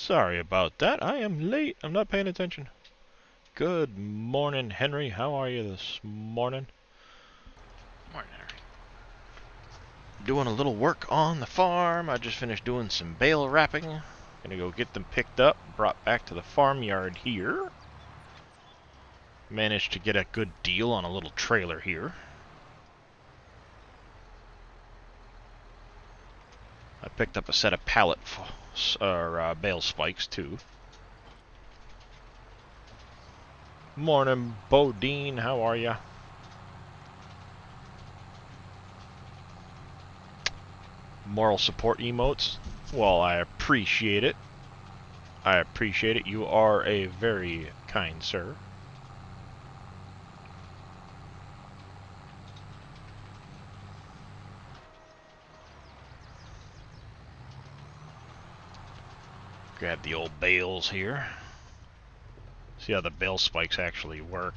Sorry about that. I am late. I'm not paying attention. Good morning, Henry. How are you this morning? Morning, Henry. Doing a little work on the farm. I just finished doing some bale wrapping. Gonna go get them picked up, brought back to the farmyard here. Managed to get a good deal on a little trailer here. I picked up a set of bale spikes too. Morning, Bodine. How are ya? Moral support emotes. Well, I appreciate it. I appreciate it. You are a very kind sir. Grab the old bales here. See how the bale spikes actually work.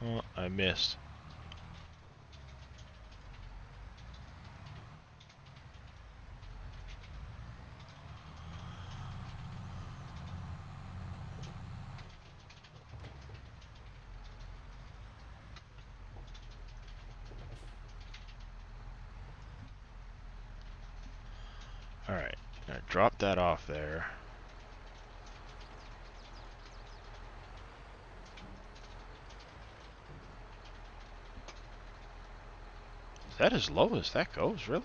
Oh, I missed. Alright, gonna drop that off there. Is that as low as that goes, really?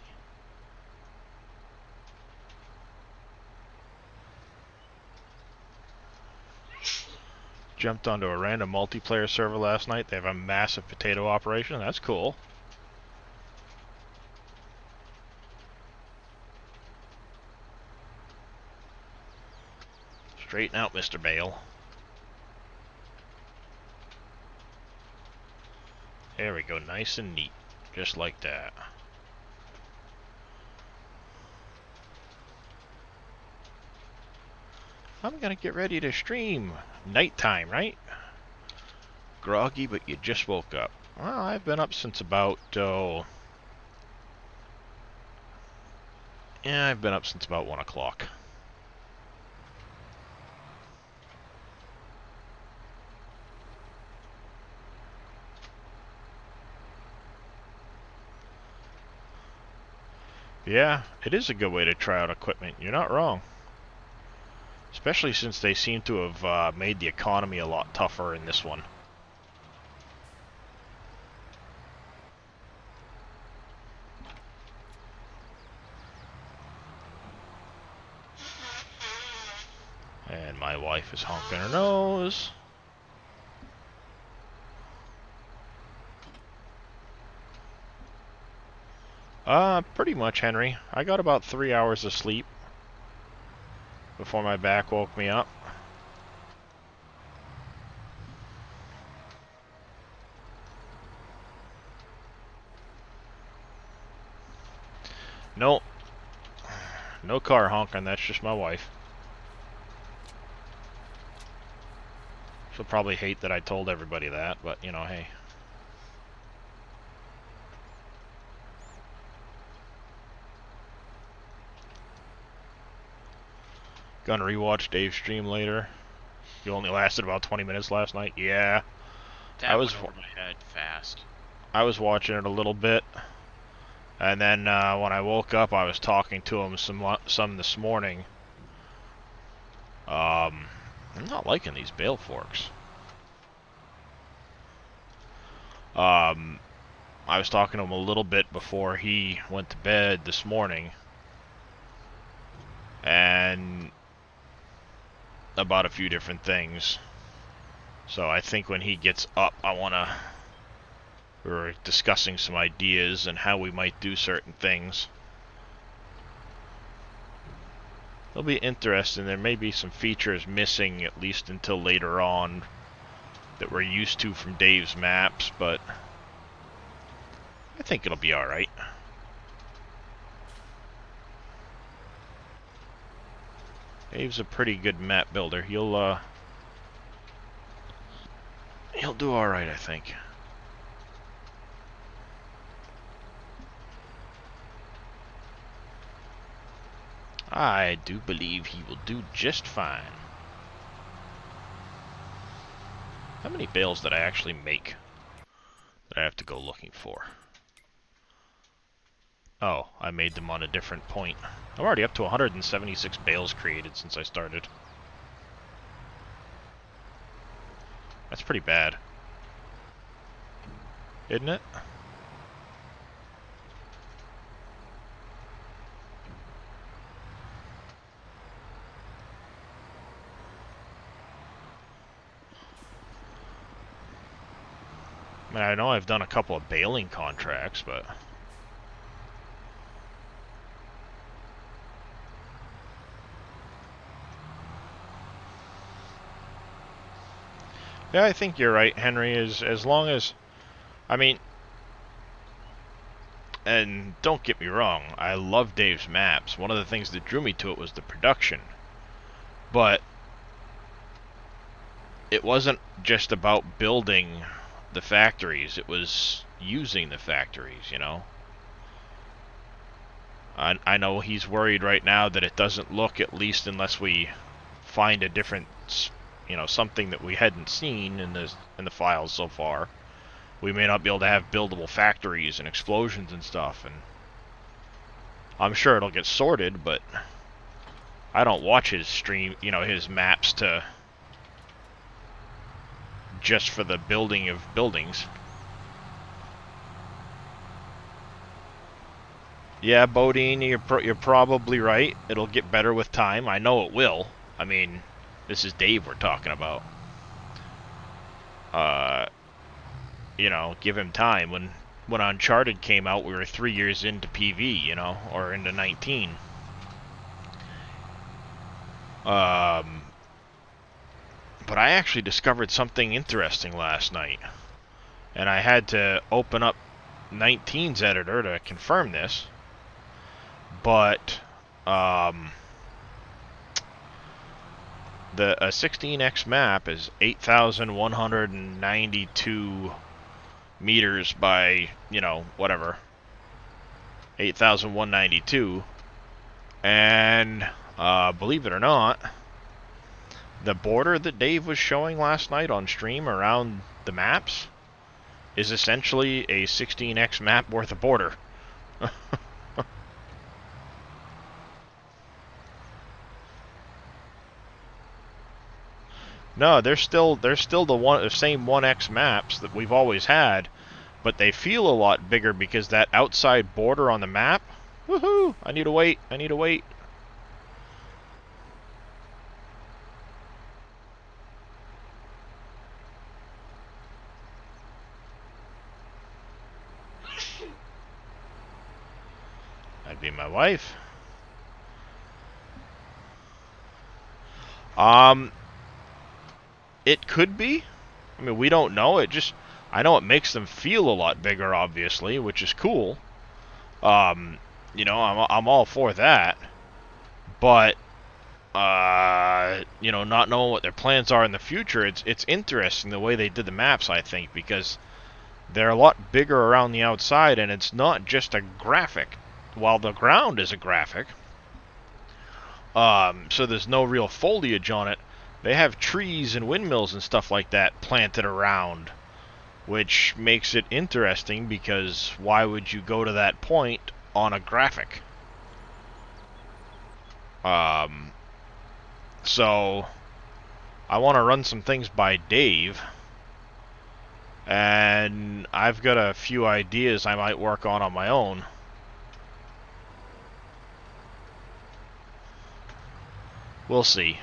Jumped onto a random multiplayer server last night. They have a massive potato operation. That's cool. Straighten out, Mr. Bale. There we go, nice and neat. Just like that. I'm gonna get ready to stream. Nighttime, right? Groggy, but you just woke up. Well, I've been up since about, I've been up since about 1 o'clock. Yeah, it is a good way to try out equipment. You're not wrong. Especially since they seem to have made the economy a lot tougher in this one. And my wife is honking her nose. Pretty much, Henry. I got about 3 hours of sleep before my back woke me up. No. No car honking, that's just my wife. She'll probably hate that I told everybody that, but, you know, hey. Gonna rewatch Dave's stream later. You only lasted about 20 minutes last night? Yeah. That went over my head fast. I was watching it a little bit. And then when I woke up, I was talking to him some this morning. I'm not liking these bale forks. I was talking to him a little bit before he went to bed this morning. And about a few different things. So I think when he gets up, we're discussing some ideas and how we might do certain things. It'll be interesting. There may be some features missing, at least until later on, that we're used to from Dave's maps, but I think it'll be alright. Dave's a pretty good map builder. He'll do alright, I think. I do believe he will do just fine. How many bales did I actually make that I have to go looking for? Oh, I made them on a different point. I'm already up to 176 bales created since I started. That's pretty bad. Isn't it? I mean, I know I've done a couple of baling contracts, but... Yeah, I think you're right, Henry, as long as... I mean... And don't get me wrong, I love Dave's maps. One of the things that drew me to it was the production. But... it wasn't just about building the factories, it was using the factories, you know? I know he's worried right now that it doesn't look, at least unless we find a different... you know, something that we hadn't seen in the files so far. We may not be able to have buildable factories and explosions and stuff, and I'm sure it'll get sorted, but I don't watch his stream, you know, his maps to just for the building of buildings. Yeah, Bodine, you're probably right. It'll get better with time. I know it will. I mean, this is Dave we're talking about. You know, give him time. When Uncharted came out, we were 3 years into PV, you know, or into 19. But I actually discovered something interesting last night. And I had to open up 19's editor to confirm this. But, the 16x map is 8,192 meters by, you know, whatever, 8,192, and believe it or not, the border that Dave was showing last night on stream around the maps is essentially a 16x map worth of border. No, they're still the same 1x maps that we've always had, but they feel a lot bigger because that outside border on the map. Woohoo! I need to wait. I need to wait. That'd be my wife. It could be. I mean, we don't know. I know it makes them feel a lot bigger, obviously, which is cool. You know, I'm all for that. But, you know, not knowing what their plans are in the future, it's interesting the way they did the maps, I think, because they're a lot bigger around the outside, and it's not just a graphic. While the ground is a graphic, so there's no real foliage on it, they have trees and windmills and stuff like that planted around, which makes it interesting because why would you go to that point on a graphic? So I want to run some things by Dave, and I've got a few ideas I might work on my own. We'll see.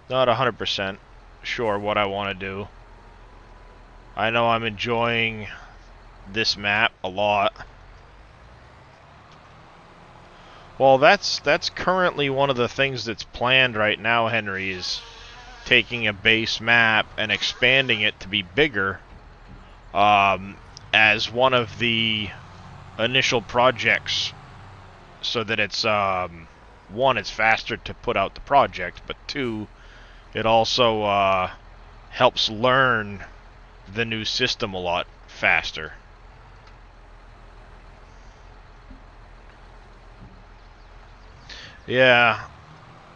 Not 100% sure what I want to do. I know I'm enjoying this map a lot. Well, that's currently one of the things that's planned right now, Henry, is taking a base map and expanding it to be bigger as one of the initial projects, so that it's, one, it's faster to put out the project, but two, it also helps learn the new system a lot faster. Yeah,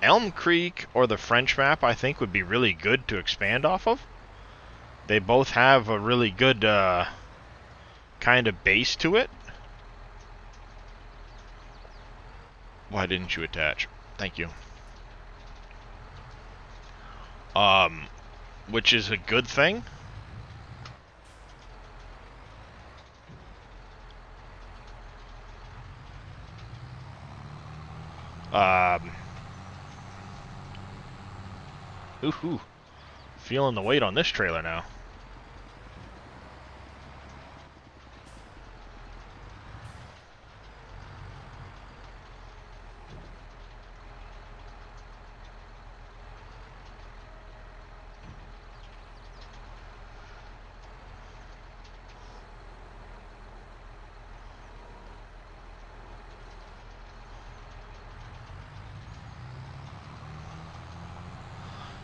Elm Creek or the French map I think would be really good to expand off of. They both have a really good kind of base to it. Why didn't you attach? Thank you. Which is a good thing. Ooh, feeling the weight on this trailer now.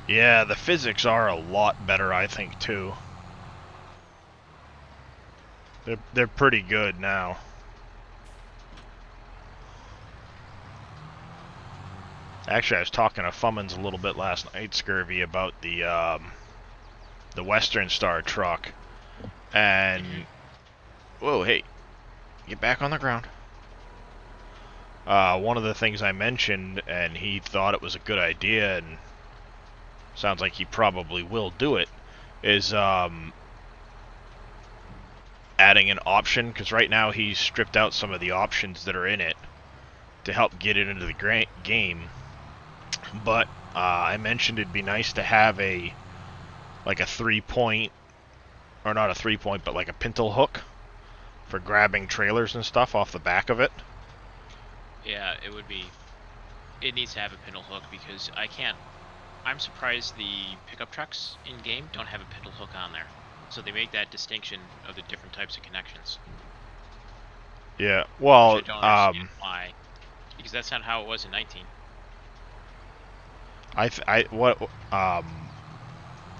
Yeah, the physics are a lot better, I think, too. They're pretty good now. Actually, I was talking to Fummins a little bit last night, Scurvy, about the Western Star truck. And... Whoa, hey. Get back on the ground. One of the things I mentioned, and he thought it was a good idea, and sounds like he probably will do it, is adding an option, because right now he's stripped out some of the options that are in it to help get it into the game. But I mentioned it'd be nice to have a 3-point, or not a 3-point, but like a pintle hook for grabbing trailers and stuff off the back of it. Yeah, it would be. It needs to have a pintle hook because I'm surprised the pickup trucks in game don't have a pintle hook on there. So they make that distinction of the different types of connections. Yeah, well, which I don't understand why, because that's not how it was in 19.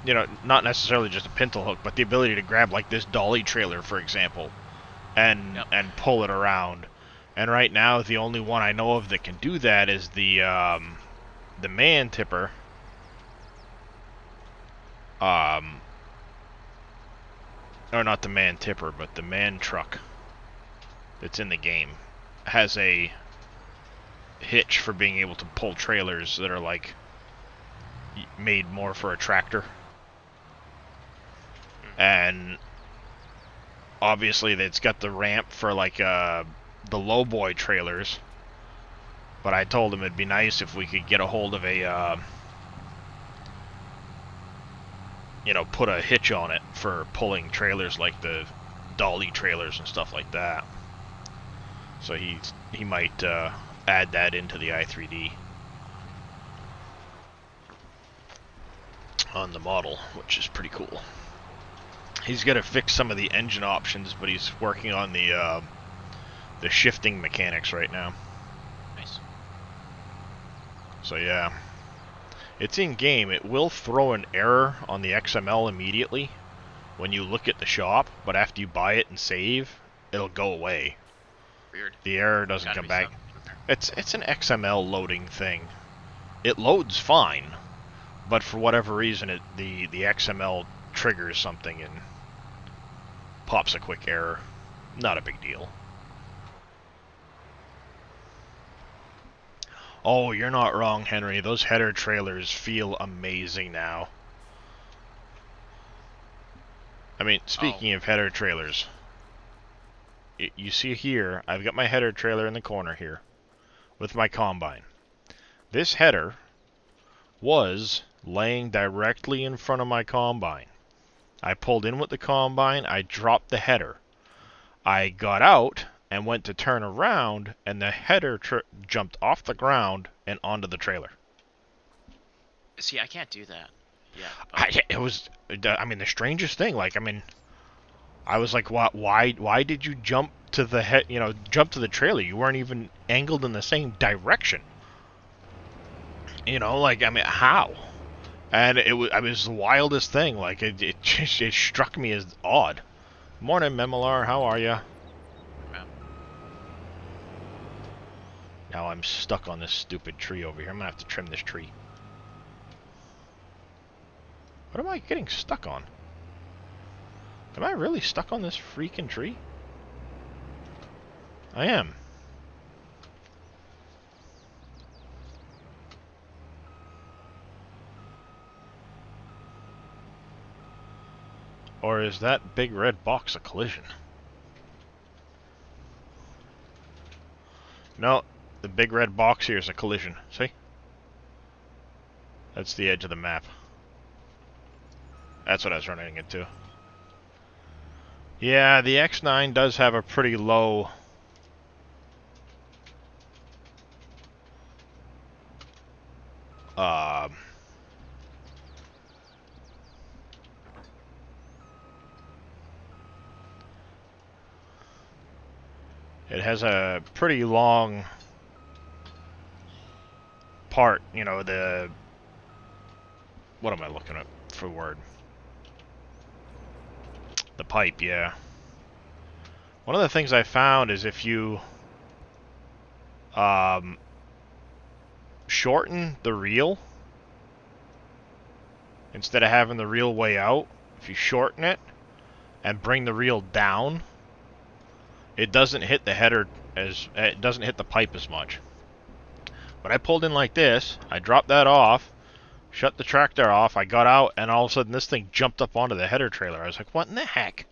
You know, not necessarily just a pintle hook, but the ability to grab like this dolly trailer, for example, and pull it around. And right now, the only one I know of that can do that is the man tipper. Or not the man tipper, but the man truck that's in the game has a hitch for being able to pull trailers that are like made more for a tractor. And obviously it's got the ramp for like the lowboy trailers. But I told him it'd be nice if we could get a hold of a you know, put a hitch on it for pulling trailers like the dolly trailers and stuff like that. So he might add that into the i3D on the model, which is pretty cool. He's got to fix some of the engine options, but he's working on the shifting mechanics right now. Nice. So yeah, it's in game. It will throw an error on the XML immediately when you look at the shop, but after you buy it and save, it'll go away. Weird. The error doesn't come back. It's an XML loading thing. It loads fine, but for whatever reason, the XML triggers something and pops a quick error. Not a big deal. Oh, you're not wrong, Henry. Those header trailers feel amazing now. I mean, speaking of header trailers, you see here, I've got my header trailer in the corner here with my combine. This header was laying directly in front of my combine. I pulled in with the combine, I dropped the header. I got out and went to turn around, and the header jumped off the ground and onto the trailer. See, I can't do that. Yeah. It was, I mean, the strangest thing. Like, I mean, I was like, why did you jump to the jump to the trailer? You weren't even angled in the same direction. You know, like, I mean, how? And it was the wildest thing. Like, it struck me as odd. Morning, Memelar. How are ya? Now I'm stuck on this stupid tree over here. I'm gonna have to trim this tree. What am I getting stuck on? Am I really stuck on this freaking tree? I am. Or is that big red box a collision? No, the big red box here is a collision. See? That's the edge of the map. That's what I was running into. Yeah, the X9 does have a pretty low... it has a pretty long part, you know, the... What am I looking up for word? The pipe, yeah. One of the things I found is if you shorten the reel, instead of having the reel way out, if you shorten it and bring the reel down, it doesn't hit the header as... it doesn't hit the pipe as much. But I pulled in like this, I dropped that off, shut the tractor off, I got out, and all of a sudden this thing jumped up onto the header trailer. I was like, what in the heck?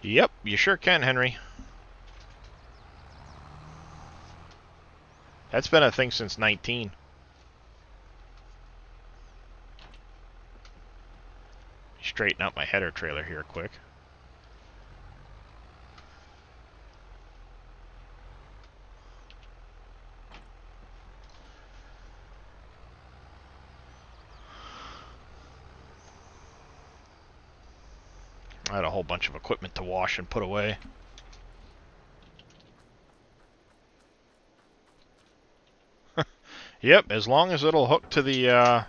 Yep, you sure can, Henry. That's been a thing since 19. Straighten out my header trailer here quick. I had a whole bunch of equipment to wash and put away. Yep, as long as it'll hook to the, as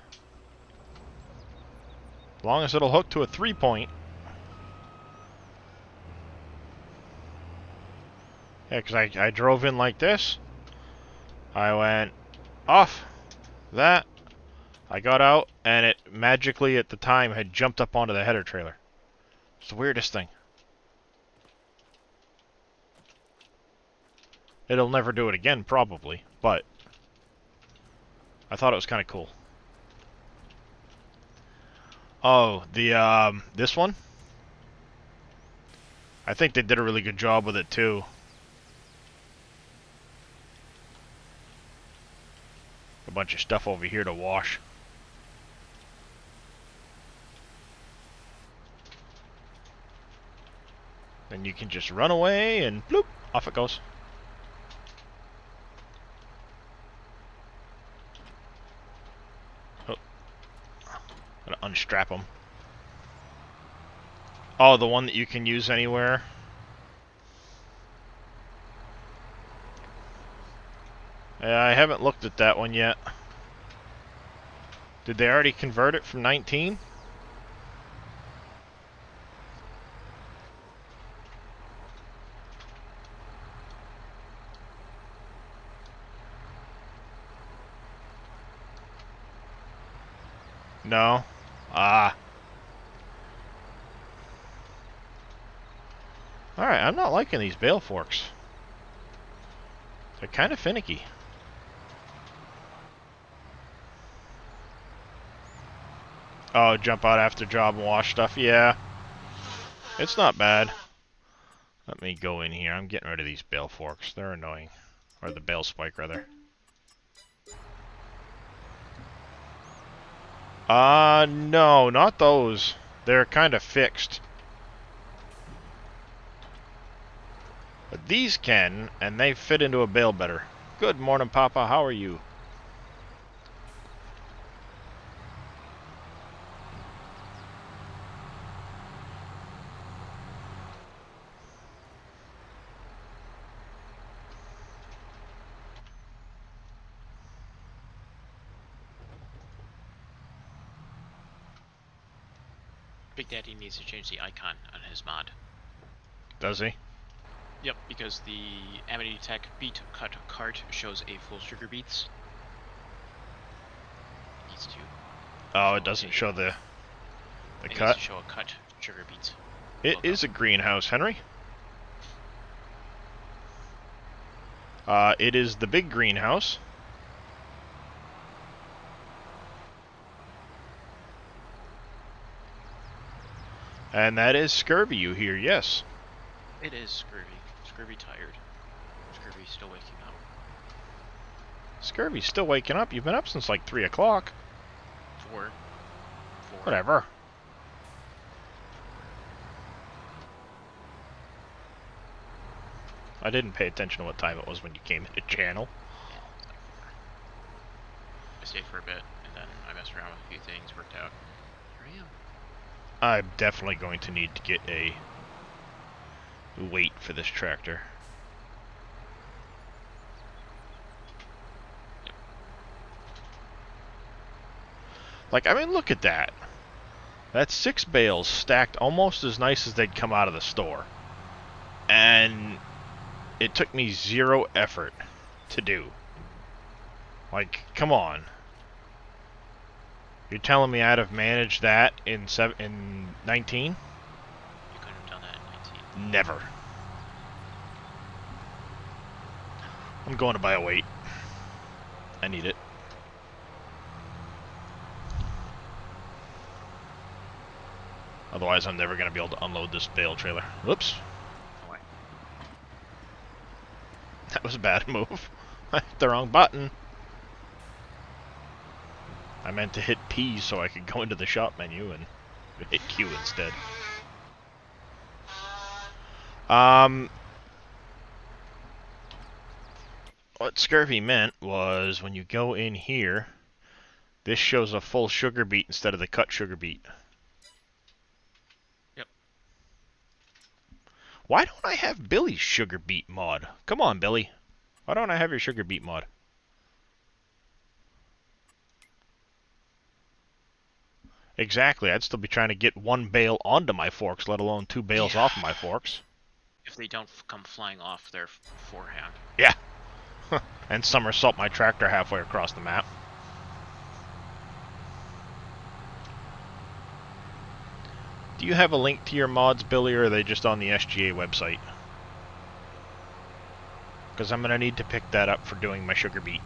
long as it'll hook to a 3-point. Yeah, because I drove in like this. I went off that. I got out, and it magically at the time had jumped up onto the header trailer. It's the weirdest thing. It'll never do it again, probably, but I thought it was kind of cool. Oh, the, this one? I think they did a really good job with it, too. A bunch of stuff over here to wash. Then you can just run away and bloop, off it goes. Oh. Gotta unstrap them. Oh, the one that you can use anywhere? I haven't looked at that one yet. Did they already convert it from 19? No? Ah. Alright, I'm not liking these bale forks. They're kind of finicky. Oh, jump out after job and wash stuff? Yeah. It's not bad. Let me go in here. I'm getting rid of these bale forks. They're annoying. Or the bale spike, rather. No, not those. They're kind of fixed. But these can, and they fit into a bale better. Good morning, Papa. How are you? Big Daddy needs to change the icon on his mod. Does he? Yep, because the Amity Tech beet cut cart shows a full sugar beets. Needs to. Oh, it doesn't show the It needs cut. to show a cut sugar beets. It Look is up. a greenhouse, Henry. It is the big greenhouse. And that is Scurvy you hear, yes. It is Scurvy. Scurvy tired. Scurvy still waking up. Scurvy's still waking up. You've been up since like 3 o'clock. 4. Whatever. I didn't pay attention to what time it was when you came into channel. Yeah, it's like 4. I stayed for a bit, and then I messed around with a few things, worked out. Here I am. I'm definitely going to need to get a weight for this tractor. Like, I mean, look at that. That's 6 bales stacked almost as nice as they'd come out of the store. And it took me 0 effort to do. Like, come on. You're telling me I'd have managed that in 19? You couldn't have done that in 19. Never. I'm going to buy a weight. I need it. Otherwise, I'm never going to be able to unload this bale trailer. Whoops. Why? That was a bad move. I hit the wrong button. I meant to hit P so I could go into the shop menu and hit Q instead. What Scurvy meant was when you go in here, this shows a full sugar beet instead of the cut sugar beet. Yep. Why don't I have Billy's sugar beet mod? Come on, Billy. Why don't I have your sugar beet mod? Exactly. I'd still be trying to get 1 bale onto my forks, let alone 2 bales off of my forks. If they don't come flying off their forehand. Yeah. And somersault my tractor halfway across the map. Do you have a link to your mods, Billy, or are they just on the SGA website? Because I'm going to need to pick that up for doing my sugar beet.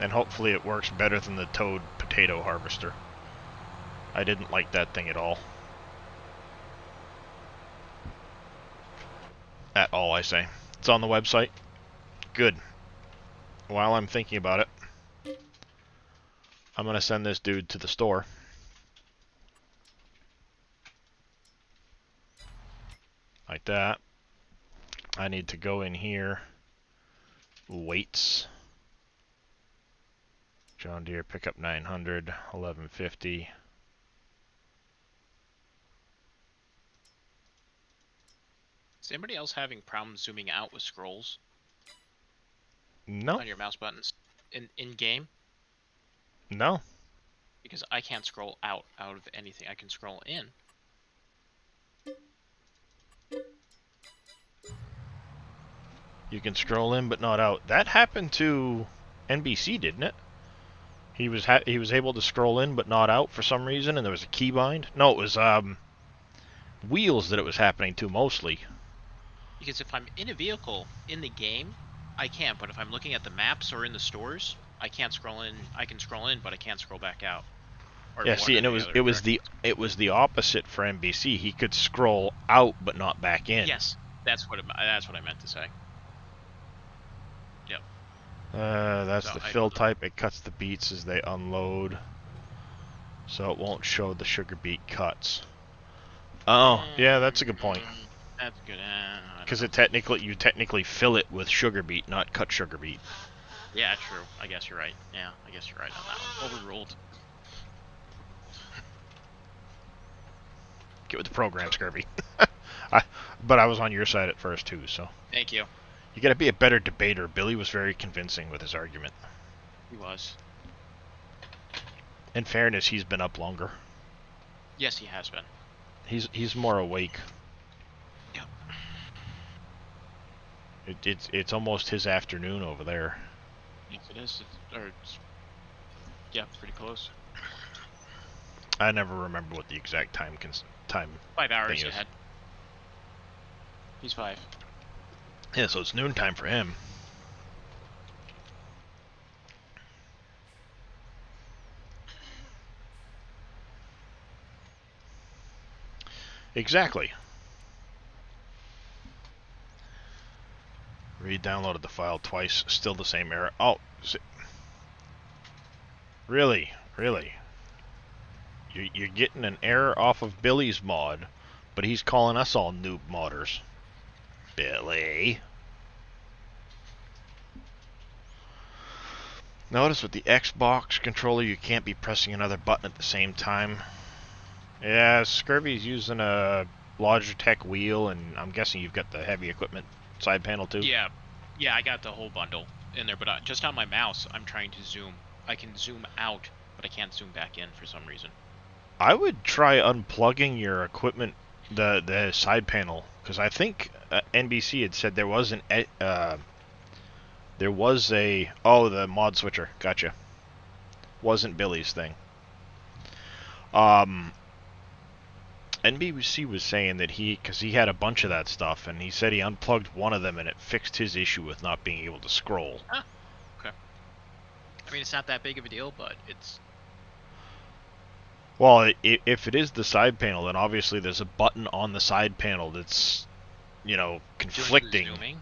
And hopefully it works better than the Toad potato harvester. I didn't like that thing at all. At all, I say. It's on the website. Good. While I'm thinking about it, I'm going to send this dude to the store. Like that. I need to go in here. Weights. John Deere pickup 900, 1150. Is anybody else having problems zooming out with scrolls No. on your mouse buttons in game? No. Because I can't scroll out of anything. I can scroll in. You can scroll in but not out. That happened to NBC, didn't it? He was able to scroll in but not out for some reason, and there was a keybind. No, it was Wheels that it was happening to mostly. Because if I'm in a vehicle in the game, I can't. But if I'm looking at the maps or in the stores, I can't scroll in. I can scroll in, but I can't scroll back out. Or Yeah, see, and it was the opposite for NBC. He could scroll out but not back in. Yes, that's what I meant to say. Yep. That's So the fill type. It cuts the beets as they unload, so it won't show the sugar beet cuts. Oh, yeah, that's a good point. That's good. Because you technically fill it with sugar beet, not cut sugar beet. Yeah, true. I guess you're right. Yeah, I guess you're right on that one. Overruled. Get with the program, Scurvy. But I was on your side at first too, so. Thank you. You gotta be a better debater. Billy was very convincing with his argument. He was. In fairness, he's been up longer. Yes, he has been. He's more awake. Yep. It's almost his afternoon over there. Yes, it is. Yeah, it's pretty close. I never remember what the exact time 5 hours thing is. ahead. He's 5. Yeah, so it's noontime for him. Exactly. Re-downloaded the file twice, still the same error. Oh, really? Really? You're getting an error off of Billy's mod, but he's calling us all noob modders. Billy. Notice with the Xbox controller you can't be pressing another button at the same time. Yeah, Scurvy's using a Logitech wheel, and I'm guessing you've got the heavy equipment side panel too? Yeah, I got the whole bundle in there, but just on my mouse, I'm trying to zoom. I can zoom out, but I can't zoom back in for some reason. I would try unplugging your equipment, the side panel, because I think NBC had said there was the mod switcher. Gotcha. Wasn't Billy's thing. NBC was saying that because he had a bunch of that stuff, and he said he unplugged one of them and it fixed his issue with not being able to scroll. Huh. Okay. I mean, it's not that big of a deal, but it's... Well, if it is the side panel, then obviously there's a button on the side panel that's, conflicting. Zooming.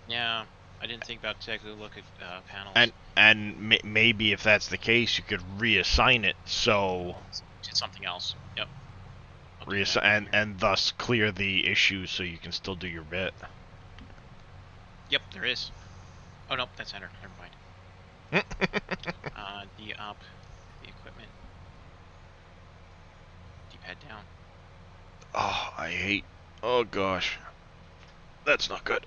Yeah, I didn't think about taking a look at panels. And maybe if that's the case, you could reassign it so to something else. Yep. And thus clear the issue so you can still do your bit. Yep, there is. Oh no, that's enter. Never mind. D up, the equipment. D-pad down. Oh, oh gosh. That's not good.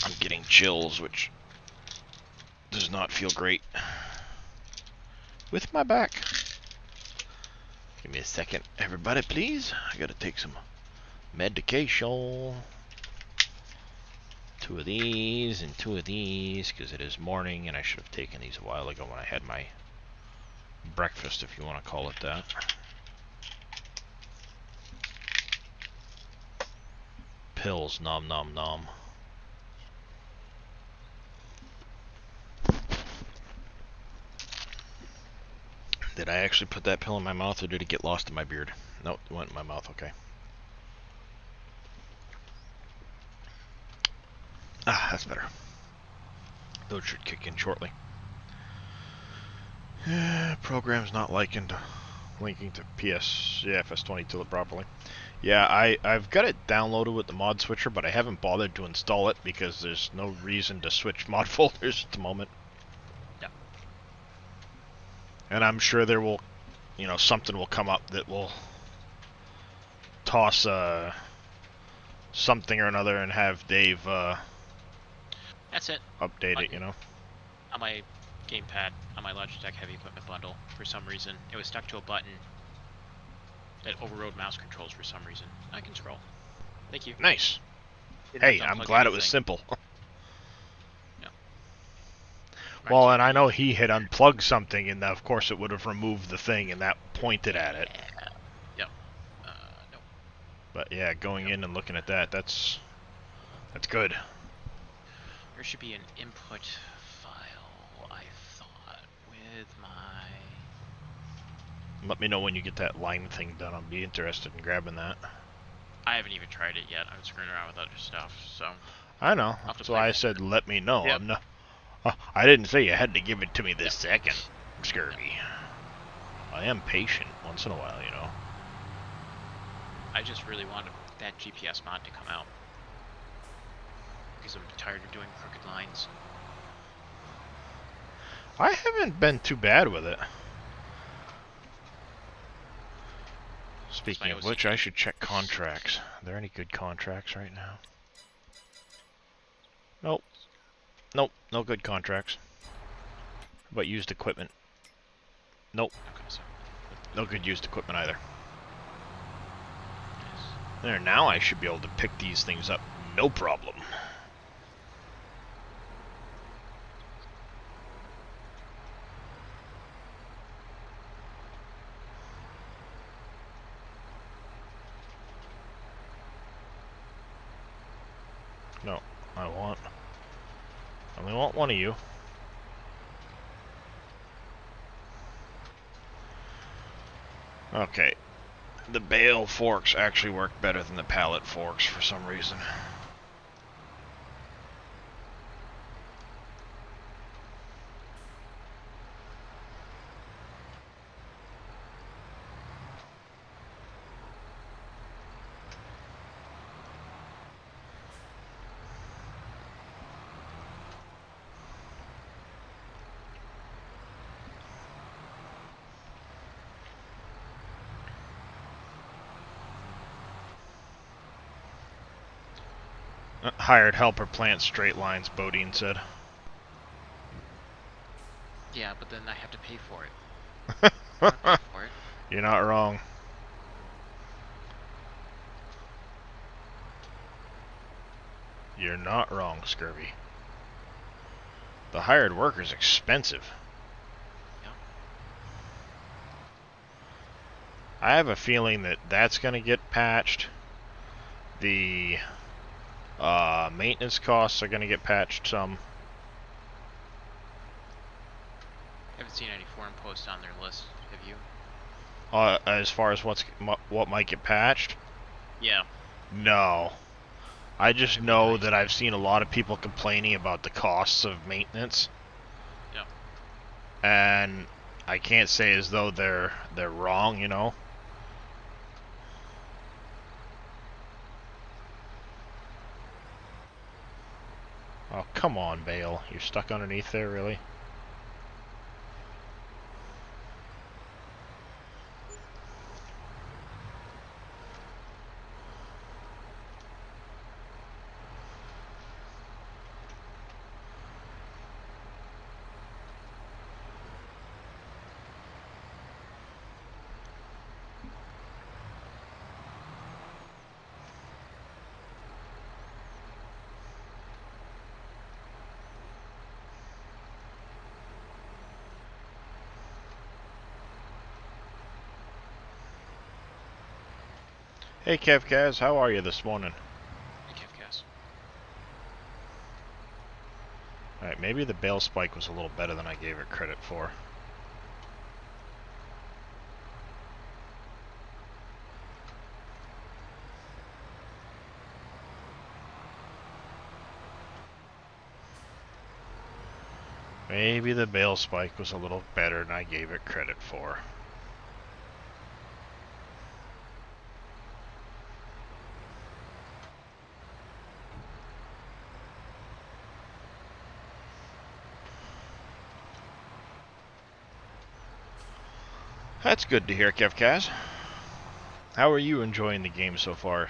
I'm getting chills, which does not feel great. With my back. Give me a second, everybody, please. I gotta take some medication. 2 of these and 2 of these, because it is morning, and I should have taken these a while ago when I had my breakfast, if you want to call it that. Pills, nom nom nom. Did I actually put that pill in my mouth, or did it get lost in my beard? Nope, it went in my mouth, okay. Ah, that's better. Those should kick in shortly. Program's not linking to FS20 properly. Yeah, I've got it downloaded with the mod switcher, but I haven't bothered to install it because there's no reason to switch mod folders at the moment. Yeah. And I'm sure there will, something will come up that will toss something or another and have Dave that's it. Update it, On my gamepad, on my Logitech Heavy Equipment bundle, for some reason, it was stuck to a button that overrode mouse controls for some reason. I can scroll. Thank you. Nice. Hey, I'm glad it was simple. Yeah. Well, and I know he had unplugged something, and of course it would have removed the thing, and that pointed at it. Yep. No. But yeah, going in and looking at that's good. There should be an input file, I thought, with my... Let me know when you get that line thing done. I'll be interested in grabbing that. I haven't even tried it yet. I'm screwing around with other stuff, so... I know. That's why I said let me know. Yep. I'm not... I didn't say you had to give it to me this second, Scurvy. I am patient once in a while, I just really wanted that GPS mod to come out. Because I'm tired of doing crooked lines. I haven't been too bad with it. Speaking of which, I should check contracts. Are there any good contracts right now? Nope. Nope, no good contracts. But used equipment. Nope. Okay, so No good used equipment either. nice. There, now I should be able to pick these things up. No problem. No, I only want one of you. Okay. The bale forks actually work better than the pallet forks for some reason. Hired helper plant straight lines, Bodine said. Yeah, but then I have to pay for it. I don't pay for it. You're not wrong. You're not wrong, Scurvy. The hired worker's expensive. Yep. I have a feeling that that's going to get patched. The maintenance costs are going to get patched some. Haven't seen any forum posts on their list, have you? As far as what might get patched? Yeah. No. I just It'd be know nice. that I've seen a lot of people complaining about the costs of maintenance. Yep. And I can't say as though they're wrong, you know. Oh, come on, Bale. You're stuck underneath there, really? Hey, Kevkaz, how are you this morning? Hey, Kevcast. Alright, maybe the Bale spike was a little better than I gave it credit for. Maybe the Bale spike was a little better than I gave it credit for. That's good to hear, Kevkaz. How are you enjoying the game so far?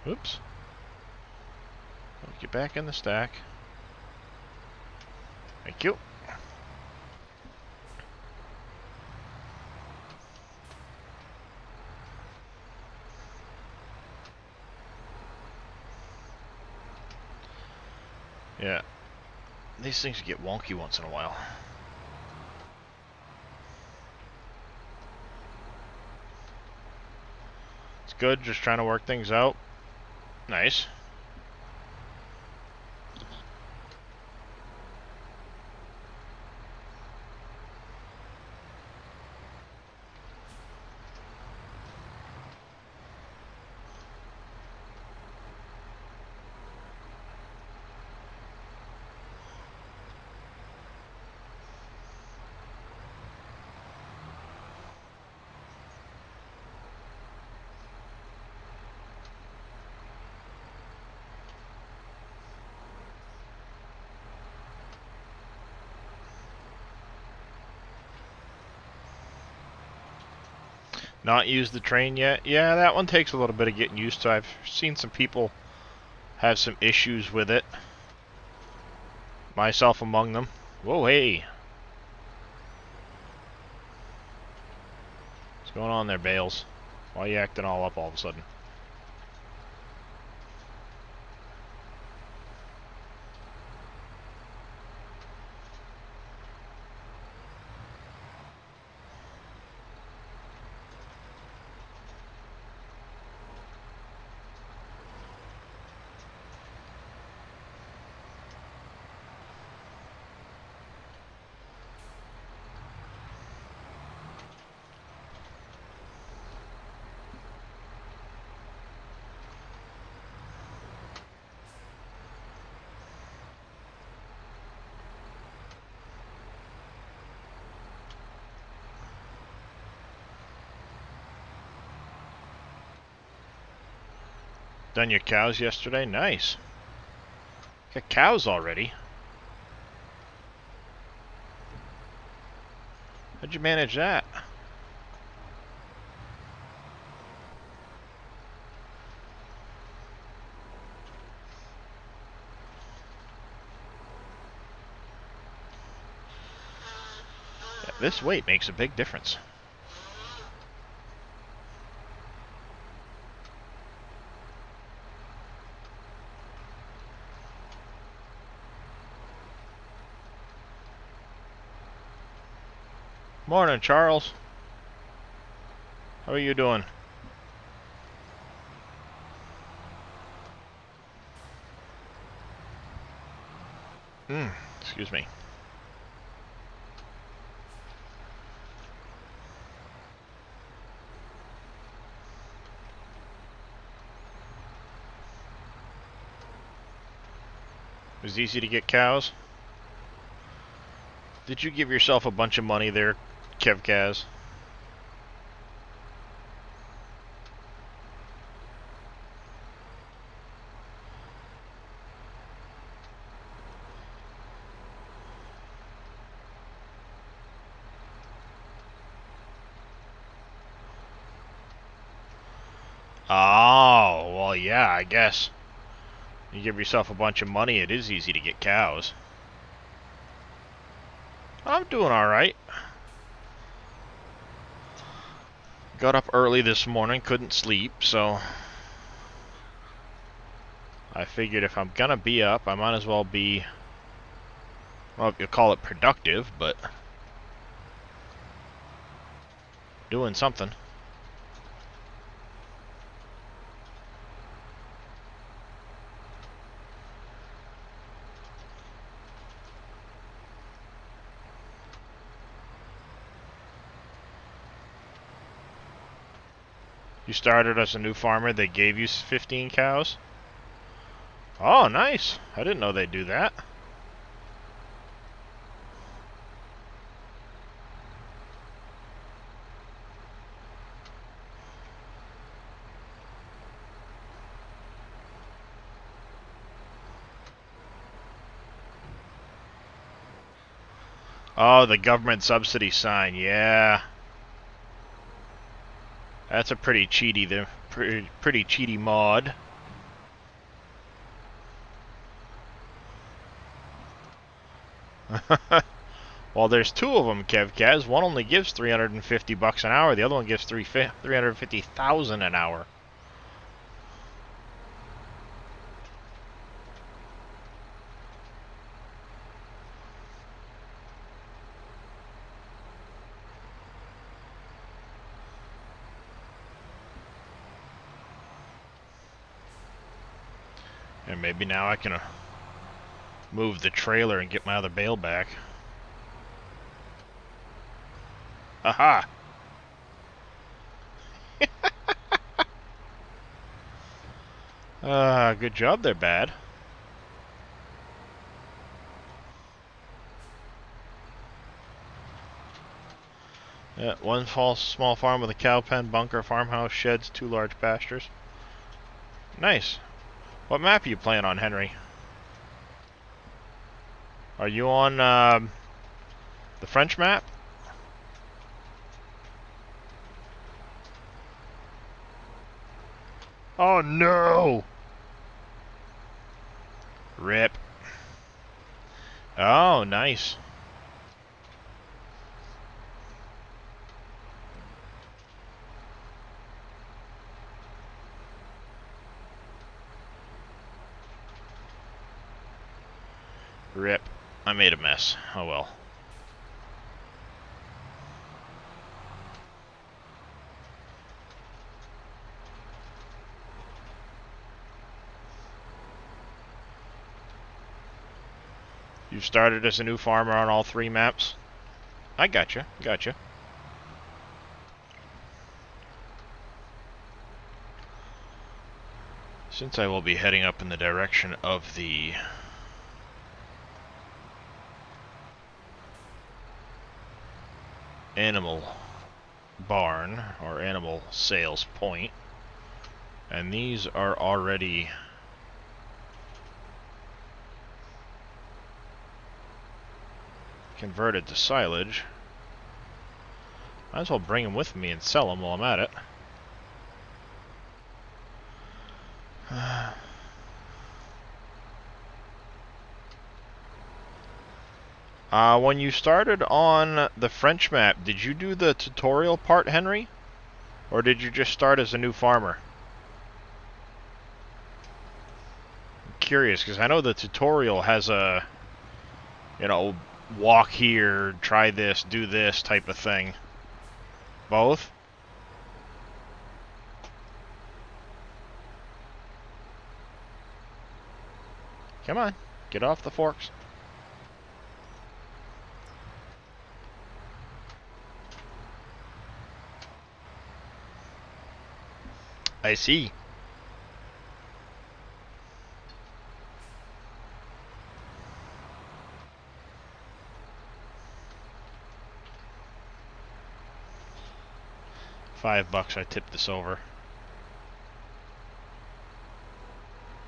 Oops. Get back in the stack. Thank you. Yeah. These things get wonky once in a while. It's good, just trying to work things out. Nice. Not used the train yet? Yeah, that one takes a little bit of getting used to. I've seen some people have some issues with it. Myself among them. Whoa, hey. What's going on there, Bales? Why are you acting all up all of a sudden? Done your cows yesterday? Nice. Got cows already. How'd you manage that? Yeah, this weight makes a big difference. Morning, Charles. How are you doing? Excuse me. It was easy to get cows. Did you give yourself a bunch of money there, Kevkaz? Oh, well, yeah, I guess. You give yourself a bunch of money, it is easy to get cows. I'm doing alright. Got up early this morning, couldn't sleep, so I figured if I'm gonna be up, I might as well be, well, you call it productive, but doing something. You started as a new farmer, they gave you 15 cows? Oh, nice. I didn't know they'd do that. Oh, the government subsidy sign, yeah. That's a pretty cheaty, pretty cheaty mod. Well, there's two of them, Kevkaz. One only gives 350 bucks an hour. The other one gives 350,000 an hour. And maybe now I can move the trailer and get my other bale back. Aha! Good job there, Bad. Yeah, one small farm with a cow pen, bunker, farmhouse, sheds, 2 large pastures. Nice. What map are you playing on, Henry? Are you on the French map? Oh no! Rip. Oh, nice. Rip. I made a mess. Oh well. You started as a new farmer on all 3 maps? I gotcha. Gotcha. Since I will be heading up in the direction of the animal barn, or animal sales point, and these are already converted to silage, might as well bring them with me and sell them while I'm at it. When you started on the French map, did you do the tutorial part, Henry? Or did you just start as a new farmer? I'm curious, because I know the tutorial has a, you know, walk here, try this, do this type of thing. Both? Come on, get off the forks. I see. $5 I tipped this over.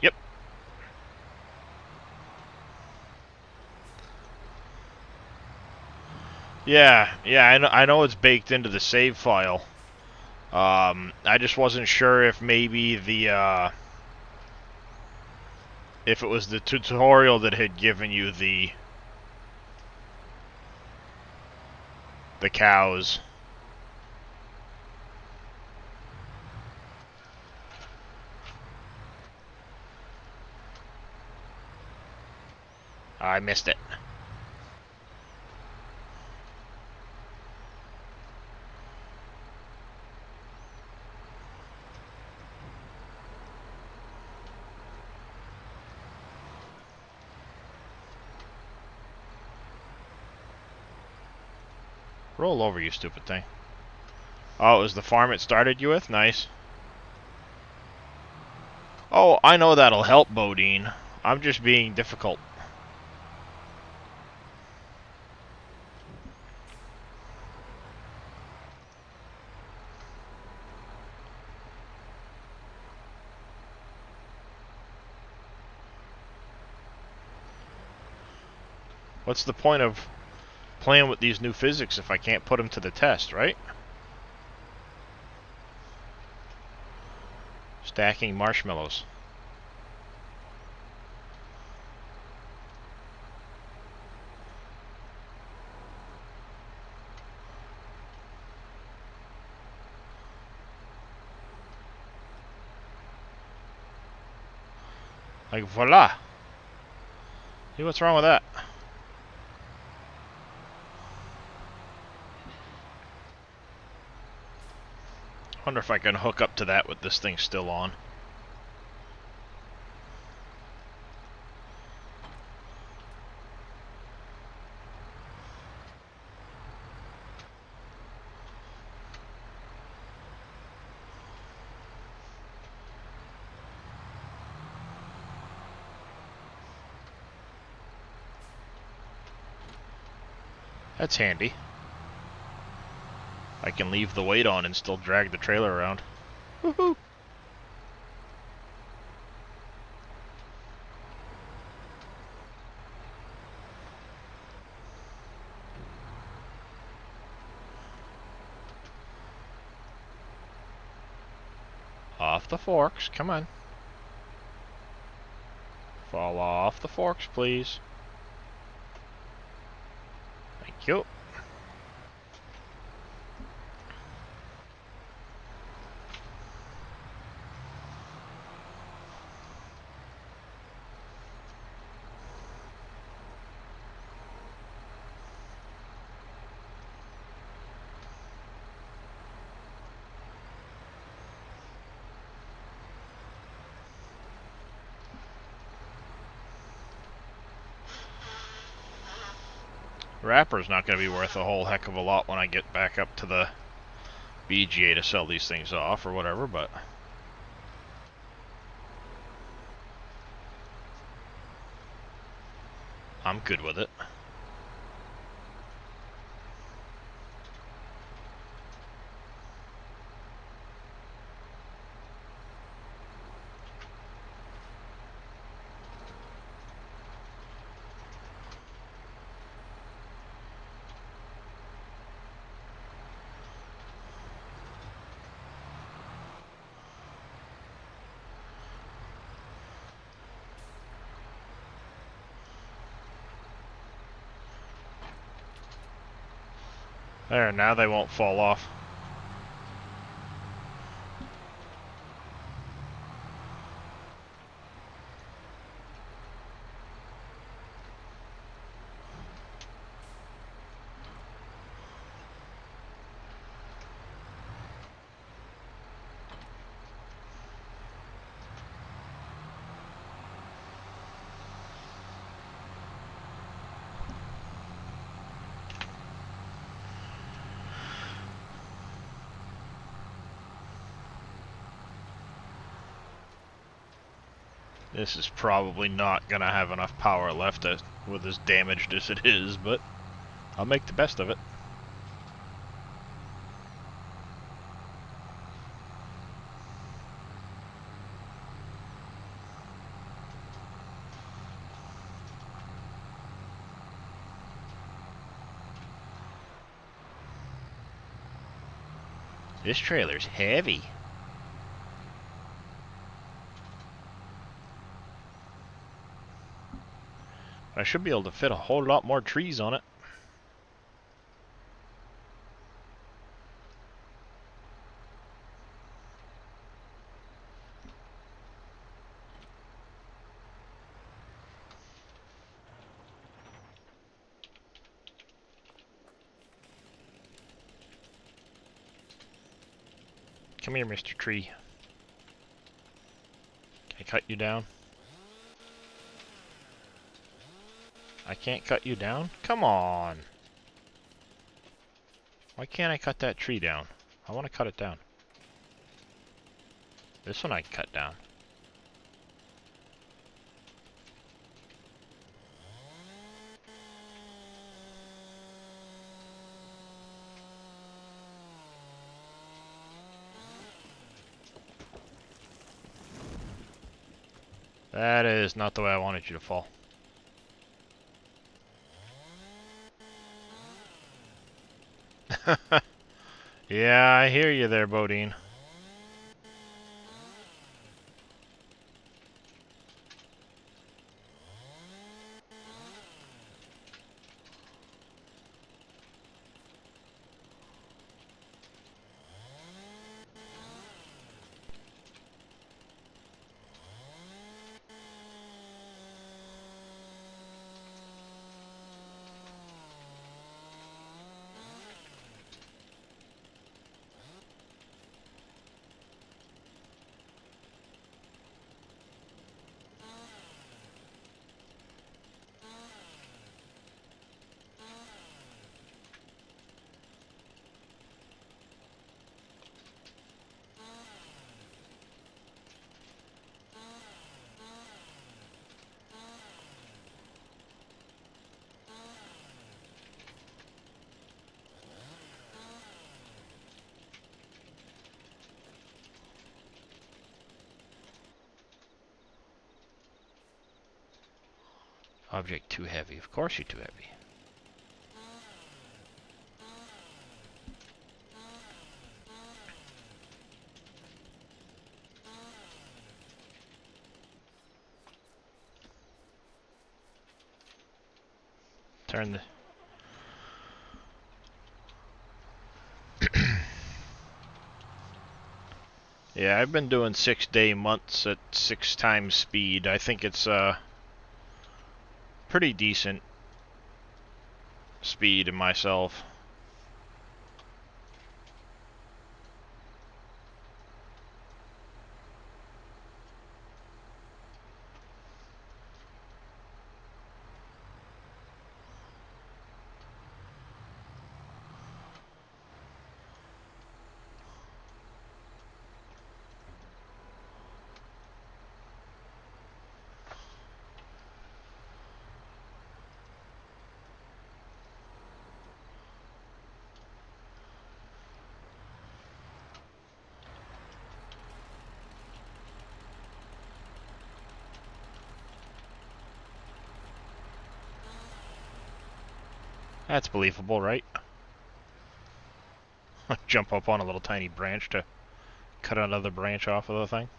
Yep. Yeah, I know it's baked into the save file. I just wasn't sure if maybe the, if it was the tutorial that had given you the cows. I missed it. Roll over, you stupid thing. Oh, it was the farm it started you with? Nice. Oh, I know that'll help, Bodine. I'm just being difficult. What's the point of playing with these new physics if I can't put them to the test, right? Stacking marshmallows. Like, voila! See what's wrong with that? Wonder if I can hook up to that with this thing still on. That's handy. I can leave the weight on and still drag the trailer around. Woohoo! Off the forks, come on. Fall off the forks, please. Thank you. Wrapper's not going to be worth a whole heck of a lot when I get back up to the BGA to sell these things off or whatever, but I'm good with it. There, now they won't fall off. This is probably not going to have enough power left with as damaged as it is, but I'll make the best of it. This trailer's heavy. I should be able to fit a whole lot more trees on it. Come here, Mr. Tree. Can I cut you down? I can't cut you down? Come on! Why can't I cut that tree down? I want to cut it down. This one I can cut down. That is not the way I wanted you to fall. Yeah, I hear you there, Bodine. Object too heavy. Of course you're too heavy. turn the... Yeah, I've been doing 6-day months at 6 times speed. I think it's pretty decent speed in myself. That's believable, right? Jump up on a little tiny branch to cut another branch off of the thing.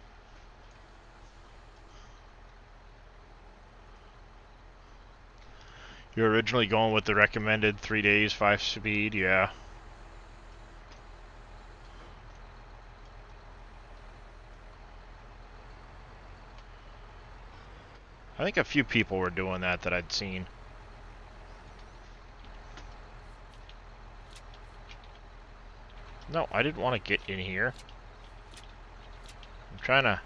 You're originally going with the recommended 3 days, 5 speed, yeah. I think a few people were doing that I'd seen. No, I didn't want to get in here. I'm trying to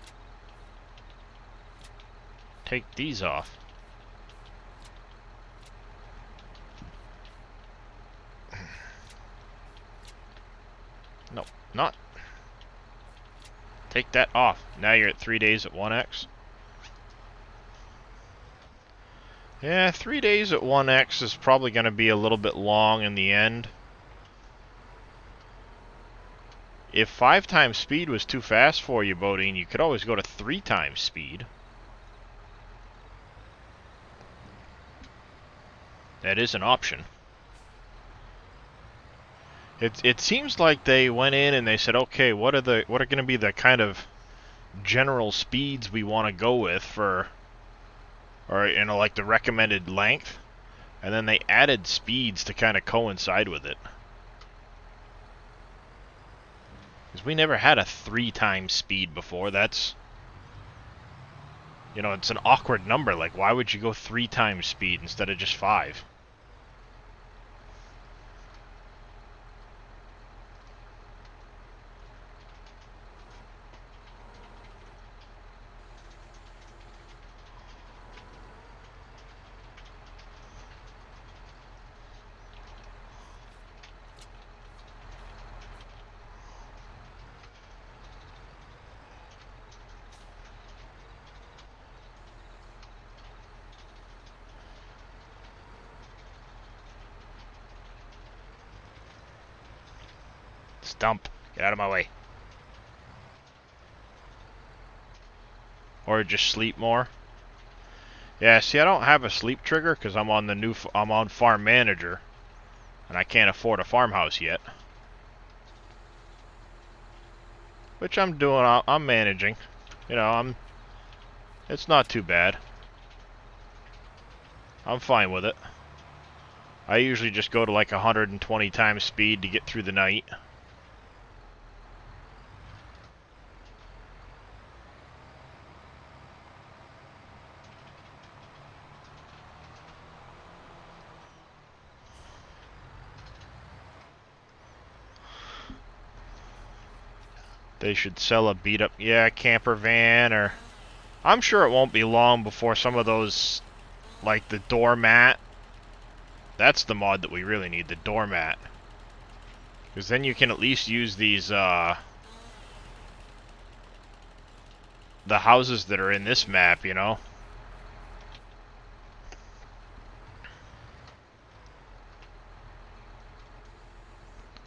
take these off. No, not. Take that off. Now you're at 3 days at 1x. Yeah, 3 days at 1x is probably going to be a little bit long in the end. If 5 times speed was too fast for you, Bodine, you could always go to 3 times speed. That is an option. It seems like they went in and they said, okay, what are going to be the kind of general speeds we want to go with for, or you know, like the recommended length, and then they added speeds to kind of coincide with it. Because we never had a 3 times speed before. That's, you know, it's an awkward number. Like, why would you go 3 times speed instead of just 5? Stump. Get out of my way. Or just sleep more. Yeah, see, I don't have a sleep trigger because I'm on I'm on Farm Manager, and I can't afford a farmhouse yet. Which I'm doing. I'm managing. You know, it's not too bad. I'm fine with it. I usually just go to like 120 times speed to get through the night. They should sell a beat-up, yeah, camper van, or... I'm sure it won't be long before some of those, like the doormat. That's the mod that we really need, the doormat. Because then you can at least use these, the houses that are in this map, you know?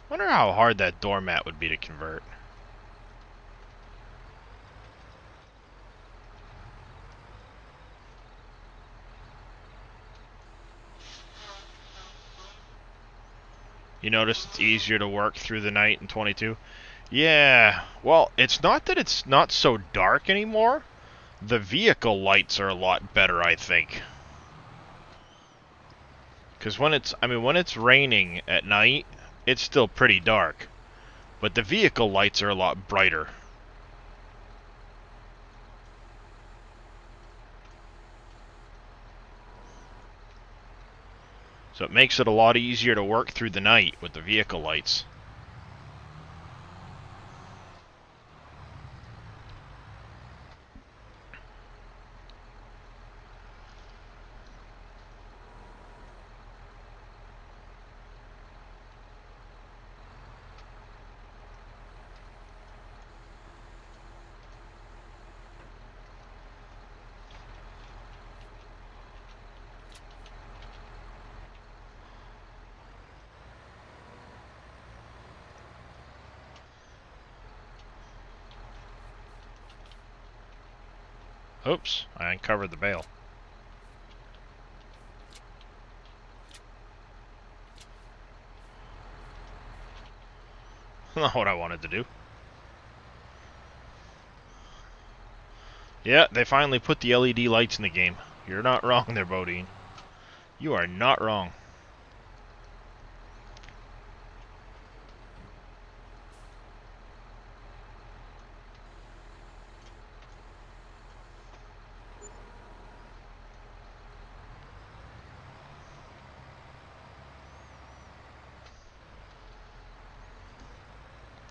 Wonder how hard that doormat would be to convert. You notice it's easier to work through the night in 22? Yeah, well, it's not that it's not so dark anymore. The vehicle lights are a lot better, I think. Because when it's raining at night, it's still pretty dark. But the vehicle lights are a lot brighter. So it makes it a lot easier to work through the night with the vehicle lights. Oops, I uncovered the bale. Not what I wanted to do. Yeah, they finally put the LED lights in the game. You're not wrong there, Bodine. You are not wrong.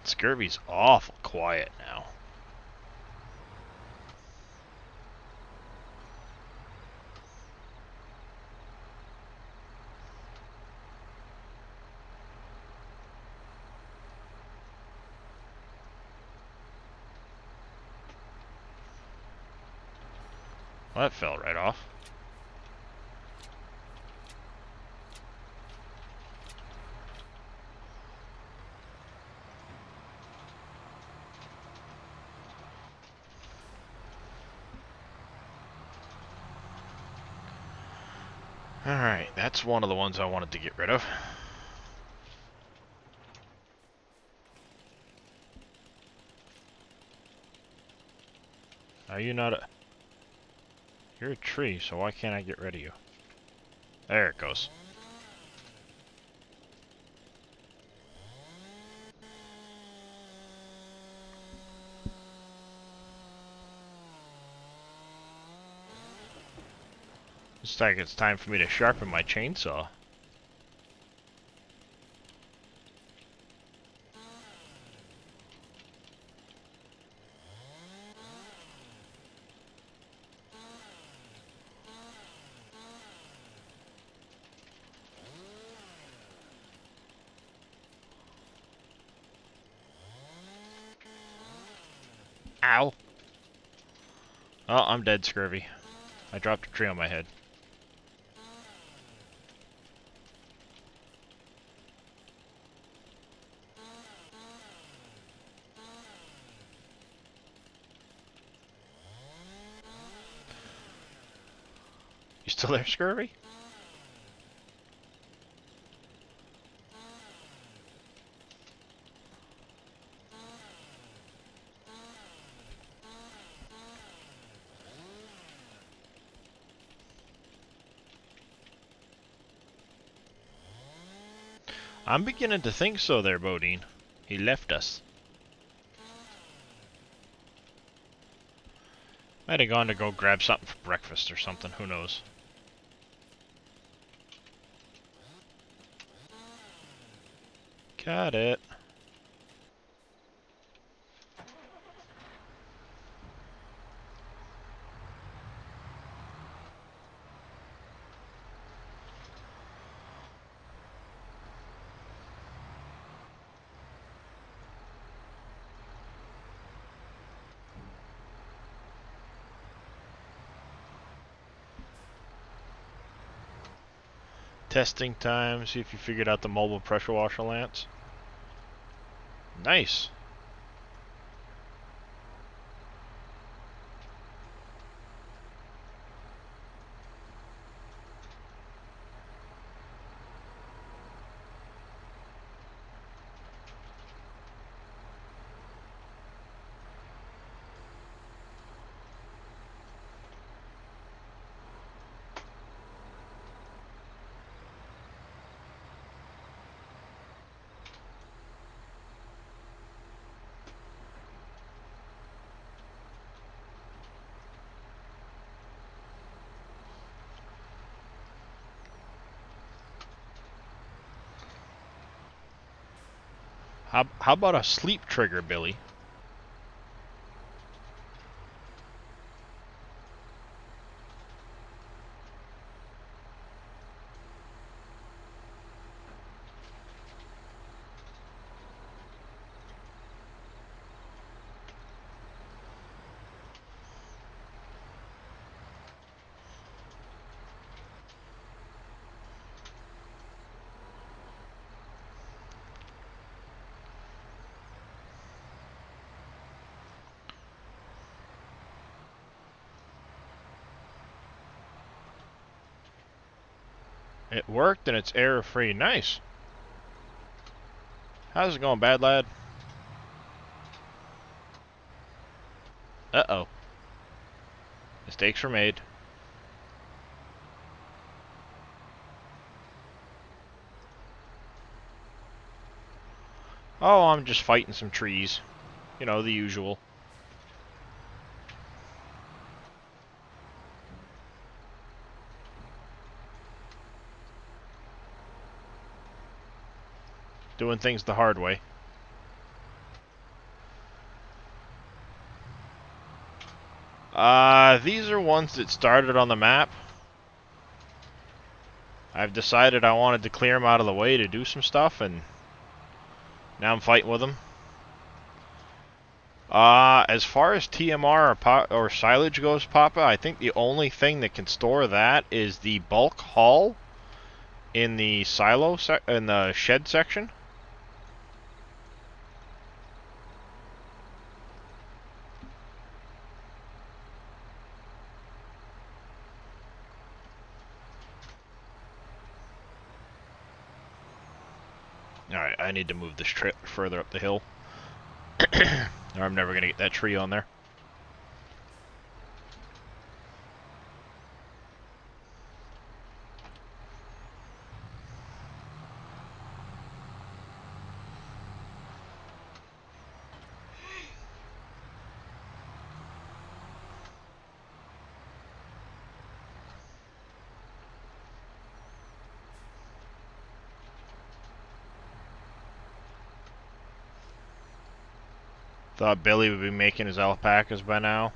Scurvy's awful quiet now. Well, that fell right off. Alright, that's one of the ones I wanted to get rid of. Are you not a... You're a tree, so why can't I get rid of you? There it goes. Looks like it's time for me to sharpen my chainsaw. Ow! Oh, I'm dead, Scurvy. I dropped a tree on my head. You still there, Scurvy? I'm beginning to think so there, Bodine. He left us. Might have gone to go grab something for breakfast or something, who knows. Got it. Testing time, see if you figured out the mobile pressure washer, Lance. Nice. How about a sleep trigger, Billy? It worked and it's error-free. Nice. How's it going, bad lad? Uh-oh. Mistakes were made. Oh, I'm just fighting some trees. You know, the usual. Doing things the hard way. These are ones that started on the map. I've decided I wanted to clear them out of the way to do some stuff, and now I'm fighting with them. As far as TMR or silage goes, Papa, I think the only thing that can store that is the bulk haul in the in the shed section. Alright, I need to move this trip further up the hill. Or I'm never going to get that tree on there. Thought Billy would be making his alpacas by now.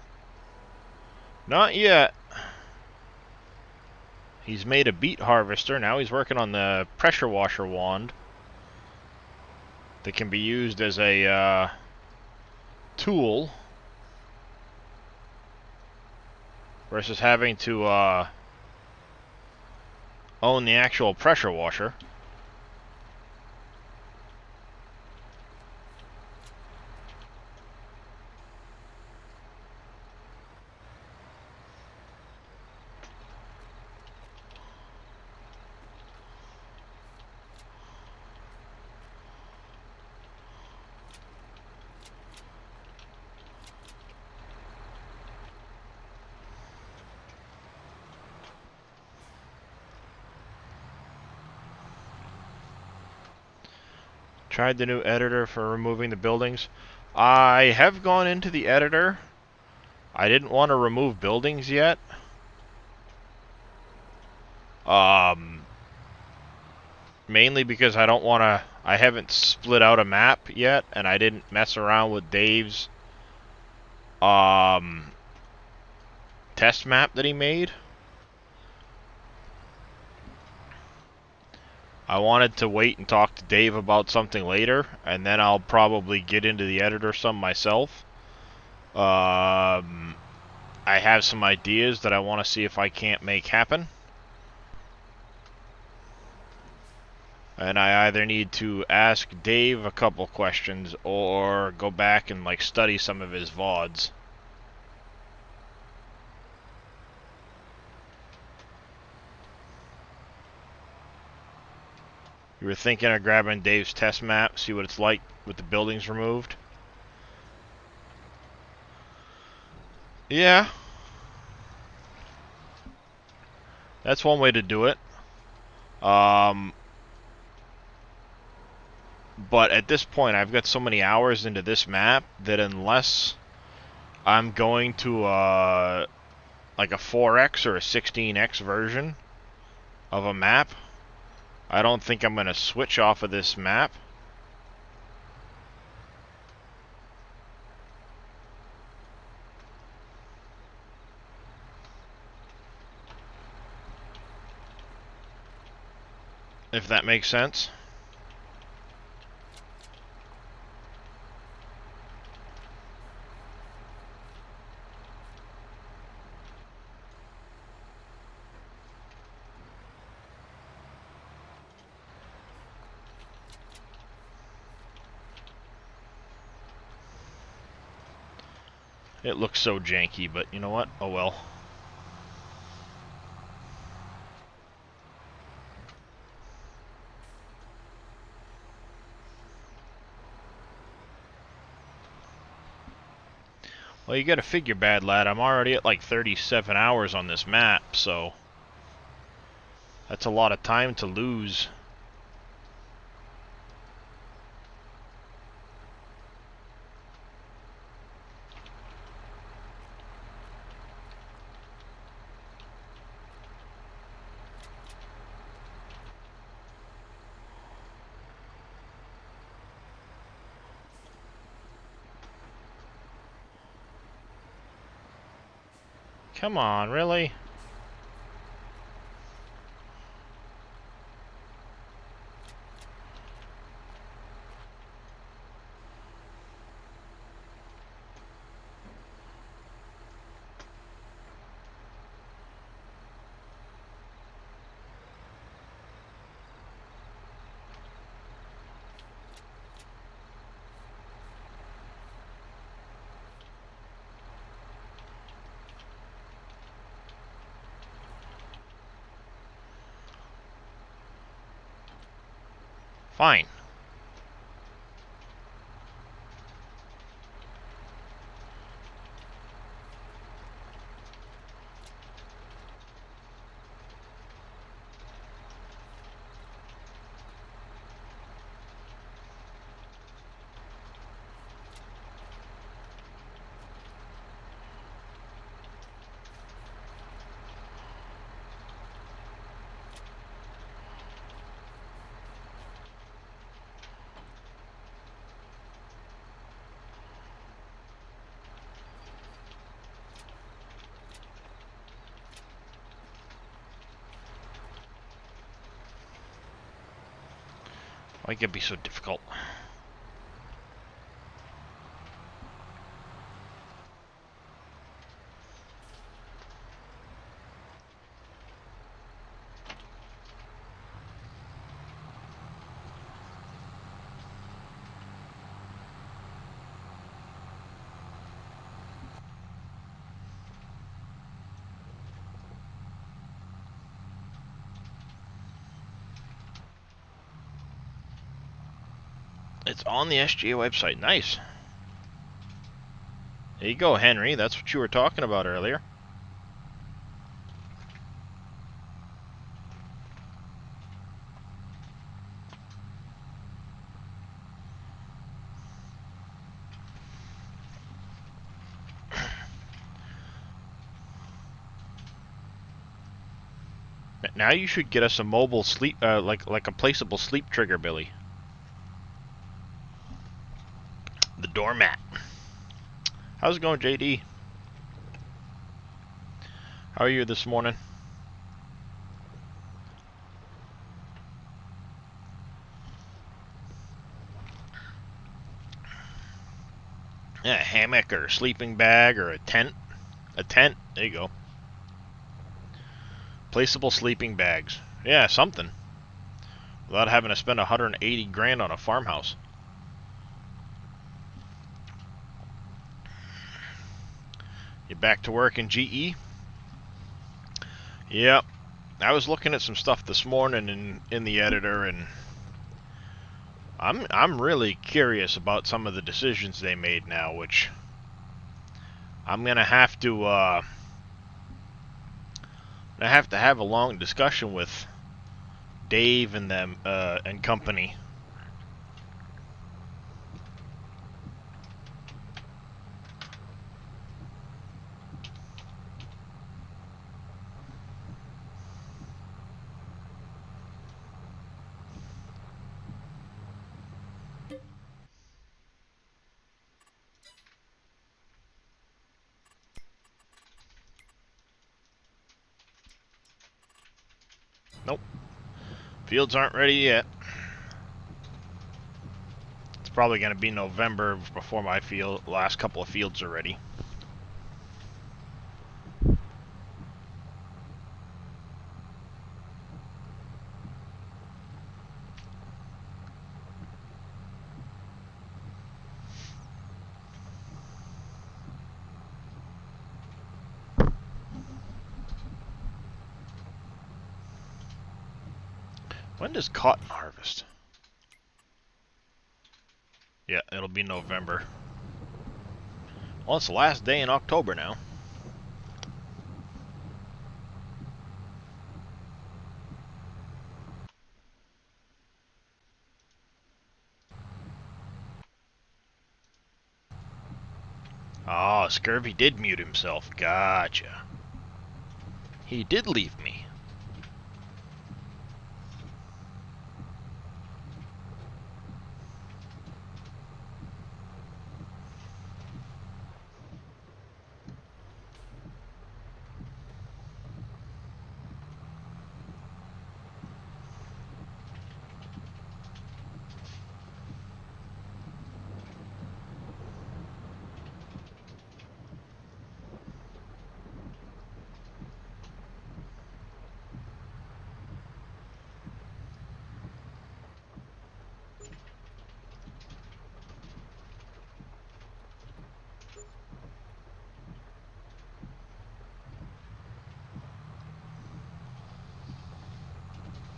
Not yet. He's made a beet harvester. Now he's working on the pressure washer wand that can be used as a tool versus having to own the actual pressure washer. Tried the new editor for removing the buildings. I have gone into the editor. I didn't want to remove buildings yet. Mainly because I don't want to... I haven't split out a map yet, and I didn't mess around with Dave's test map that he made. I wanted to wait and talk to Dave about something later, and then I'll probably get into the editor some myself. I have some ideas that I want to see if I can't make happen. And I either need to ask Dave a couple questions or go back and like study some of his VODs. You were thinking of grabbing Dave's test map, see what it's like with the buildings removed? Yeah. That's one way to do it. But at this point, I've got so many hours into this map that unless I'm going to like a 4X or a 16X version of a map, I don't think I'm going to switch off of this map. if that makes sense. It looks so janky, but you know what? Oh well. Well, you gotta figure, Bad Lad, I'm already at like 37 hours on this map, so that's a lot of time to lose. Come on, really? Fine. Why can it be so difficult? It's on the SGA website. Nice. There you go, Henry. That's what you were talking about earlier. Now you should get us a mobile sleep, like a placeable sleep trigger, Billy. The doormat. How's it going, JD? How are you this morning? Yeah, a hammock or a sleeping bag or a tent. A tent. There you go. Placeable sleeping bags. Yeah, something. Without having to spend 180 grand on a farmhouse. You back to work in GE? Yep. I was looking at some stuff this morning in the editor, and I'm really curious about some of the decisions they made now, which I'm gonna have to have a long discussion with Dave and them and company. Nope. Fields aren't ready yet. It's probably going to be November before my last couple of fields are ready. When does cotton harvest? Yeah, it'll be November. Well, it's the last day in October now. Oh, Scurvy did mute himself. Gotcha. He did leave me.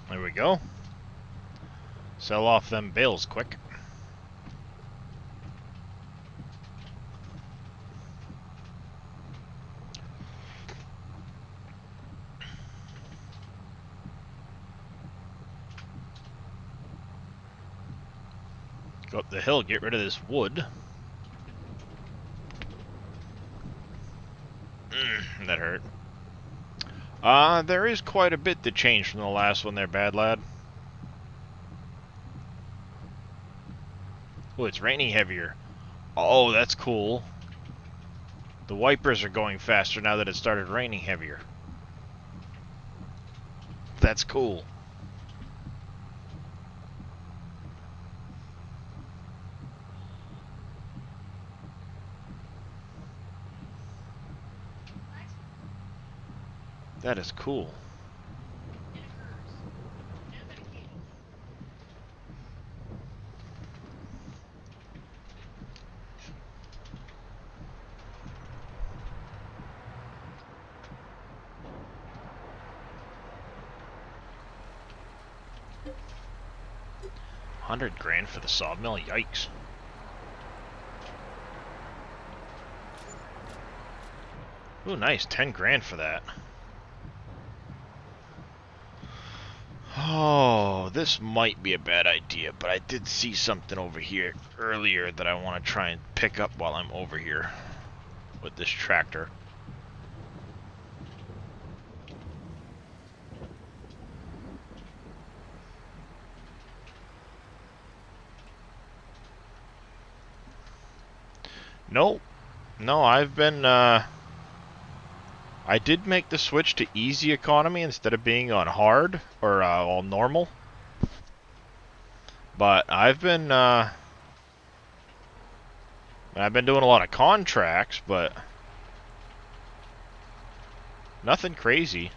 There we go. Sell off them bales quick. Go up the hill, get rid of this wood. That hurt. There is quite a bit to change from the last one there, Bad Lad. Oh, it's raining heavier. Oh, that's cool. The wipers are going faster now that it started raining heavier. That's cool. That is cool. $100,000 for the sawmill, yikes. Ooh, nice, $10,000 for that. Oh, this might be a bad idea, but I did see something over here earlier that I want to try and pick up while I'm over here with this tractor. Nope. No, I've been, I did make the switch to easy economy instead of being on hard, or, all normal. But I've been doing a lot of contracts, but nothing crazy.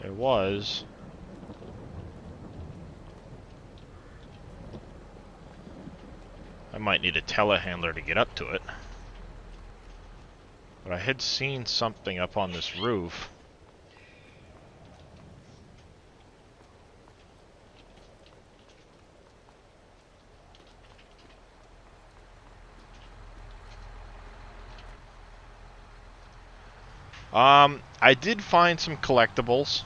There was. I might need a telehandler to get up to it. But I had seen something up on this roof. I did find some collectibles.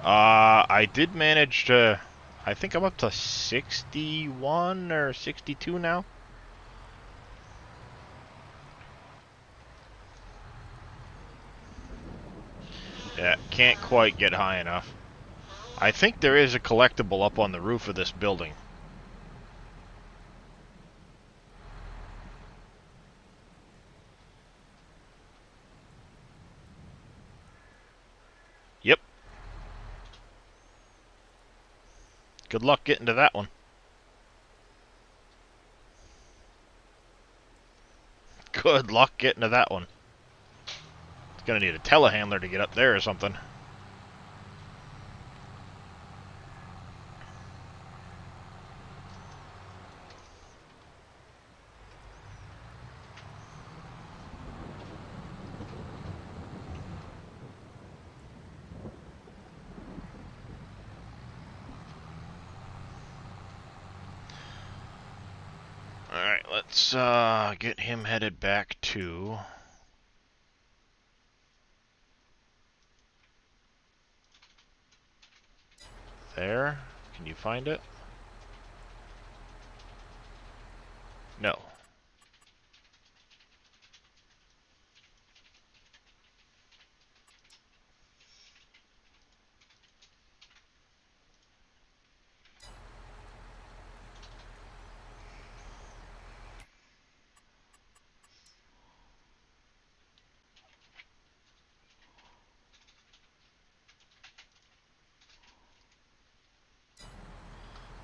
I did manage to... I think I'm up to 61 or 62 now. Yeah, can't quite get high enough. I think there is a collectible up on the roof of this building. Good luck getting to that one. Good luck getting to that one. It's gonna need a telehandler to get up there or something. Alright, let's get him headed back to... there. Can you find it? No.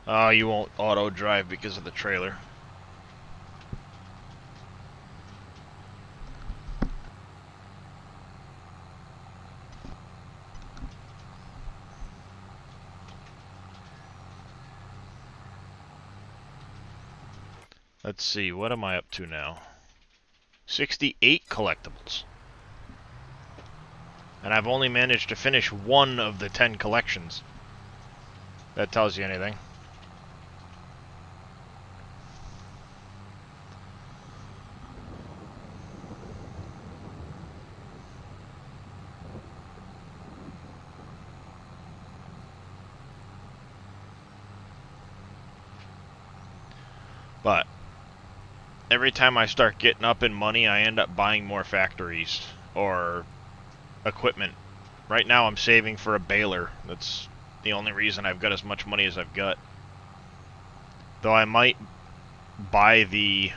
Oh, you won't auto drive because of the trailer. Let's see, what am I up to now? 68 collectibles. And I've only managed to finish one of the 10 collections. That tells you anything. But every time I start getting up in money, I end up buying more factories or equipment. Right now I'm saving for a baler. That's the only reason I've got as much money as I've got. Though I might buy the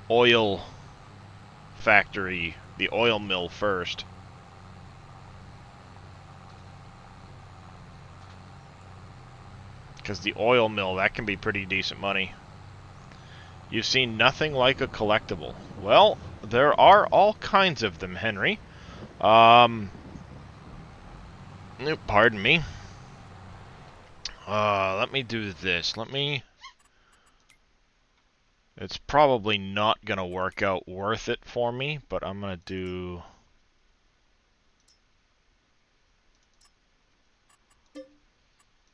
oil factory, the oil mill first. Because the oil mill, that can be pretty decent money. You've seen nothing like a collectible. Well, there are all kinds of them, Henry. Pardon me. Let me do this. It's probably not gonna work out worth it for me, but I'm gonna do...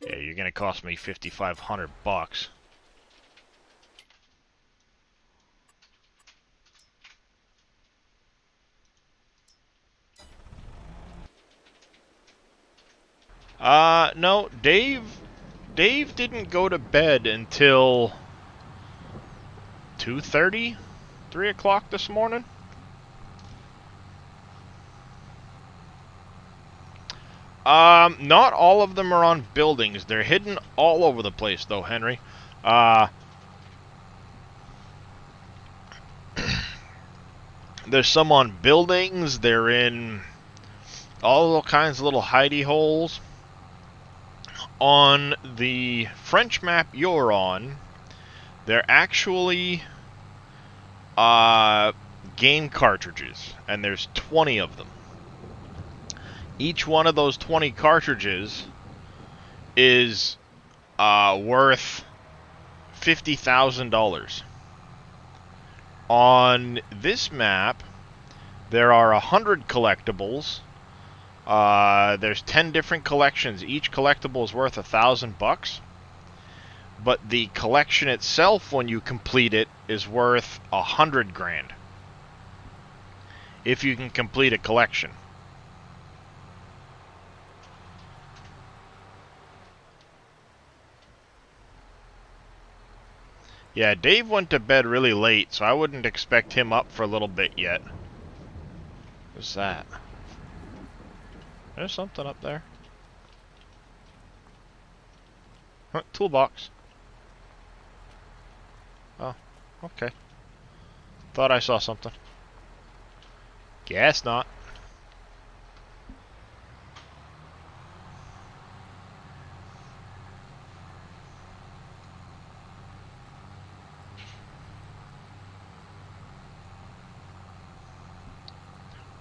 yeah, you're gonna cost me 5,500 bucks. No, Dave didn't go to bed until 2:30, 3 o'clock this morning. Not all of them are on buildings. They're hidden all over the place, though, Henry. There's some on buildings. They're in all kinds of little hidey holes. On the French map you're on, they're actually game cartridges, and there's 20 of them. Each one of those 20 cartridges is worth $50,000. On this map, there are 100 collectibles. There's 10 different collections. Each collectible is worth $1,000. But the collection itself, when you complete it, is worth 100 grand. If you can complete a collection. Yeah, Dave went to bed really late, so I wouldn't expect him up for a little bit yet. What's that? There's something up there. Huh, toolbox. Oh, okay. Thought I saw something. Guess not.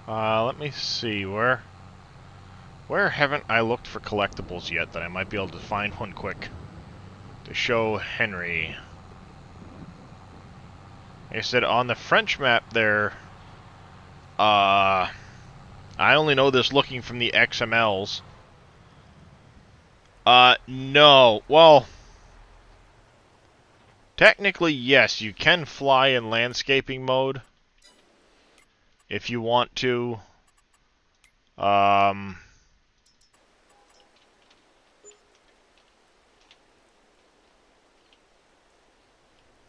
Let me see, where haven't I looked for collectibles yet that I might be able to find one quick to show Henry? Like I said, on the French map there, I only know this looking from the XMLs. No. Well, technically, yes, you can fly in landscaping mode if you want to.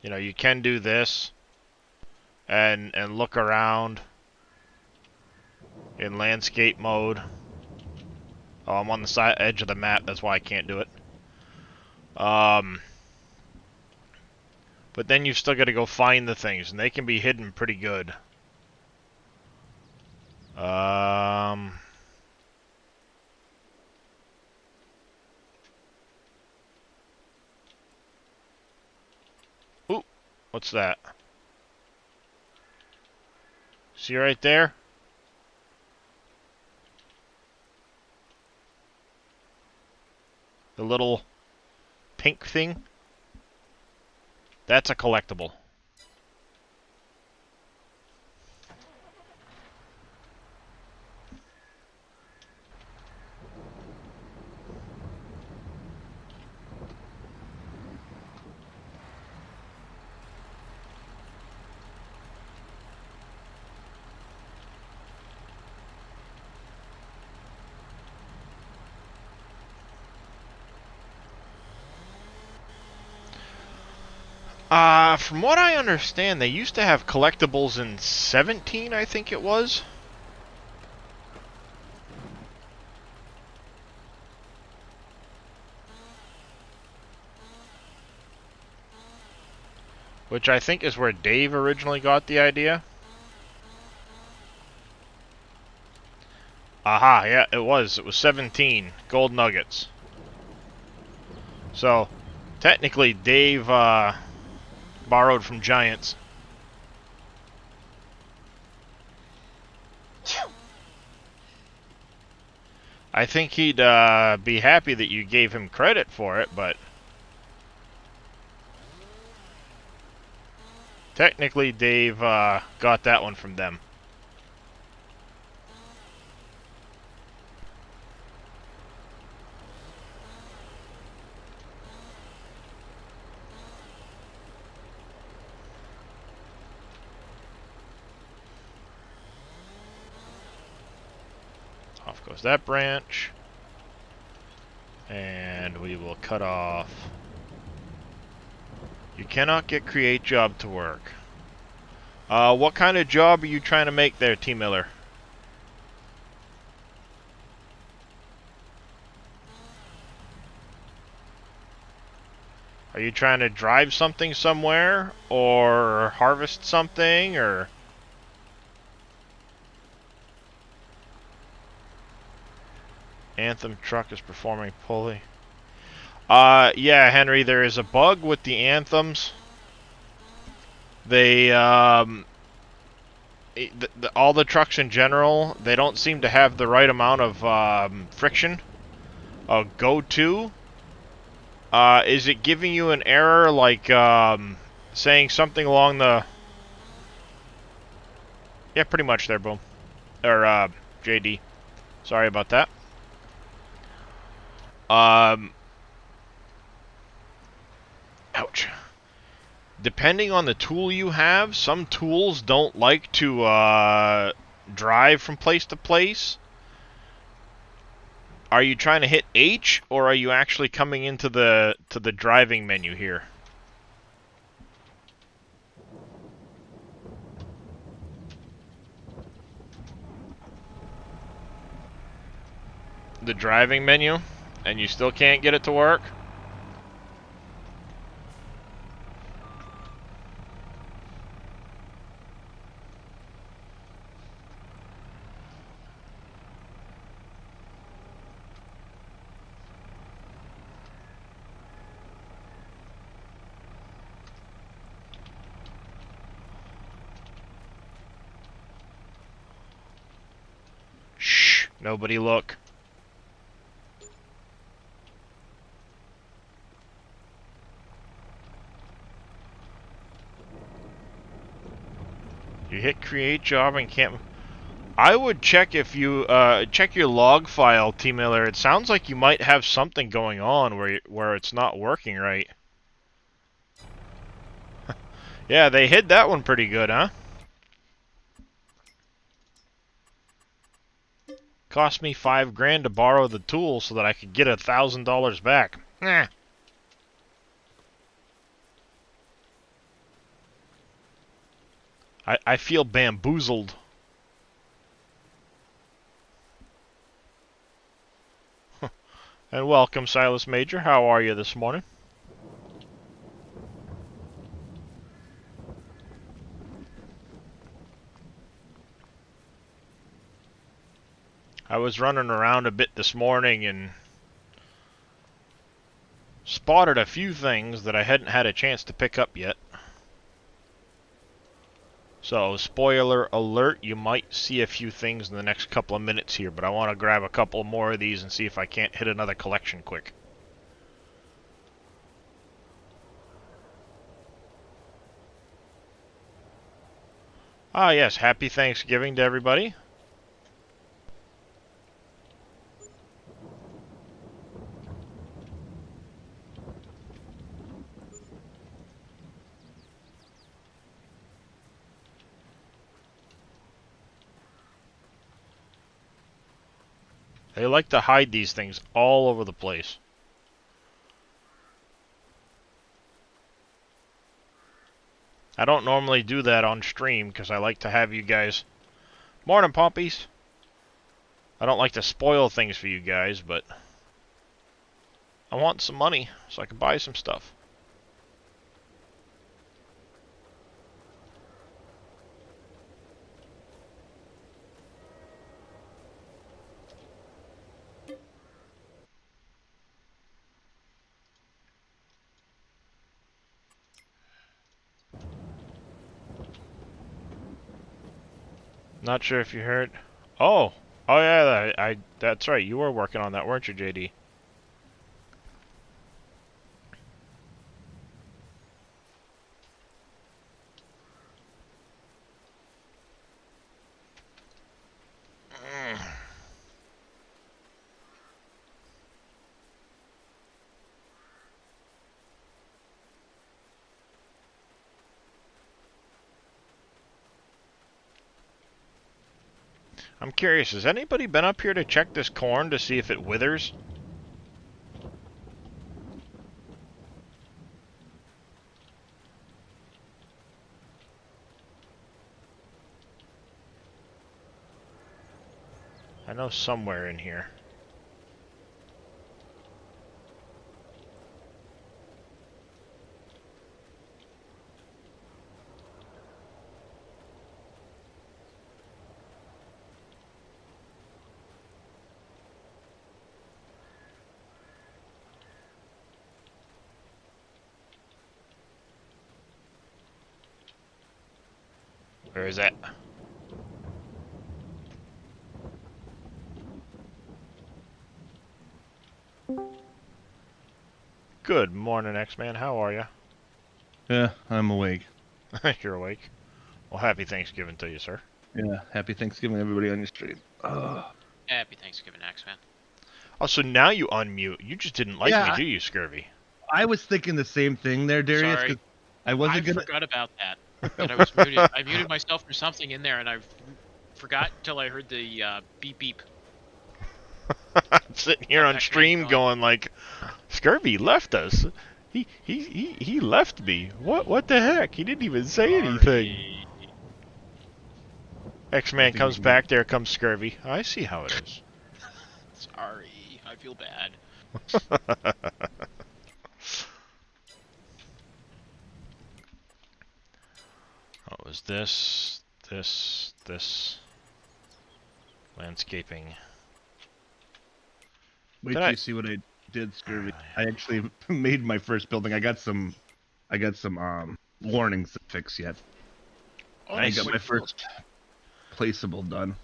You know, you can do this and look around in landscape mode. Oh, I'm on the side edge of the map, that's why I can't do it. But then you've still got to go find the things, and they can be hidden pretty good. Ooh, what's that? See right there? The little pink thing? That's a collectible. From what I understand, they used to have collectibles in 17, I think it was. Which I think is where Dave originally got the idea. Aha, yeah, it was. It was 17 gold nuggets. So, technically, Dave borrowed from Giants. I think he'd be happy that you gave him credit for it, but technically Dave got that one from them. Off goes that branch. And we will cut off. You cannot get create job to work. What kind of job are you trying to make there, T. Miller? Are you trying to drive something somewhere? Or harvest something? Or... Anthem truck is performing poorly. Yeah, Henry, there is a bug with the Anthems. They, all the trucks in general, they don't seem to have the right amount of friction. Go to. Is it giving you an error, like saying something along the... Yeah, pretty much there, Boom. Or, JD. Sorry about that. Ouch. Depending on the tool you have, some tools don't like to drive from place to place. Are you trying to hit H, or are you actually coming into the driving menu here? The driving menu, and you still can't get it to work? Nobody look. You hit create job and can't... I would check if you, check your log file, T-Miller. It sounds like you might have something going on where it's not working right. Yeah, they hid that one pretty good, huh? Cost me $5,000 to borrow the tool so that I could get $1,000 back. Eh. I feel bamboozled. And welcome, Silas Major. How are you this morning? I was running around a bit this morning and spotted a few things that I hadn't had a chance to pick up yet. So, spoiler alert, you might see a few things in the next couple of minutes here, but I want to grab a couple more of these and see if I can't hit another collection quick. Ah yes, happy Thanksgiving to everybody. They like to hide these things all over the place. I don't normally do that on stream because I like to have you guys... Morning, Pompies! I don't like to spoil things for you guys, but... I want some money so I can buy some stuff. Not sure if you heard. Oh, oh yeah, that's right. You were working on that, weren't you, JD? I'm curious, has anybody been up here to check this corn to see if it withers? I know somewhere in here. Where is that? Good morning, X-Man. How are you? Yeah, I'm awake. You're awake. Well, happy Thanksgiving to you, sir. Yeah, happy Thanksgiving, everybody on your stream. Happy Thanksgiving, Axeman. Oh, so now you unmute. You just didn't like me, do you, Scurvy? I was thinking the same thing there, Darius. Sorry. I wasn't gonna. forgot about that. That I was muted. I muted myself for something in there, and I forgot until I heard the beep beep. I'm sitting here on stream going like, Scurvy left us. He left me. What the heck? He didn't even say anything. X-Man comes back, there comes Scurvy. I see how it is. Sorry, I feel bad. What was this? This. Landscaping. Wait till you see what I did, Scurvy. I actually made my first building. I got some warnings to fix yet. Nice. I got my first placeable done.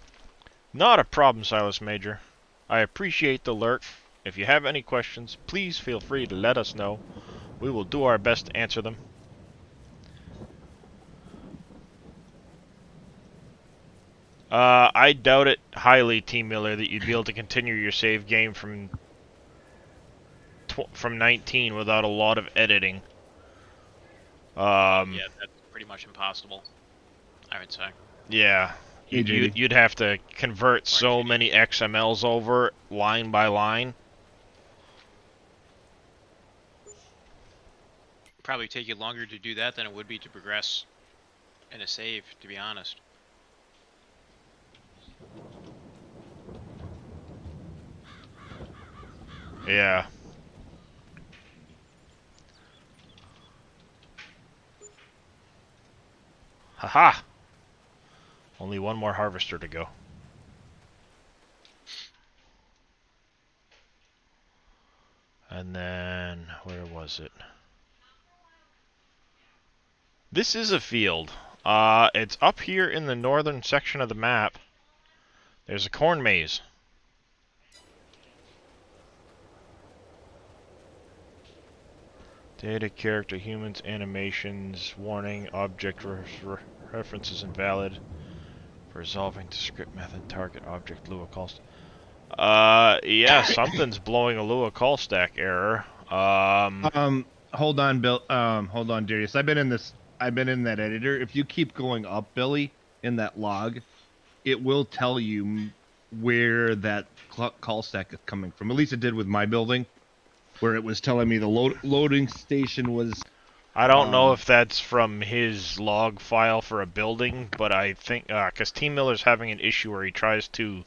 Not a problem, Silas Major. I appreciate the alert. If you have any questions, please feel free to let us know. We will do our best to answer them. I doubt it highly, Team Miller, that you'd be able to continue your save game from 19 without a lot of editing. Yeah, that's pretty much impossible, I would say. Yeah. Hey, JD. You'd have to convert so JD. many XMLs over line by line. Probably take you longer to do that than it would be to progress in a save, to be honest. Yeah. Haha! Only one more harvester to go. And then, where was it? This is a field. It's up here in the northern section of the map. There's a corn maze. Data, character, humans, animations, warning, object references invalid. Resolving to script method, target, object, Lua call stack. Yeah, something's blowing a Lua call stack error. Hold on, Bill. Hold on, Darius. I've been in that editor. If you keep going up, Billy, in that log, it will tell you where that call stack is coming from. At least it did with my building, where it was telling me the loading station was. I don't know if that's from his log file for a building, but I think, because Team Miller's having an issue where he tries to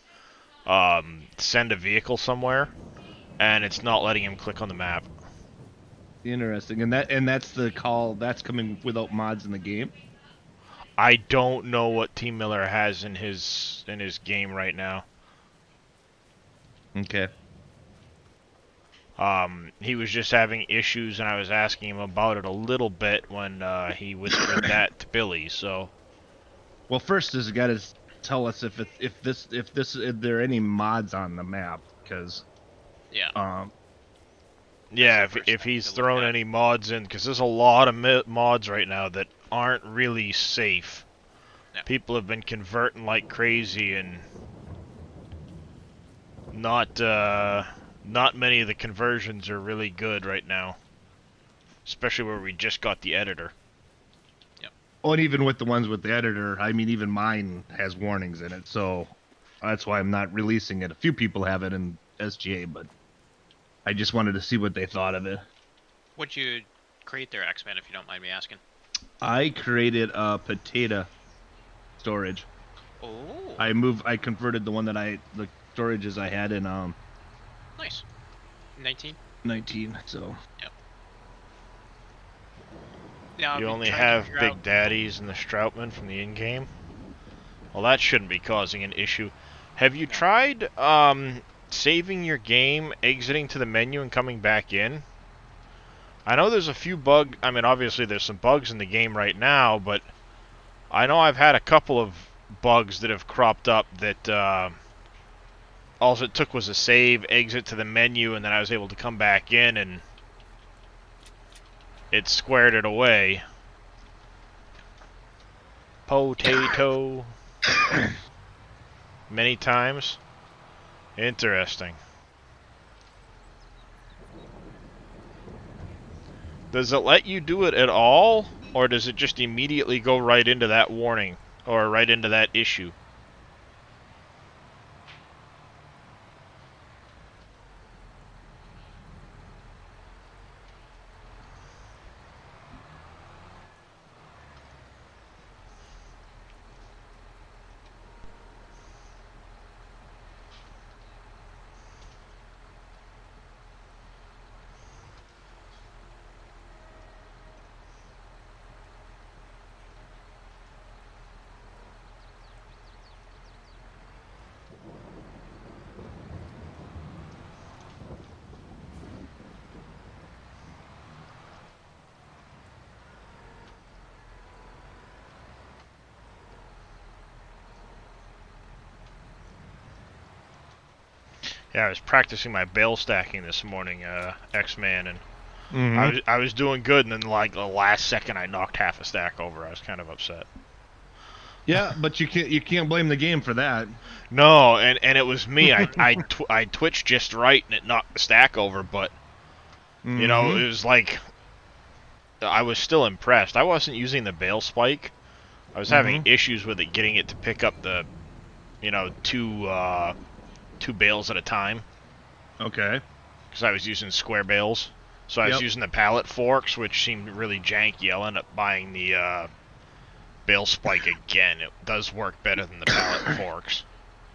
send a vehicle somewhere, and it's not letting him click on the map. Interesting, and that's the call that's coming without mods in the game. I don't know what Team Miller has in his game right now. Okay. He was just having issues, and I was asking him about it a little bit when he whispered that to Billy. So, Well, first he's got to tell us if there are any mods on the map, because Yeah. yeah, That's the first if thing he's to look thrown at. any mods in, because there's a lot of mods right now that aren't really safe. Yeah. People have been converting like crazy, and not many of the conversions are really good right now. Especially where we just got the editor. Oh, and even with the ones with the editor, I mean, even mine has warnings in it, so that's why I'm not releasing it. A few people have it in SGA, but I just wanted to see what they thought of it. What'd you create there, X-Men, if you don't mind me asking? I created a potato storage. Oh. I converted the the storages I had in Nice. 19? 19. So Now, You I've only been trying to have figure Big out- Daddies and the Stroutman from the in-game? Well, that shouldn't be causing an issue. Have you tried saving your game, exiting to the menu, and coming back in? I know there's a few I mean, obviously there's some bugs in the game right now, but I know I've had a couple of bugs that have cropped up that all it took was a save, exit to the menu, and then I was able to come back in and it squared it away. Potato. Many times. Interesting. Does it let you do it at all, or does it just immediately go right into that warning, or right into that issue? Yeah, I was practicing my bale stacking this morning, X-Man, and Mm-hmm. I was doing good, and then like the last second I knocked half a stack over. I was kind of upset. Yeah, but you can't blame the game for that. No, and it was me. I twitched just right, and it knocked the stack over. But you know, Mm-hmm. it was like I was still impressed. I wasn't using the bale spike. I was having Mm-hmm. issues with it getting it to pick up the, you know, two bales at a time Okay. because I was using square bales. So I was Yep. using the pallet forks, which seemed really janky. I'll end up buying the bale spike again. It does work better than the pallet forks.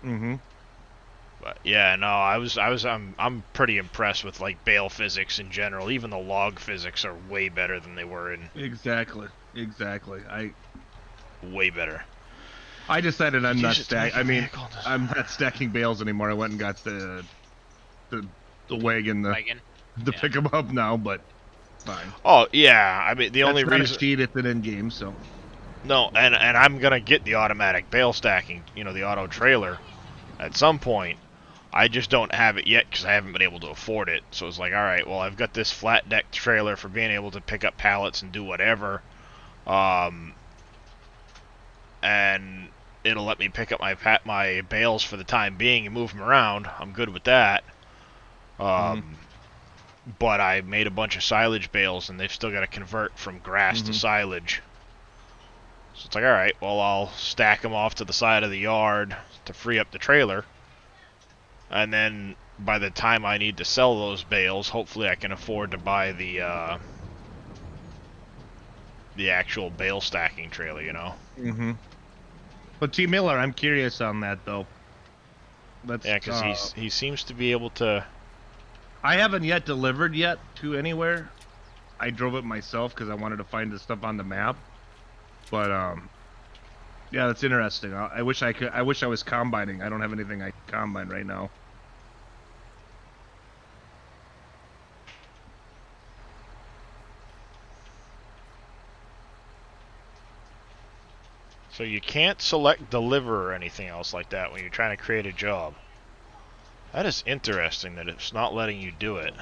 Mm-hmm. But yeah, no, I'm pretty impressed with like bale physics in general. Even the log physics are way better than they were in Exactly. Exactly. way better. I decided I'm not Use it to make stack. a I mean, vehicle. I'm not stacking bales anymore. I went and got the the wagon Wagon. to Yeah. pick them up now, but fine. Oh yeah, I mean the only That's not a reason. cheat. It's an in game, so. No, and I'm gonna get the automatic bale stacking. You know, the auto trailer at some point. I just don't have it yet because I haven't been able to afford it. So it's like, all right, well, I've got this flat deck trailer for being able to pick up pallets and do whatever, and it'll let me pick up my bales for the time being and move them around. I'm good with that. Mhm. But I made a bunch of silage bales, and they've still got to convert from grass to Mhm. silage. So it's like, all right, well, I'll stack them off to the side of the yard to free up the trailer. And then by the time I need to sell those bales, hopefully I can afford to buy the actual bale stacking trailer, you know? Mhm. But T Miller, I'm curious on that though. Yeah, Let's. because he seems to be able to. I haven't yet delivered yet to anywhere. I drove it myself because I wanted to find the stuff on the map. But yeah, that's interesting. I wish I could. I wish I was combining. I don't have anything I can combine right now. So you can't select deliver or anything else like that when you're trying to create a job. That is interesting that it's not letting you do it.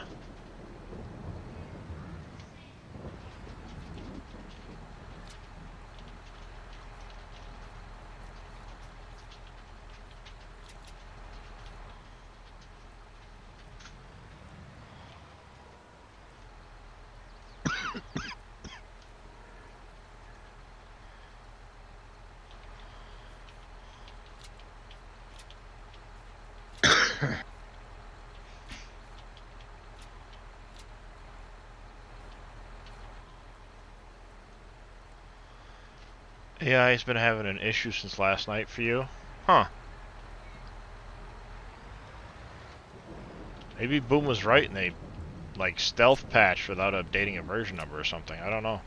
AI's been having an issue since last night for you? Huh. Maybe Boom was right and they, like, stealth patched without updating a version number or something. I don't know.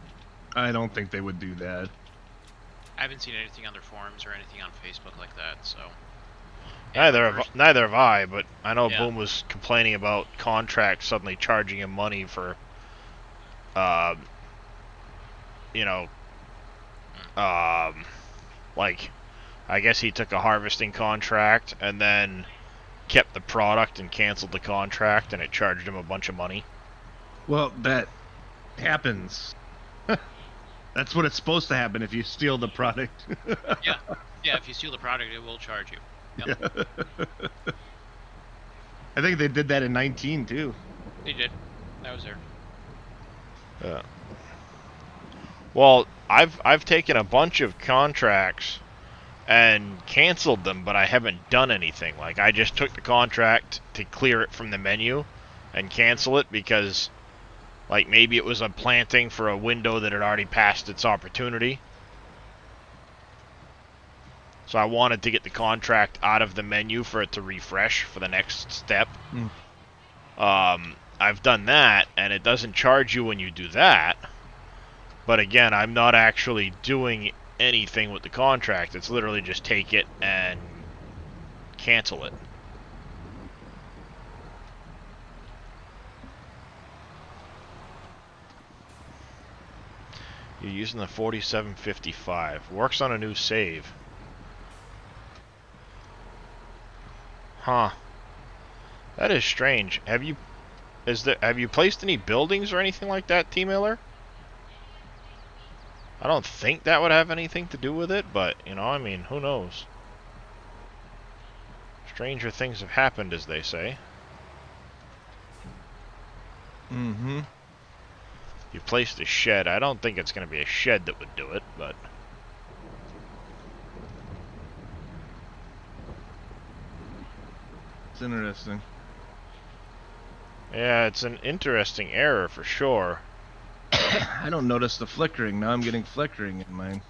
I don't think they would do that. I haven't seen anything on their forums or anything on Facebook like that, so. Neither have I, but I know Yeah. Boom was complaining about contracts suddenly charging him money for, uh, you know, like, I guess he took a harvesting contract and then kept the product and canceled the contract, and it charged him a bunch of money. Well, that happens. That's what it's supposed to happen if you steal the product. Yeah. Yeah, if you steal the product, it will charge you. Yep. I think they did that in 19 too. They did. That was there. Yeah. Well, I've taken a bunch of contracts and canceled them, but I haven't done anything. Like, I just took the contract to clear it from the menu and cancel it because, like, maybe it was a planting for a window that had already passed its opportunity. So I wanted to get the contract out of the menu for it to refresh for the next step. I've done that, and it doesn't charge you when you do that. But again, I'm not actually doing anything with the contract. It's literally just take it and cancel it. You're using the 4755. Works on a new save. Huh. That is strange. Have you placed any buildings or anything like that, T Miller? I don't think that would have anything to do with it, but you know, I mean, who knows? Stranger things have happened, as they say. Mm-hmm. You placed a shed. I don't think it's going to be a shed that would do it, but... It's interesting. Yeah, it's an interesting error for sure. I don't notice the flickering. Now I'm getting flickering in mine.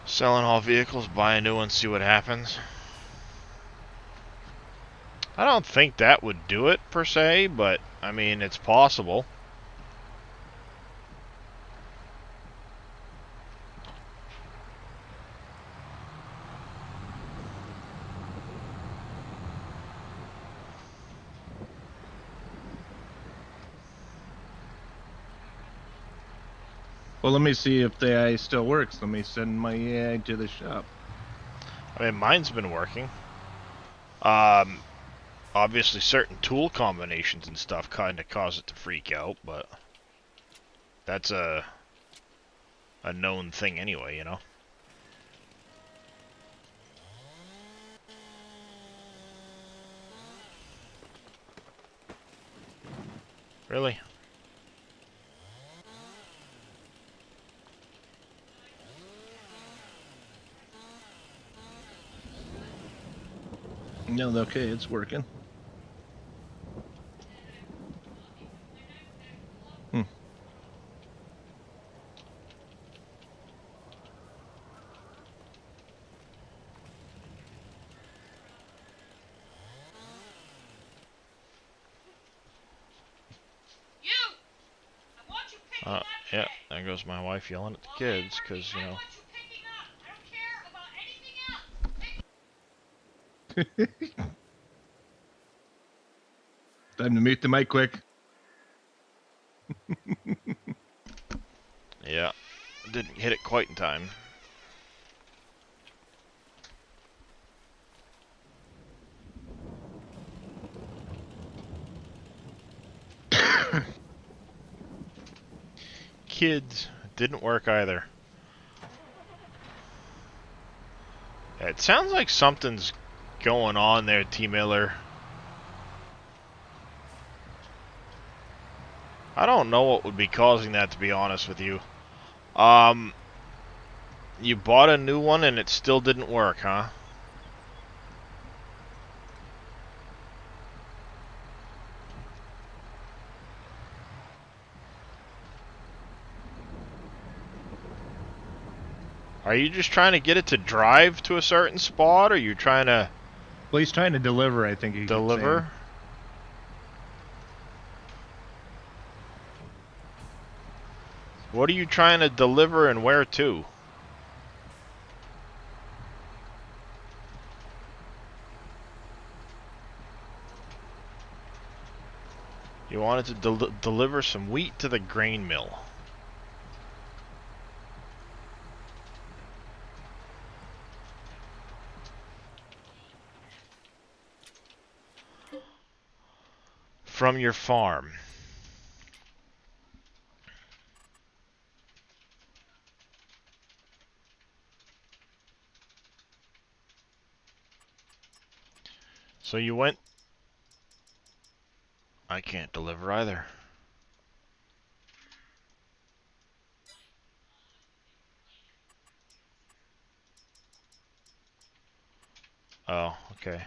Selling all vehicles, buy a new one, see what happens. I don't think that would do it, per se, but, I mean, it's possible. Well, let me see if the AI still works. Let me send my AI to the shop. I mean, mine's been working. Obviously certain tool combinations and stuff kind of cause it to freak out, but that's a known thing anyway, you know? Really? No, okay, it's working. Yeah, there goes my wife yelling at the kids, because, you know... Time to mute the mic quick. Yeah, didn't hit it quite in time. Kids, didn't work either. It sounds like something's going on there, T. Miller. I don't know what would be causing that, to be honest with you. You bought a new one and it still didn't work, huh? Are you just trying to get it to drive to a certain spot, or are you trying to... Well, he's trying to deliver, I think he keeps deliver? saying. What are you trying to deliver and where to? You wanted to deliver some wheat to the grain mill. From your farm. So you went... I can't deliver either. Oh, okay.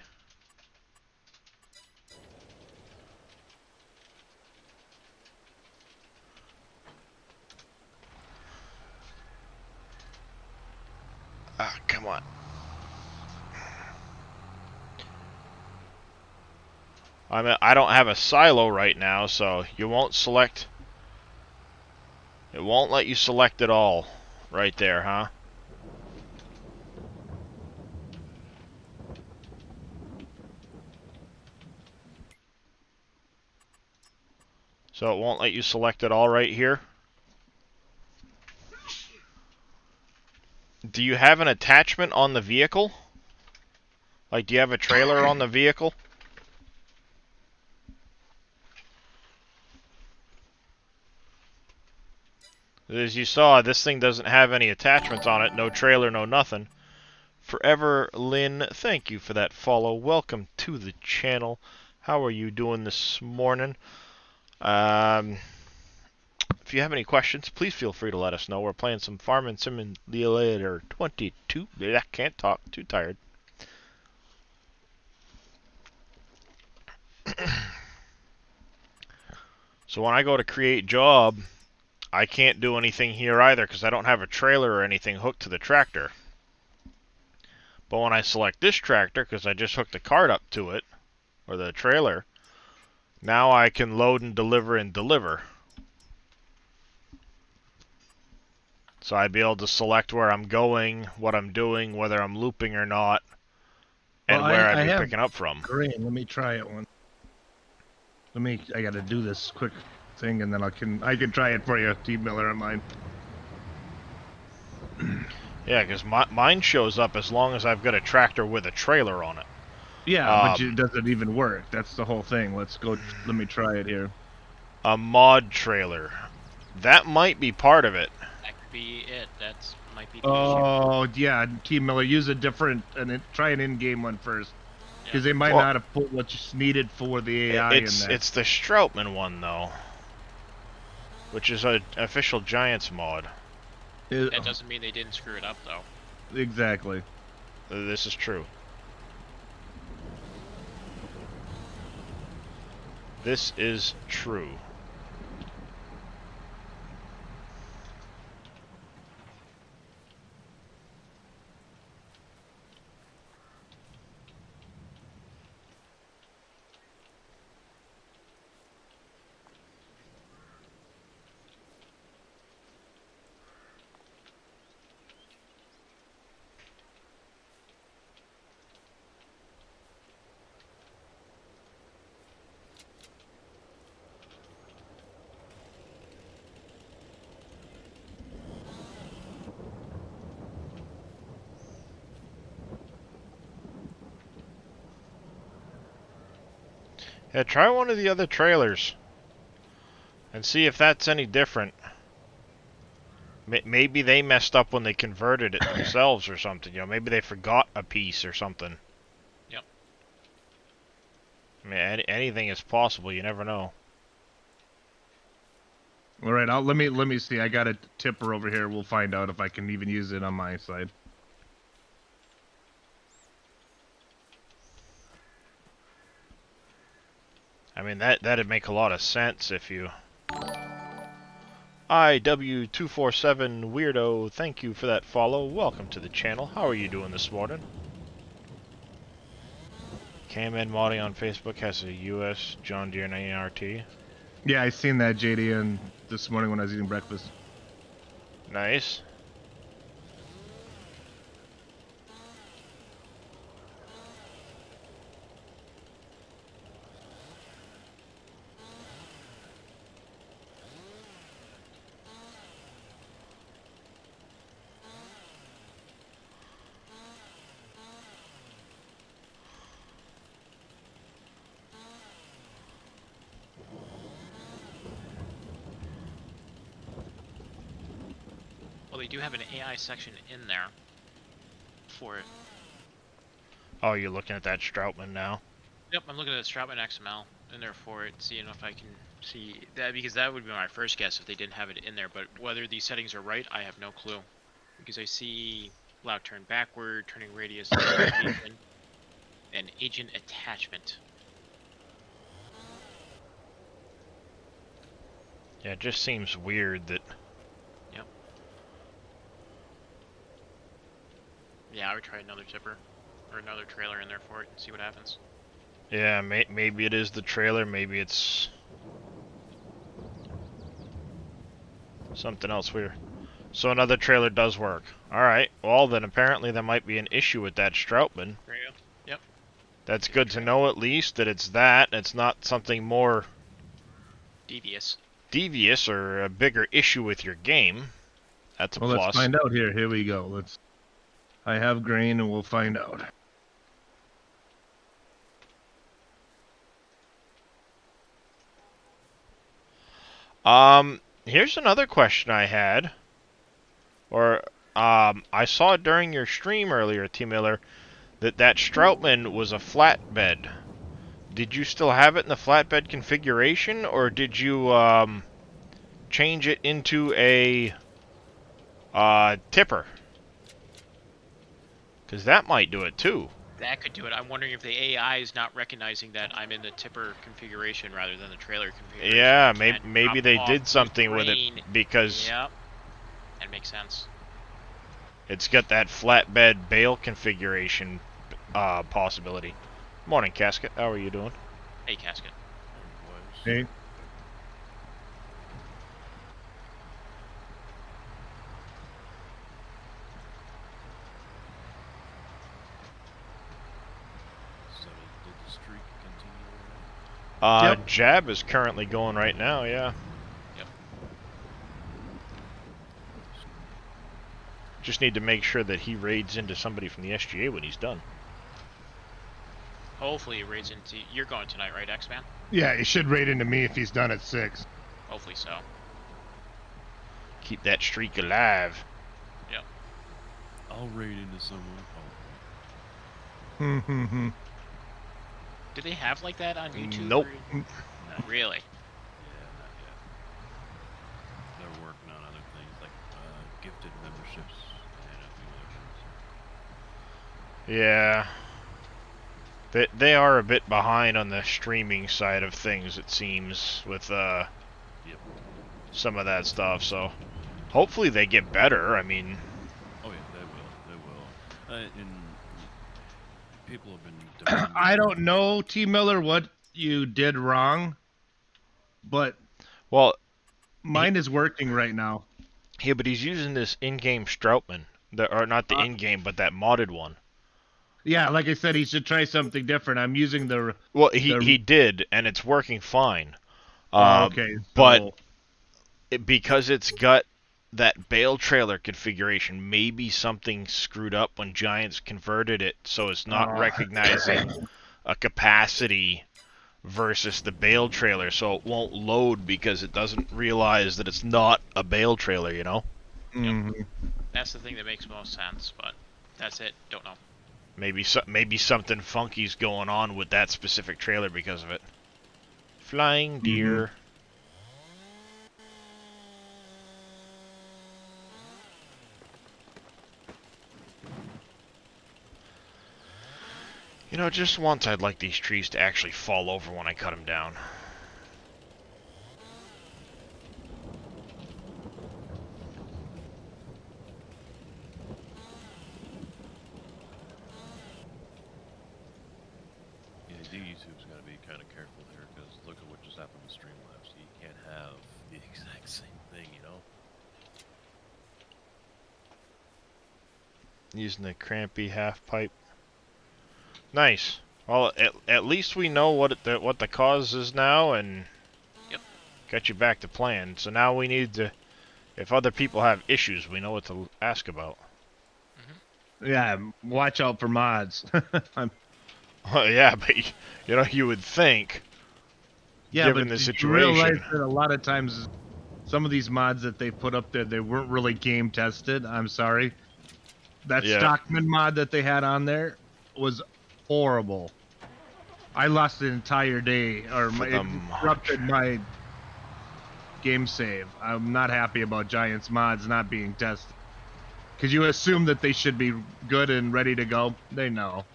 Ah, come on. I don't have a silo right now, so you won't select... It won't let you select it all right there, huh? So it won't let you select it all right here? Do you have an attachment on the vehicle? Like, do you have a trailer on the vehicle? As you saw, this thing doesn't have any attachments on it. No trailer, no nothing. Forever Lynn, thank you for that follow. Welcome to the channel. How are you doing this morning? If you have any questions, please feel free to let us know. We're playing some Farming Simulator 22. I can't talk. Too tired. So when I go to create job, I can't do anything here either because I don't have a trailer or anything hooked to the tractor. But when I select this tractor, because I just hooked the cart up to it, or the trailer, now I can load and deliver. So I'd be able to select where I'm going, what I'm doing, whether I'm looping or not, and Well, where I I'd be have picking up from. Green, let me try it one. I gotta do this quick thing, and then I can try it for you, T. Miller, on mine. Yeah, because mine shows up as long as I've got a tractor with a trailer on it. Yeah, but it doesn't even work. That's the whole thing. Let's go. Let me try it here. A mod trailer. That might be part of it. That could be it. That's might be the issue. Oh, yeah, T. Miller, use a different, try an in-game one first. Because they might not have put what's needed for the AI in that. It's the Stroutman one, though. Which is an official Giants mod. That doesn't mean they didn't screw it up, though. Exactly. This is true. This is true. Yeah, try one of the other trailers and see if that's any different. Maybe they messed up when they converted it themselves or something. You know, maybe they forgot a piece or something. Yep. I mean, anything is possible. You never know. All right, let me see. I got a tipper over here. We'll find out if I can even use it on my side. I mean, that'd make a lot of sense if you... IW247 Weirdo, thank you for that follow. Welcome to the channel. How are you doing this morning? Cam-Ed Modding on Facebook has a US John Deere 90RT. Yeah, I seen that, JD, and this morning when I was eating breakfast. Nice. Well, they do have an AI section in there for it. Oh, you're looking at that Stroutman now? Yep, I'm looking at the Stroutman XML in there for it, seeing if I can see that, because that would be my first guess if they didn't have it in there. But whether these settings are right, I have no clue. Because I see allow turn backward, turning radius, and agent attachment. Yeah, it just seems weird that... Yep. Yeah, I would try another tipper or another trailer in there for it and see what happens. Yeah, maybe it is the trailer, maybe it's... something else weird. So another trailer does work. Alright, well then apparently there might be an issue with that Stroutman. There you go. Yep. That's good to know at least, that it's that. It's not something more... devious or a bigger issue with your game. That's a plus. Let's find out here. Here we go. I have grain, and we'll find out. Here's another question I had, or I saw during your stream earlier, T Miller, that Stroutman was a flatbed. Did you still have it in the flatbed configuration, or did you change it into a tipper? Because that might do it too. That could do it. I'm wondering if the AI is not recognizing that I'm in the tipper configuration rather than the trailer configuration. Yeah, And maybe drop they off did the something with it grain. because Yep. That makes sense. it's got that flatbed bale configuration possibility. Morning, Casket. How are you doing? Hey, Casket. Hey. So did the streak continue? Yep. Jab is currently going right now, yeah. Yep. Just need to make sure that he raids into somebody from the SGA when he's done. Hopefully it raids into... You're going tonight, right, X-Man? Yeah, he should raid into me if he's done at 6. Hopefully so. Keep that streak alive. I'll raid into someone. Hmm. Do they have like that on YouTube? Nope. Not really. Yeah, not yet. They're working on other things like gifted memberships and a few other things. Yeah. They are a bit behind on the streaming side of things, it seems, with Yep. some of that stuff, so hopefully they get better. I mean, Oh yeah, they will. And people have been demanding. I don't know, T. Miller, what you did wrong, but well, mine is working right now. yeah, but he's using this in-game Stroutman, or not the in-game, but that modded one. Yeah, like I said, he should try something different. I'm using the... Well, he did, and it's working fine. okay. But because it's got that bale trailer configuration, maybe something screwed up when Giants converted it, so it's not recognizing a capacity versus the bale trailer, so it won't load because it doesn't realize that it's not a bale trailer, you know? Mhm. That's the thing that makes most sense, but that's it. Don't know. Maybe something funky's going on with that specific trailer because of it. Flying deer. You know, just once I'd like these trees to actually fall over when I cut them down. Yeah, YouTube's got to be kind of careful here because look at what just happened with Streamlabs. You can't have the exact same thing, you know. Using the crampy half pipe. Nice. Well, at least we know what the cause is now, and Yep. got you back to plan. So now we need to, if other people have issues, we know what to ask about. Yeah, watch out for mods. Well, yeah, but you know, you would think, Yeah, given but the did you realize situation. that a lot of times some of these mods that they put up there, they weren't really game tested. I'm sorry. That Yeah. Stockman mod that they had on there was horrible. I lost an entire day, or For it the disrupted my game save. I'm not happy about Giants mods not being tested. Because you assume that they should be good and ready to go. They know.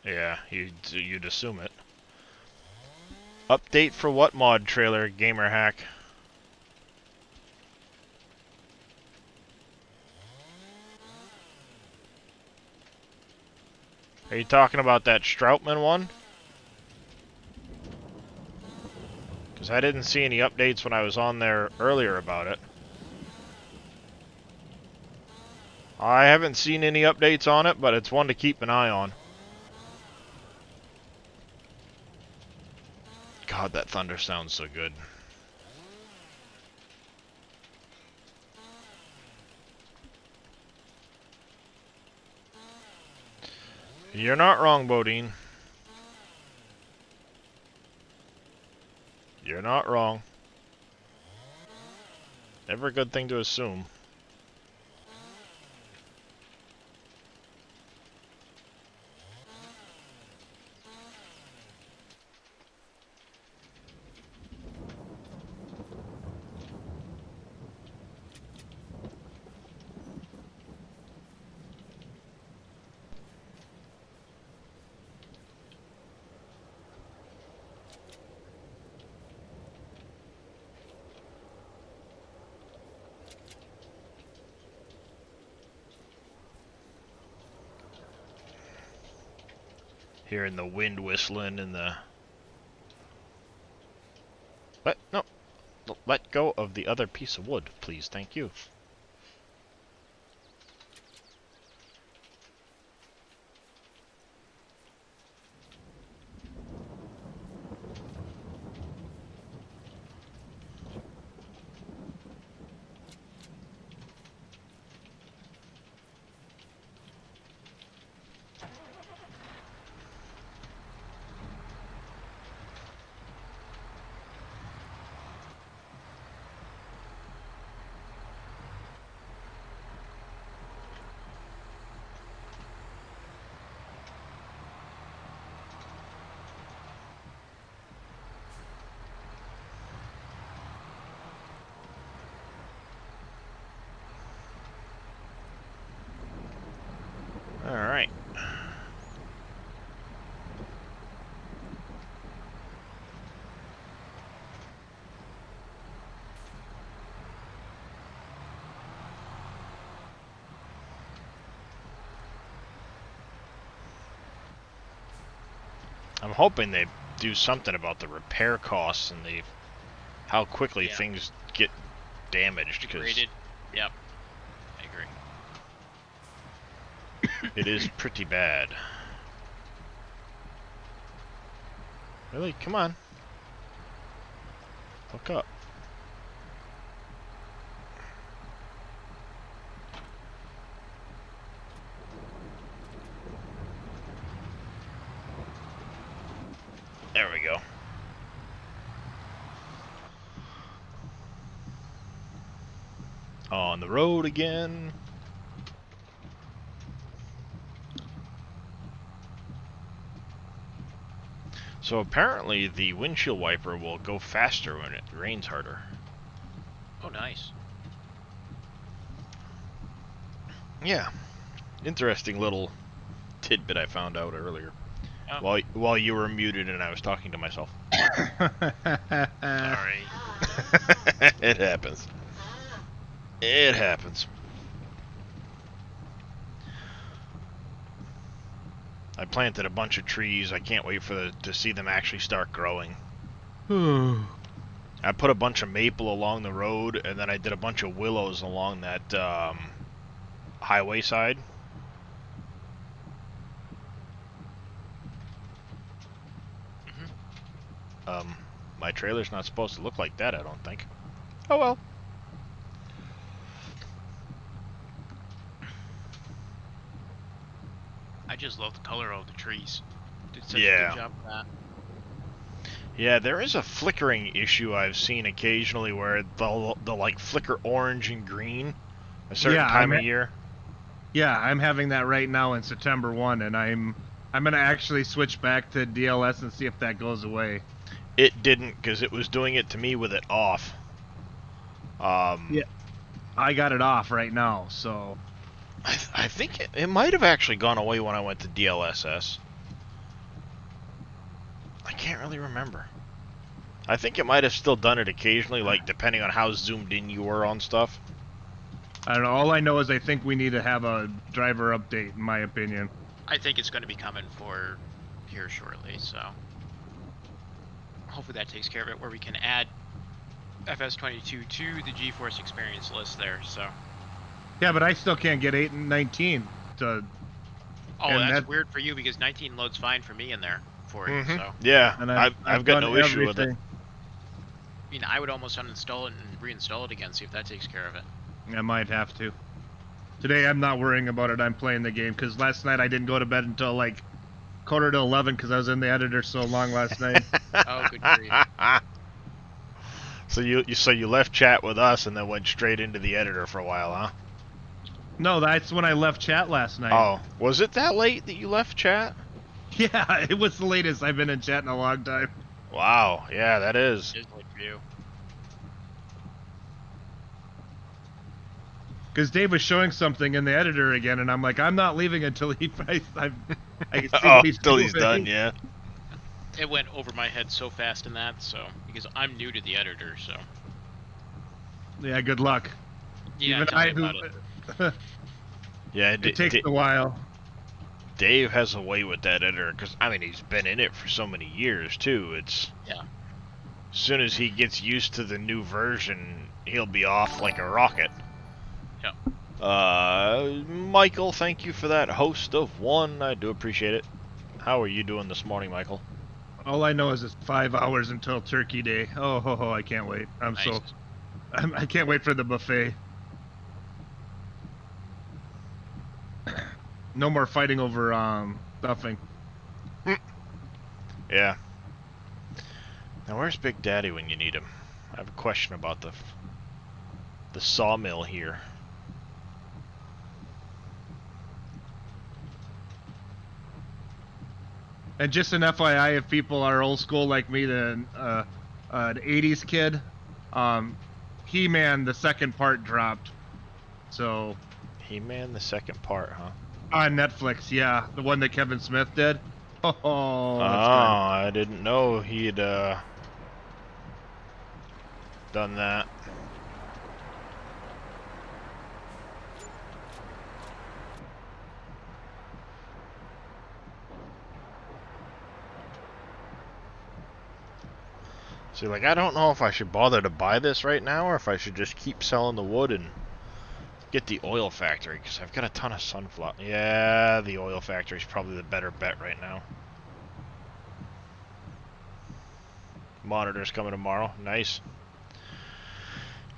Yeah, you'd assume it. Update for what mod trailer, Gamer Hack? Are you talking about that Stroutman one? Because I didn't see any updates when I was on there earlier about it. I haven't seen any updates on it, but it's one to keep an eye on. God, that thunder sounds so good. You're not wrong, Bodine. You're not wrong. Never a good thing to assume. Hearing the wind whistling and the... No. Let go of the other piece of wood, please. Thank you. Alright. I'm hoping they do something about the repair costs and how quickly things get damaged. Degraded. Yep. I agree. It is pretty bad. Really? Come on. Hook up. There we go. On the road again. So apparently the windshield wiper will go faster when it rains harder. Oh, nice. Yeah. Interesting little tidbit I found out earlier. Oh. While you were muted and I was talking to myself. Sorry. It happens. It happens. I planted a bunch of trees. I can't wait to see them actually start growing. I put a bunch of maple along the road, and then I did a bunch of willows along that highway side. My trailer's not supposed to look like that, I don't think. Oh well. I just love the color of the trees. Did such a Yeah. good job with that. Yeah, there is a flickering issue I've seen occasionally where they'll like flicker orange and green a certain time of year. Yeah, I'm having that right now in September 1, and I'm gonna actually switch back to DLS and see if that goes away. It didn't, because it was doing it to me with it off. Yeah, I got it off right now, so... I think it might have actually gone away when I went to DLSS. I can't really remember. I think it might have still done it occasionally, like depending on how zoomed in you were on stuff. I don't know, all I know is I think we need to have a driver update, in my opinion. I think it's going to be coming for here shortly, so hopefully that takes care of it, where we can add FS22 to the GeForce Experience list there. So. Yeah, but I still can't get 8 and 19 to... Oh, and that's weird for you because 19 loads fine for me in there for you. So. Yeah, And I've got no issue with it. I mean, I would almost uninstall it and reinstall it again, see if that takes care of it. I might have to Today I'm not worrying about it. I'm playing the game because last night I didn't go to bed until like quarter to 11 because I was in the editor so long last night. Oh, good grief. So you left chat with us and then went straight into the editor for a while, huh? No, that's when I left chat last night. Oh, was it that late that you left chat? Yeah, it was the latest I've been in chat in a long time. Wow, yeah, that is. It is late for you. Because Dave was showing something in the editor again, and I'm like, I'm not leaving until I can see Oh, what he's till he's doing. done, yeah. It went over my head so fast in that, so because I'm new to the editor, so Yeah, good luck. yeah, Even tell me I about it. Yeah, It takes a while. Dave has a way with that editor because I mean he's been in it for so many years too. It's Yeah. as soon as he gets used to the new version, he'll be off like a rocket. Yeah. Michael, thank you for that host of one. I do appreciate it. How are you doing this morning, Michael? All I know is it's 5 hours until Turkey Day. Oh, I can't wait. Nice. I can't wait for the buffet. No more fighting over stuffing. Yeah. Now where's Big Daddy when you need him? I have a question about the sawmill here. And just an FYI, if people are old school like me, then an 80s kid, He-Man, the second part dropped. So He-Man, the second part, huh? on Netflix, yeah, the one that Kevin Smith did. Oh, that's I didn't know he'd done that. See, like, I don't know if I should bother to buy this right now or if I should just keep selling the wood and get the oil factory, because I've got a ton of sunflower. Yeah, the oil factory is probably the better bet right now. Monitor's coming tomorrow. Nice.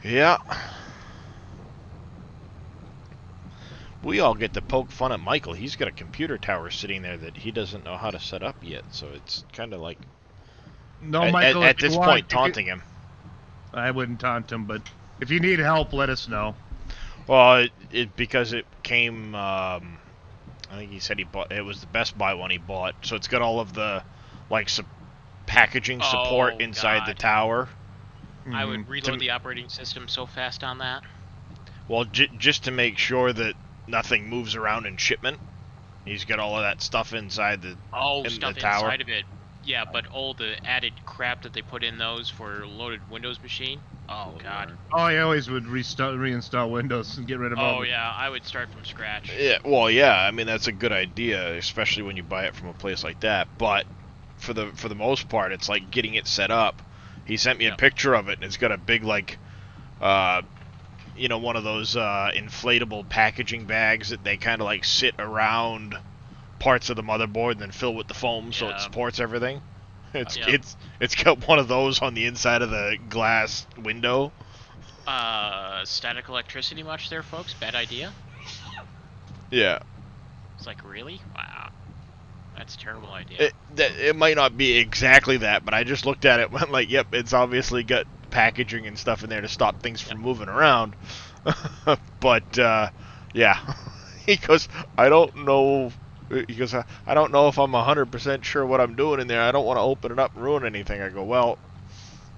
Yeah. We all get to poke fun at Michael. He's got a computer tower sitting there that he doesn't know how to set up yet, so it's kind of like No, Michael, at if you this want, point taunting him. I wouldn't taunt him, but if you need help, let us know. Well, because it came. I think he said he bought. It was the Best Buy one he bought, so it's got all of the like packaging support Oh, inside the God. tower. I would Mhm. reload the operating system so fast on that. Well, just to make sure that nothing moves around in shipment, he's got all of that stuff inside the. Oh, In stuff the tower. inside of it. Yeah, but all the added crap that they put in those for loaded Windows machine. Oh God. Oh, I always would reinstall Windows and get rid of all Oh the... yeah, I would start from scratch. Yeah, well, yeah. I mean, that's a good idea, especially when you buy it from a place like that. But for the most part, it's like getting it set up. He sent me a Yep. picture of it, and it's got a big like, one of those inflatable packaging bags that they kind of like sit around parts of the motherboard and then fill with the foam so it Yeah. supports everything. Yep. It's got one of those on the inside of the glass window. Static electricity much there, folks? Bad idea? Yeah. It's like, really? Wow. That's a terrible idea. It might not be exactly that, but I just looked at it and went like, yep, it's obviously got packaging and stuff in there to stop things from moving around. But, yeah. He goes, I don't know. He goes, I don't know if I'm 100% sure what I'm doing in there. I don't want to open it up and ruin anything. I go, well,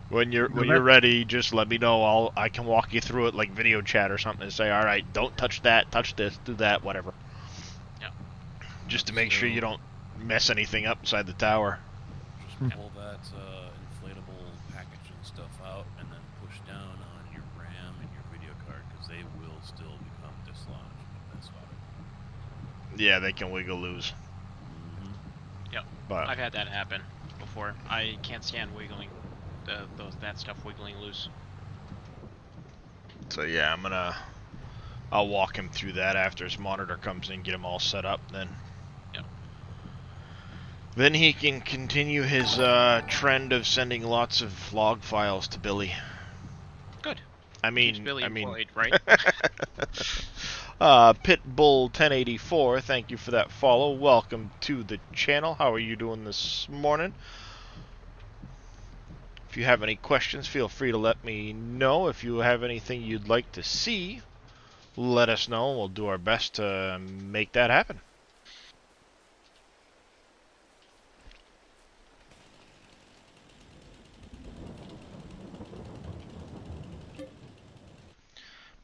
when you're ready, just let me know. I can walk you through it like video chat or something and say, all right, don't touch that, touch this, do that, whatever. Yep. Just to make sure you don't mess anything up inside the tower. Just pull that inflatable packaging stuff out and then push down on your RAM and your video card because they will still become dislodged if that's about it. Yeah, they can wiggle loose. Yep. But I've had that happen before. I can't stand wiggling, that stuff wiggling loose. so yeah, I'll walk him through that after his monitor comes in, get him all set up. Yep. Then he can continue his trend of sending lots of log files to Billy. Good. I Keeps mean, Billy I mean, employed, right? Pitbull 1084, thank you for that follow. Welcome to the channel. How are you doing this morning? If you have any questions, feel free to let me know. If you have anything you'd like to see, let us know. We'll do our best to make that happen.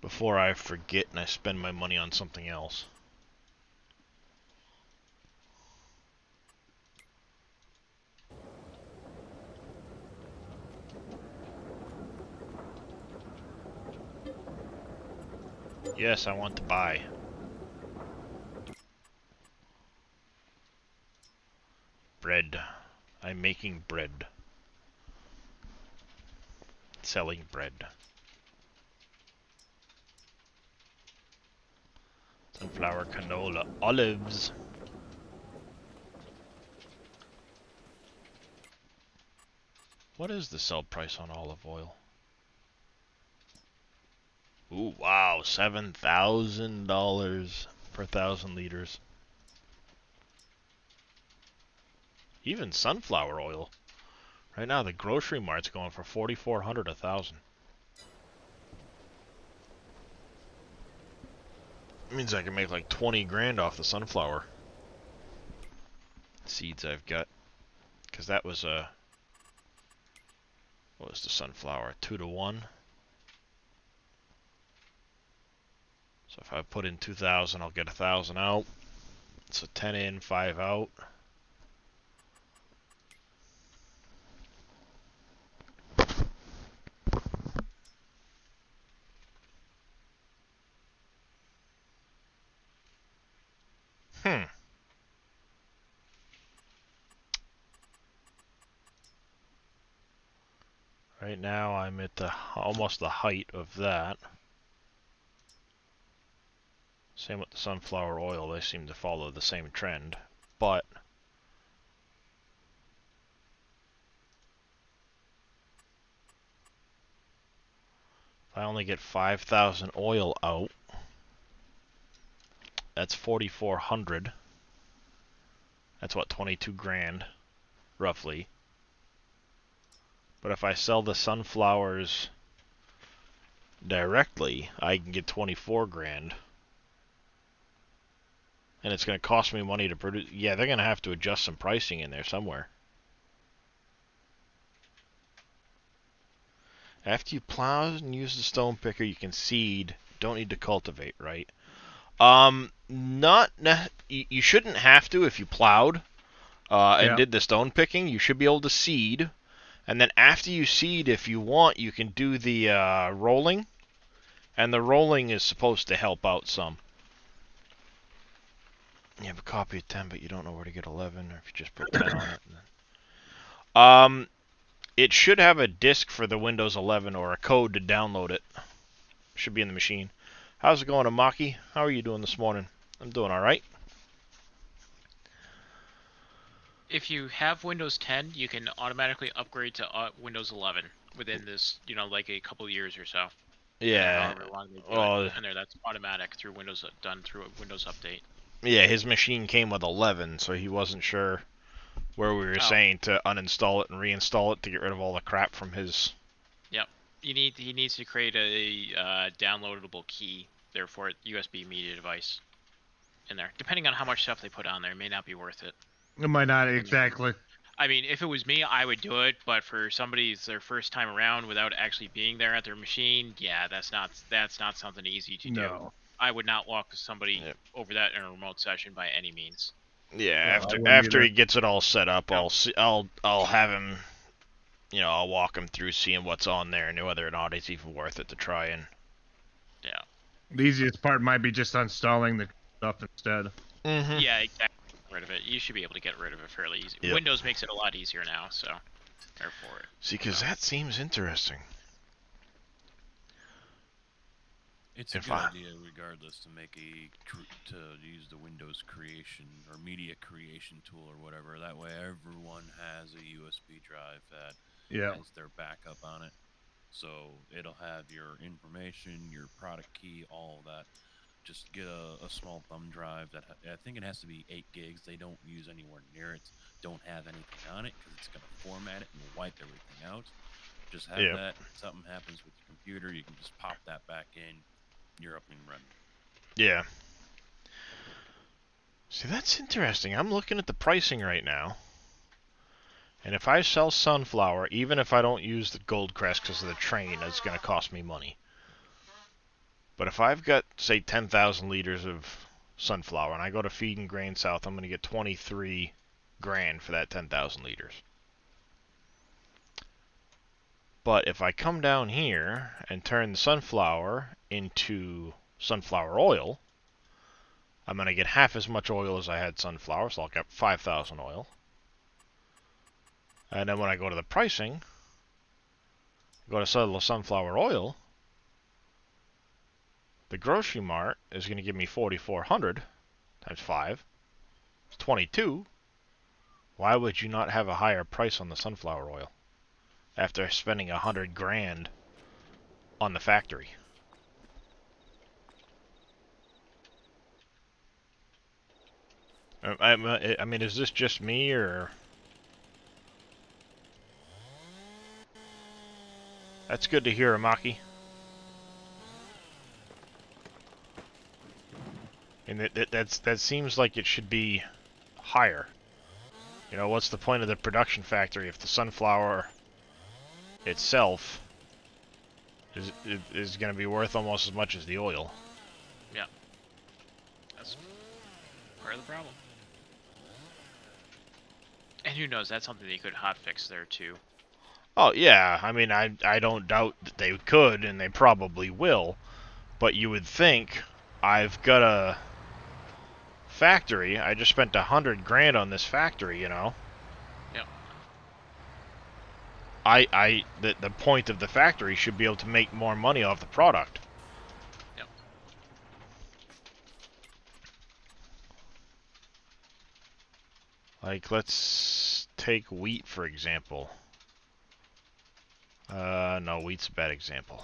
Before I forget and I spend my money on something else. Yes, I want to buy. Bread. I'm making bread. Selling bread. Sunflower, canola, olives. What is the sell price on olive oil? Ooh, wow, $7,000 per 1,000 liters. Even sunflower oil. Right now, the grocery mart's going for $4,400 a 1,000. Means I can make like 20 grand off the sunflower seeds I've got. Because that was a... What was the sunflower? 2-to-1. So if I put in 2,000, I'll get 1,000 out. So 10 in, 5 out. Right now I'm at the almost the height of that. Same with the sunflower oil, they seem to follow the same trend. But if I only get 5,000 oil out, that's 4,400. That's what, 22 grand, roughly. But if I sell the sunflowers directly, I can get 24 grand. And it's going to cost me money to produce. Yeah, they're going to have to adjust some pricing in there somewhere. After you plow and use the stone picker, you can seed. Don't need to cultivate, right? You shouldn't have to if you plowed and did the stone picking. You should be able to seed. And then after you seed, if you want, you can do the rolling. And the rolling is supposed to help out some. You have a copy of 10, but you don't know where to get 11, or if you just put 10 on it. It should have a disk for the Windows 11 or a code to download it. Should be in the machine. How's it going, Amaki? How are you doing this morning? I'm doing alright. If you have Windows 10, you can automatically upgrade to Windows 11 within this, like a couple years or so. Yeah. However long they do it. And that's automatic through Windows, done through a Windows update. Yeah, his machine came with 11, so he wasn't sure where we were saying to uninstall it and reinstall it to get rid of all the crap from his. Yep. He needs to create a downloadable key, therefore USB media device in there. Depending on how much stuff they put on there, it may not be worth it. It might not, exactly. I mean, if it was me, I would do it, but for somebody's their first time around without actually being there at their machine, yeah, that's not something easy to do. I would not walk somebody over that in a remote session by any means. Yeah, after he gets it all set up, I'll have him, I'll walk him through seeing what's on there and whether or not it's even worth it to try and. Yeah. The easiest part might be just installing the stuff instead. Mm-hmm. Yeah, exactly. Rid of it. You should be able to get rid of it fairly easy. Yep. Windows makes it a lot easier now, so therefore. See, because that seems interesting. It's a good idea, regardless, to make to use the Windows creation or media creation tool or whatever. That way, everyone has a USB drive that has their backup on it. So it'll have your information, your product key, all of that. just get a small thumb drive that I think it has to be 8 gigs. They don't use anywhere near it. Don't have anything on it because it's going to format it and wipe everything out. Just have Yeah. that. Something happens with your computer, you can just pop that back in. You're up and running. Yeah. See, that's interesting. I'm looking at the pricing right now. And if I sell sunflower, even if I don't use the Goldcrest because of the train, it's going to cost me money. But if I've got, say, 10,000 liters of sunflower and I go to Feed and Grain South, I'm going to get 23 grand for that 10,000 liters. But if I come down here and turn the sunflower into sunflower oil, I'm going to get half as much oil as I had sunflower, so I'll get 5,000 oil. And then when I go to the pricing, go to sell the sunflower oil, the grocery mart is going to give me 4,400 times 5. It's 22. Why would you not have a higher price on the sunflower oil after spending 100 grand on the factory? I mean, is this just me, or... That's good to hear, Amaki. And that seems like it should be higher. You know, what's the point of the production factory if the sunflower itself is going to be worth almost as much as the oil? Yeah. That's part of the problem. And who knows, that's something they could hotfix there too. Oh, yeah. I mean, I don't doubt that they could, and they probably will. But you would think, I've got a factory. I just spent 100 grand on this factory, you know? Yep. The point of the factory should be able to make more money off the product. Yep. Like, let's take wheat, for example. No, wheat's a bad example.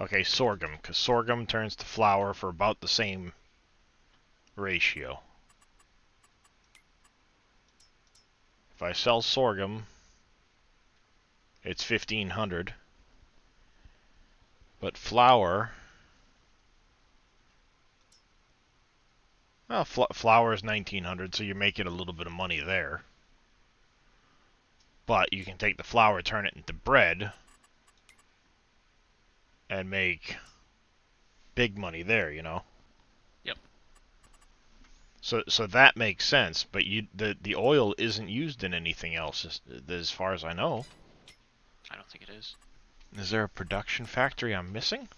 Okay, sorghum, because sorghum turns to flour for about the same ratio. If I sell sorghum, it's 1,500. But flour... Well, flour is 1,900, so you're making a little bit of money there. But you can take the flour, turn it into bread, and make big money there, you know? Yep. So that makes sense, but the oil isn't used in anything else, as far as I know. I don't think it is. Is there a production factory I'm missing?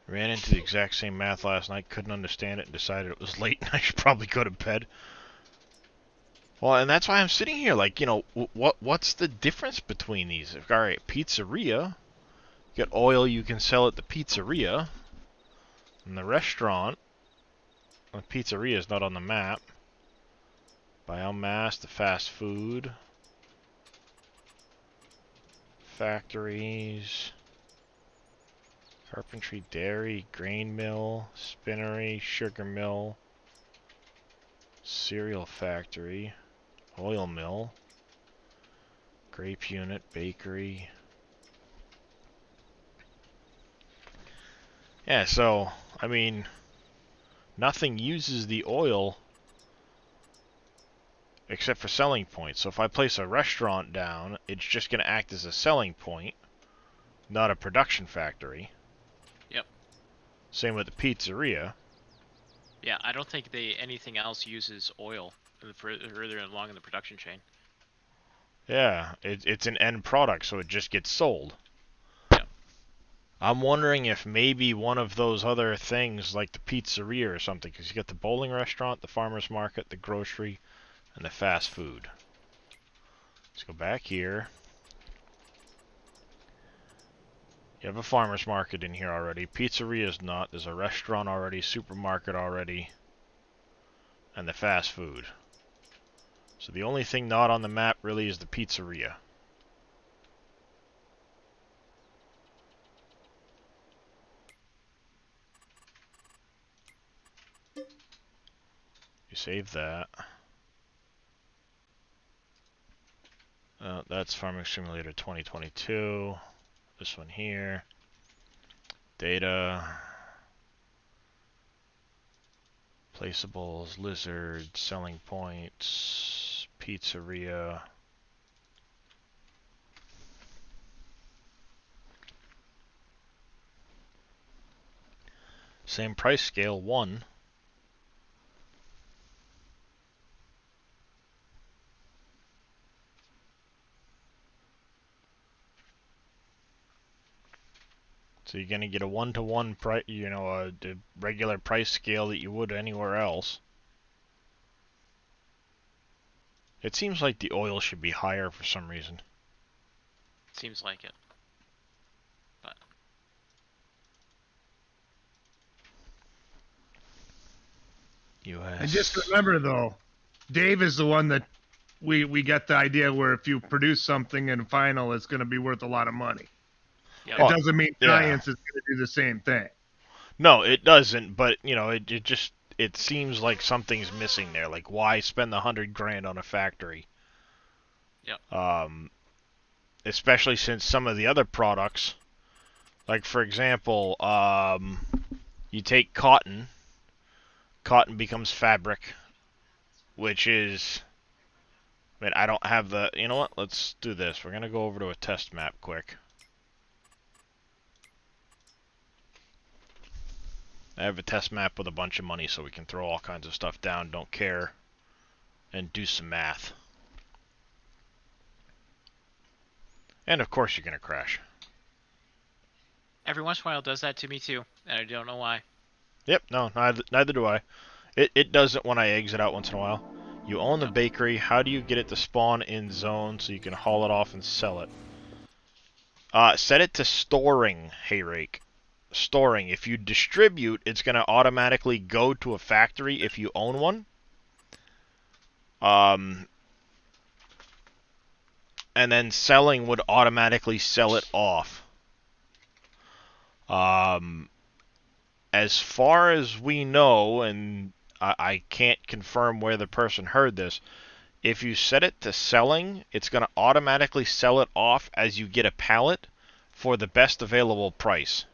Ran into the exact same math last night, couldn't understand it, and decided it was late and I should probably go to bed. Well, and that's why I'm sitting here, like, you know, what's the difference between these? Alright, pizzeria. You got oil you can sell at the pizzeria. And the restaurant. The pizzeria is not on the map. Biomass, the fast food. Factories. Carpentry, dairy, grain mill, spinnery, sugar mill, cereal factory, oil mill, grape unit, bakery. Yeah, so, I mean, nothing uses the oil except for selling points. So if I place a restaurant down, it's just going to act as a selling point, not a production factory. Yep. Same with the pizzeria. Yeah, I don't think anything else uses oil further along in the production chain. Yeah, it's an end product, so it just gets sold. Yep. I'm wondering if maybe one of those other things, like the pizzeria or something, because you got the bowling restaurant, the farmer's market, the grocery, and the fast food. Let's go back here. You have a farmer's market in here already. Pizzeria is not. There's a restaurant already, supermarket already, and the fast food. So the only thing not on the map really is the pizzeria. You save that. That's Farming Simulator 2022. This one here. Data. Placeables, lizard, selling points, pizzeria. Same price scale, 1. So you're gonna get a 1-to-1 price, you know, a regular price scale that you would anywhere else. It seems like the oil should be higher for some reason. Seems like it. But US. And just remember, though, Dave is the one that we got the idea where if you produce something in final, it's going to be worth a lot of money. yeah, It doesn't mean yeah. science is going to do the same thing. No, it doesn't. But you know, it seems like something's missing there. Like, why spend the $100,000 on a factory? Yep. Especially since some of the other products, like for example, you take cotton. Cotton becomes fabric, which is. I mean, I don't have the. You know what? Let's do this. We're gonna go over to a test map quick. I have a test map with a bunch of money so we can throw all kinds of stuff down, don't care, and do some math. And of course you're going to crash. Every once in a while it does that to me too, and I don't know why. Yep, no, neither do I. It does it when I exit out once in a while. You own the bakery. How do you get it to spawn in zone so you can haul it off and sell it? Set it to storing, Hayrake. Storing. If you distribute, it's going to automatically go to a factory if you own one. And then selling would automatically sell it off. As far as we know, and I can't confirm where the person heard this, if you set it to selling, it's going to automatically sell it off as you get a pallet for the best available price.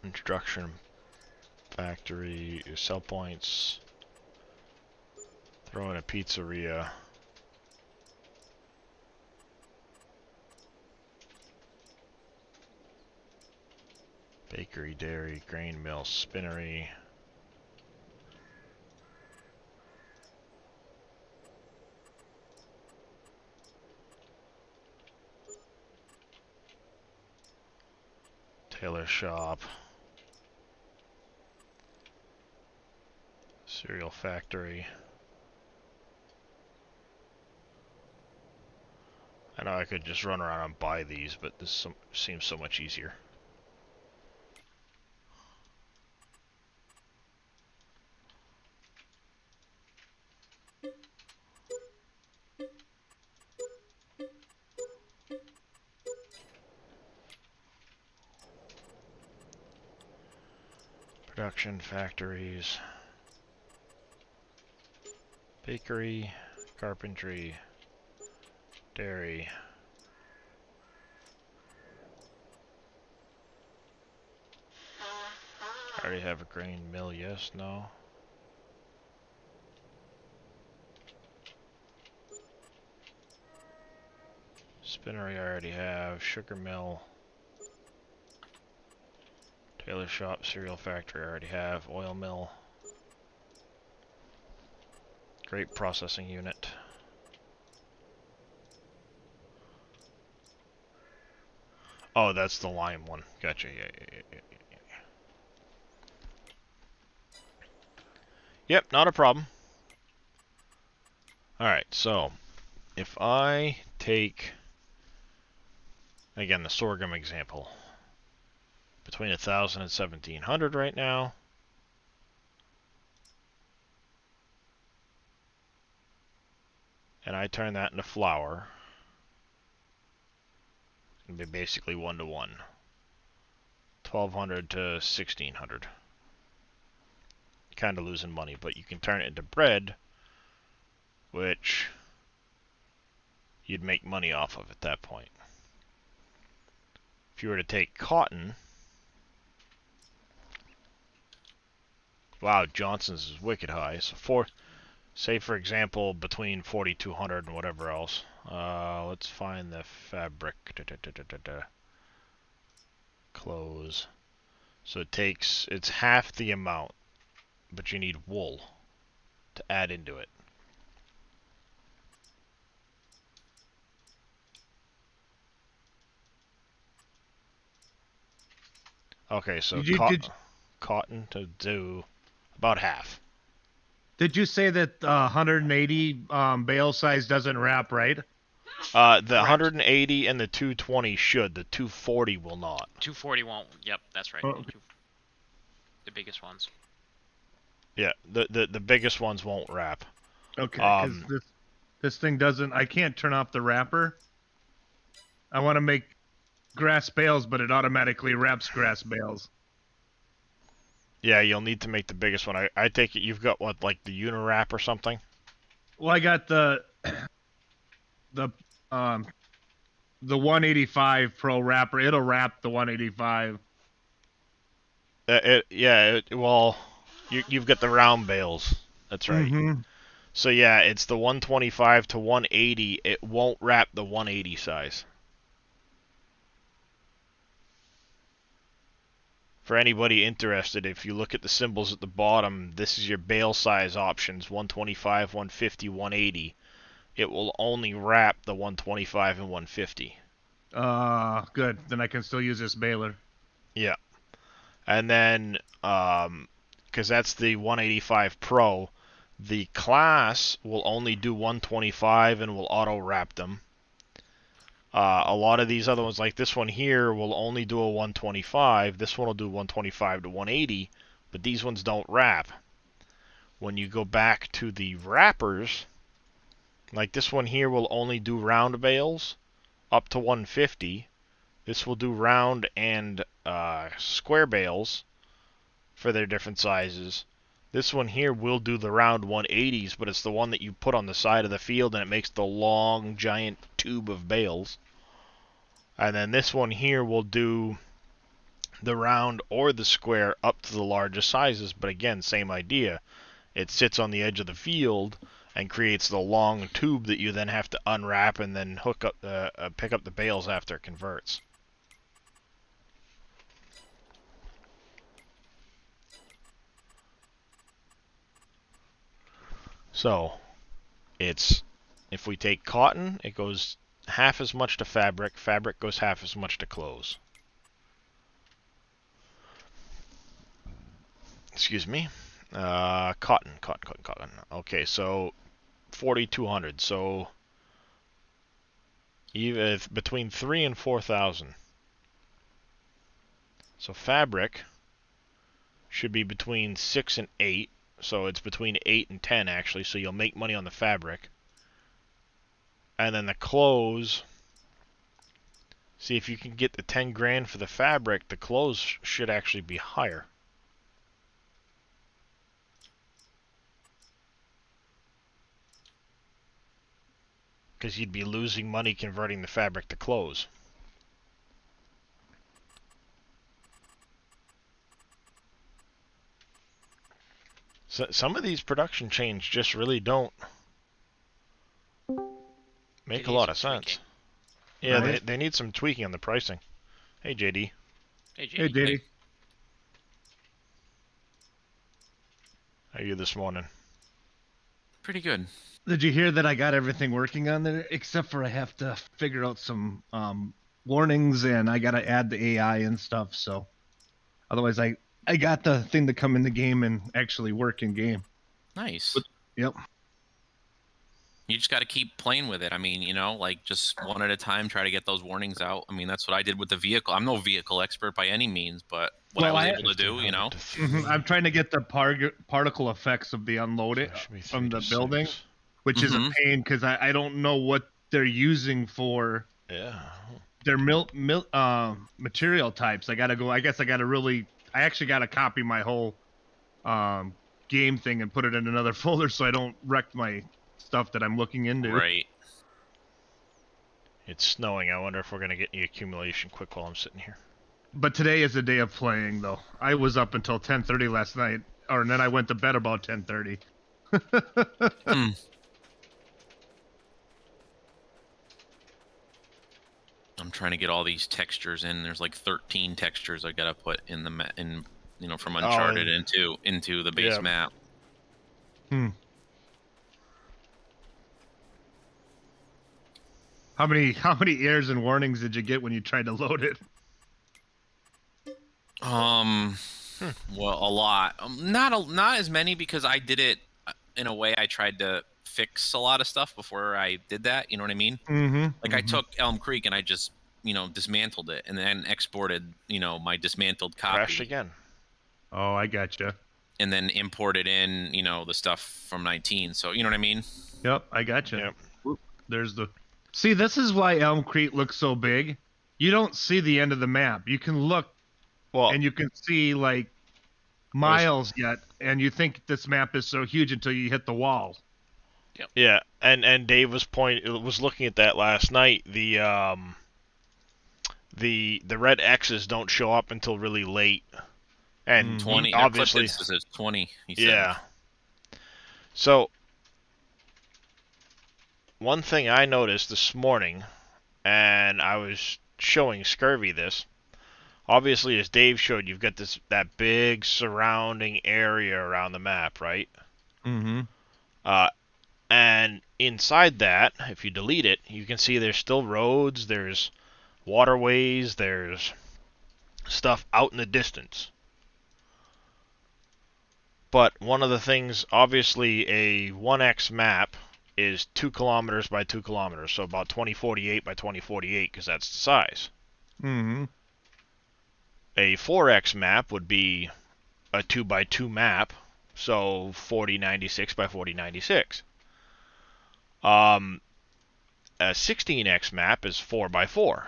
Instruction factory, your sell points, throw in a pizzeria. Bakery, dairy, grain mill, spinnery. Tailor shop. Cereal factory. I know I could just run around and buy these, but this seems so much easier. Production factories. Bakery, carpentry, dairy. I already have a grain mill, yes, no. Spinnery I already have, sugar mill. Tailor shop, cereal factory I already have, oil mill. Grape processing unit. Oh, that's the lime one. Gotcha, yeah. Yep, not a problem. Alright, so if I take, again, the sorghum example. between 1,000 and 1,700 right now. And I turn that into flour. It's going to be basically 1 to 1. 1,200 to 1,600. Kind of losing money, but you can turn it into bread, which you'd make money off of at that point. If you were to take cotton, wow, Johnson's is wicked high. So say for example, between 4,200 and whatever else. Let's find the fabric. Clothes. So it's half the amount, but you need wool to add into it. Okay, so cotton to do about half. Did you say that 180 bale size doesn't wrap, right? The 180 and the 220 should. The 240 will not. 240 won't. Yep, that's right. Oh. The biggest ones. Yeah, the biggest ones won't wrap. Okay, because this thing doesn't. I can't turn off the wrapper. I want to make grass bales, but it automatically wraps grass bales. Yeah, you'll need to make the biggest one. I take it you've got what, like the Unirap or something? Well, I got the 185 Pro wrapper. It'll wrap the 185. Well, you've got the round bales. That's right. Mm-hmm. So yeah, it's the 125 to 180. It won't wrap the 180 size. For anybody interested, if you look at the symbols at the bottom, this is your bale size options, 125, 150, 180. It will only wrap the 125 and 150. Good. Then I can still use this baler. Yeah. And then, because that's the 185 Pro, the class will only do 125 and will auto-wrap them. A lot of these other ones, like this one here, will only do a 125. This one will do 125 to 180, but these ones don't wrap. When you go back to the wrappers, like this one here will only do round bales up to 150. This will do round and square bales for their different sizes. This one here will do the round 180s, but it's the one that you put on the side of the field and it makes the long giant tube of bales. And then this one here will do the round or the square up to the largest sizes, but again, same idea. It sits on the edge of the field and creates the long tube that you then have to unwrap and then hook up pick up the bales after it converts. So, if we take cotton, it goes half as much to fabric. Fabric goes half as much to clothes. Excuse me. Cotton. Okay, so 4,200. So even between 3,000 and 4,000. So fabric should be between 6 and 8. So it's between 8 and 10 actually. So you'll make money on the fabric. And then the clothes, see if you can get the 10 grand for the fabric, the clothes should actually be higher. Because you'd be losing money converting the fabric to clothes. So some of these production chains just really don't make a lot of sense. Yeah, Right. they need some tweaking on the pricing. Hey, JD. Hey, JD. Hey, Diddy. How are you this morning? Pretty good. Did you hear that I got everything working on there, except for I have to figure out some warnings and I got to add the AI and stuff. So otherwise, I got the thing to come in the game and actually work in game. Nice. Yep. You just got to keep playing with it. I mean, like just one at a time, try to get those warnings out. I mean, that's what I did with the vehicle. I'm no vehicle expert by any means, but what I Well, was I- able to do, 1500 to I'm 3. trying to get the particle effects of the unloading So it should be from 3 the to building, 6. which is a Mhm. pain because I don't know what they're using for Yeah. their material types. I gotta go. I guess I gotta really. I actually gotta copy my whole game thing and put it in another folder so I don't wreck my stuff that I'm looking into. Right. It's snowing. I wonder if we're going to get any accumulation quick while I'm sitting here. But today is a day of playing, though. I was up until 10:30 last night, and then I went to bed about 10:30. Hmm. I'm trying to get all these textures in. There's like 13 textures I gotta put in the from Uncharted into the base Yeah. map. How many errors and warnings did you get when you tried to load it? Well, a lot. Not as many because I did it in a way. I tried to fix a lot of stuff before I did that. You know what I mean? Mm-hmm. Like I took Elm Creek and I just dismantled it and then exported my dismantled Crashed copy again. Oh, I gotcha. and then imported in the stuff from 19. So you know what I mean? Yep, I gotcha. Yep. Oop, there's the. See, this is why Elm Creek looks so big. You don't see the end of the map. You can look Well, and you can see like miles yet, and you think this map is so huge until you hit the wall. yeah, and Dave was looking at that last night. The red X's don't show up until really late, and 20. obviously, That clip says 20. He said. yeah. So one thing I noticed this morning, and I was showing Scurvy this. Obviously, as Dave showed, you've got that big surrounding area around the map, right? Mm-hmm. And inside that, if you delete it, you can see there's still roads, there's waterways, there's stuff out in the distance. But one of the things, obviously, a 1x map is 2 kilometers by 2 kilometers, so about 2048 by 2048, because that's the size. Mm-hmm. A 4x map would be a 2 by 2 map, so 4096 by 4096. A 16x map is 4 by 4,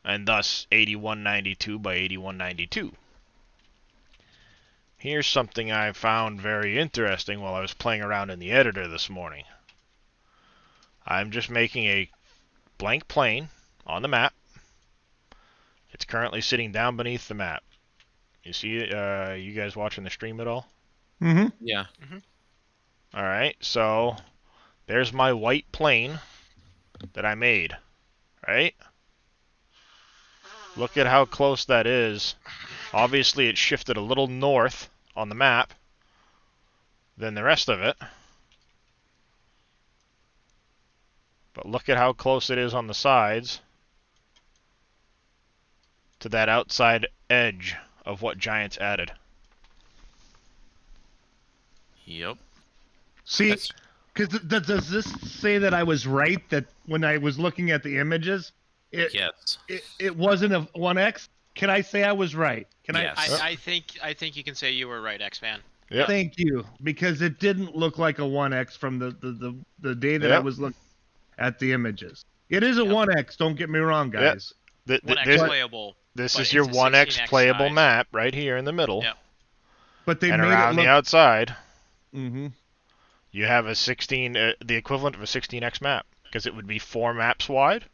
and thus 8192 by 8192. Here's something I found very interesting while I was playing around in the editor this morning. I'm just making a blank plane on the map. It's currently sitting down beneath the map. You see it? You guys watching the stream at all? Mm-hmm. Yeah. Alright, so there's my white plane that I made, right? Look at how close that is. Obviously, it shifted a little north on the map than the rest of it. But look at how close it is on the sides to that outside edge of what Giants added. Yep. See, That's- because does this say that I was right that when I was looking at the images, Yes. it wasn't a 1x? Can I say I was right? Can Yes. I think you can say you were right, X-Man. Yep. Thank you, because it didn't look like a 1x from the day that I Yep. was looking at the images. It is a Yep. 1x. Don't get me wrong, guys. One X This, playable. this but is your it's a 1x 16x playable size. map right here in the middle. Yep. But they And made around it look. the outside, Mm-hmm. you have a 16, the equivalent of a 16x map, because it would be 4 maps wide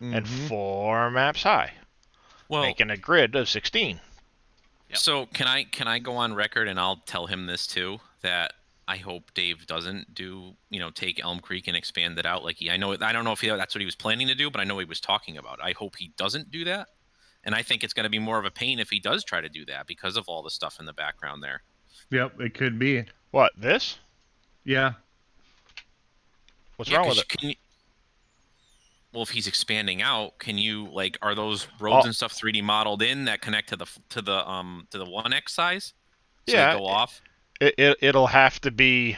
and 4 maps high, Well, making a grid of 16. Yep. so can I go on record and I'll tell him this too, that I hope Dave doesn't take Elm Creek and expand it out I don't know if that's what he was planning to do, but I know he was talking about. I hope he doesn't do that. And I think it's going to be more of a pain if he does try to do that because of all the stuff in the background there. Yep, it could be. What, this? Yeah. What's Yeah, wrong with 'cause it? well, if he's expanding out, can you are those roads and stuff 3D modeled in that connect to the 1x size? So Yeah, they go off. It'll have to be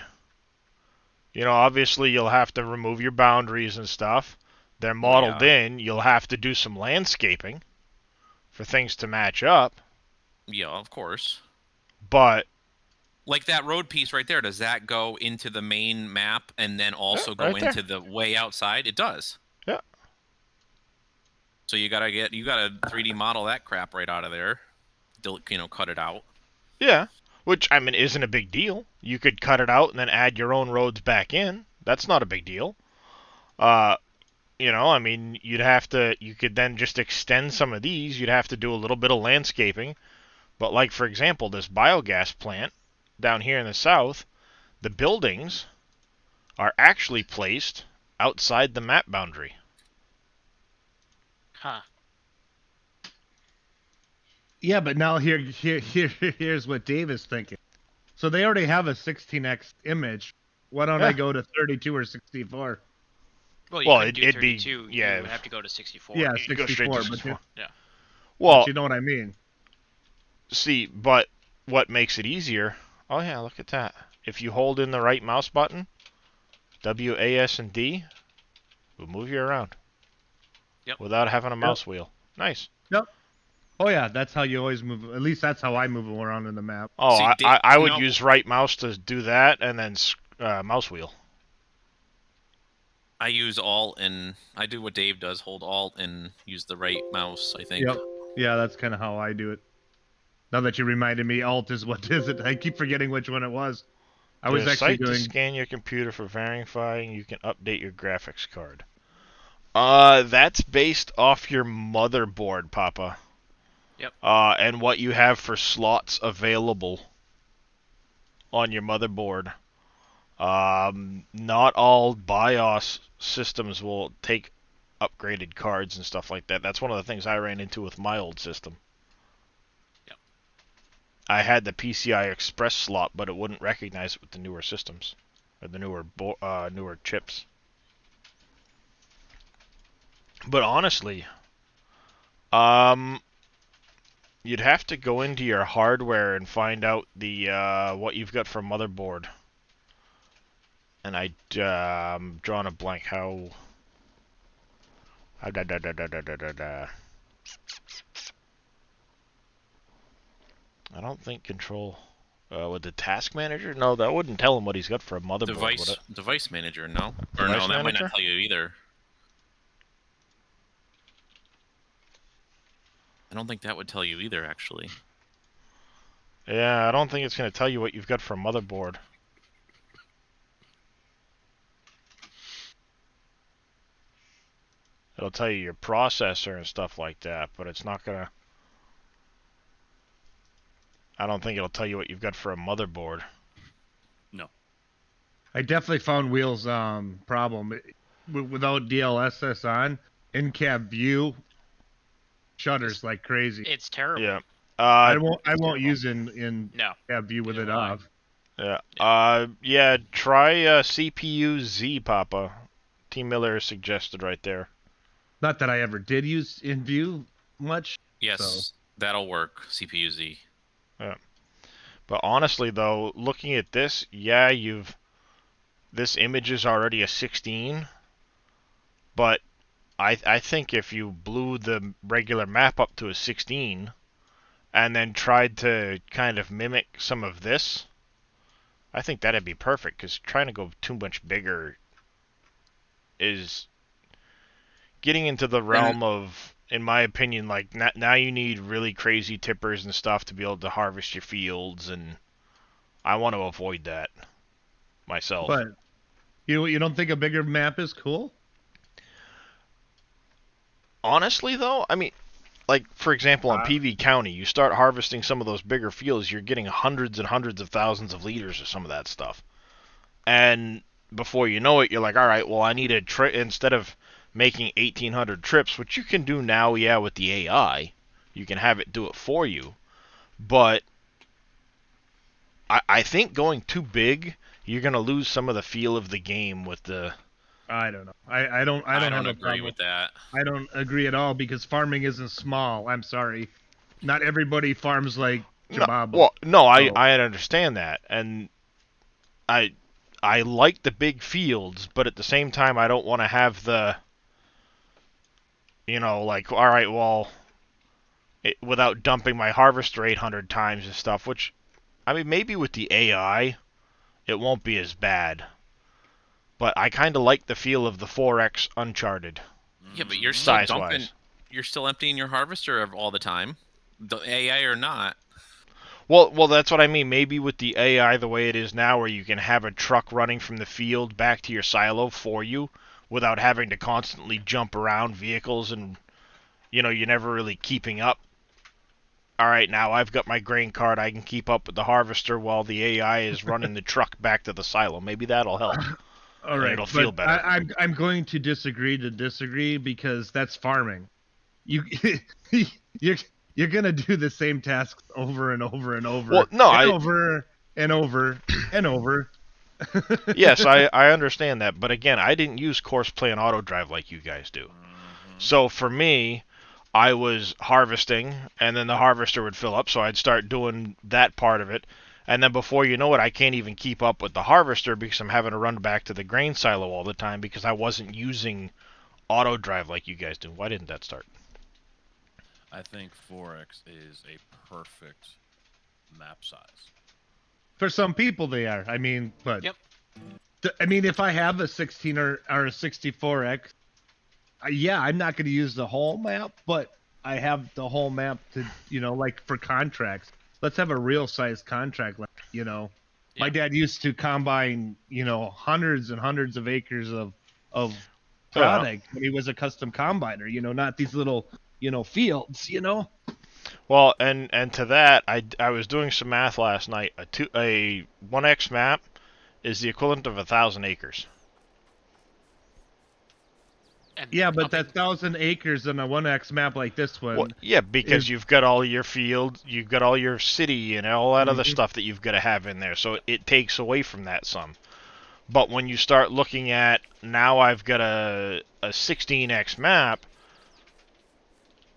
You know, obviously you'll have to remove your boundaries and stuff. They're modeled in. You'll have to do some landscaping for things to match up. Yeah, of course. But Like that road piece right there, does that go into the main map and then also Yeah, go right there. into the way outside? It does. Yeah. So you gotta 3D model that crap right out of there. Cut it out. Yeah, which, I mean, isn't a big deal. You could cut it out and then add your own roads back in. That's not a big deal. I mean, you could then just extend some of these. You'd have to do a little bit of landscaping. But like, for example, this biogas plant down here in the south, the buildings are actually placed outside the map boundary. Huh. Yeah, but now here's what Dave is thinking. So they already have a 16x image. Why don't I Yeah. go to 32 or 64? Well, you Well, couldn't do it'd be- 32. yeah. You would have to go to 64. Yeah, You go straight 64. to But 64. Well, Well, you know what I mean. see, but what makes it easier? Oh yeah, look at that. If you hold in the right mouse button, W, A, S, and D, will move you around. Yep. Without having a mouse wheel. Nice. Oh yeah, that's how you always move. At least that's how I move around in the map. Oh, See, I you would know- use right mouse to do that, and then mouse wheel. I use Alt and I do what Dave does, hold Alt and use the right mouse, I think. Yep. Yeah, that's kind of how I do it. Now that you reminded me, Alt is what is it? I keep forgetting which one it was. I was There's a actually site to doing. scan your computer for verifying you can update your graphics card. That's based off your motherboard, Papa. Yep. And what you have for slots available on your motherboard. Not all BIOS systems will take upgraded cards and stuff like that. That's one of the things I ran into with my old system. Yep. I had the PCI Express slot, but it wouldn't recognize it with the newer systems or the newer chips. But honestly, you'd have to go into your hardware and find out the what you've got for motherboard. And I'm drawing a blank. How I don't think control with the task manager. No, that wouldn't tell him what he's got for a motherboard, would it? Device manager, no? Or Device no, that might manager? not tell you either. I don't think that would tell you either, actually. Yeah, I don't think it's going to tell you what you've got for a motherboard. It'll tell you your processor and stuff like that, but it's not going to... I don't think it'll tell you what you've got for a motherboard. I definitely found Wheels' problem without DLSS on. In-cab view shutters like crazy. It's terrible. Yeah. I won't terrible. use in No. cab view with Neither it will I. off. Yeah. Yeah, try CPU Z, Papa. T. Miller suggested right there. Not that I ever did use in view much. Yes, So- that'll work. CPU Z. But honestly, though, looking at this, yeah, this image is already a 16, but I think if you blew the regular map up to a 16 and then tried to kind of mimic some of this, I think that'd be perfect, because trying to go too much bigger is getting into the realm of, in my opinion, like now you need really crazy tippers and stuff to be able to harvest your fields, and I want to avoid that myself. But you don't think a bigger map is cool? Honestly, though, I mean, like, for example, on PV County, you start harvesting some of those bigger fields, you're getting hundreds and hundreds of thousands of liters of some of that stuff. And before you know it, you're like, all right, well, I need instead of making 1,800 trips, which you can do now, yeah, with the AI, you can have it do it for you. But I think going too big, you're going to lose some of the feel of the game with the... I don't know. I don't have a agree problem with that. I don't agree at all because farming isn't small. I'm sorry. Not everybody farms like Jababa. No, So- I understand that, and I I like the big fields, but at the same time, I don't want to have the, like, all right, well, without dumping my harvester 800 times and stuff, which, I mean, maybe with the AI, it won't be as bad. But I kind of like the feel of the 4X Uncharted, Yeah, but you're still dumping. size-wise. You're still emptying your harvester all the time, the AI or not. Well, that's what I mean. Maybe with the AI the way it is now, where you can have a truck running from the field back to your silo for you without having to constantly jump around vehicles and, you're never really keeping up. All right, now I've got my grain cart. I can keep up with the harvester while the AI is running the truck back to the silo. Maybe that'll help. All right, it'll feel but better. I'm going to disagree because that's farming. You you're gonna do the same tasks over and over and over. Well, no, over and over and over. Yes, I understand that, but again, I didn't use course play and auto drive like you guys do. So for me, I was harvesting, and then the harvester would fill up, so I'd start doing that part of it. And then before you know it, I can't even keep up with the harvester because I'm having to run back to the grain silo all the time because I wasn't using auto drive like you guys do. Why didn't that start? I think 4X is a perfect map size. For some people, they are. I mean, but Yep. I mean, if I have a 16 or a 64X, yeah, I'm not going to use the whole map, but I have the whole map to, like for contracts. Let's have a real size contract, like, Yeah. My dad used to combine, hundreds and hundreds of acres of product when he was a custom combiner, not these little, fields, Well, and to that, I was doing some math last night. A 1X map is the equivalent of 1,000 acres. And Yeah, but pumping- that 1,000 acres on a 1X map like this one. Well, yeah, because you've got all your field, you've got all your city, and all that other Mhm. stuff that you've got to have in there. So it takes away from that some. But when you start looking at, now I've got a 16X map,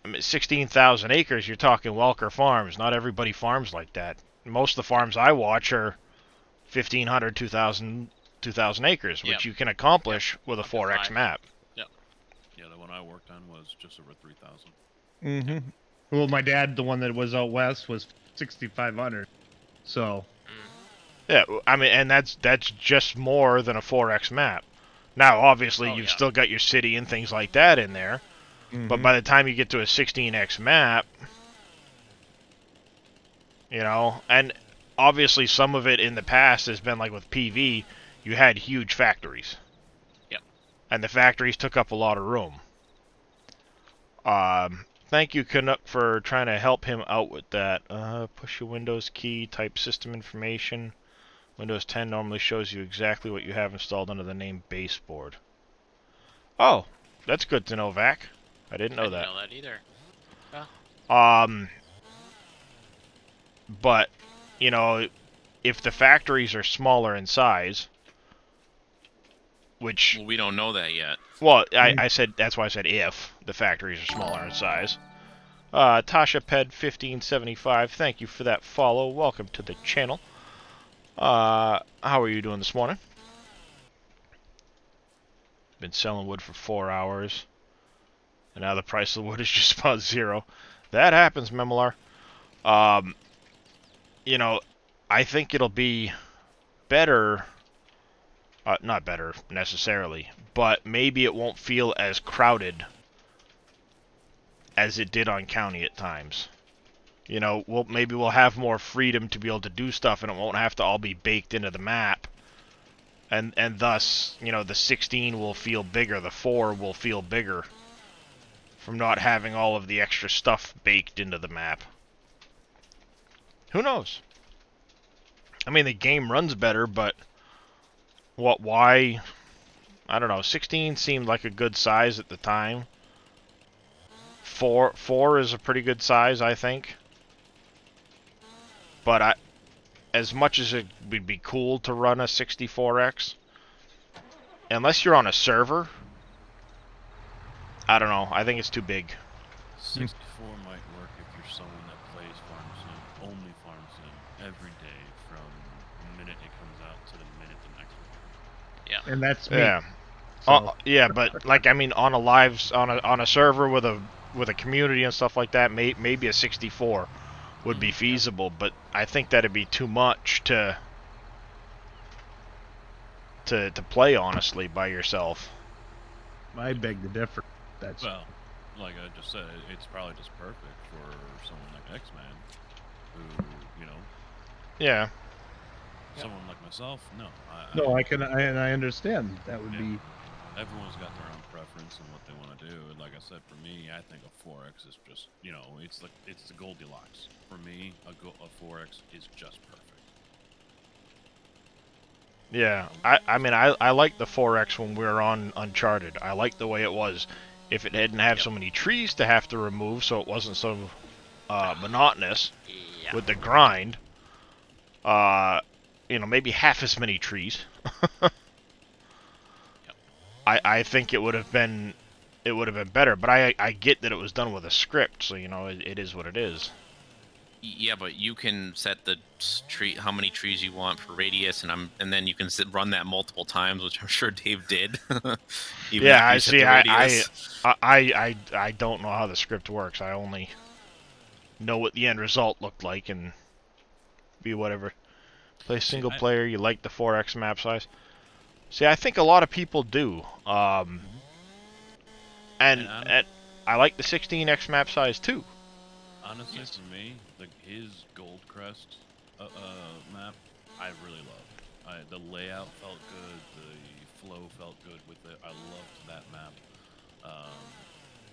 I mean, 16,000 acres, you're talking Welker Farms. Not everybody farms like that. Most of the farms I watch are 1,500, 2,000 acres, which Yep. you can accomplish with a Up to 4X 5. map. Yeah, the one I worked on was just over 3,000. Mm-hmm. Well, my dad, the one that was out west, was 6,500. So. Yeah, I mean, and that's just more than a 4X map. Now, obviously, Oh, you've yeah. still got your city and things like that in there, but by the time you get to a 16X map, and obviously some of it in the past has been like with PV, you had huge factories. Yep. And the factories took up a lot of room. Thank you, Canuck, for trying to help him out with that. Push your Windows key, type system information. Windows 10 normally shows you exactly what you have installed under the name baseboard. Oh, that's good to know, Vac. I didn't know I that. didn't know that either. But, if the factories are smaller in size, which, Well, we don't know that yet. well, I said, that's why I said if the factories are smaller in size. Tasha Ped 1575, thank you for that follow. Welcome to the channel. How are you doing this morning? Been selling wood for 4 hours, and now the price of the wood is just about zero. That happens, Memolar. I think it'll be better, not better necessarily, but maybe it won't feel as crowded as it did on County at times. Maybe we'll have more freedom to be able to do stuff, and it won't have to all be baked into the map. And thus, the 16 will feel bigger, the 4 will feel bigger from not having all of the extra stuff baked into the map. Who knows? I mean, the game runs better, but why? I don't know. 16 seemed like a good size at the time. 4 is a pretty good size, I think. But as much as it would be cool to run a 64X, unless you're on a server, I don't know. I think it's too big. 64 might work if you're someone that plays Farm Sim, only Farm Sim, every day from minute it comes out to the minute the next one. And that's me. Yeah. So, Yeah, but like I mean, on a on a server with a community and stuff like that, maybe a 64 would be feasible, but I think that'd be too much to play honestly by yourself. I beg to differ. That's Well, like I just said, it's probably just perfect for someone like X-Man, who, you know, Yeah. someone like myself. No, no, I understand. That would Yeah. be. Everyone's got their own preference and what they want to do. And like I said, for me, I think a 4X is just, you know, it's the Goldilocks. For me, a 4X is just perfect. Yeah. I mean, I like the 4X when we were on Uncharted. I like the way it was. If it didn't have so many trees to have to remove, so it wasn't so monotonous Yeah. with the grind. You know, maybe half as many trees. I think it would have been better, but I get that it was done with a script, so you know it is what it is. Yeah, but you can set the tree how many trees you want per radius, and then you can run that multiple times, which I'm sure Dave did. Even Yeah, after I you set see. the radius. I don't know how the script works. I only know what the end result looked like, and be whatever. Play single player. You like the 4X map size. See, I think a lot of people do. And I like the 16X map size too. Honestly, for me, his Gold Crest map, I really loved. The layout felt good, the flow felt good with it. I loved that map.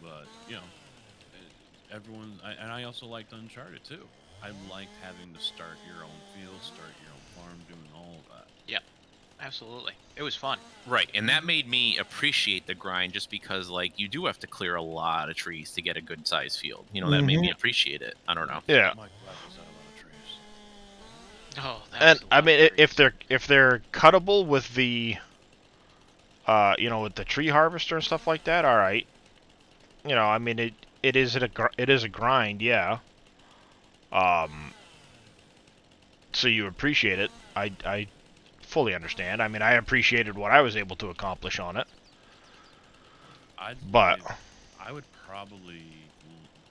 But you know, and I also liked Uncharted too. I liked having to start your own field, start your own farm, doing all of that. Yep. Absolutely. It was fun. Right, and that made me appreciate the grind just because, like, you do have to clear a lot of trees to get a good size field. You know, that made me appreciate it. I don't know. Yeah. My God, was that a lot of trees? Oh, that And was a I lot mean, of trees. if they're cuttable with the, you know, with the tree harvester and stuff like that, all right. You know, I mean, it is a grind, yeah. So you appreciate it. I fully understand. I mean, I appreciated what I was able to accomplish on it. But I would probably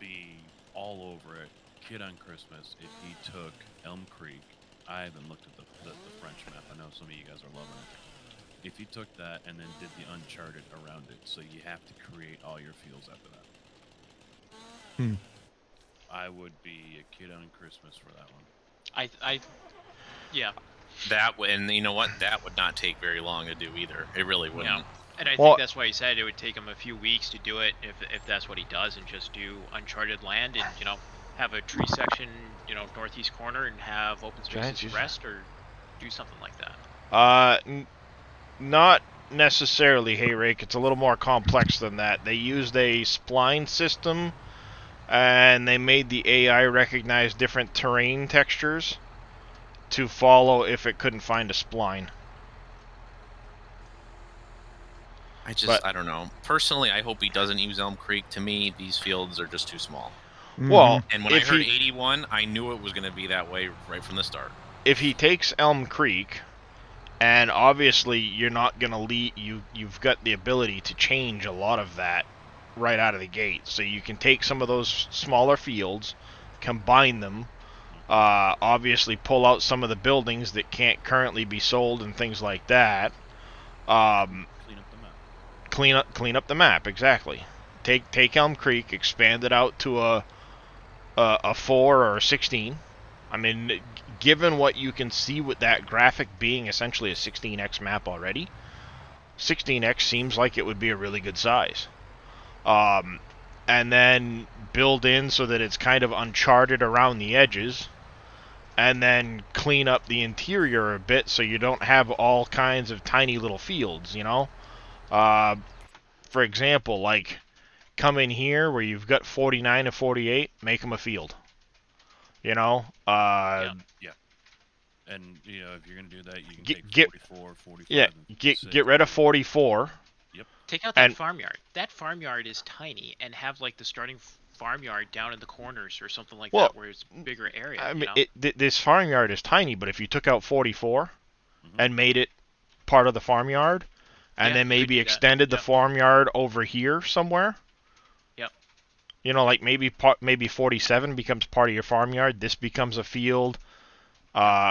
be all over it, Kid on Christmas, if he took Elm Creek. I haven't looked at the French map. I know some of you guys are loving it. If he took that and then did the Uncharted around it, so you have to create all your fields after that. I would be a Kid on Christmas for that one. Yeah. And you know what? That would not take very long to do either. It really wouldn't. No. And I Well- think that's why he said it would take him a few weeks to do it if that's what he does, and just do Uncharted land and, you know, have a tree section, you know, northeast corner, and have open spaces to rest, or do something like that. Not necessarily, hey Rake. It's a little more complex than that. They used a spline system, and they made the AI recognize different terrain textures to follow if it couldn't find a spline. I don't know. Personally, I hope he doesn't use Elm Creek. To me, these fields are just too small. Well, And when I heard 81, I knew it was going to be that way right from the start. If he takes Elm Creek, and obviously you're not going to lead, you've got the ability to change a lot of that right out of the gate. So you can take some of those smaller fields, combine them, obviously pull out some of the buildings that can't currently be sold and things like that. Clean up the map. Clean up the map, exactly. Take Elm Creek, expand it out to a 4 or a 16. I mean, given what you can see with that graphic being essentially a 16x map already, 16x seems like it would be a really good size. And then build in so that it's kind of uncharted around the edges, and then clean up the interior a bit so you don't have all kinds of tiny little fields, you know? For example, like, come in here where you've got 49 and 48, make them a field. You know? Yeah. And, you know, if you're going to do that, you can take 44, 45, yeah, and get rid of 44. Take out that farmyard. That farmyard is tiny, and have, like, the starting farmyard down in the corners or something like Well, that, where it's a bigger area. I you mean, know? this farmyard is tiny, but if you took out 44 Mhm. and made it part of the farmyard, and Yeah, then you could maybe do that. extended the Yep. farmyard over here somewhere, Yep. you know, like maybe 47 becomes part of your farmyard. This becomes a field.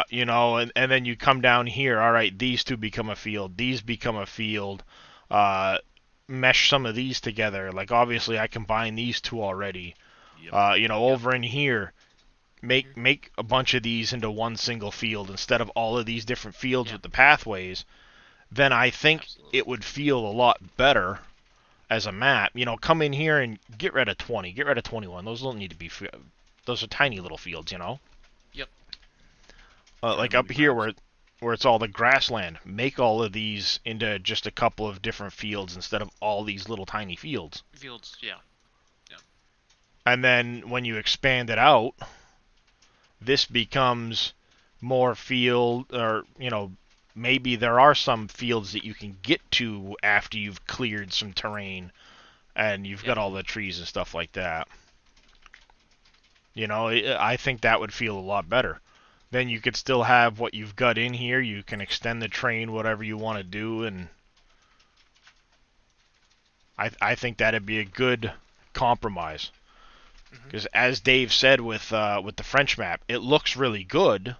You know, and then you come down here. All right, these two become a field. These become a field. Mesh some of these together. Like obviously, I combine these two already. Yep. You know, Yep. over in here, make a bunch of these into one single field instead of all of these different fields Yeah. with the pathways. Then I think Absolutely. it would feel a lot better as a map. You know, come in here and get rid of 20, get rid of 21. Those don't need to be. Those are tiny little fields, you know. Yep. Like Family up here maps. where it's all the grassland. Make all of these into just a couple of different fields instead of all these little tiny fields. Fields. Yeah. And then when you expand it out, this becomes more field, or you know, maybe there are some fields that you can get to after you've cleared some terrain and you've got Yep. all the trees and stuff like that. You know, I think that would feel a lot better. Then you could still have what you've got in here. You can extend the train, whatever you want to do, and I think that'd be a good compromise. Because as Dave said with the French map, it looks really good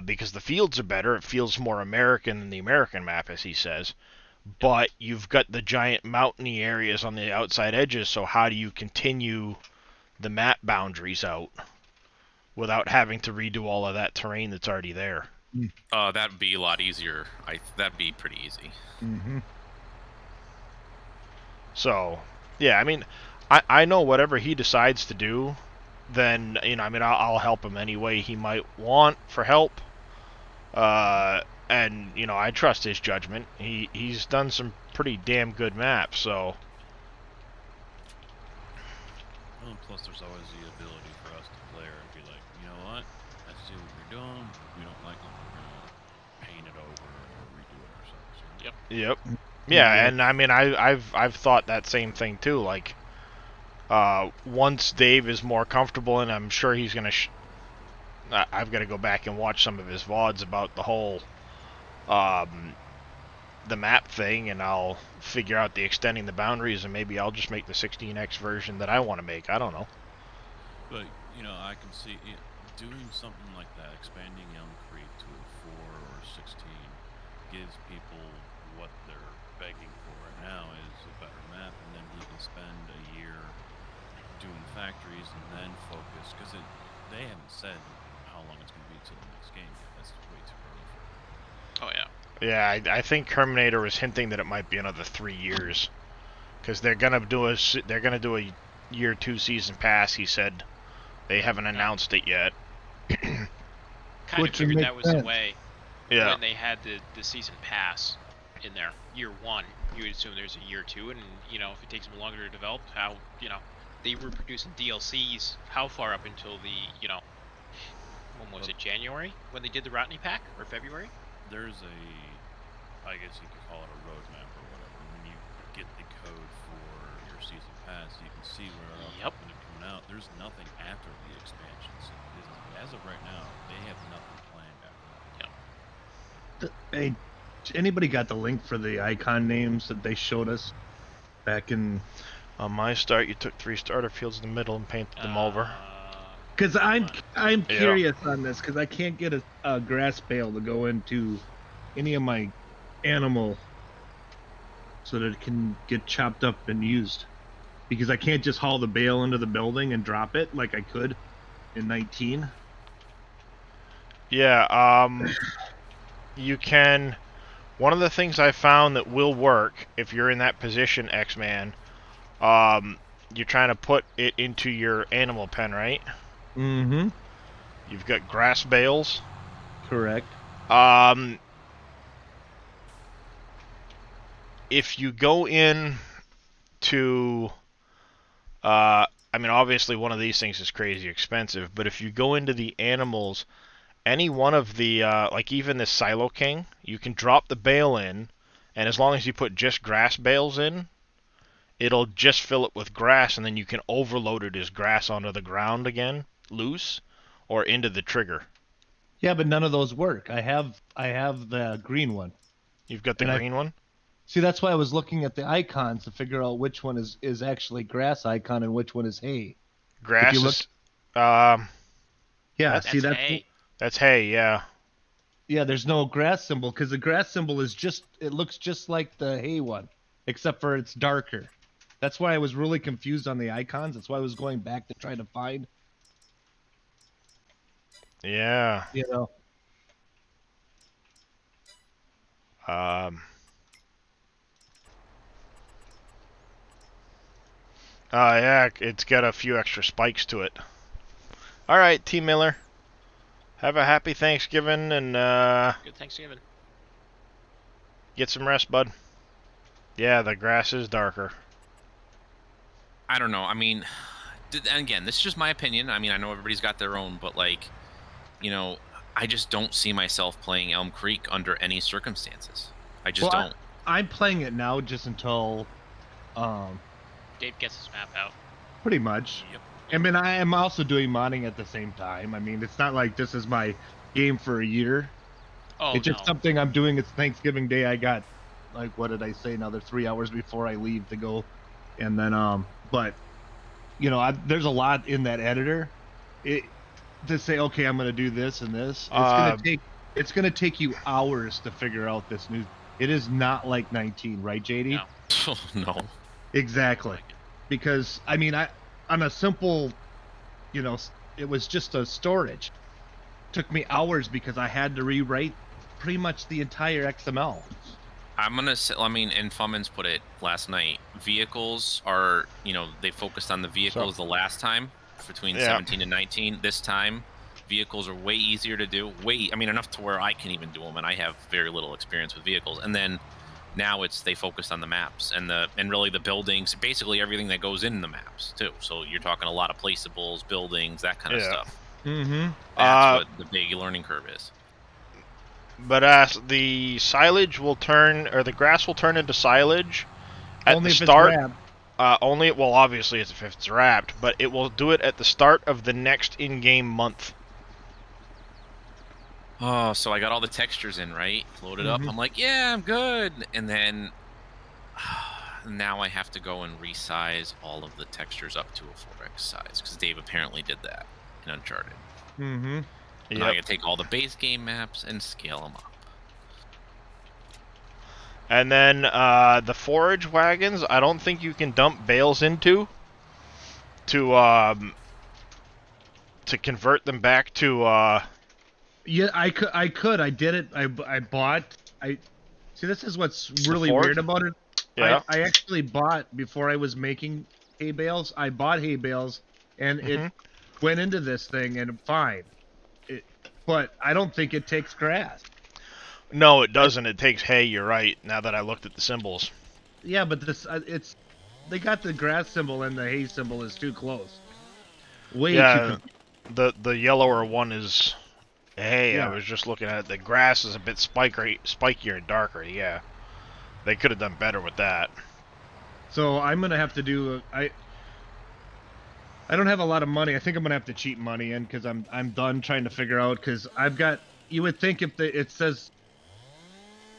because the fields are better. It feels more American than the American map, as he says. But you've got the giant mountainy areas on the outside edges. So how do you continue the map boundaries out without having to redo all of that terrain that's already there? That'd be a lot easier. That'd be pretty easy. Mm-hmm. So, yeah, I mean, I know whatever he decides to do, then, you know, I mean, I'll help him any way he might want for help. And, you know, I trust his judgment. He's done some pretty damn good maps, so, Well, and plus, there's always the ability for us to play and be like, you know what? I see what you're doing. We don't like it. We're gonna paint it over or redo it ourselves. Yep. yep. Yeah, and I mean, I've thought that same thing too. Like, once Dave is more comfortable, and I'm sure he's gonna. I've got to go back and watch some of his VODs about the whole, the map thing, and I'll figure out the extending the boundaries, and maybe I'll just make the 16x version that I want to make. I don't know. But you know, I can see it, doing something like that, expanding Elm Creek to a 4 or 16, gives people what they're begging for right now is a better map, and then he can spend a year doing factories and then focus because they haven't said how long it's going to be till the next game. That's way too early for it. Oh yeah. Yeah, I think Terminator was hinting that it might be another 3 years, because they're gonna do a year 2 season pass. He said they haven't announced it yet. Kind Which of figured would that make was the sense. way Yeah, when they had the season pass in there. Year 1, you would assume there's a year 2, and you know if it takes them longer to develop, how they were producing DLCs. How far up until the when was it, January when they did the Rodney pack, or February? There's I guess you could call it a roadmap or whatever. When you get the code for your season pass, you can see where Yep. when it's coming out. There's nothing after the expansions. As of right now, they have nothing planned after that. Hey, anybody got the link for the icon names that they showed us back in? on my start, you took 3 starter fields in the middle and painted them over. Because I'm Yeah. curious on this because I can't get a grass bale to go into any of my animal so that it can get chopped up and used. Because I can't just haul the bale into the building and drop it like I could in 19. Yeah, you can. One of the things I found that will work if you're in that position, X-Man, you're trying to put it into your animal pen, right? Mm-hmm. You've got grass bales. Correct. If you go in to, I mean, obviously one of these things is crazy expensive, but if you go into the animals, any one of the, like even this Silo King, you can drop the bale in, and as long as you put just grass bales in, it'll just fill it with grass, and then you can overload it as grass onto the ground again, loose, or into the trigger. Yeah, but none of those work. I have the green one. You've got the And green one? See, that's why I was looking at the icons to figure out which one is actually grass icon and which one is hay. Grass you look- is... Yeah, That's see that's hay. That's hay, yeah. yeah. There's no grass symbol because the grass symbol is it looks just like the hay one, except for it's darker. That's why I was really confused on the icons. That's why I was going back to try to find, Yeah. you know. Yeah, it's got a few extra spikes to it. Alright, T. Miller. Have a happy Thanksgiving and Good Thanksgiving. get some rest, bud. Yeah, the grass is darker. I don't know. I mean, and again, this is just my opinion. I mean, I know everybody's got their own, but like, you know, I just don't see myself playing Elm Creek under any circumstances. I just Well, don't. I'm playing it now just until, Dave gets his map out. pretty much. Yep. I mean, I am also doing modding at the same time. I mean, it's not like this is my game for a year. Oh, It's just no. something I'm doing. It's Thanksgiving Day. I got, like, what did I say? Another 3 hours before I leave to go, and then but, you know, there's a lot in that editor. To say, okay, I'm gonna do this and this. It's gonna take you hours to figure out this new. It is not like 19, right, JD? No. No. Exactly. Because I mean, on a simple, you know, it was just a storage. Took me hours because I had to rewrite pretty much the entire XML. I'm gonna say, I mean, and Fummins put it last night. Vehicles are, you know, they focused on the vehicles the last time between 17 and 19. This time, vehicles are way easier to do. I mean, enough to where I can even do them, and I have very little experience with vehicles. And then now they focused on the maps and really the buildings, basically everything that goes in the maps too. So you're talking a lot of placeables, buildings, that kind of stuff. Mm-hmm. That's what the big learning curve is. But the silage will turn, or the grass will turn into silage at Only the if start. it's wrapped. Only, well, obviously it's if it's wrapped, but it will do it at the start of the next in-game month. Oh, so I got all the textures in, right? Loaded up. Mhm. I'm like, yeah, I'm good. And then now I have to go and resize all of the textures up to a 4x size because Dave apparently did that in Uncharted. Mm-hmm. And I gotta take all the base game maps and scale them up. And then the forage wagons, I don't think you can dump bales into to convert them back to Yeah, I could. I did it. I bought. See. This is what's really forge? weird about it. Yeah. I actually bought before I was making hay bales. I bought hay bales, and it went into this thing and fine. But I don't think it takes grass. No, it doesn't. It takes hay. You're right. Now that I looked at the symbols. Yeah, but this they got the grass symbol and the hay symbol is too close. Way Yeah, too. the yellower one is hay. Yeah. I was just looking at it. The grass is a bit spikier and darker. Yeah, they could have done better with that. So I'm gonna have to do. I don't have a lot of money. I think I'm gonna have to cheat money in because I'm done trying to figure out because I've got. You would think if it says,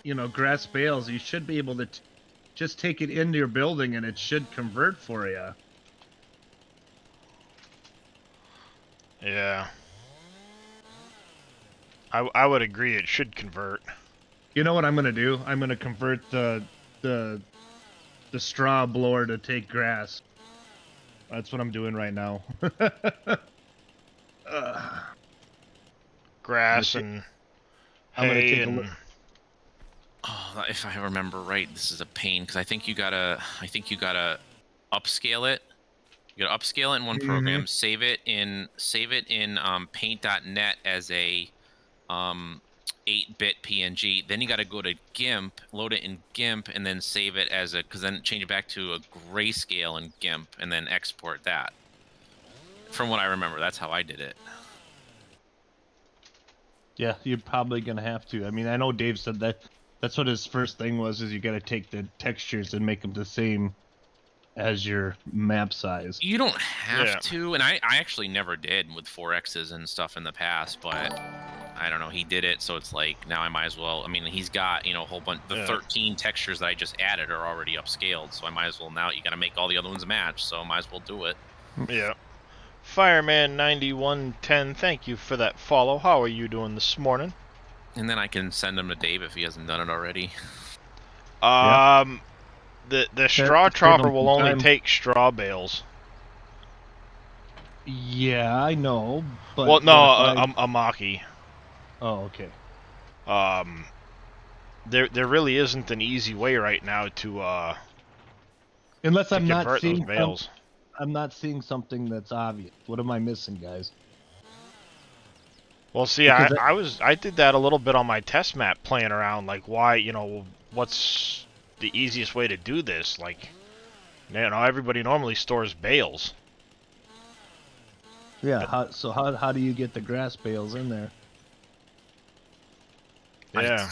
you know, grass bales, you should be able to just take it into your building and it should convert for you. Yeah, I would agree. It should convert. You know what I'm gonna do? I'm gonna convert the straw blower to take grass. That's what I'm doing right now. Grass I'm and gonna hay take a and look. Oh, if I remember right, this is a pain because I think you gotta upscale it. You gotta upscale it in one program, save it in Paint.net as a 8-bit PNG. Then you gotta go to GIMP, load it in GIMP, and then save it as because then change it back to a grayscale in GIMP, and then export that. From what I remember, that's how I did it. Yeah, you're probably gonna have to. I mean, I know Dave said that. That's what his first thing was. Is you got to take the textures and make them the same as your map size. You don't have Yeah. to, and I actually never did with 4Xs and stuff in the past, but I don't know, he did it, so it's like, now I might as well. I mean, he's got, you know, a whole bunch, the Yeah. 13 textures that I just added are already upscaled, so I might as well, now you gotta make all the other ones match, so I might as well do it. Yeah. Fireman9110, thank you for that follow. How are you doing this morning? And then I can send him to Dave if he hasn't done it already. Yeah. The straw save chopper him will some only time. take straw bales. Yeah, I know. But Well, no, what if a Mach-E. oh, okay. There really isn't an easy way right now to Unless I'm not convert those seeing bales. I'm not seeing something that's obvious. What am I missing, guys? Well, see, Because I did that a little bit on my test map, playing around, like, why, you know, what's the easiest way to do this? Like, you know, everybody normally stores bales. Yeah. How do you get the grass bales in there? Yeah.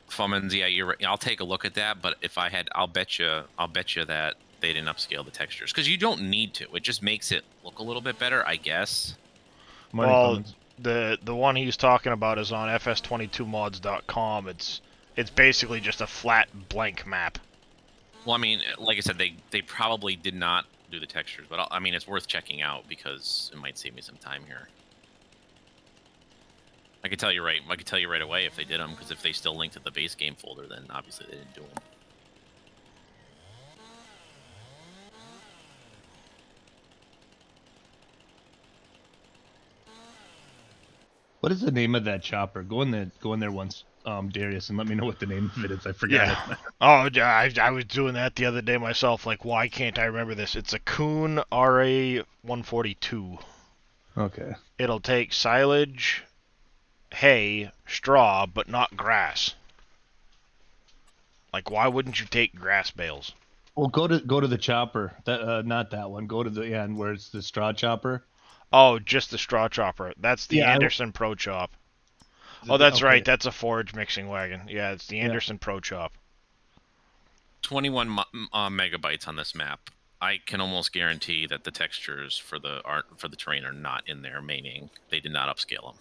Fummins, yeah, you're right. I'll take a look at that, but if I had, I'll bet you that they didn't upscale the textures because you don't need to. It just makes it look a little bit better, I guess. Money Well, Cummins. the one he's talking about is on fs22mods.com. It's basically just a flat blank map. Well, I mean, like I said, they probably did not do the textures, but I mean, it's worth checking out because it might save me some time here. I can tell you right away if they did them, because if they still linked to the base game folder, then obviously they didn't do them. What is the name of that chopper? Go in there once, Darius, and let me know what the name of it is. I forgot Yeah. it. Oh, I was doing that the other day myself. Like, why can't I remember this? It's a Kuhn RA142. Okay. It'll take silage, hay, straw, but not grass. Like, why wouldn't you take grass bales? Well, go to the chopper. That not that one. Go to the end where it's the straw chopper. Oh, just the straw chopper. That's the Yeah, Anderson Pro Chop. Oh, that's okay. right. That's a forage mixing wagon. Yeah, it's the Anderson Pro Chop. 21 megabytes on this map. I can almost guarantee that the textures for the terrain are not in there, meaning they did not upscale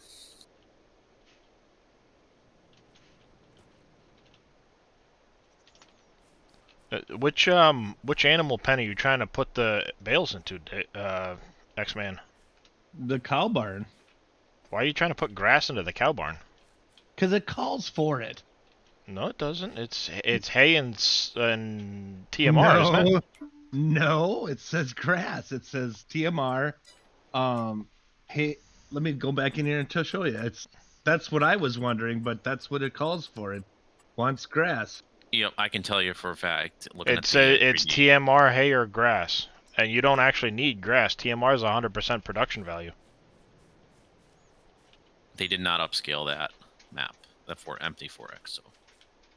them. Which animal pen are you trying to put the bales into, X-Man? The cow barn. Why are you trying to put grass into the cow barn? Because it calls for it. No, it doesn't. It's hay and TMR, isn't it? No, it says grass. It says TMR. Hey, let me go back in here to show you. That's what I was wondering, but that's what it calls for. It wants grass. Yep, I can tell you for a fact. It's TMR, hay, or grass, and you don't actually need grass. TMR is 100% production value. They did not upscale that map, that empty 4X. So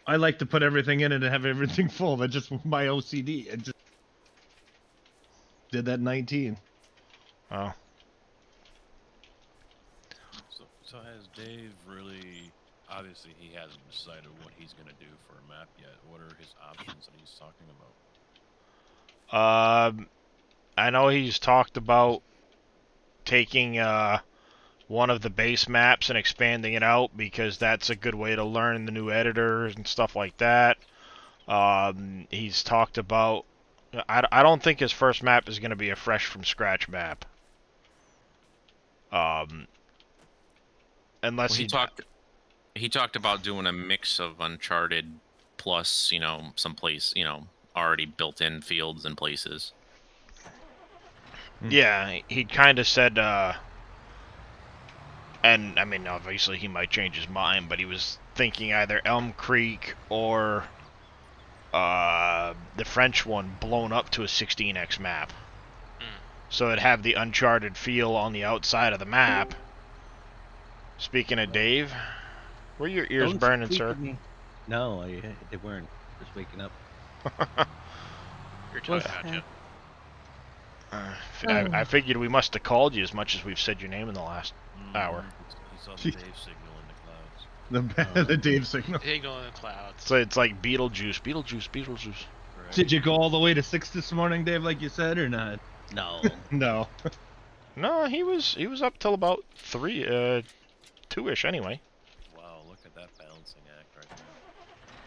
I like to put everything in it and have everything full. That's just my OCD. I just did that 19. Oh. So has Dave really? Obviously, he hasn't decided what he's going to do for a map yet. What are his options that he's talking about? I know he's talked about taking one of the base maps and expanding it out because that's a good way to learn the new editors and stuff like that. He's talked about. I don't think his first map is going to be a fresh from scratch map. Unless he talked about doing a mix of Uncharted plus, you know, some place, you know, already built-in fields and places. Yeah, he kind of said, and I mean, obviously he might change his mind, but he was thinking either Elm Creek or the French one blown up to a 16x map. So it'd have the Uncharted feel on the outside of the map. Speaking of Dave, were your ears burning, sir? No, they weren't. Just waking up. You're talking about you. I figured we must have called you as much as we've said your name in the last hour. He saw the Dave signal in the clouds. The Dave signal. Signal in the clouds. So it's like Beetlejuice. Right. Right. Did you go all the way to 6 this morning, Dave, like you said, or not? No. No. No, he was up till about 3, 2ish anyway. Wow, look at that balancing act right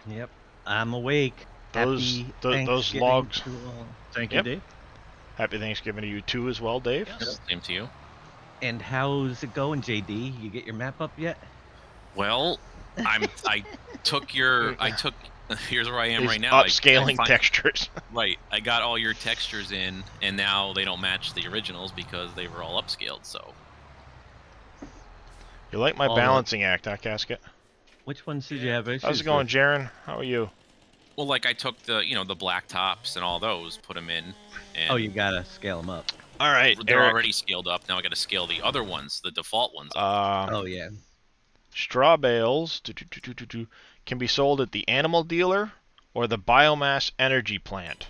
there. Yep. I'm awake. Those Happy those Thanksgiving logs. to all. Thank you, Yep. Dave. Happy Thanksgiving to you too, as well, Dave. Yes, same to you. And how's it going, JD? You get your map up yet? Well, I took. Here's where I am He's right now. upscaling textures. Right, I got all your textures in, and now they don't match the originals because they were all upscaled. So You like my All right. balancing act, huh, Casket? Which ones did you have issues How's it going, with? Jaren? How are you? well, like I took the black tops and all those, put them in. And Oh, you gotta scale them up. All right, they're Eric. already scaled up. Now I got to scale the other ones, the default ones. Up. Oh yeah. Straw bales can be sold at the animal dealer or the biomass energy plant.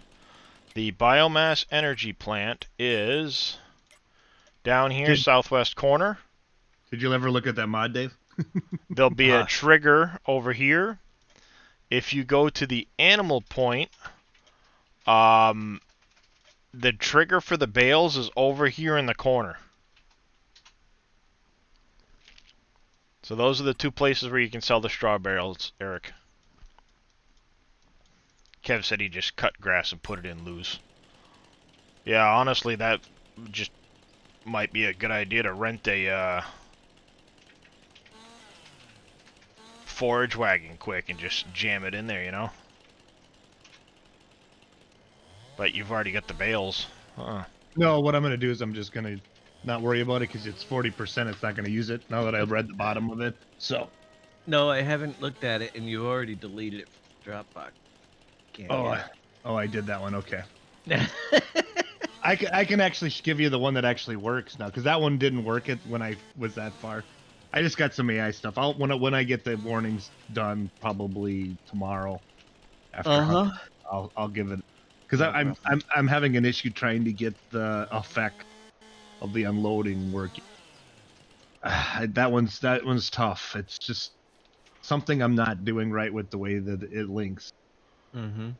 The biomass energy plant is down here, Did- southwest corner. Did you ever look at that mod, Dave? There'll be a trigger over here. If you go to the animal point, the trigger for the bales is over here in the corner. So those are the two places where you can sell the straw bales, Eric. Kev said he just cut grass and put it in loose. Yeah, honestly, that just might be a good idea to rent a forage wagon quick and just jam it in there, you know? But you've already got the bales. No, what I'm going to do is I'm just going to not worry about it because it's 40%. It's not going to use it now that I've read the bottom of it. So, No, I haven't looked at it, and you already deleted it from Dropbox. Can't I did that one. Okay. get I can actually give you the one that actually works now because that one didn't work when I was that far. I just got some AI stuff. When I get the warnings done, probably tomorrow. After I'll give it because I'm having an issue trying to get the effect of the unloading working. That one's tough. It's just something I'm not doing right with the way that it links. Mm-hmm.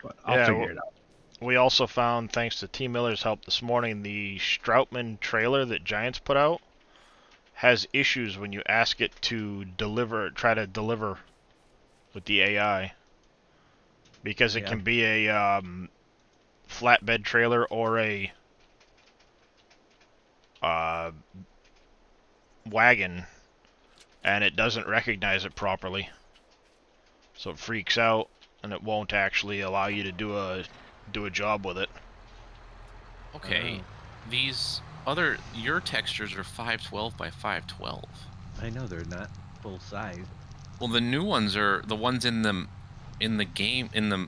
But I'll Yeah, figure it out. We also found, thanks to T. Miller's help this morning, the Stroutman trailer that Giants put out has issues when you ask it to try to deliver with the AI. Because it Yeah. can be a flatbed trailer or a wagon, and it doesn't recognize it properly. So it freaks out, and it won't actually allow you to do a job with it. Okay, your textures are 512 by 512. I know they're not full size. Well, the new ones are the ones in the game the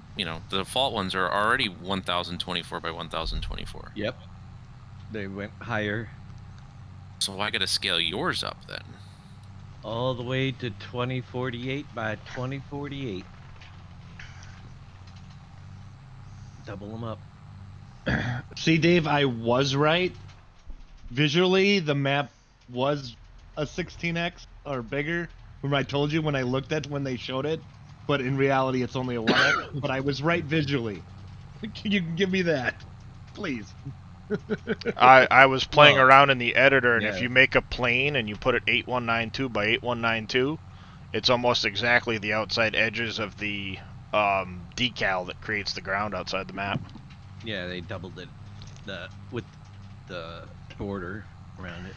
default ones are already 1024 by 1024. Yep. They went higher, So I got to scale yours up then. all the way to 2048 by 2048. Double them up. See, Dave, I was right. Visually, the map was a 16x or bigger. When I told you when I looked at when they showed it, but in reality, it's only a 1x. But I was right visually. Can you give me that, please? I was playing Well, around in the editor, and if yeah. you make a plane and you put it 8192 by 8192, it's almost exactly the outside edges of the decal that creates the ground outside the map. Yeah, they doubled it with the border around it.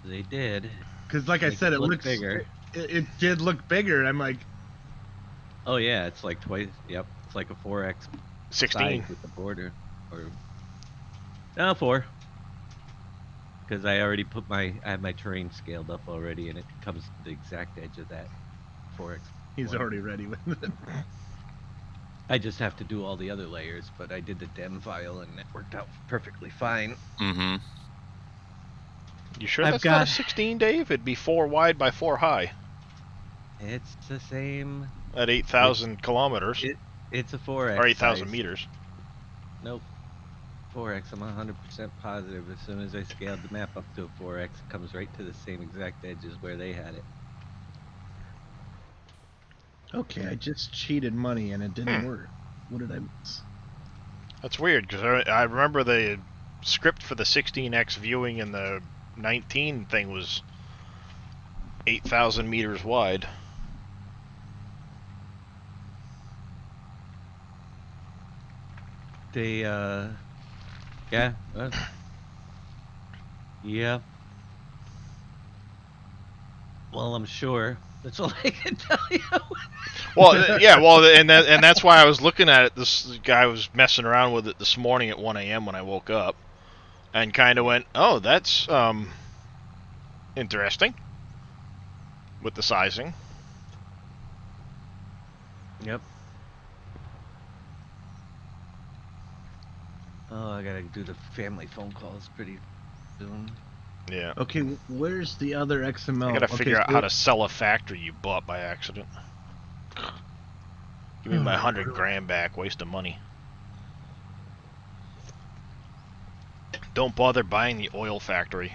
They did. Because, like I Make said, it it look looks bigger. It did look bigger. I'm like, Oh yeah, it's like twice. Yep, it's like a 4x 16. size with the border, or no 4. Because I already I have my terrain scaled up already, and it comes to the exact edge of that 4x. he's one. already ready with it. I just have to do all the other layers, but I did the dem file, and it worked out perfectly fine. Mm-hmm. You sure I've that's not a got- 16, Dave? It'd be 4 wide by 4 high It's the same. at 8,000 kilometers. It's a 4x. Or 8,000 size. meters. Nope. 4x. I'm 100% positive. As soon as I scaled the map up to a 4x, it comes right to the same exact edges where they had it. Okay, I just cheated money and it didn't work. What did I miss? That's weird, because I remember the script for the 16x viewing and the 19 thing was 8,000 meters wide. They, yeah, yeah. Well, I'm sure. That's all I can tell you. Well, yeah, well, and that's why I was looking at it. This guy was messing around with it this morning at 1 a.m. when I woke up, and kind of went, "Oh, that's interesting." With the sizing. Yep. Oh, I gotta do the family phone calls pretty soon. Yeah. Okay, where's the other XML? I gotta figure out so how to sell a factory you bought by accident. Give me my 100 grand back. Waste of money. Don't bother buying the oil factory.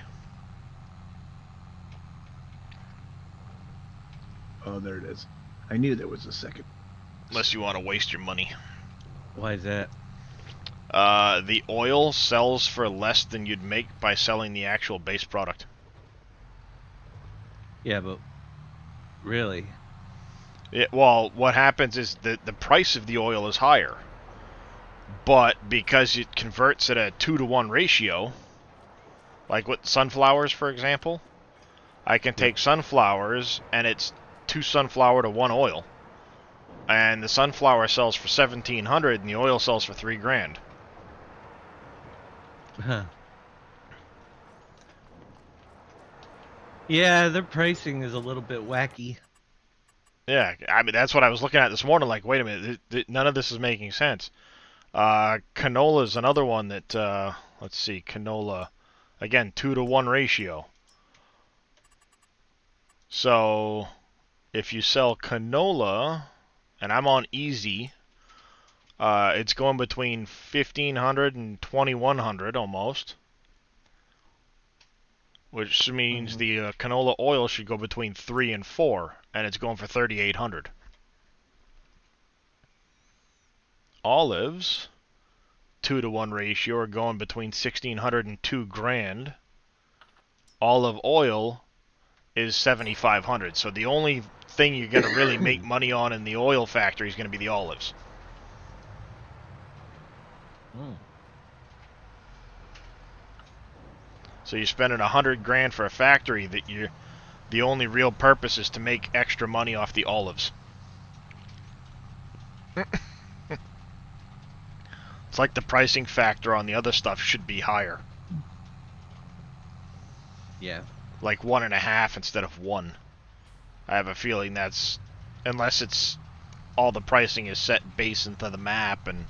Oh, there it is. I knew there was a second. Unless you want to waste your money. Why is that? The oil sells for less than you'd make by selling the actual base product. Yeah, but really? Yeah, well, what happens is the price of the oil is higher. But because it converts at a 2-to-1 ratio, like with sunflowers, for example, I can take sunflowers and it's 2 sunflower to 1 oil. And the sunflower sells for $1,700 and the oil sells for $3 grand. Huh. Yeah, their pricing is a little bit wacky. Yeah, I mean, that's what I was looking at this morning, like, wait a minute, none of this is making sense. Canola is another one that, let's see, canola, again, 2-to-1 ratio. So, if you sell canola, and I'm on easy, it's going between 1,500 and 2,100 almost. Which means the canola oil should go between 3 and 4, and it's going for 3,800. Olives, 2-to-1 ratio, are going between 1,600 and 2 grand. Olive oil is 7,500. So the only thing you're going to really make money on in the oil factory is going to be the olives. So you're spending 100 grand for a factory that the only real purpose is to make extra money off the olives. It's like the pricing factor on the other stuff should be higher. Yeah. Like 1.5 instead of 1. I have a feeling that's, unless it's all the pricing is set base into the map and.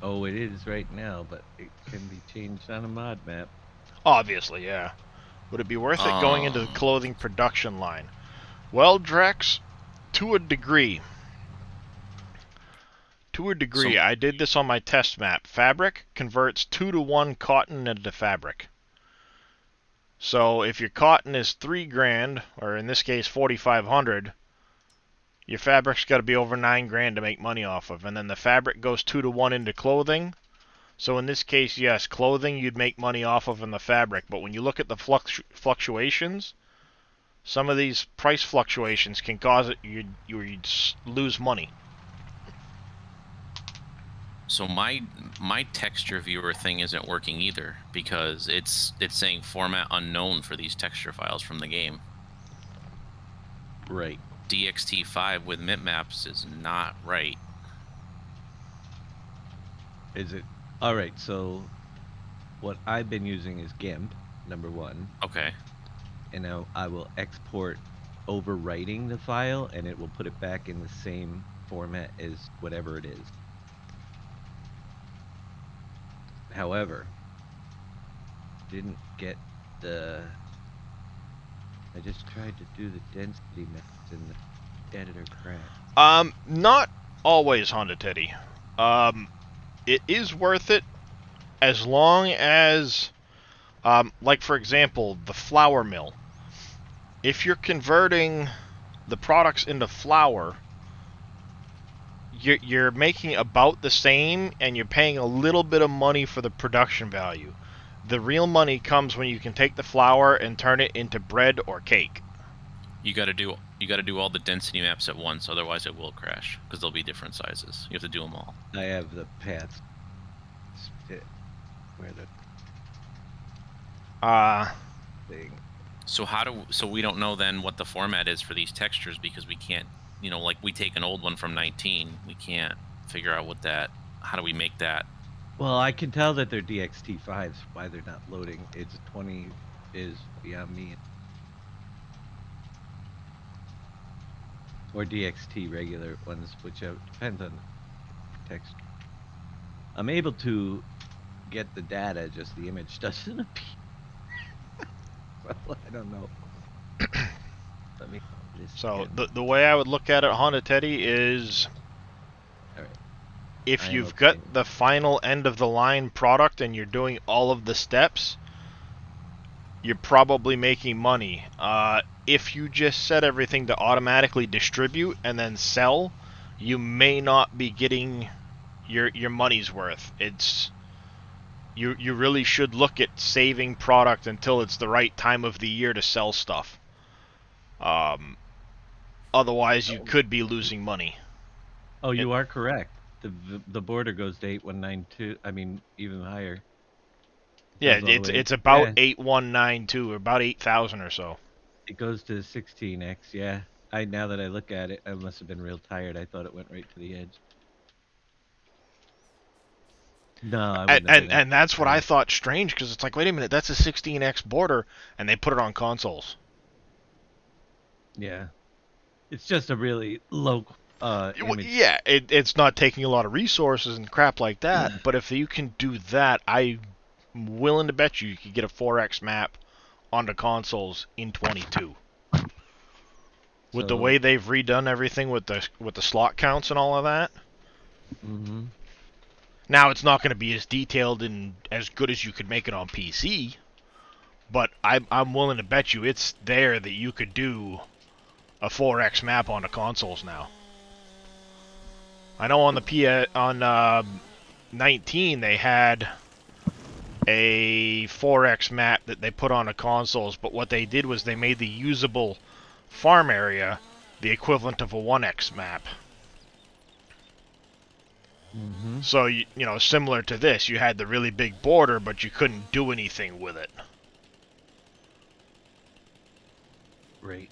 Oh, it is right now, but it can be changed on a mod map. Obviously, yeah. Would it be worth it going into the clothing production line? Well, Drex, to a degree. To a degree, I did this on my test map. Fabric converts 2-to-1 cotton into fabric. So if your cotton is 3 grand, or in this case 4,500, your fabric's got to be over 9 grand to make money off of. And then the fabric goes 2-to-1 into clothing. So in this case, yes, clothing you'd make money off of in the fabric. But when you look at the fluctuations, some of these price fluctuations can cause it you'd lose money. So my texture viewer thing isn't working either because it's saying format unknown for these texture files from the game. Right. DXT5 with mipmaps is not right. Is it? All right. So what I've been using is GIMP, number 1. Okay. And now I will export overwriting the file, and it will put it back in the same format as whatever it is. However, didn't get the. I just tried to do the density maps and the editor crashed. Not always, Honda Teddy. It is worth it as long as, like for example, the flour mill. If you're converting the products into flour, you're making about the same, and you're paying a little bit of money for the production value. The real money comes when you can take the flour and turn it into bread or cake. You got to do all the density maps at once, otherwise it will crash because they'll be different sizes. You have to do them all. I have the paths fit where the thing. So we don't know then what the format is for these textures because we can't, like we take an old one from 19, we can't figure out how do we make that? Well, I can tell that they're DXT5s. Why they're not loading? It's 20 is beyond me. Or DXT regular ones, which depends on the text. I'm able to get the data, just the image doesn't appear. Well, I don't know. Let me. So the way I would look at it, Honda Teddy, is All right. if I am you've okay. got the final end of the line product and you're doing all of the steps, you're probably making money. If you just set everything to automatically distribute and then sell, you may not be getting your money's worth. You really should look at saving product until it's the right time of the year to sell stuff. Otherwise, you could be losing money. Oh, you are correct. The border goes to 8192. I mean, even higher. Yeah, Goes all the way- it's about yeah, 8192, or about 8,000 or so. It goes to 16x. Yeah. Now that I look at it, I must have been real tired. I thought it went right to the edge. No, I wouldn't have been And that's what I tired. thought strange, because it's like, wait a minute, that's a 16x border, and they put it on consoles. Yeah. It's just a really low image. Yeah, it's not taking a lot of resources and crap like that, but if you can do that, I'm willing to bet you could get a 4x map onto consoles in 22. With the So- way they've redone everything with the slot counts and all of that. Mm-hmm. Now, it's not going to be as detailed and as good as you could make it on PC, but I'm willing to bet you it's there that you could do a 4x map onto consoles now. I know on the 19 they had a 4x map that they put onto consoles, but what they did was they made the usable farm area the equivalent of a 1x map. Mm-hmm. So, similar to this, you had the really big border, but you couldn't do anything with it. Right.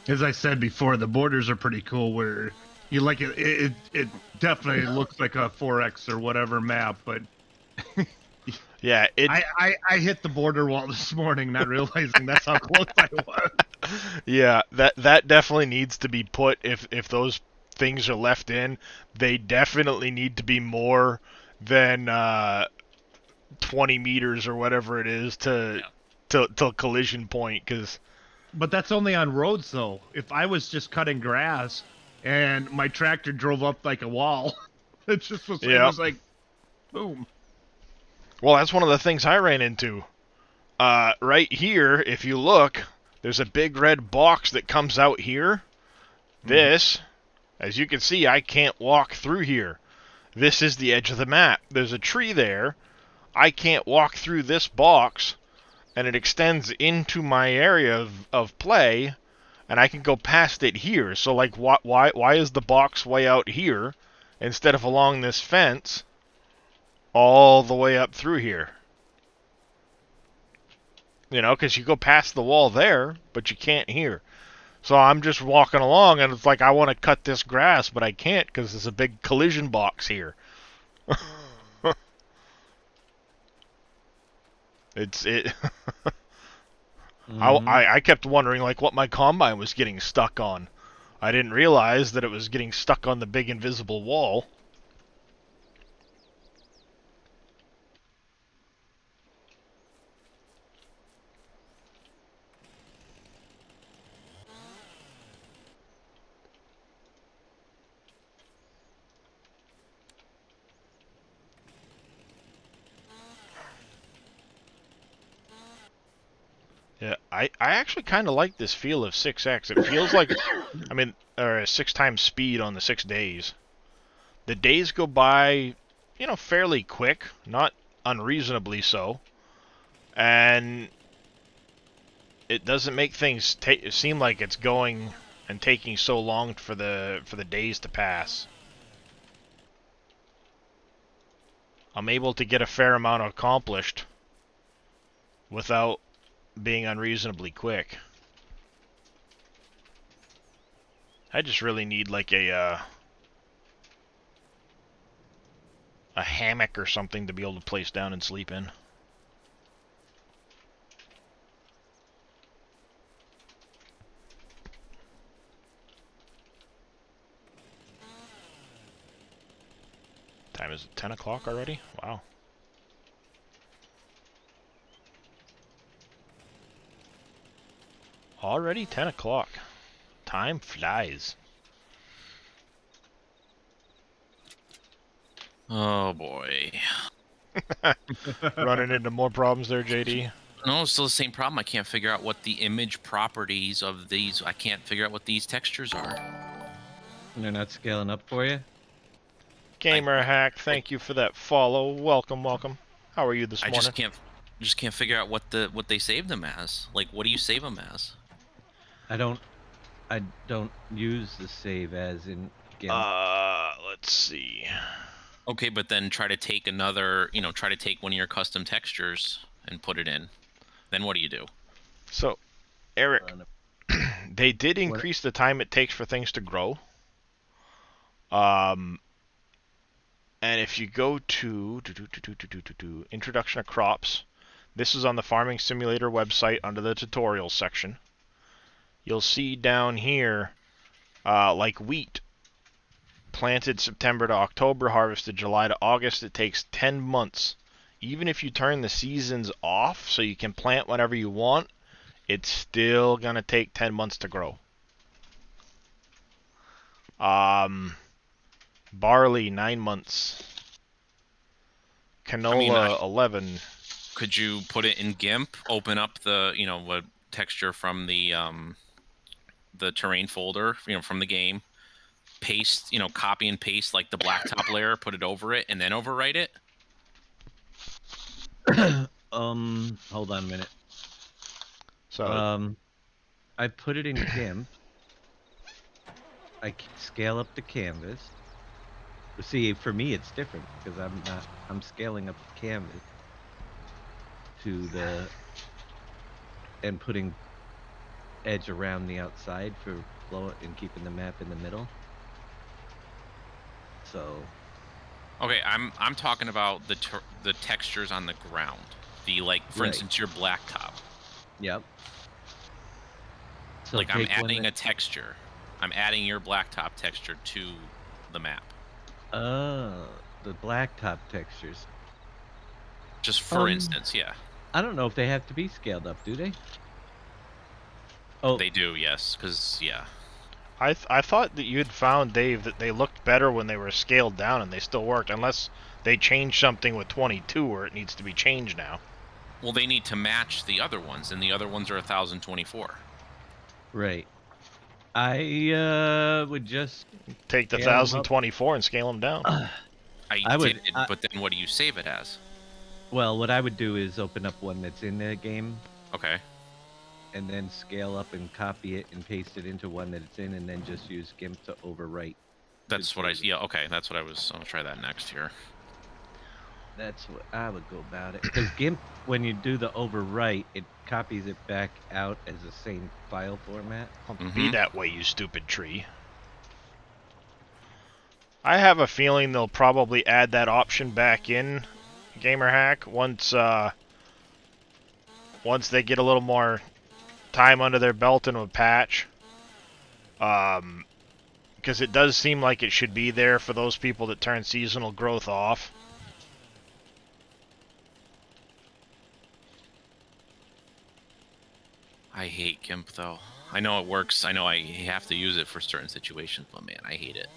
As I said before, the borders are pretty cool. Where you like it, it definitely looks like a 4x or whatever map. But Yeah, I hit the border wall this morning, not realizing that's how close I was. yeah, that definitely needs to be put. If those things are left in, they definitely need to be more than 20 meters or whatever it is to collision point, because But that's only on roads, though. If I was just cutting grass and my tractor drove up like a wall, it was like, boom. well, that's one of the things I ran into. Right here, if you look, there's a big red box that comes out here. This, as you can see, I can't walk through here. This is the edge of the map. There's a tree there. I can't walk through this box, and it extends into my area of play, and I can go past it here. So, like, why is the box way out here instead of along this fence all the way up through here? Because you go past the wall there, but you can't here. So I'm just walking along, and it's like I want to cut this grass, but I can't because there's a big collision box here. I kept wondering like what my combine was getting stuck on. I didn't realize that it was getting stuck on the big invisible wall. I actually kind of like this feel of 6x. It feels like, I mean, or 6 times speed on the 6 days. The days go by, you know, fairly quick, not unreasonably so, and it doesn't make things seem like it's going and taking so long for the days to pass. I'm able to get a fair amount accomplished without being unreasonably quick. I just really need like a hammock or something to be able to place down and sleep in. Time is it 10 o'clock already? Wow. Already 10 o'clock. Time flies. Oh boy. Running into more problems there, JD? No, it's still the same problem. I can't figure out what the image properties of these. I can't figure out what these textures are. And they're not scaling up for you? Gamer Hack, thank you for that follow. Welcome, welcome. How are you this I morning? just can't figure out what they saved them as. Like, what do you save them as? I don't use the save as in GIMP. Let's see. Okay, but then try to take another, try to take one of your custom textures and put it in. Then what do you do? So, Eric, they did increase the time it takes for things to grow. And if you go to Introduction of Crops, this is on the Farming Simulator website under the tutorials section. You'll see down here, like wheat, planted September to October, harvested July to August, it takes 10 months. Even if you turn the seasons off so you can plant whenever you want, it's still going to take 10 months to grow. Barley, 9 months. Canola, 11. Could you put it in GIMP, open up the, what texture from the terrain folder, from the game, paste, copy and paste like the blacktop layer, put it over it, and then overwrite it? Hold on a minute. So, I put it in GIMP. I scale up the canvas. See, for me it's different because I'm scaling up the canvas and putting edge around the outside for flow and keeping the map in the middle. So okay, I'm talking about the textures on the ground. For instance, your blacktop. Yep. So like I'm adding a texture. I'm adding your blacktop texture to the map. Oh, the blacktop textures. Just for instance, yeah. I don't know if they have to be scaled up, do they? Oh, they do, yes, because yeah. I thought that you'd found, Dave, that they looked better when they were scaled down, and they still worked, unless they changed something with 22 where it needs to be changed now. Well, they need to match the other ones, and the other ones are 1024. Right. I would just take the 1024 and scale them down. I did, but then what do you save it as? Well, what I would do is open up one that's in the game. Okay. And then scale up and copy it and paste it into one that it's in, and then just use GIMP to overwrite. That's what okay, that's what I'll try that next here. That's what I would go about it. Because GIMP, when you do the overwrite, it copies it back out as the same file format. Be that way, you stupid tree. I have a feeling they'll probably add that option back in GamerHack once they get a little more time under their belt in a patch. Because it does seem like it should be there for those people that turn seasonal growth off. I hate GIMP though. I know it works. I know I have to use it for certain situations, but man, I hate it.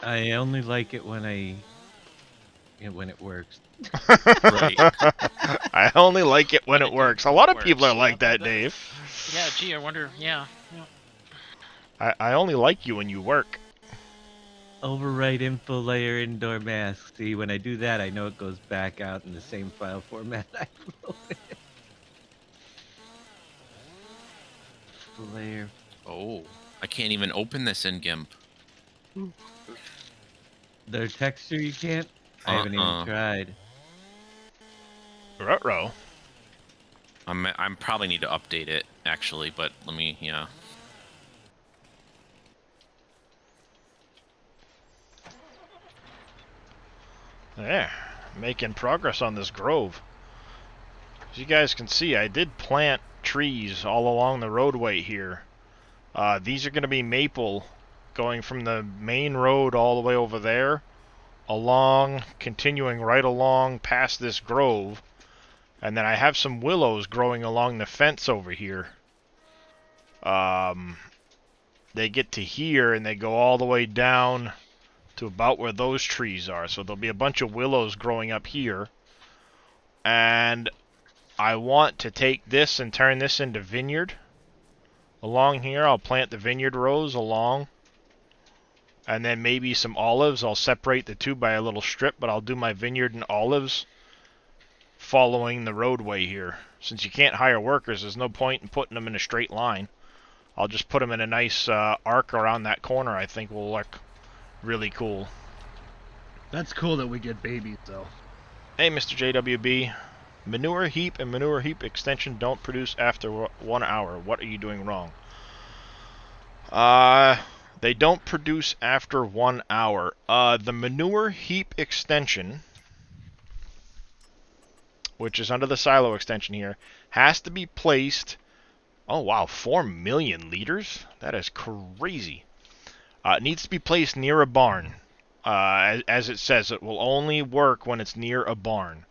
I only like it when it works. Right. I only like it when it works. A lot of people are like that, Dave. Yeah, gee, I wonder. Yeah. I only like you when you work. Overwrite info layer indoor mask. See, when I do that, I know it goes back out in the same file format I wrote it. Info layer. Oh, I can't even open this in GIMP. Their texture you can't? I haven't even Uh-uh. tried. Ruh-roh. I'm probably need to update it actually, but let me, yeah. There, making progress on this grove. As you guys can see, I did plant trees all along the roadway here. These are going to be maple, going from the main road all the way over there, along, continuing right along past this grove. And then I have some willows growing along the fence over here. They get to here and they go all the way down to about where those trees are. So there'll be a bunch of willows growing up here. And I want to take this and turn this into vineyard. Along here, I'll plant the vineyard rows along. And then maybe some olives. I'll separate the two by a little strip, but I'll do my vineyard and olives following the roadway here. Since you can't hire workers, there's no point in putting them in a straight line. I'll just put them in a nice arc around that corner. I think will look really cool. That's cool that we get babies, though. Hey, Mr. JWB. Manure heap and manure heap extension don't produce after 1 hour. What are you doing wrong? They don't produce after 1 hour. The manure heap extension, which is under the silo extension here, has to be placed... Oh, wow, 4 million liters? That is crazy. It needs to be placed near a barn. As it says, it will only work when it's near a barn.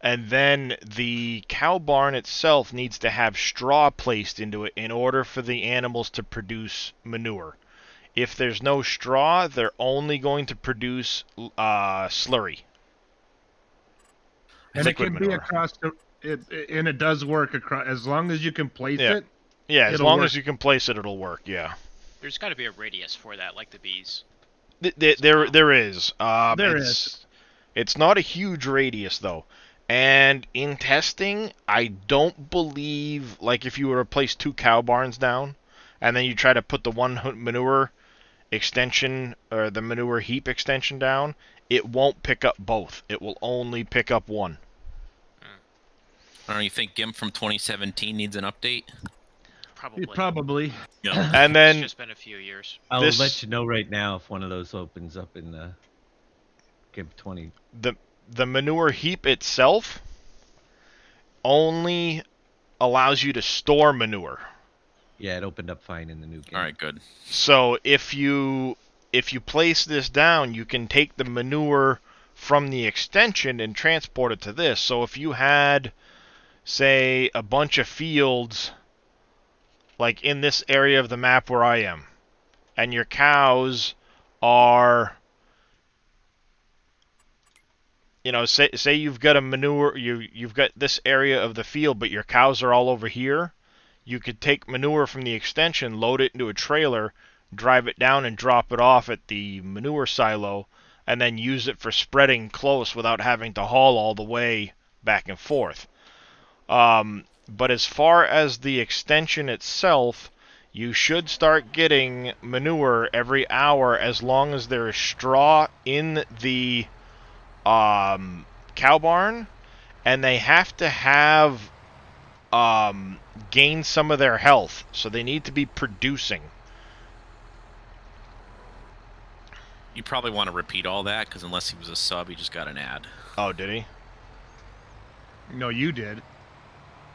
And then the cow barn itself needs to have straw placed into it in order for the animals to produce manure. If there's no straw, they're only going to produce slurry. And it Liquid can be manure. across the... and it does work across... As long as you can place Yeah. it. Yeah, as It'll long work. as you can place it, it'll work, yeah. There's got to be a radius for that, like the bees. There is. There It's not a huge radius, though. And in testing, I don't believe, like if you were to place 2 cow barns down, and then you try to put the one manure extension, or the manure heap extension down, it won't pick up both. It will only pick up one. I don't know, you think GIMP from 2017 needs an update? Probably. Probably. Yeah. And It's then just been a few years. I'll This- let you know right now if one of those opens up in the GIMP 20. the manure heap itself only allows you to store manure. Yeah, it opened up fine in the new game. All right, good. So if you place this down, you can take the manure from the extension and transport it to this. So if you had, say, a bunch of fields like in this area of the map where I am, and your cows are, you know, say you've got a manure, you've got this area of the field, but your cows are all over here, you could take manure from the extension, load it into a trailer, drive it down and drop it off at the manure silo, and then use it for spreading close without having to haul all the way back and forth. But as far as the extension itself, you should start getting manure every hour as long as there is straw in the cow barn, and they have to have gained some of their health, so they need to be producing. You probably want to repeat all that, because unless he was a sub, he just got an ad. Oh, did he? No, you did.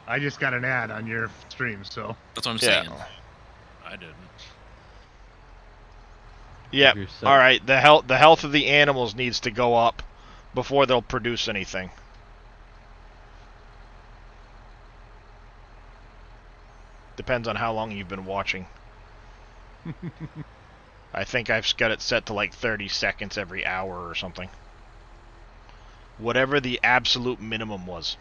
I just got an ad on your stream, so... That's what I'm Yeah. saying. I didn't. Yep. Your sub- All right. The health of the animals needs to go up before they'll produce anything. Depends on how long you've been watching. I think I've got it set to like 30 seconds every hour or something. Whatever the absolute minimum was.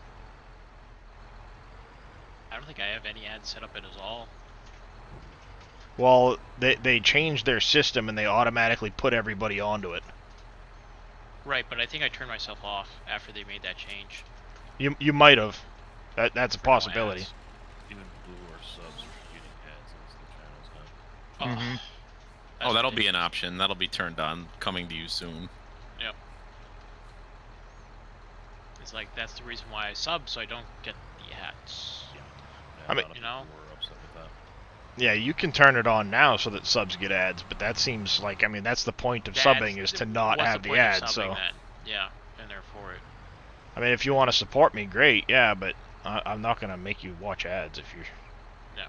I don't think I have any ads set up at all. Well, they changed their system and they automatically put everybody onto it. Right, but I think I turned myself off after they made that change. You might have. That's a For no possibility. ads. Even Blue or subs are getting ads as the channel's done. Oh, Mhm. that's Oh, that'll be an ridiculous. option. That'll be turned on, coming to you soon. Yep. It's like that's the reason why I sub, so I don't get the ads. Yeah, I a mean- lot of You know? people were upset with that. Yeah, you can turn it on now so that subs get ads, but that seems like, I mean, that's the point of subbing is to not what's have the the point of ads. subbing So, then? Yeah, and therefore it. I mean, if you want to support me, great, yeah, but I'm not gonna make you watch ads if you're. Yeah,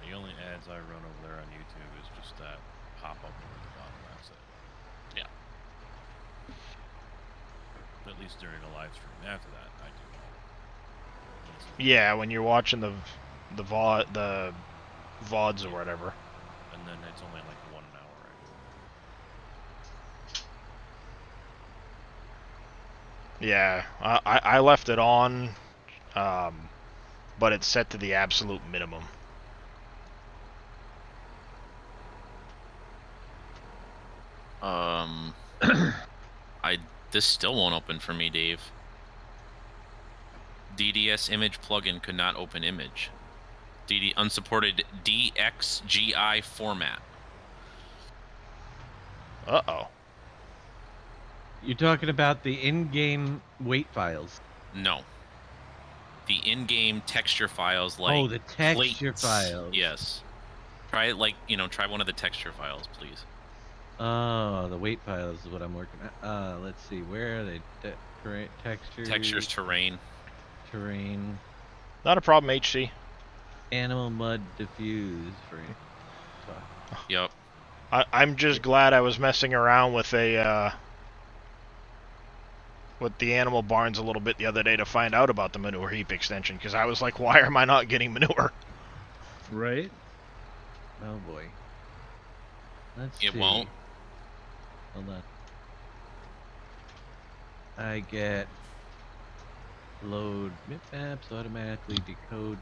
the only ads I run over there on YouTube is just that pop up over the bottom. That's it. Yeah. At least during a live stream. After that, I do all. Yeah, when you're watching the VODs or whatever. And then it's only like 1 hour. Yeah, I left it on, but it's set to the absolute minimum. This still won't open for me, Dave. DDS image plugin could not open image. Unsupported DXGI format. Uh-oh. You're talking about the in-game weight files. No. The in-game texture files, like Oh, the texture plates. files. Yes. Try it, like, try one of the texture files, please. Oh, the weight files is what I'm working at. Let's see, where are they? Textures. Textures, terrain. Terrain. Not a problem, HC. Animal mud diffuse. Yep. I'm just glad I was messing around with with the animal barns a little bit the other day to find out about the manure heap extension, because I was like, why am I not getting manure? Right? Oh boy. Let's see. It won't. Hold on. I get load bitmaps, automatically decode.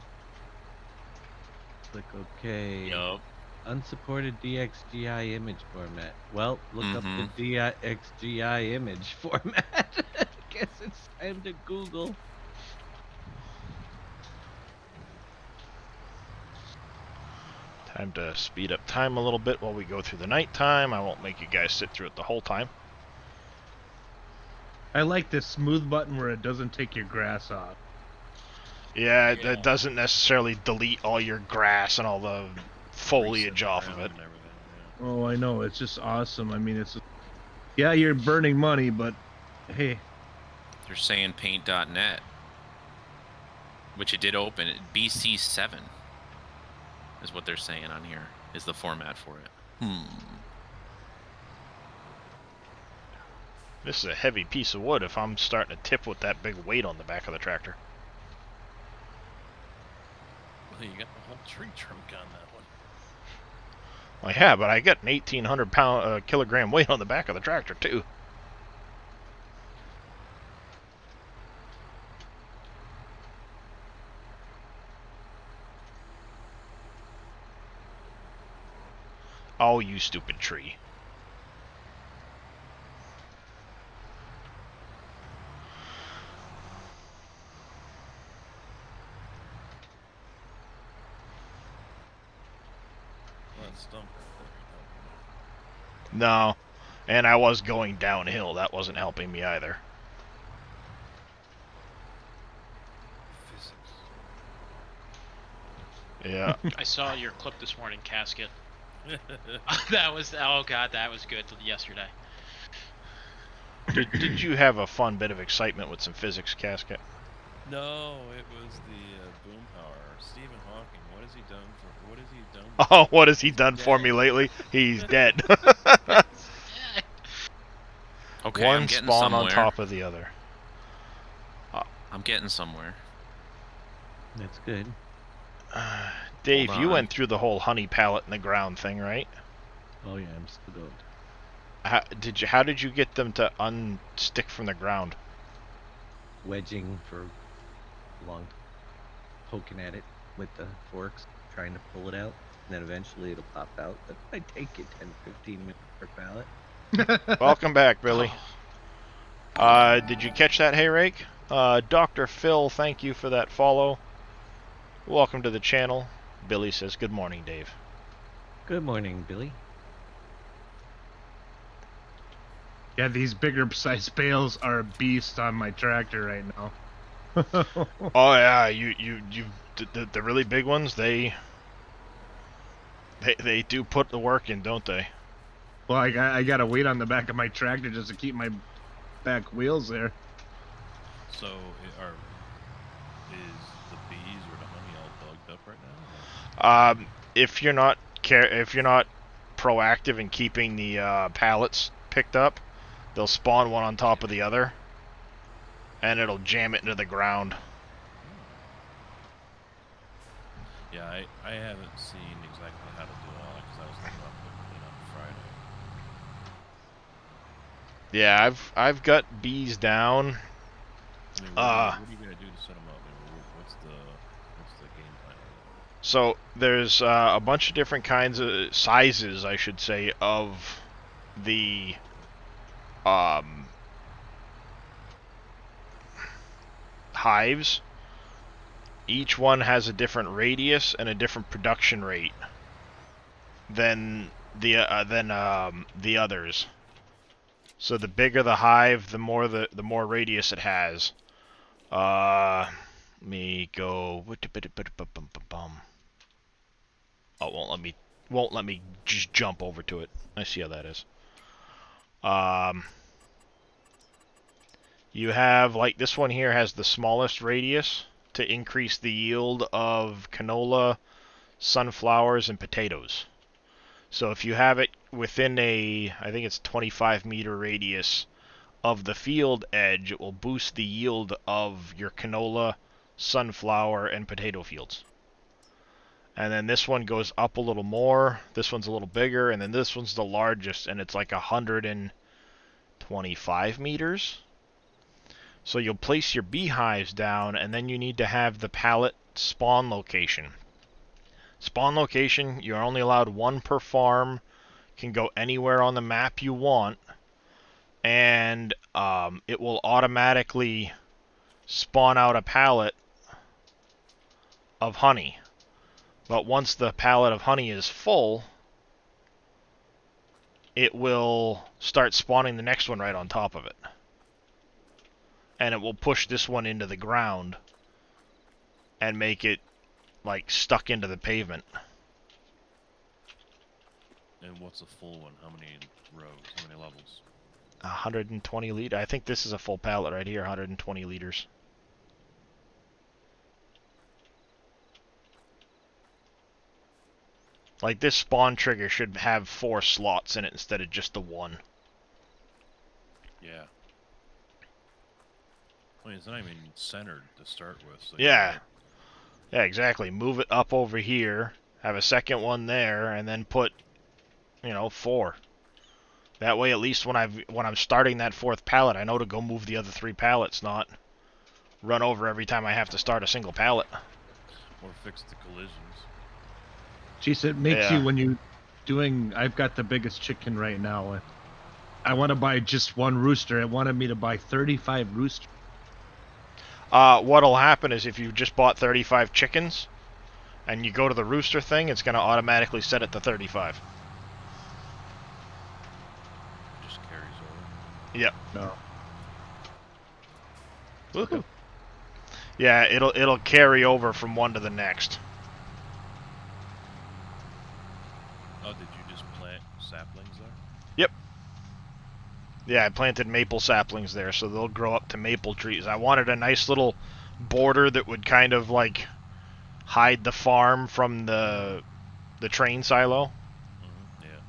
Click OK. Yup. Unsupported DXGI image format. Well, look up the DXGI image format. Guess it's time to Google. Time to speed up time a little bit while we go through the night time. I won't make you guys sit through it the whole time. I like this smooth button where it doesn't take your grass off. Yeah, Yeah. that doesn't necessarily delete all your grass and all the foliage off of it. And everything, yeah. Oh, I know. It's just awesome. I mean, it's... Yeah, you're burning money, but hey, They're saying paint.net, which it did open. BC7 is what they're saying on here, is the format for it. This is a heavy piece of wood if I'm starting to tip with that big weight on the back of the tractor. Well, you got the whole tree trunk on that one. Well, yeah, but I got an 1,800 kilogram weight on the back of the tractor too. Oh, you stupid tree. Well, that stump right there ain't helping me. No. And I was going downhill. That wasn't helping me either. Physics. Yeah. I saw your clip this morning, Casket. That was, oh god, that was good yesterday. Did you have a fun bit of excitement with some physics, Casket? No, it was the boom power. Stephen Hawking. What has he done for? What has he done? Oh, what has he done for me lately? He's dead. Okay, One I'm getting spawn somewhere. on top of the other. I'm getting somewhere. That's good. Dave, Hold you on. went through the whole honey pallet in the ground thing, right? Oh yeah, I'm still going. How did you get them to unstick from the ground? Wedging for long, poking at it with the forks, trying to pull it out, and then eventually it'll pop out. That might take you 10-15 minutes per pallet. Welcome back, Billy. Did you catch that hay rake? Dr. Phil, thank you for that follow. Welcome to the channel. Billy says, good morning, Dave. Good morning, Billy. Yeah, these bigger size bales are a beast on my tractor right now. Oh yeah, the really big ones, they do put the work in, don't they? Well, I got to weight on the back of my tractor just to keep my back wheels there. So, is the bees or the honey all bugged up right now? If you're not proactive in keeping the pallets picked up, they'll spawn one on top of the other, and it'll jam it into the ground. Yeah, I haven't seen exactly how to do all that because I was thinking about putting it on Friday. Yeah, I've got bees down. I mean, what are you gonna do to set them up? I mean, what's the game plan? So there's a bunch of different kinds of sizes, I should say, of the hives. Each one has a different radius and a different production rate than the others. So the bigger the hive, the more radius it has. Let me go. Oh, won't let me just jump over to it. I see how that is. You have, like, this one here has the smallest radius to increase the yield of canola, sunflowers, and potatoes. So if you have it within I think it's 25-meter radius of the field edge, it will boost the yield of your canola, sunflower, and potato fields. And then this one goes up a little more, this one's a little bigger, and then this one's the largest, and it's like 125 meters. So you'll place your beehives down, and then you need to have the pallet spawn location. Spawn location, you're only allowed one per farm, can go anywhere on the map you want, and it will automatically spawn out a pallet of honey. But once the pallet of honey is full, it will start spawning the next one right on top of it. And it will push this one into the ground and make it, like, stuck into the pavement. And what's a full one? How many rows? How many levels? 120 liters. I think this is a full pallet right here, 120 liters. Like, this spawn trigger should have 4 slots in it instead of just the one. Yeah. I mean, it's not even centered to start with. So Yeah. Yeah, exactly. Move it up over here, have a second one there, and then put, 4. That way, at least when I'm starting that 4th pallet, I know to go move the other 3 pallets, not run over every time I have to start a single pallet. Or fix the collisions. Jeez, it makes Yeah. you when you doing. I've got the biggest chicken right now. I want to buy just one rooster. It wanted me to buy 35 roosters. What'll happen is if you just bought 35 chickens, and you go to the rooster thing, it's going to automatically set it to 35. Just carries over. Yep. No. Woohoo. Yeah, it'll carry over from one to the next. Oh, did you just plant saplings there? Yep. Yeah, I planted maple saplings there, so they'll grow up to maple trees. I wanted a nice little border that would kind of, like, hide the farm from the train silo. Mm-hmm. Yeah.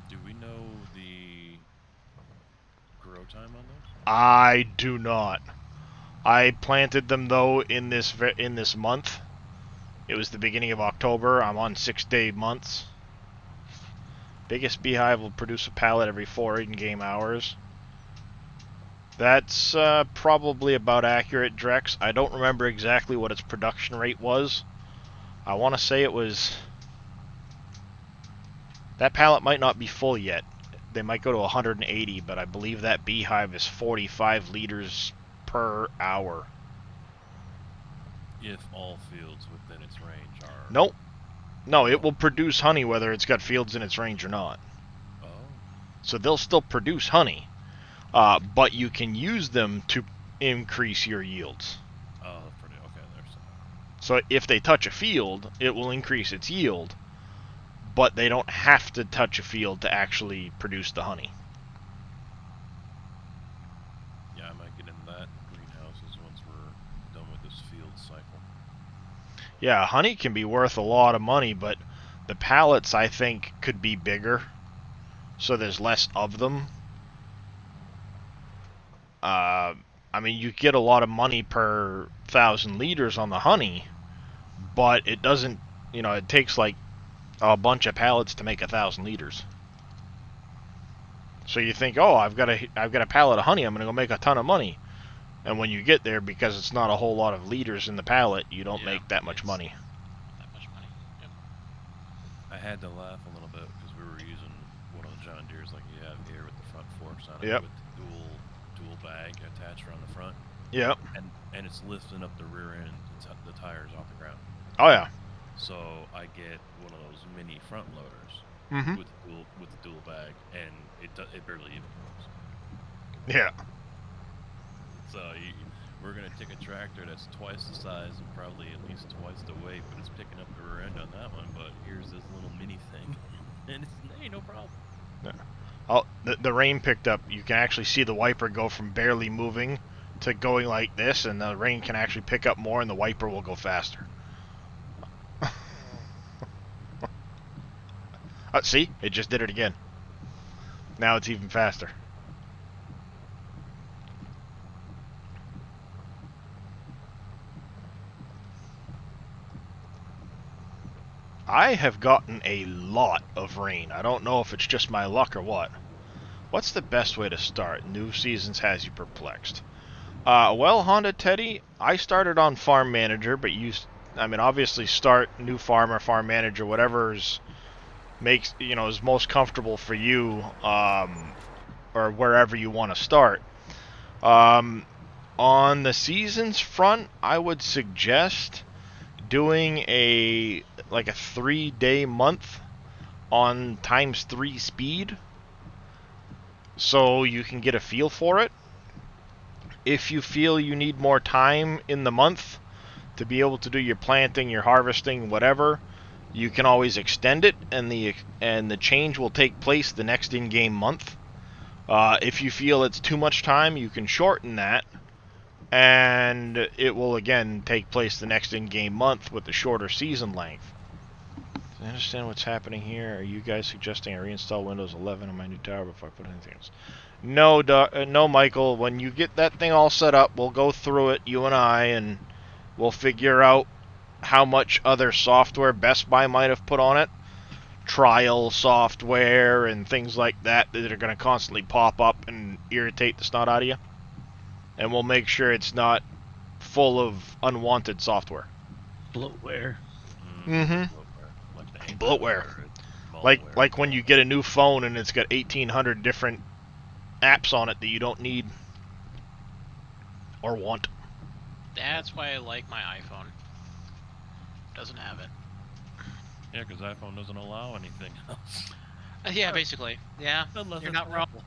Do we know the grow time on those? I do not. I planted them, though, in this month. It was the beginning of October. I'm on 6-day months. Biggest beehive will produce a pallet every 4 in-game hours. That's probably about accurate, Drex. I don't remember exactly what its production rate was. I want to say it was... That pallet might not be full yet. They might go to 180, but I believe that beehive is 45 liters per hour. If all fields within its range are. Nope. No, it will produce honey whether it's got fields in its range or not. Oh. So they'll still produce honey, but you can use them to increase your yields. Oh, pretty okay. There's. So if they touch a field, it will increase its yield, but they don't have to touch a field to actually produce the honey. Yeah, I might get into that greenhouses once we're done with this field cycle. Yeah, honey can be worth a lot of money, but the pallets, I think, could be bigger, so there's less of them. I mean, you get a lot of money per 1,000 liters on the honey, but it doesn't, you know, it takes like a bunch of pallets to make 1,000 liters. So you think, oh, I've got a pallet of honey, I'm gonna go make a ton of money. And when you get there, because it's not a whole lot of liters in the pallet, you don't make that much money. That much money. Yep. I had to laugh a little bit because we were using one of the John Deeres like you have here with the front forks on it, Yep. with the dual bag attached around the front, Yep. and it's lifting up the rear end, the tires off the ground. Oh yeah. So I get one of those mini front loaders Mm-hmm. with the dual bag, and it barely even moves. Yeah. So we're gonna take a tractor that's twice the size and probably at least twice the weight, but it's picking up the rear end on that one. But here's this little mini thing, and it's ain't no problem. Oh, the rain picked up. You can actually see the wiper go from barely moving to going like this, and the rain can actually pick up more, and the wiper will go faster. See? It just did it again. Now it's even faster. I have gotten a lot of rain. I don't know if it's just my luck or what. What's the best way to start? New Seasons has you perplexed. Well, Honda Teddy, I started on Farm Manager, but obviously start New Farmer, Farm Manager, whatever's is most comfortable for you, or wherever you want to start. On the Seasons front, I would suggest doing a 3-day month on ×3 speed, so you can get a feel for it. If you feel you need more time in the month to be able to do your planting, your harvesting, whatever, you can always extend it, and the change will take place the next in-game month. If you feel it's too much time, you can shorten that, and it will again take place the next in-game month with the shorter season length. Do I understand what's happening here? Are you guys suggesting I reinstall Windows 11 on my new tower before I put anything else? No, no, Michael. When you get that thing all set up, we'll go through it, you and I, and we'll figure out how much other software Best Buy might have put on it. Trial software and things like that are going to constantly pop up and irritate the snot out of you. And we'll make sure it's not full of unwanted software. Bloatware. Mm-hmm. Bloatware. Like when you get a new phone and it's got 1,800 different apps on it that you don't need or want. That's why I like my iPhone. Doesn't have it. Yeah, because iPhone doesn't allow anything else. Yeah, basically. Yeah, Unless you're it's not wrong. Apple.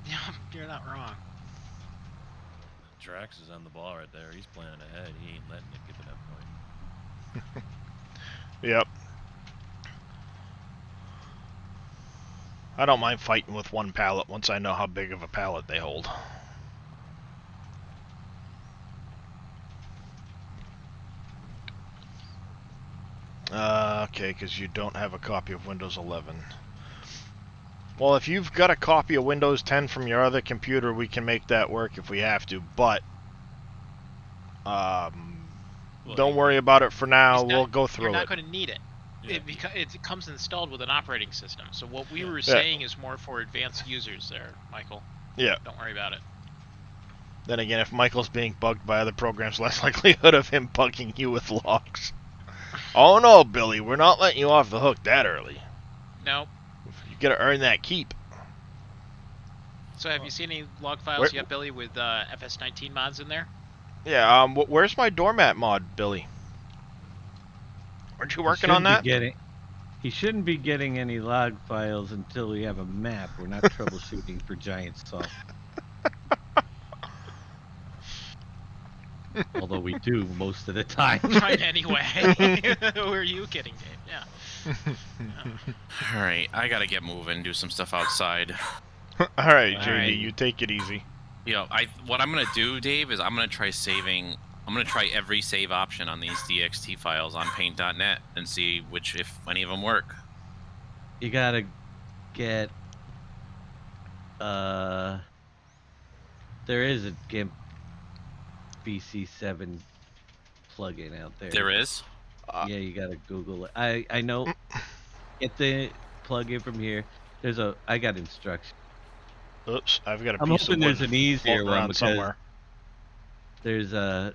Yeah, you're not wrong. Drax is on the ball right there. He's planning ahead. He ain't letting it get to that point. Yep. I don't mind fighting with one pallet once I know how big of a pallet they hold. Okay, because you don't have a copy of Windows 11. Well, if you've got a copy of Windows 10 from your other computer, we can make that work if we have to, but don't worry about it for now. We'll go through You're not it. going to need it. Yeah. It comes installed with an operating system. So what we were saying is more for advanced users there, Michael. Yeah. Don't worry about it. Then again, if Michael's being bugged by other programs, less likelihood of him bugging you with logs. Oh no, Billy, we're not letting you off the hook that early. Nope. You gotta earn that keep. So have you seen any log files Where- yet, Billy, with FS19 mods in there? Yeah, where's my doormat mod, Billy? Aren't you working on that? He shouldn't be getting any log files until we have a map. We're not troubleshooting for giant salt. Although we do most of the time. Right, anyway. Who are you kidding, Dave? Yeah. All right, I gotta get moving, do some stuff outside. Alright, All JD, right. you take it easy. What I'm gonna do, Dave, is I'm gonna try every save option on these DXT files on Paint.net and see if any of them work. You gotta get there is a GIMP VC7 plugin out there. There is. Yeah, you gotta Google it. I know. Get the plugin from here. I got instructions. Oops, I've got a I'm piece hoping of wood there's an easier floating one around because somewhere. there's a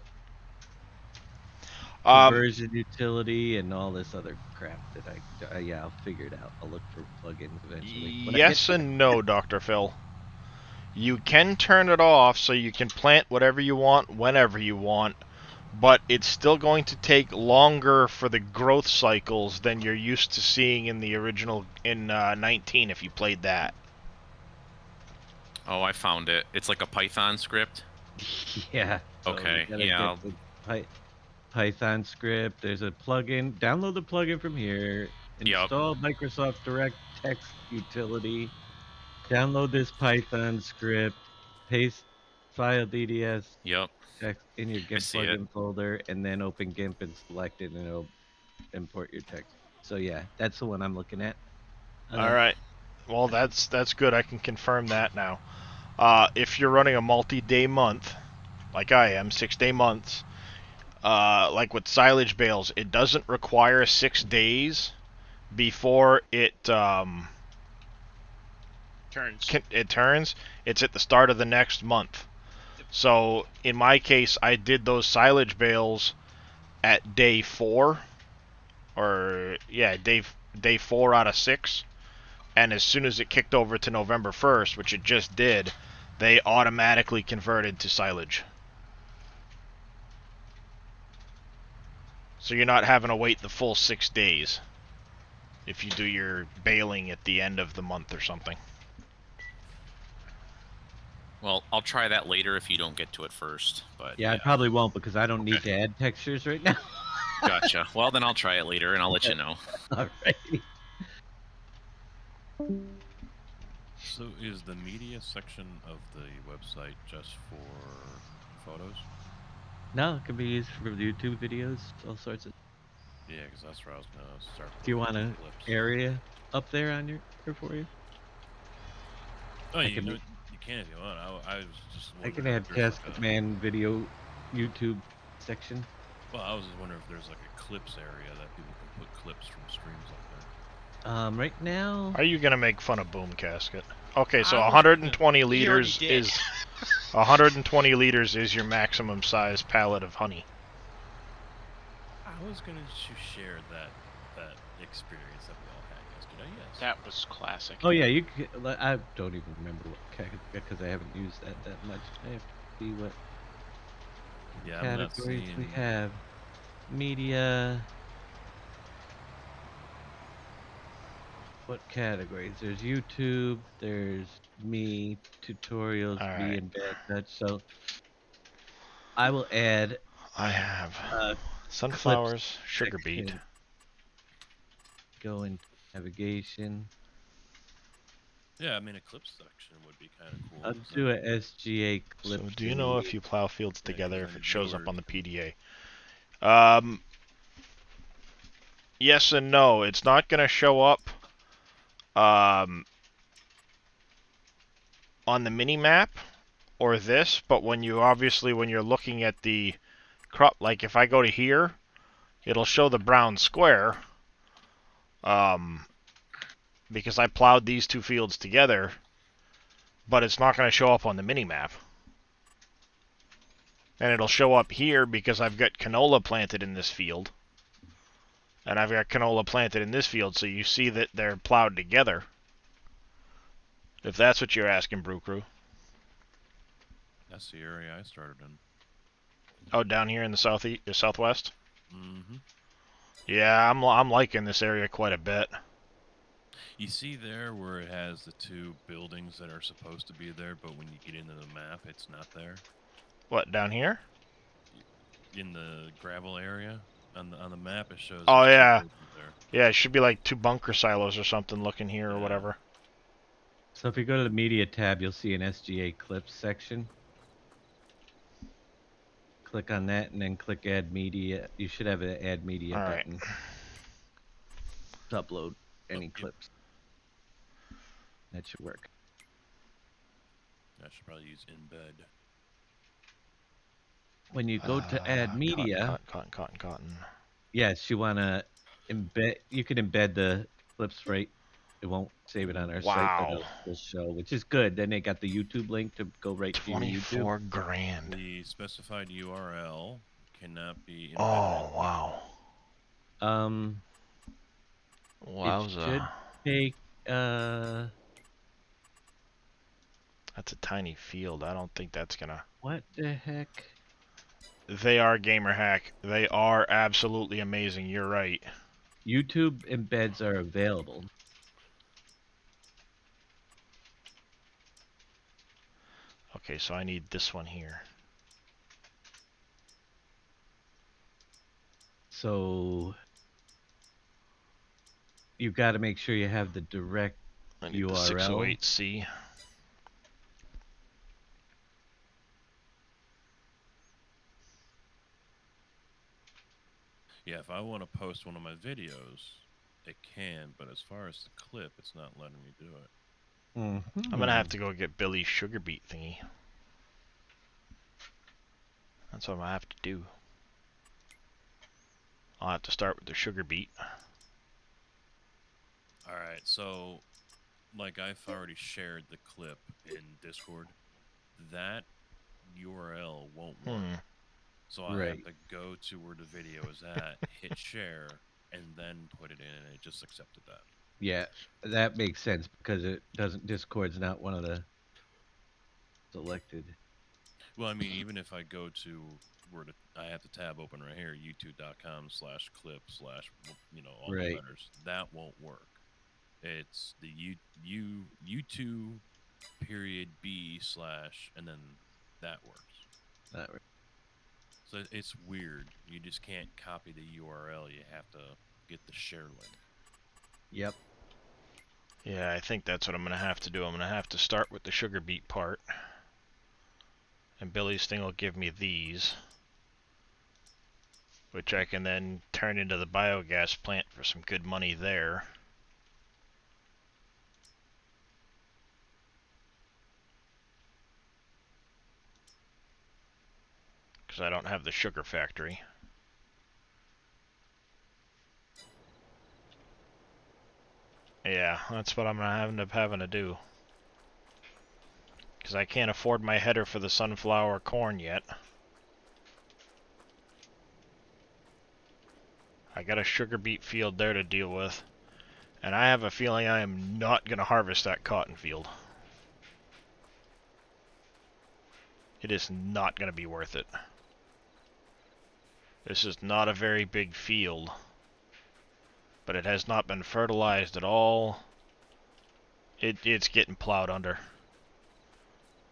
Um, conversion utility and all this other crap that I'll figure it out. I'll look for plugins eventually. When I yes get and no, Dr. Phil. You can turn it off so you can plant whatever you want whenever you want, but it's still going to take longer for the growth cycles than you're used to seeing in the original 19 if you played that. Oh, I found it. It's like a Python script. Yeah. so Okay, you gotta yeah, get the Python script. There's a plugin. Download the plugin from here. Yup. Install Microsoft Direct Text utility. Download this Python script. Paste file DDS Yep. text in your GIMP see it. plugin folder, and then open GIMP and select it, and it'll import your text. So yeah, that's the one I'm looking at. Alright. Well, that's good. I can confirm that now. If you're running a multi-day month, like I am, 6-day months, like with silage bales, it doesn't require 6 days before it Turns. it turns. It's at the start of the next month. So in my case, I did those silage bales at day 4, or yeah, day 4 out of 6. And as soon as it kicked over to November 1st, which it just did, they automatically converted to silage. So you're not having to wait the full 6 days if you do your baling at the end of the month or something. Well, I'll try that later if you don't get to it first. But yeah, I probably won't because I don't need to add textures right now. Gotcha. Well, then I'll try it later and I'll let you know. All right. So is the media section of the website just for photos? No, it can be used for YouTube videos, all sorts of. Yeah, because that's where I was gonna start. Do you want an clips. area up there on your here for you? Oh, I you can- can if you want. I was just. I can wondering add if there's Casket like a- Man video YouTube section. Well, I was just wondering if there's like a clips area that people can put clips from streams up there. Right now, Are you gonna make fun of Boom Casket? Okay, so I was- 120 He already liters did. is 120 liters is your maximum size pallet of honey. I was gonna share that experience that we all had yesterday. Yes. That was classic. oh yeah, you. I don't even remember what because I haven't used that much. I have to see what Yeah, I'm not categories we seeing. have. Media. What categories? There's YouTube. There's me, tutorials, All me right. and Bad Touch. So I will add I have uh, sunflowers, sugar beet. section. Go in navigation. Yeah, I mean a clips section would be kind of cool. I'll It's do like- a SGA clip. So do you know if to- you plow fields Yeah, together 'cause if then it shows up viewers on the can- PDA? Yes and no. It's not going to show up on the mini map or this, but when you're looking at the crop, like if I go to here, it'll show the brown square because I plowed these two fields together, but it's not going to show up on the mini map. And it'll show up here because I've got canola planted in this field. And I've got canola planted in this field, so you see that they're plowed together. If that's what you're asking, Brew Crew. That's the area I started in. Oh, down here in the southwest? Mm-hmm. Yeah, I'm liking this area quite a bit. You see there where it has the two buildings that are supposed to be there, but when you get into the map, it's not there? What, down here? In the gravel area? On the map, it shows Oh, there's two yeah. buildings there. Yeah, it should be like 2 bunker silos or something looking here or Yeah. whatever. So if you go to the media tab, you'll see an SGA clips section. Click on that and then click add media. You should have an add media All right. button to upload any yep. clips. That should work. I should probably use embed. When you go to add media, Cotton. yes, you want to embed. You can embed the clips right. It won't save it on our site, but it'll show, which is good. Then they got the YouTube link to go right to your YouTube. 24 grand. The specified URL cannot be embedded. Oh, wow. It should take That's a tiny field. I don't think that's gonna... what the heck? They are gamer hack. They are absolutely amazing. You're right. YouTube embeds are available. Okay, so I need this one here. So you got to make sure you have the direct I need URL. the 608C. Yeah, if I want to post one of my videos, it can, but as far as the clip, it's not letting me do it. Mm-hmm. I'm gonna have to go get Billy's sugar beet thingy. That's what I'm gonna have to do. I'll have to start with the sugar beet. Alright, so, like I've already shared the clip in Discord, that URL won't work. So I have to go to where the video is at, hit share, and then put it in, and it just accepted that. Yeah, that makes sense because it doesn't. Discord's not one of the selected. Well, I mean, even if I go to where I have the tab open right here, youtube.com/clip/ all the letters, that won't work. It's the YouTube /B/ and then that works. That works. So it's weird. You just can't copy the URL. You have to get the share link. Yep. Yeah, I think that's what I'm gonna have to do. I'm gonna have to start with the sugar beet part. And Billy's thing will give me these, which I can then turn into the biogas plant for some good money there. Because I don't have the sugar factory. Yeah, that's what I'm gonna end up having to do. Because I can't afford my header for the sunflower corn yet. I got a sugar beet field there to deal with. And I have a feeling I am not going to harvest that cotton field. It is not going to be worth it. This is not a very big field. But it has not been fertilized at all. It's getting plowed under.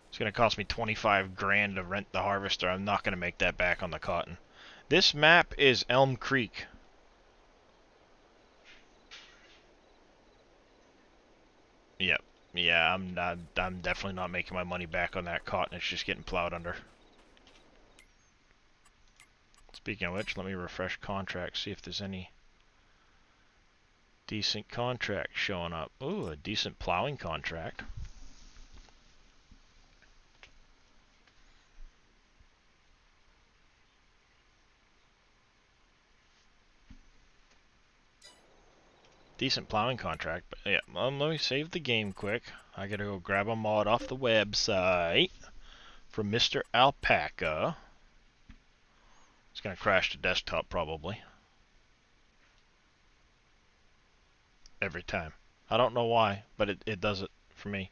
It's going to cost me 25 grand to rent the harvester. I'm not going to make that back on the cotton. This map is Elm Creek. Yep. Yeah, I'm definitely not making my money back on that cotton. It's just getting plowed under. Speaking of which, let me refresh contracts, see if there's any decent contracts showing up. Ooh, a decent plowing contract. Decent plowing contract, but yeah, let me save the game quick. I gotta go grab a mod off the website from Mr. Alpaca. It's gonna crash the desktop probably. Every time. I don't know why, but it does it for me.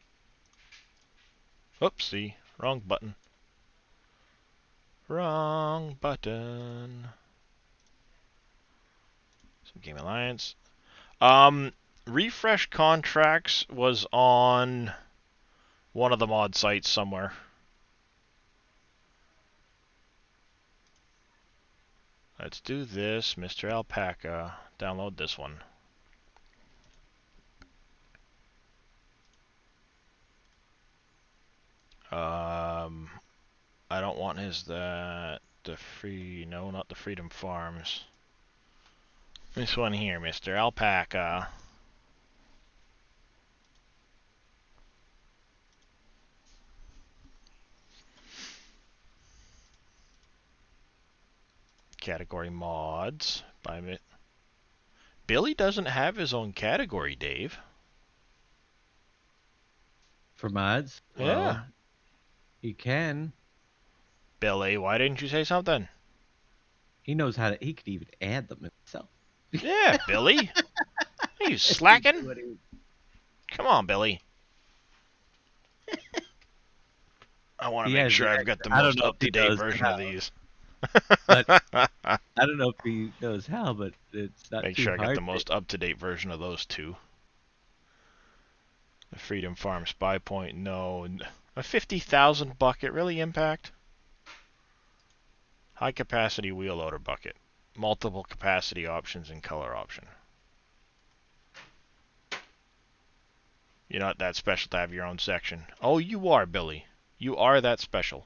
Oopsie, wrong button. Wrong button. Some Game Alliance. Refresh contracts was on one of the mod sites somewhere. Let's do this, Mr. Alpaca. Download this one. I don't want the free, no, not the Freedom Farms. This one here, Mr. Alpaca. Category mods by me. Billy doesn't have his own category, Dave. For mods? Yeah. Well, he can. Billy, why didn't you say something? He knows how to. He could even add them himself. Yeah, Billy. Are you slacking? Come on, Billy. I want to He make has sure the I've got the I don't most know if he up-to-date knows version of how. these. But I don't know if he knows how, but it's not Make too sure I got hard the most up-to-date version of those two. The Freedom Farm Spy Point, no. A 50,000 bucket, really, Impact? High capacity wheel loader bucket. Multiple capacity options and color option. You're not that special to have your own section. Oh, you are, Billy. You are that special.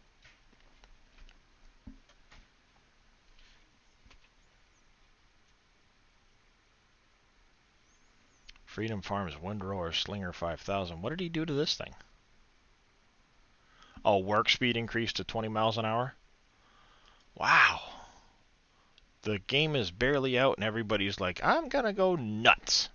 Freedom Farms Windrower Slinger 5000. What did he do to this thing? Oh, work speed increased to 20 miles an hour? Wow. The game is barely out and everybody's like, I'm gonna go nuts.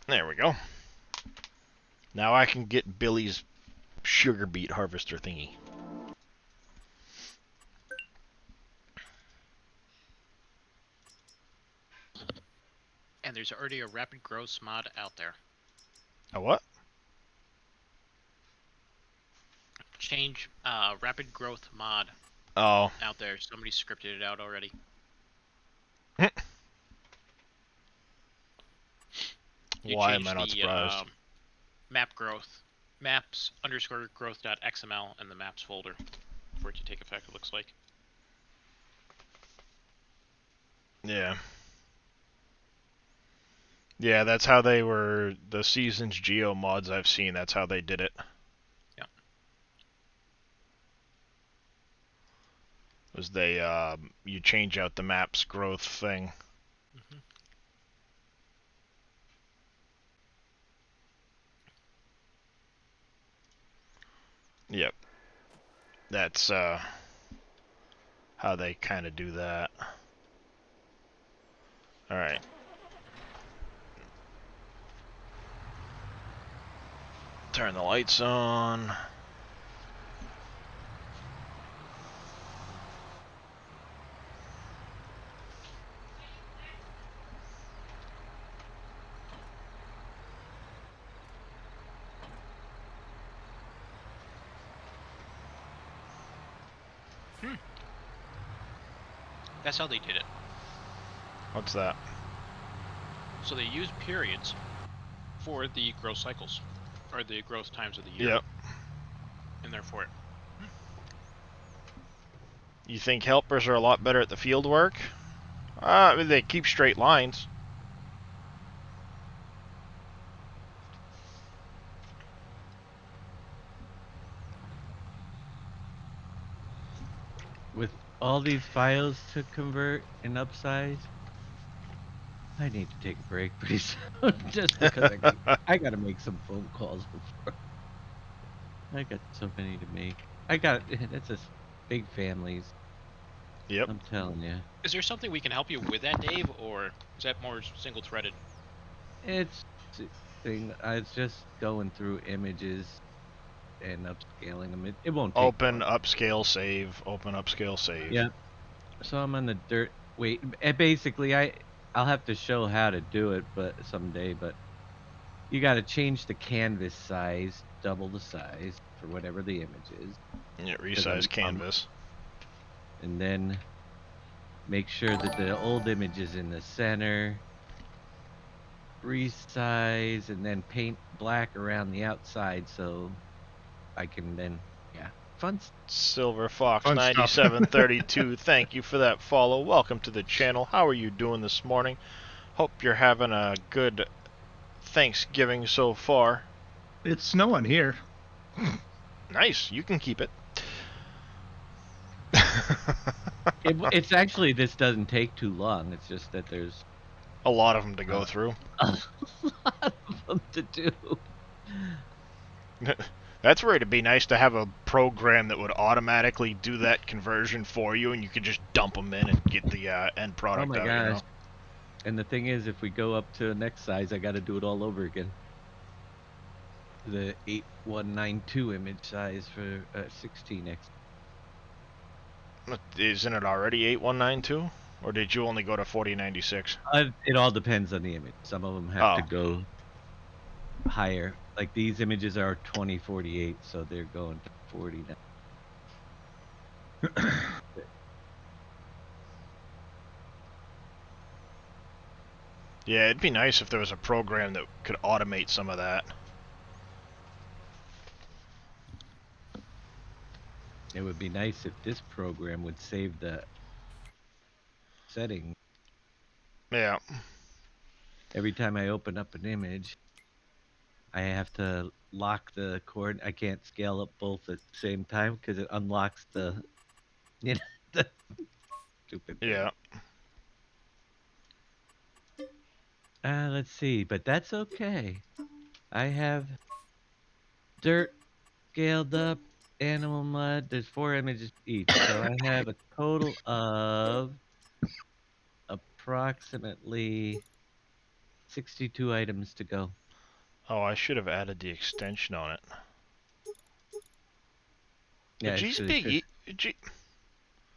There we go. Now I can get Billy's sugar beet harvester thingy. And there's already a rapid growth mod out there. A what? Change rapid growth mod Oh. out there. Somebody scripted it out already. Why am I not surprised? Map growth. Maps_growth.xml and the maps folder for it to take effect, it looks like. Yeah. Yeah, that's how they were, the Seasons Geo mods I've seen, that's how they did it. Yeah. Was they, you change out the maps growth thing. Mm-hmm. Yep. That's, how they kind of do that. Alright. Turn the lights on. That's how they did it. What's that? So they use periods for the growth cycles, or the growth times of the year. Yep. And therefore it. You think helpers are a lot better at the field work? They keep straight lines. With all these files to convert and upsize, I need to take a break pretty soon. Just because I gotta make some phone calls before. I got so many to make. I got it's a big families. Yep. I'm telling you, Is there something we can help you with that, Dave, or is that more single-threaded? it's thing. It's just going through images and upscaling them. It won't take Open, long. upscale, save. Open, upscale, save. Yeah. So I'm on the dirt. Wait, basically, I'll have to show how to do it, but someday. But you got to change the canvas size, double the size for whatever the image is, Yeah, 'cause resize canvas. and then make sure that the old image is in the center. Resize and then paint black around the outside so I can then fun. Silver Fox Fun stuff. 9732, thank you for that follow. Welcome to the channel. How are you doing this morning? Hope you're having a good Thanksgiving so far. It's snowing here. Nice, you can keep it. It's actually this doesn't take too long. It's just that there's A lot of them to go through. a lot of them to do. That's where it'd be nice to have a program that would automatically do that conversion for you, and you could just dump them in and get the end product Oh my out. gosh. You know? And the thing is, if we go up to the next size, I got to do it all over again. The 8192 image size for 16x. Isn't it already 8192? Or did you only go to 4096? It all depends on the image. Some of them have to go higher. Like these images are 2048, so they're going to 40 now. Yeah, it'd be nice if there was a program that could automate some of that. It would be nice if this program would save the setting. Yeah. Every time I open up an image, I have to lock the cord. I can't scale up both at the same time because it unlocks the, the stupid thing. Yeah. Let's see, but that's okay. I have dirt scaled up, animal mud. There's 4 images each, so I have a total of approximately 62 items to go. Oh, I should have added the extension on it. Yeah, Geez, it's really big.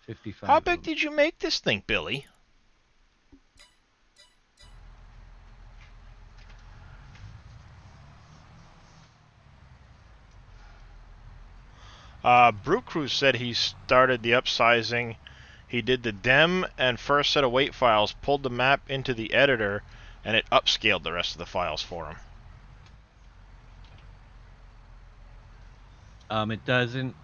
55. How big did you make this thing, Billy? Brew Cruise said he started the upsizing. He did the dem and first set of weight files, pulled the map into the editor, and it upscaled the rest of the files for him. It doesn't.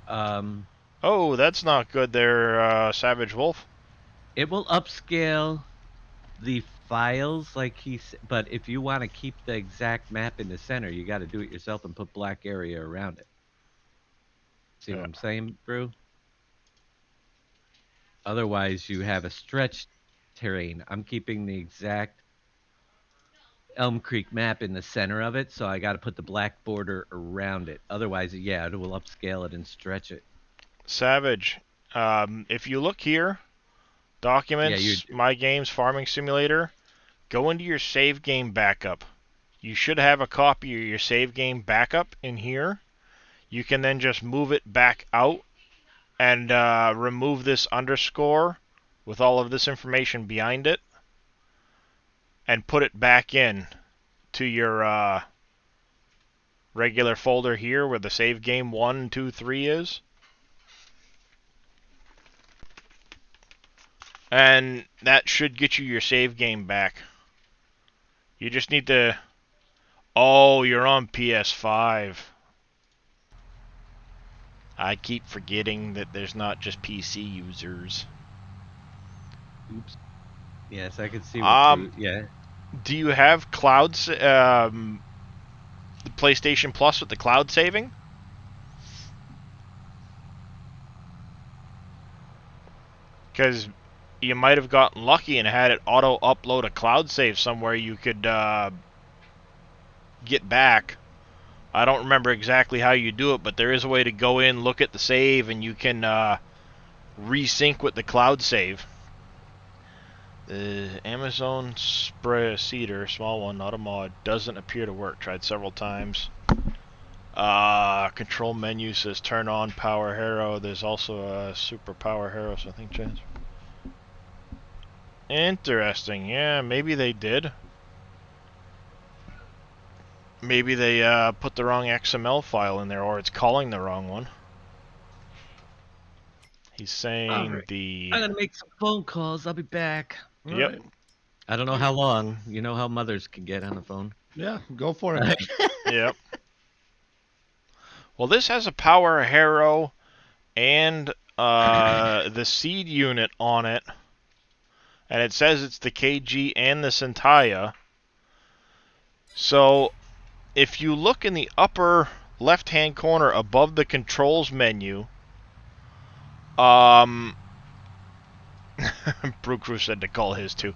Oh, that's not good there, Savage Wolf. It will upscale the files but if you want to keep the exact map in the center, you got to do it yourself and put black area around it. See what I'm saying, Brew? Otherwise, you have a stretched terrain. I'm keeping the exact Elm Creek map in the center of it, so I got to put the black border around it. Otherwise, yeah, it will upscale it and stretch it. Savage, if you look here, Documents, My Games, Farming Simulator, go into your save game backup. You should have a copy of your save game backup in here. You can then just move it back out and remove this underscore with all of this information behind it and put it back in to your regular folder here where the save game 1, 2, 3 is. And that should get you your save game back. You just need to... Oh, you're on PS5. I keep forgetting that there's not just PC users. Oops. Yes, I can see what yeah. Do you have clouds, the PlayStation Plus with the cloud saving? Because you might have gotten lucky and had it auto-upload a cloud save somewhere you could get back. I don't remember exactly how you do it, but there is a way to go in, look at the save, and you can resync with the cloud save. The Amazon spray seeder, small one, not a mod, doesn't appear to work. Tried several times. Control menu says turn on power hero. There's also a super power hero, so I think chance. Interesting. Yeah, maybe they did. Maybe they put the wrong XML file in there, or it's calling the wrong one. He's saying Alright. the... I'm gonna make some phone calls. I'll be back. Yep. Alright. I don't know how long. You know how mothers can get on the phone. Yeah, go for it. Yep. Well, this has a power hero and the seed unit on it, and it says it's the KG and the Centaya. So, if you look in the upper left-hand corner above the controls menu, Brew Crew said to call his too.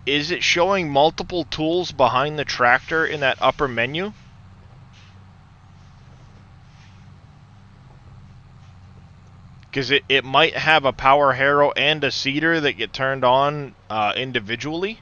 Is it showing multiple tools behind the tractor in that upper menu? Because it might have a power harrow and a seeder that get turned on individually.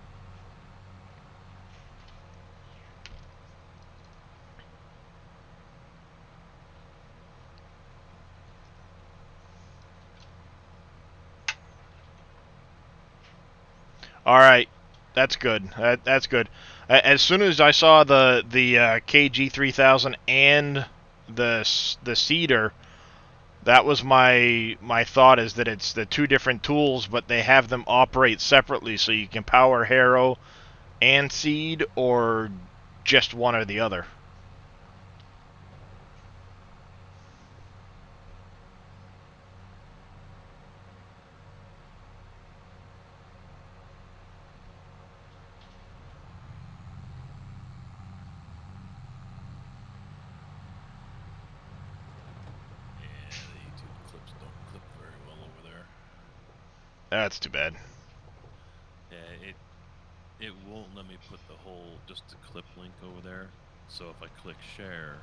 All right, that's good. That's good. As soon as I saw the KG 3000 and the seeder, that was my thought, is that it's the two different tools, but they have them operate separately, so you can power harrow and seed, or just one or the other. Yeah, the YouTube clips don't clip very well over there. That's too bad. Yeah, it won't let me put the whole, just the clip link over there. So if I click share,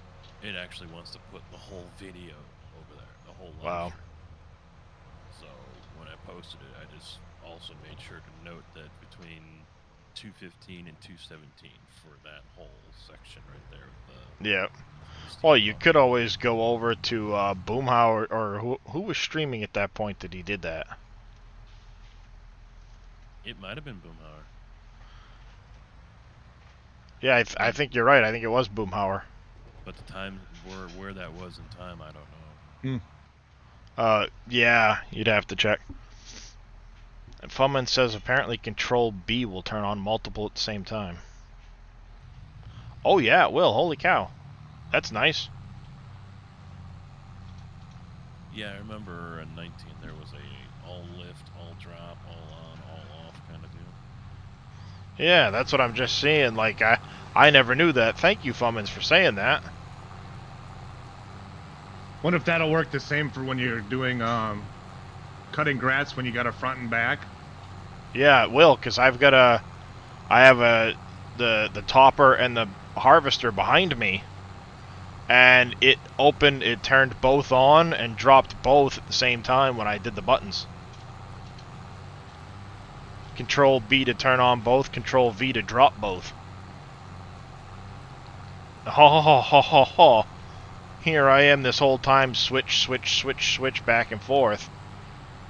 it actually wants to put the whole video over there, the whole live Wow. stream. So when I posted it, I just also made sure to note that between 215 and 217 for that whole section right there. With the Yeah. Steve Well, you Ballmer. could always go over to Boomhauer, or who was streaming at that point that he did that. It might have been Boomhauer. Yeah, I think you're right. I think it was Boomhauer. But the time where that was in time, I don't know. Yeah, you'd have to check. And Fumman says apparently Control B will turn on multiple at the same time. Oh yeah, it will. Holy cow. That's nice. Yeah, I remember in 19 there was a all lift, all drop, all on, all off kind of deal. Yeah, that's what I'm just seeing. Like, I never knew that. Thank you, Fummins, for saying that. Wonder if that'll work the same for when you're doing cutting grass when you got a front and back. Yeah, it will, because I have the topper and the harvester behind me, and it turned both on and dropped both at the same time when I did the buttons. Control B to turn on both, Control V to drop both. Ho. Here I am this whole time, switch back and forth.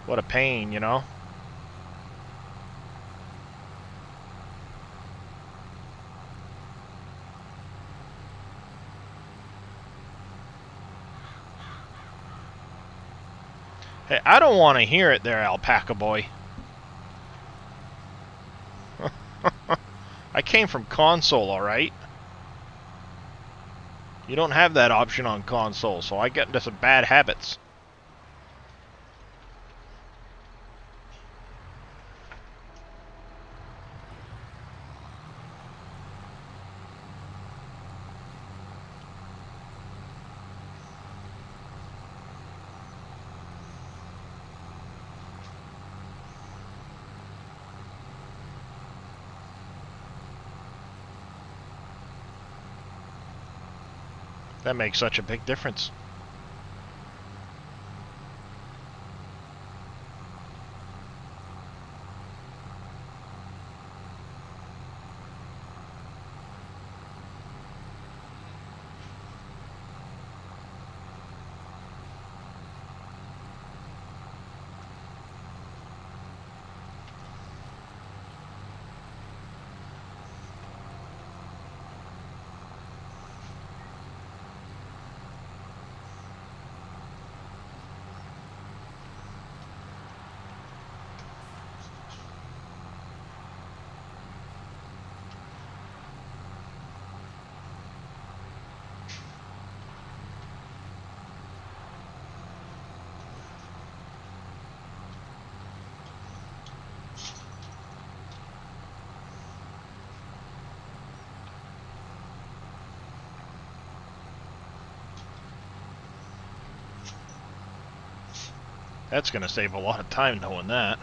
What a pain, you know? Hey, I don't want to hear it there, Alpaca Boy. I came from console, alright? You don't have that option on console, so I get into some bad habits. That makes such a big difference. That's gonna save a lot of time knowing that.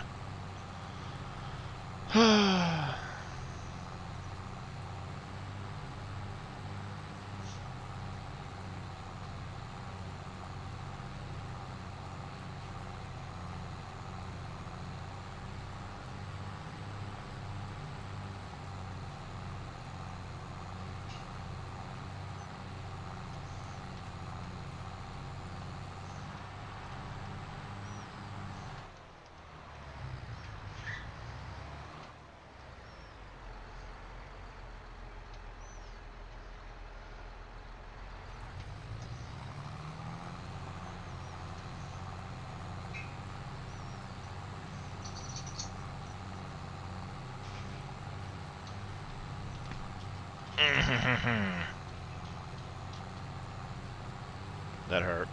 That hurt.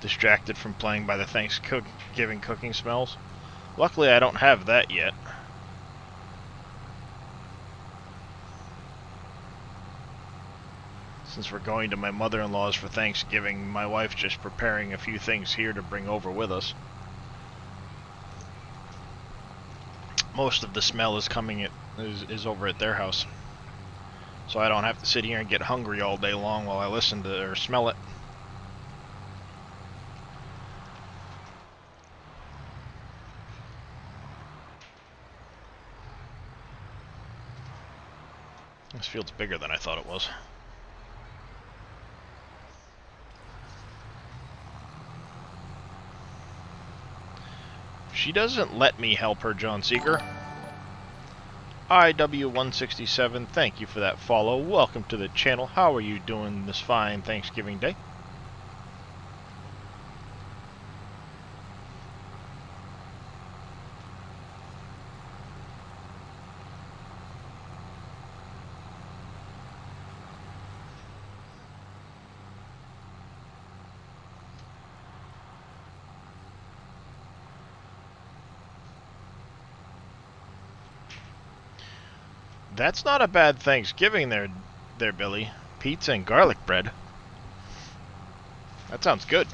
Distracted from playing by the Thanksgiving cooking smells. Luckily, I don't have that yet. Since we're going to my mother-in-law's for Thanksgiving, my wife's just preparing a few things here to bring over with us. Most of the smell is is over at their house. So I don't have to sit here and get hungry all day long while I listen to or smell it. This field's bigger than I thought it was. She doesn't let me help her, John Seeger. IW167, thank you for that follow. Welcome to the channel. How are you doing this fine Thanksgiving Day? That's not a bad Thanksgiving there, Billy. Pizza and garlic bread. That sounds good.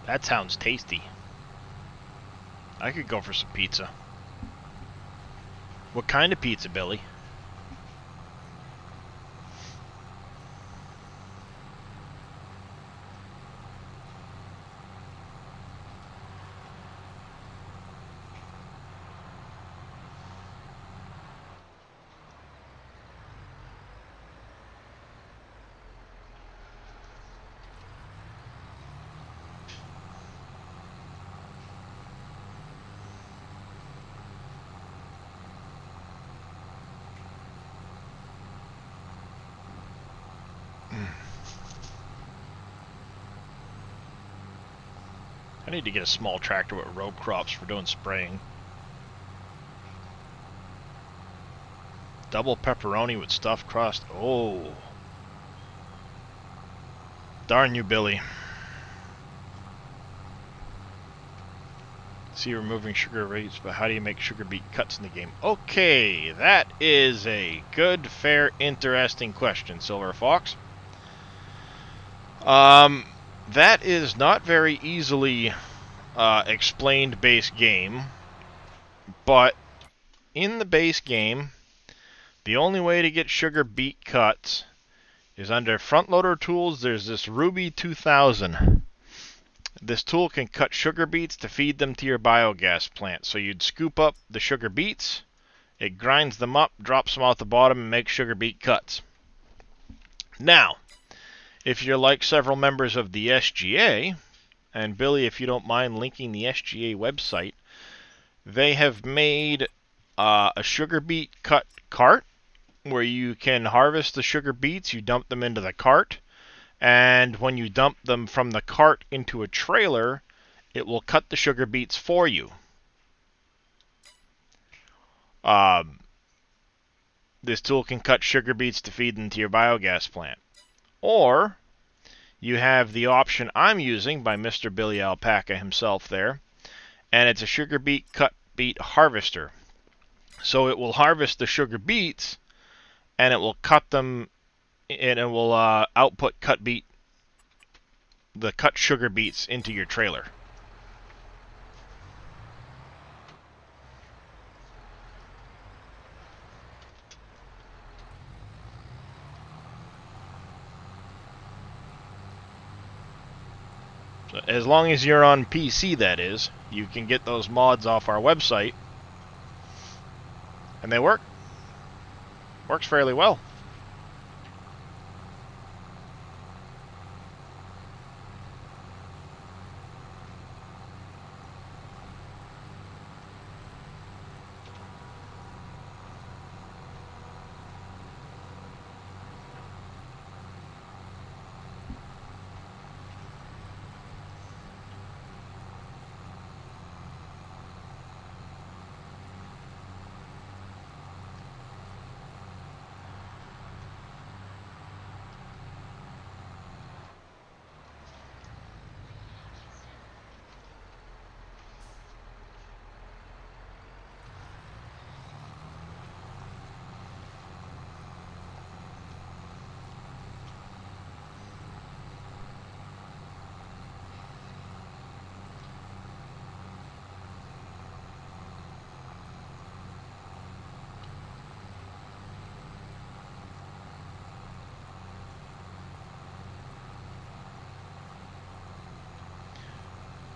That sounds tasty. I could go for some pizza. What kind of pizza, Billy? I need to get a small tractor with row crops for doing spraying. Double pepperoni with stuffed crust. Oh. Darn you, Billy. See, removing sugar rates, but how do you make sugar beet cuts in the game? Okay, that is a good, fair, interesting question, Silver Fox. That is not very easily explained base game, but in the base game, the only way to get sugar beet cuts is under front loader tools. There's this Ruby 2000. This tool can cut sugar beets to feed them to your biogas plant. So you'd scoop up the sugar beets, it grinds them up, drops them out the bottom, and makes sugar beet cuts. Now, if you're like several members of the SGA, and Billy, if you don't mind linking the SGA website, they have made a sugar beet cut cart where you can harvest the sugar beets, you dump them into the cart, and when you dump them from the cart into a trailer, it will cut the sugar beets for you. This tool can cut sugar beets to feed them to your biogas plant. Or you have the option I'm using by Mr. Billy Alpaca himself there, and it's a sugar beet cut beet harvester. So it will harvest the sugar beets, and it will cut them, and it will output the cut sugar beets into your trailer. So as long as you're on PC, that is, you can get those mods off our website, and they work. Works fairly well.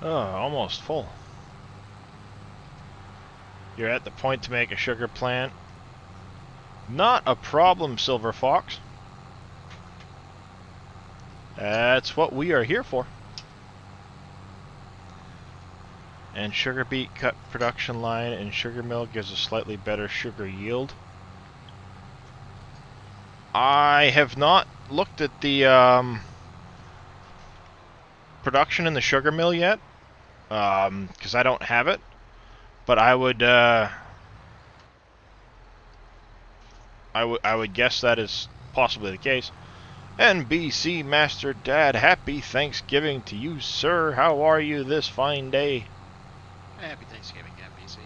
Oh, almost full. You're at the point to make a sugar plant. Not a problem, Silver Fox. That's what we are here for. And sugar beet cut production line and sugar mill gives a slightly better sugar yield. I have not looked at the production in the sugar mill yet, because I don't have it. But I would guess that is possibly the case. NBC Master Dad, happy Thanksgiving to you, sir. How are you this fine day? Happy Thanksgiving, NBC.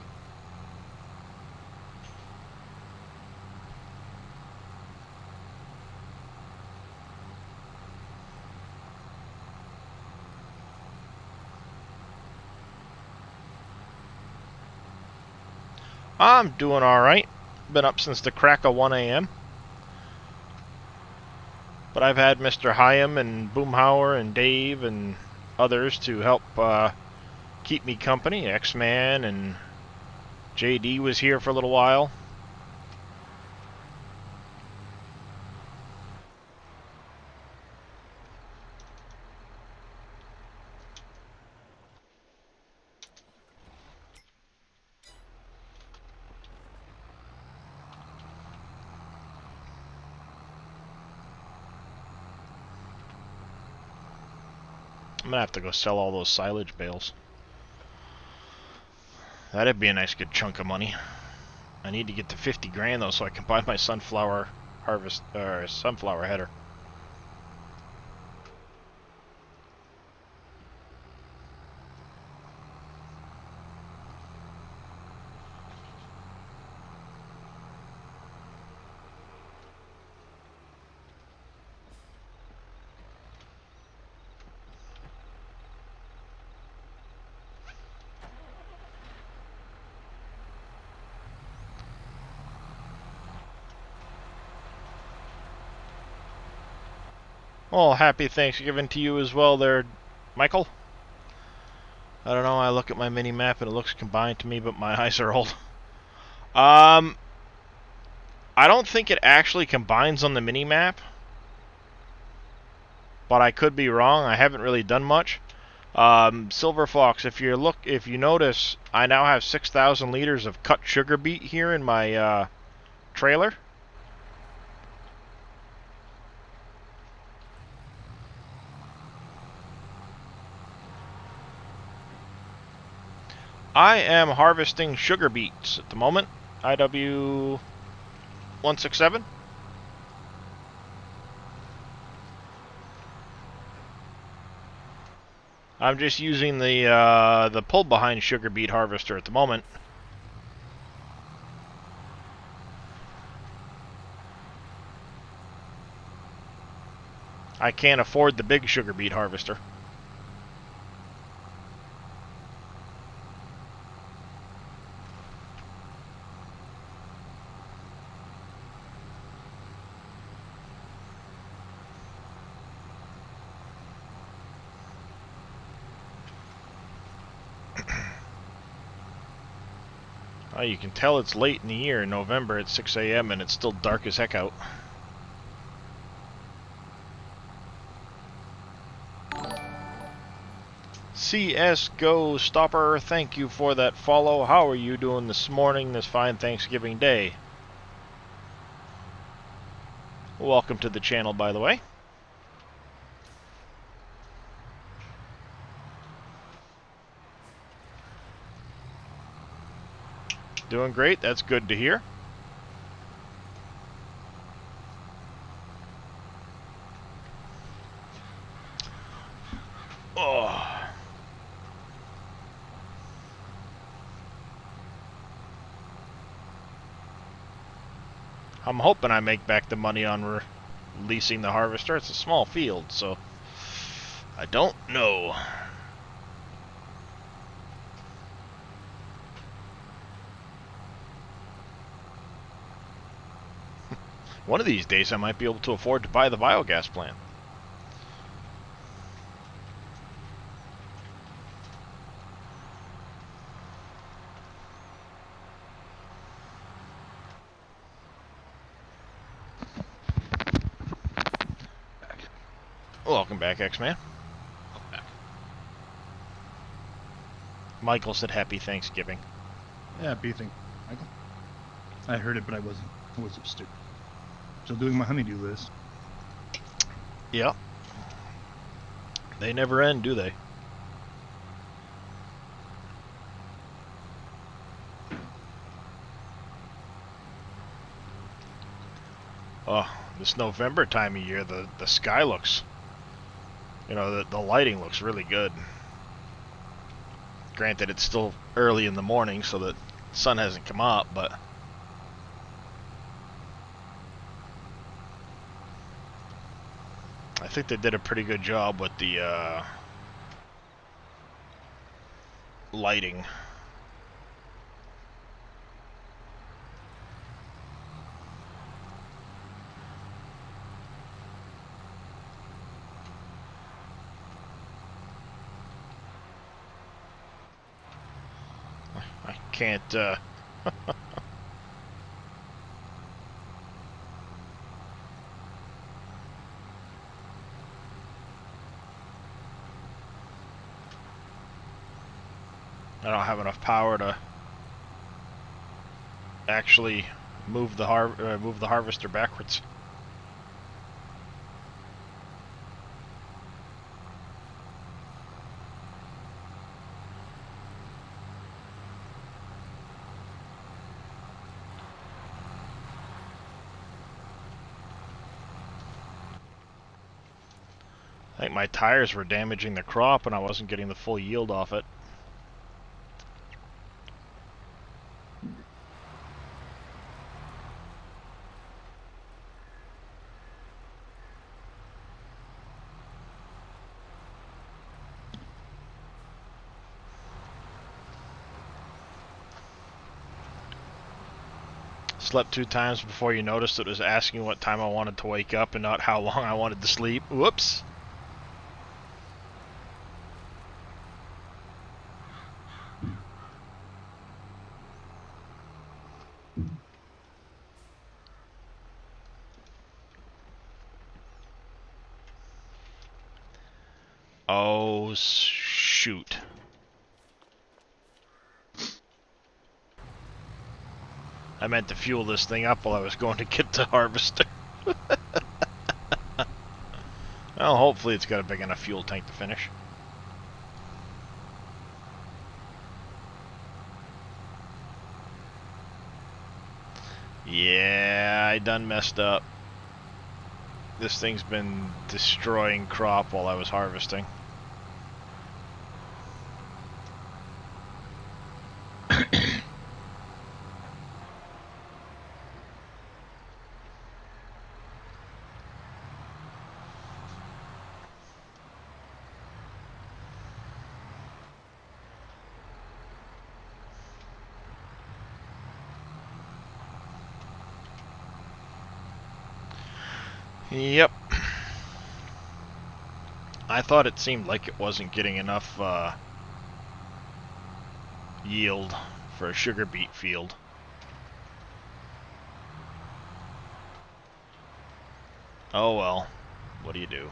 I'm doing alright. Been up since the crack of 1 a.m. But I've had Mr. Hyam and Boomhauer and Dave and others to help keep me company. X-Man and JD was here for a little while. I'm gonna have to go sell all those silage bales. That'd be a nice good chunk of money. I need to get to 50 grand though, so I can buy my sunflower harvest or sunflower header. Oh, happy Thanksgiving to you as well there, Michael. I don't know, I look at my mini map and it looks combined to me, but my eyes are old. I don't think it actually combines on the mini map, but I could be wrong. I haven't really done much. Silver Fox, if you notice, I now have 6,000 liters of cut sugar beet here in my trailer. I am harvesting sugar beets at the moment. IW 167. I'm just using the pull behind sugar beet harvester at the moment. I can't afford the big sugar beet harvester. Oh, you can tell it's late in the year, in November at 6 a.m. and it's still dark as heck out. CSGO Stopper, thank you for that follow. How are you doing this morning, this fine Thanksgiving day? Welcome to the channel, by the way. Doing great, that's good to hear. Oh. I'm hoping I make back the money on leasing the harvester. It's a small field, so I don't know. One of these days I might be able to afford to buy the biogas plant. Welcome back, X-Man. Welcome back. Michael said happy Thanksgiving. Yeah, beefing. Michael. I heard it, but I wasn't stupid. Still doing my honeydew list. Yep. They never end, do they? Oh, this November time of year, the sky looks, you know, the lighting looks really good. Granted, it's still early in the morning, so the sun hasn't come up, but I think they did a pretty good job with the lighting. I can't I don't have enough power to actually move the harvester backwards. I think my tires were damaging the crop and I wasn't getting the full yield off it. Slept 2 times before you noticed it was asking what time I wanted to wake up and not how long I wanted to sleep. Whoops. Oh, shoot. I meant to fuel this thing up while I was going to get the harvester. Well, hopefully it's got a big enough fuel tank to finish. Yeah, I done messed up. This thing's been destroying crop while I was harvesting. Yep. I thought it seemed like it wasn't getting enough yield for a sugar beet field. Oh well, what do you do?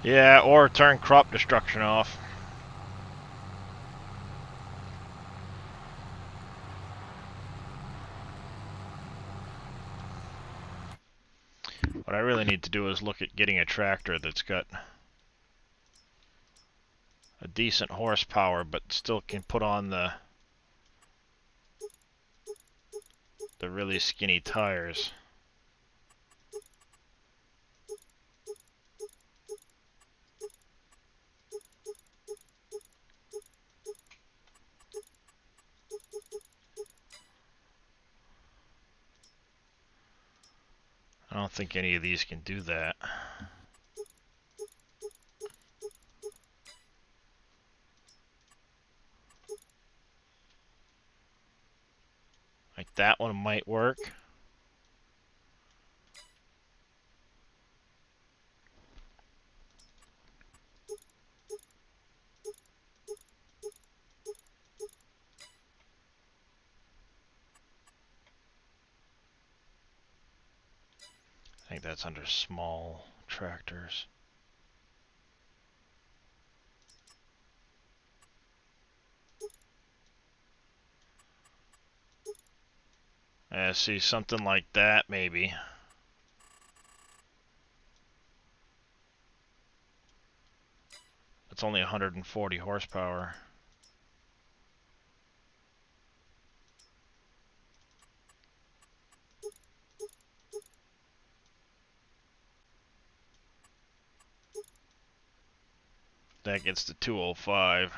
Yeah, or turn crop destruction off. What I really need to do is look at getting a tractor that's got a decent horsepower but still can put on the really skinny tires. I don't think any of these can do that. Like that one might work. I think that's under small tractors. See, something like that, maybe. It's only 140 horsepower. That gets to 205.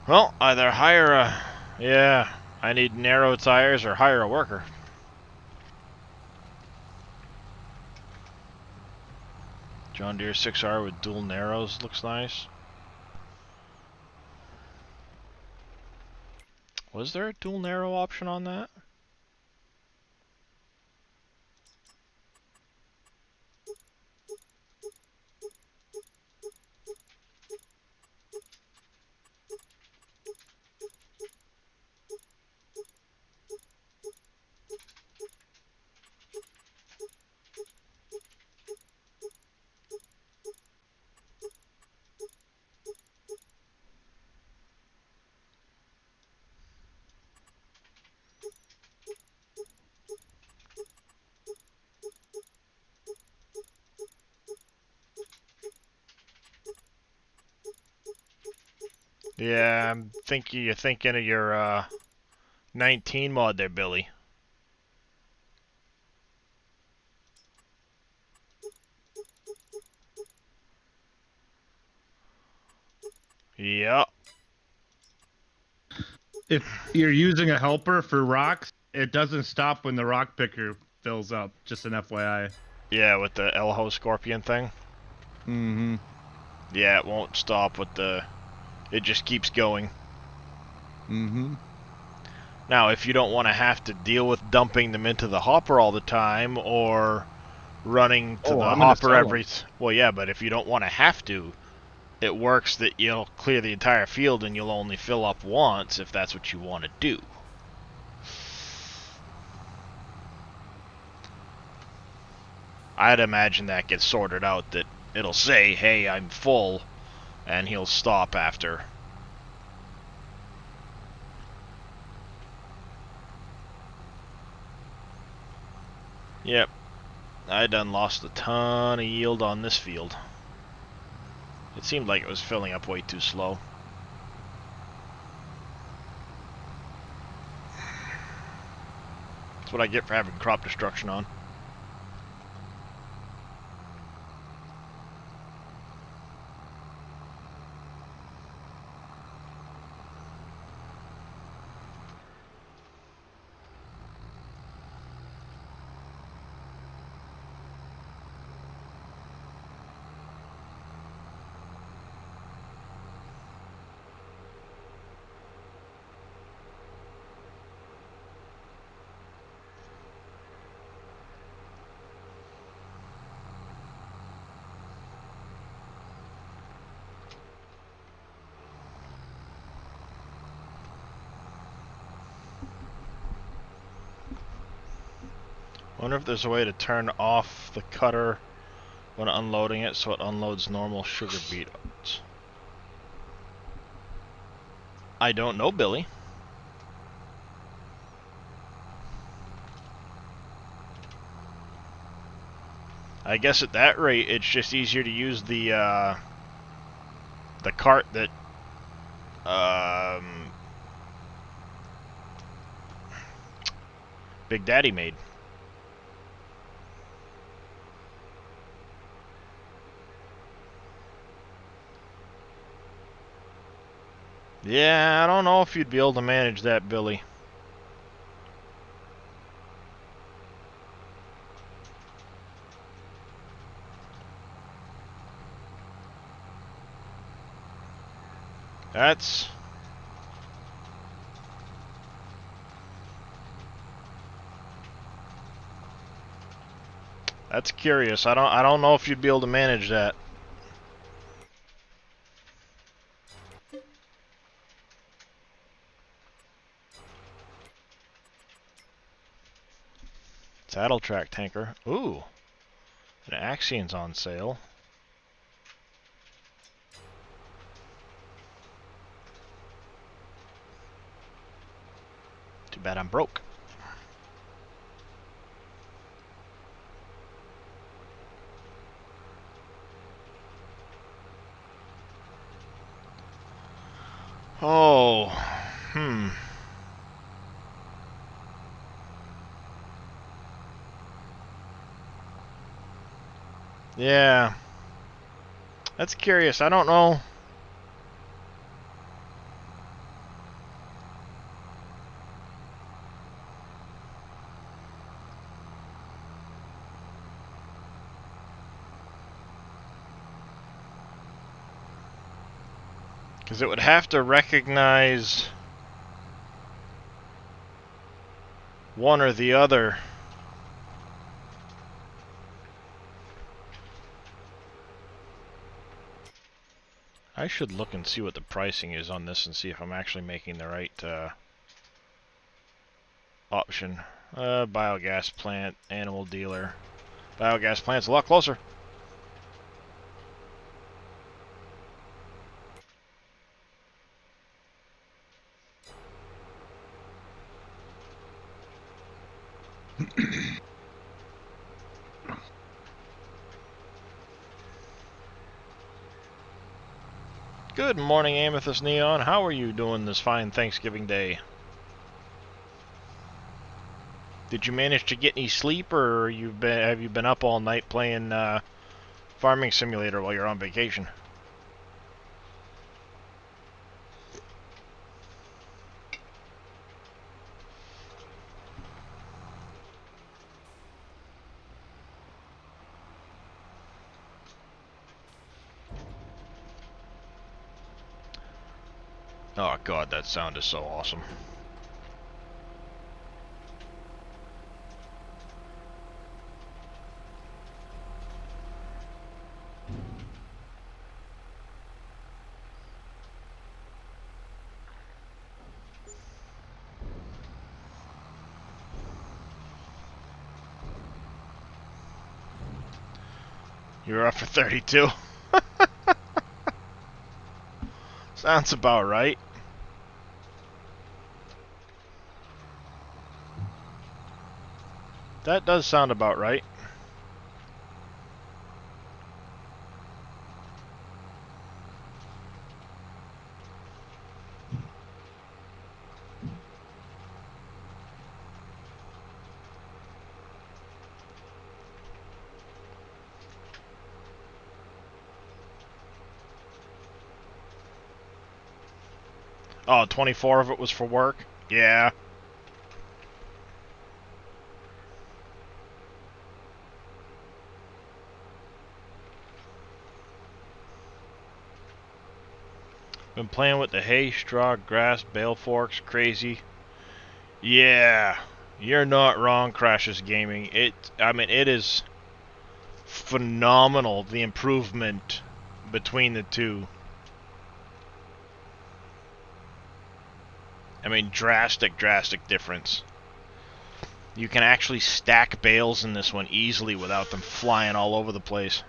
Well, either hire a... Yeah, I need narrow tires or hire a worker. John Deere 6R with dual narrows looks nice. Was there a dual narrow option on that? Yeah, I'm thinking you're thinking of your 19 mod there, Billy. Yep. If you're using a helper for rocks, it doesn't stop when the rock picker fills up. Just an FYI. Yeah, with the Elho Scorpion thing. Mm-hmm. Yeah, it won't stop with the... It just keeps going. Mm-hmm. Now, if you don't want to have to deal with dumping them into the hopper all the time, or running to the I'm gonna hopper sell 'em. every... Well, yeah, but if you don't want to have to, it works that you'll clear the entire field and you'll only fill up once if that's what you want to do. I'd imagine that gets sorted out, that it'll say, hey, I'm full, and he'll stop after. Yep, I done lost a ton of yield on this field. It seemed like it was filling up way too slow. That's what I get for having crop destruction on. Wonder if there's a way to turn off the cutter when unloading it so it unloads normal sugar beets. I don't know, Billy. I guess at that rate, it's just easier to use the cart that Big Daddy made. Yeah, I don't know if you'd be able to manage that, Billy. That's curious. I don't know if you'd be able to manage that. Saddle track tanker. Ooh, an Axion's on sale. Too bad I'm broke. Oh, Yeah. That's curious. I don't know. Because it would have to recognize one or the other. I should look and see what the pricing is on this and see if I'm actually making the right option. Biogas plant, animal dealer. Biogas plant's a lot closer. Good morning, Amethyst Neon. How are you doing this fine Thanksgiving Day? Did you manage to get any sleep, or have you been up all night playing Farming Simulator while you're on vacation? Oh god, that sound is so awesome. You're up for 32? Sounds about right. That does sound about right. Oh, 24 of it was for work? Yeah. Been playing with the hay, straw, grass, bale forks, crazy. Yeah, you're not wrong, Crashes Gaming. I mean, it is phenomenal, the improvement between the two. I mean, drastic difference. You can actually stack bales in this one easily without them flying all over the place.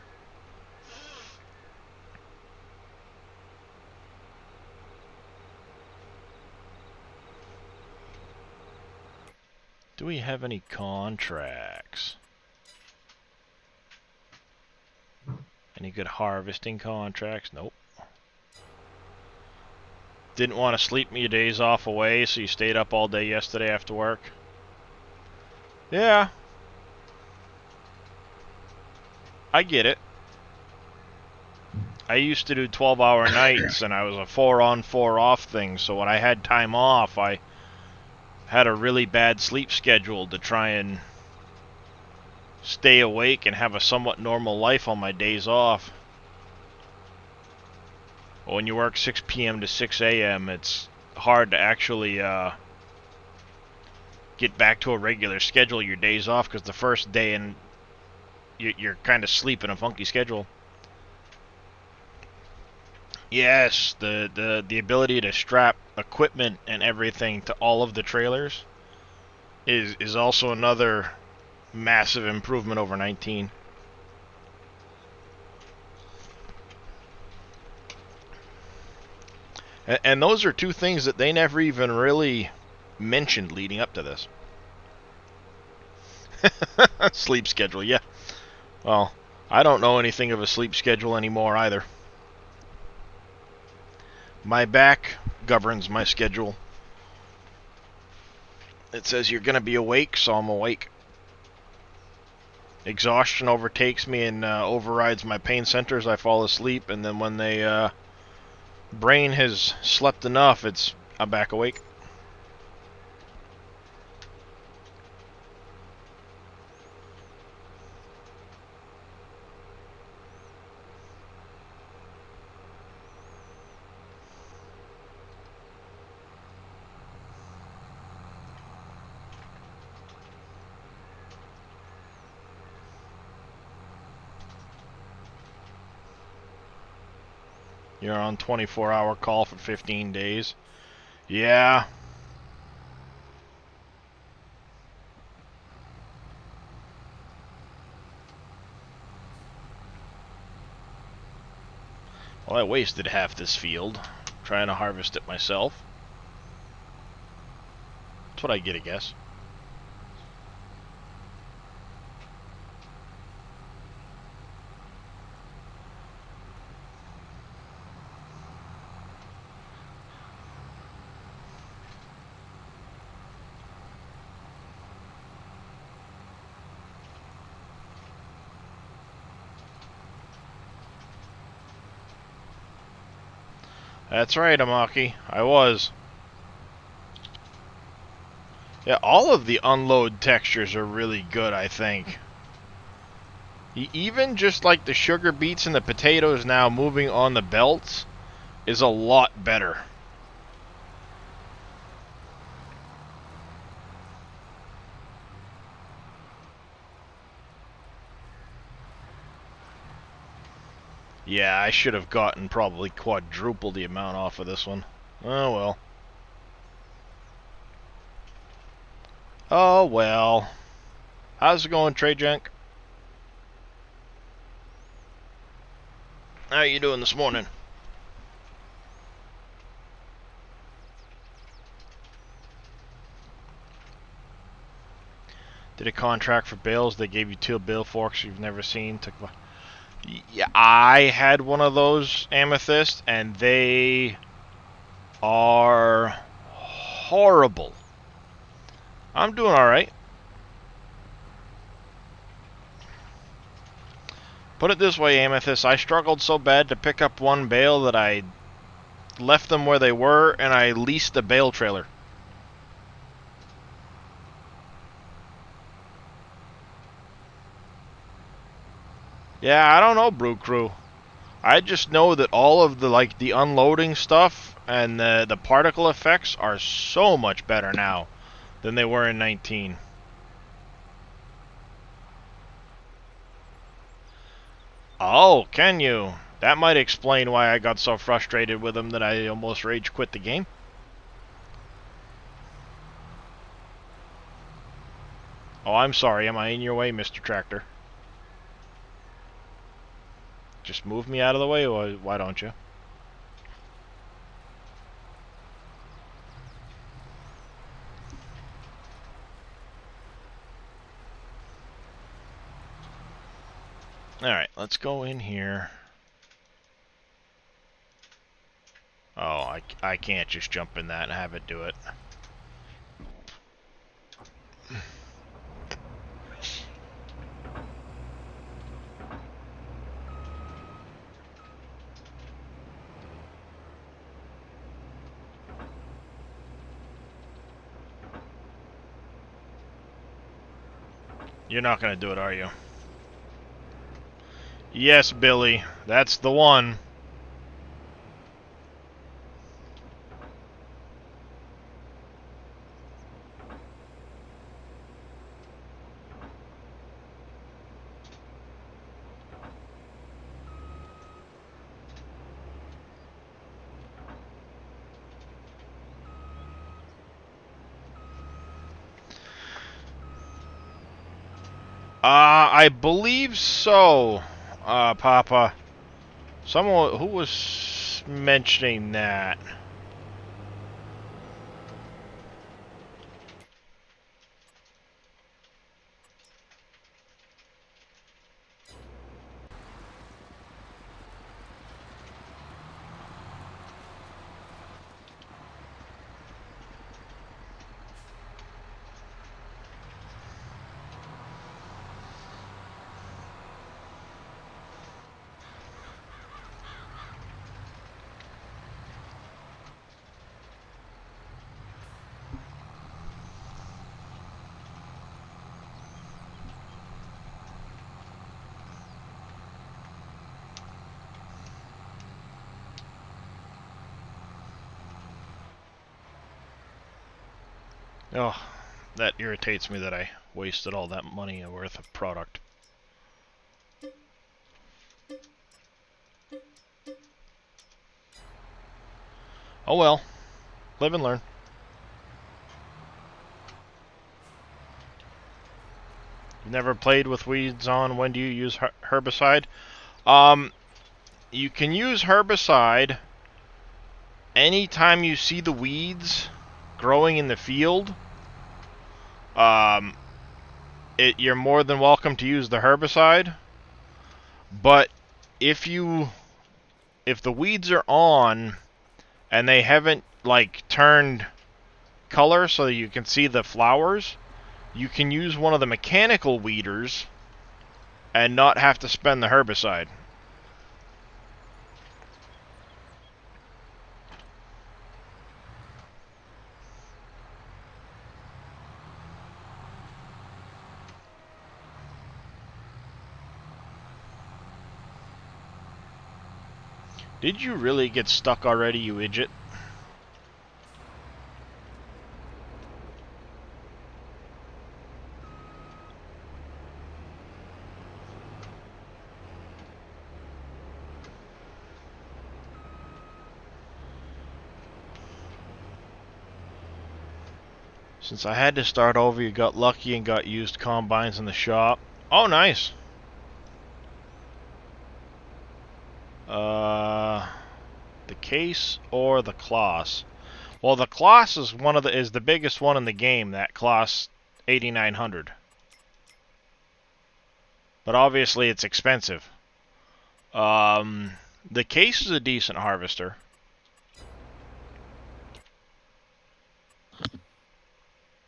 Do we have any contracts? Any good harvesting contracts? Nope. Didn't want to sleep your days off away, so you stayed up all day yesterday after work? Yeah. I get it. I used to do 12-hour nights, and I was a 4-on, 4-off thing, so when I had time off, I had a really bad sleep schedule to try and stay awake and have a somewhat normal life on my days off. When you work 6 p.m. to 6 a.m., it's hard to actually get back to a regular schedule your days off, because the first day and you're kind of sleeping a funky schedule. Yes, the ability to strap equipment and everything to all of the trailers is also another massive improvement over 19. And those are two things that they never even really mentioned leading up to this. Sleep schedule, yeah. Well, I don't know anything of a sleep schedule anymore either. My back governs my schedule. It says you're going to be awake, so I'm awake. Exhaustion overtakes me and overrides my pain centers. I fall asleep, and then when the brain has slept enough, I'm back awake. You're on 24-hour call for 15 days. Yeah. Well, I wasted half this field trying to harvest it myself. That's what I get, I guess. That's right, Amaki. I was. Yeah, all of the unload textures are really good, I think. Even just like the sugar beets and the potatoes now moving on the belts is a lot better. Yeah, I should have gotten probably quadruple the amount off of this one. Oh well. Oh well. How's it going, Trey Junk? How you doing this morning? Did a contract for bales. They gave you 2 bale forks you've never seen. Yeah, I had one of those Amethyst, and they are horrible. I'm doing alright. Put it this way, Amethyst, I struggled so bad to pick up one bale that I left them where they were, and I leased a bale trailer. Yeah, I don't know, Brew Crew. I just know that all of the unloading stuff and the particle effects are so much better now than they were in 19. Oh, can you? That might explain why I got so frustrated with them that I almost rage quit the game. Oh, I'm sorry. Am I in your way, Mr. Tractor? Just move me out of the way, or why don't you? Alright, let's go in here. Oh, I can't just jump in that and have it do it. You're not gonna do it, are you? Yes, Billy. That's the one. I believe so, Papa. Someone who was mentioning that. Oh, that irritates me that I wasted all that money worth of product. Oh well. Live and learn. Never played with weeds on. When do you use herbicide? You can use herbicide anytime you see the weeds growing in the field. You're more than welcome to use the herbicide. But if the weeds are on and they haven't like turned color so you can see the flowers, you can use one of the mechanical weeders and not have to spend the herbicide. Did you really get stuck already, you idiot? Since I had to start over, you got lucky and got used combines in the shop. Oh, nice. The case or the Kloss? Well, the Kloss is the biggest one in the game. That Kloss 8900. But obviously, it's expensive. The case is a decent harvester.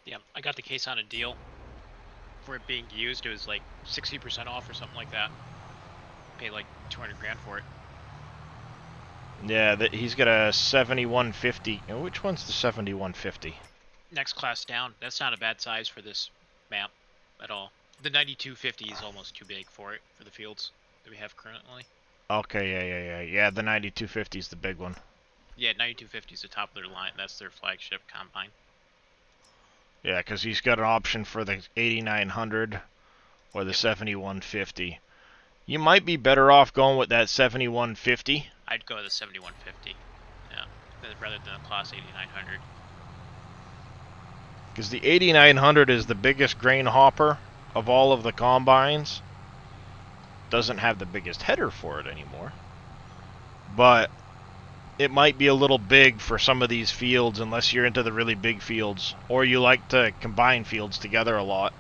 Yeah, I got the case on a deal. For it being used, it was like 60% off or something like that. Paid like 200 grand for it. Yeah, he's got a 7150. Which one's the 7150? Next class down. That's not a bad size for this map at all. The 9250 is almost too big for it, for the fields that we have currently. Okay, yeah, the 9250 is the big one. Yeah, 9250 is the top of their line. That's their flagship combine. Yeah, because he's got an option for the 8900 or the 7150. You might be better off going with that 7150. I'd go with the 7150. Yeah, rather than the Kloss 8900. Because the 8900 is the biggest grain hopper of all of the combines. Doesn't have the biggest header for it anymore. But it might be a little big for some of these fields unless you're into the really big fields. Or you like to combine fields together a lot.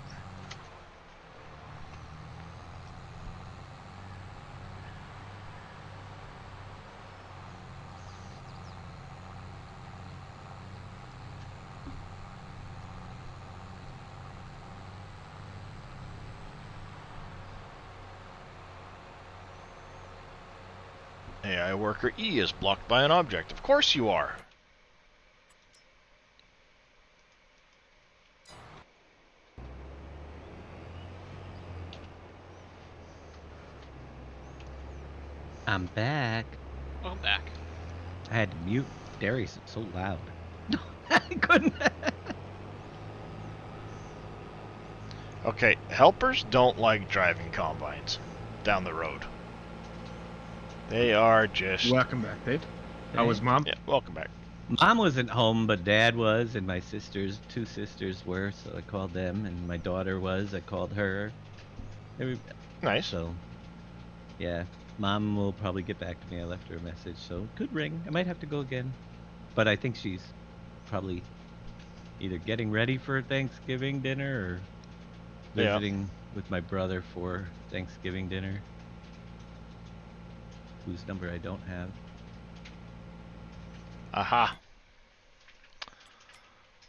AI worker E is blocked by an object. Of course you are. I'm back. Welcome back. I had to mute Darius. It's so loud. I couldn't. Okay, helpers don't like driving combines down the road. They are just... Welcome back, Dave. How was Mom? Yeah, welcome back. Mom wasn't home, but Dad was, and my two sisters were, so I called them, and my daughter was, I called her. Nice. So, yeah, Mom will probably get back to me. I left her a message, so could ring. I might have to go again, but I think she's probably either getting ready for Thanksgiving dinner or visiting with my brother for Thanksgiving dinner, whose number I don't have. Aha.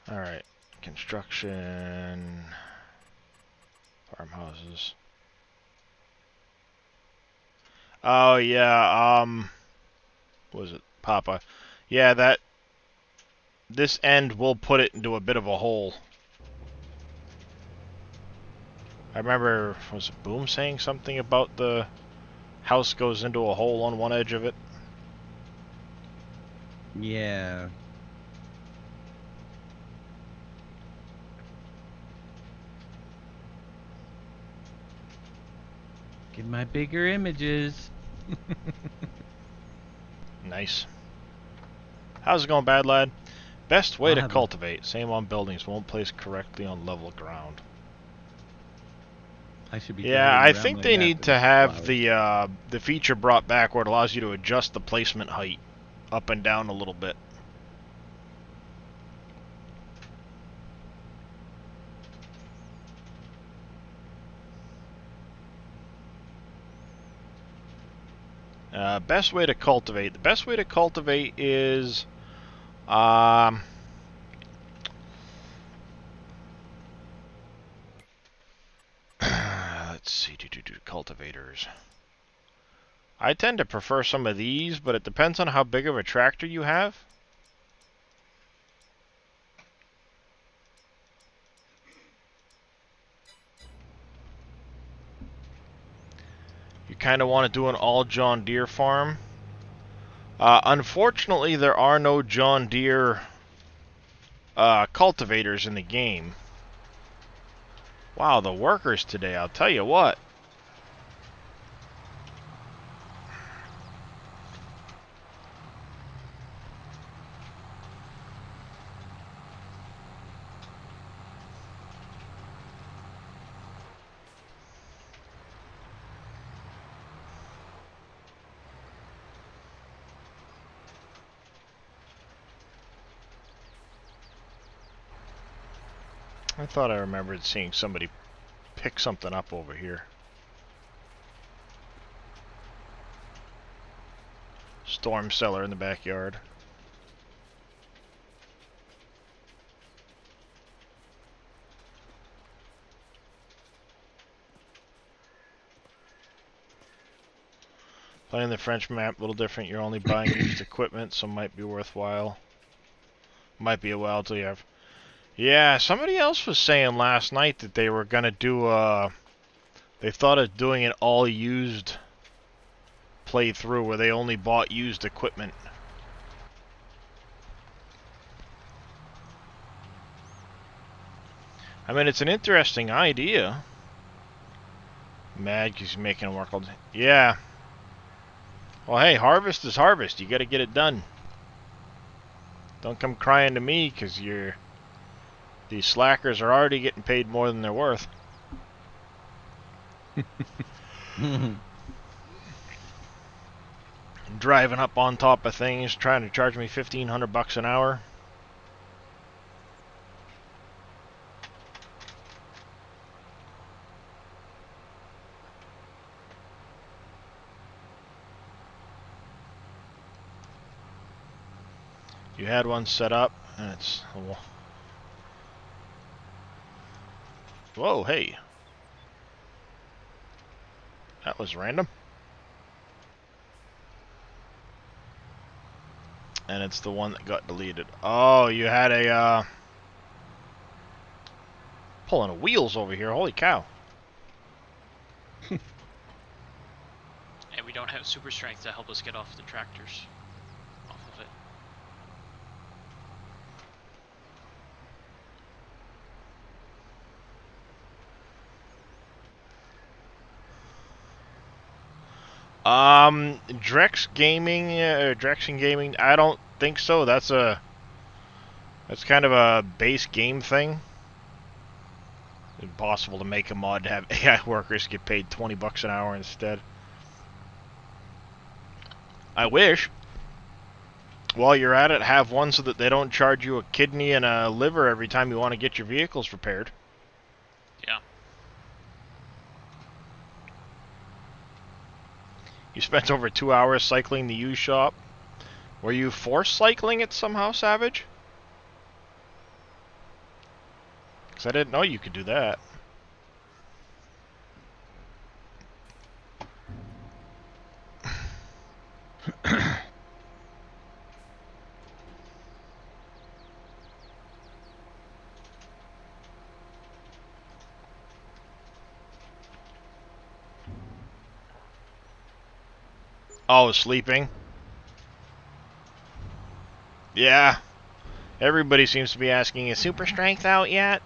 Alright. Construction. Farmhouses. Oh, yeah, what was it? Papa. Yeah, this end will put it into a bit of a hole. I remember, was it Boom saying something about the house goes into a hole on one edge of it? Yeah. Get my bigger images. Nice. How's it going, bad lad? Best way I'll to have a- cultivate. Same on buildings. Won't place correctly on level ground. I should be. Yeah, driving I around think my they map need in to have flowers. the feature brought back where it allows you to adjust the placement height up and down a little bit. Best way to cultivate. The best way to cultivate is, let's see, cultivators. I tend to prefer some of these, but it depends on how big of a tractor you have. You kind of want to do an all John Deere farm. Unfortunately, there are no John Deere cultivators in the game. Wow, the workers today, I'll tell you what. I thought I remembered seeing somebody pick something up over here. Storm cellar in the backyard. Playing the French map a little different. You're only buying used equipment, so might be worthwhile. Might be a while till you have. Yeah, somebody else was saying last night that they were gonna do they thought of doing an all used playthrough where they only bought used equipment. I mean, it's an interesting idea. Mad because he's making work all day. Yeah. Well, hey, harvest is harvest. You got to get it done. Don't come crying to me because these slackers are already getting paid more than they're worth. Driving up on top of things, trying to charge me $1,500 an hour. You had one set up, and it's... Whoa, hey. That was random. And it's the one that got deleted. Oh, you had a, pulling wheels over here, holy cow. And we don't have super strength to help us get off the tractors. Off of it. Drex Gaming, Drexen Gaming, I don't think so. That's kind of a base game thing. Impossible to make a mod to have AI workers get paid $20 an hour instead. I wish. While you're at it, have one so that they don't charge you a kidney and a liver every time you want to get your vehicles repaired. Yeah. You spent over 2 hours cycling the used shop. Were you forced cycling it somehow, Savage? Because I didn't know you could do that. Oh, sleeping? Yeah. Everybody seems to be asking, is Super Strength out yet?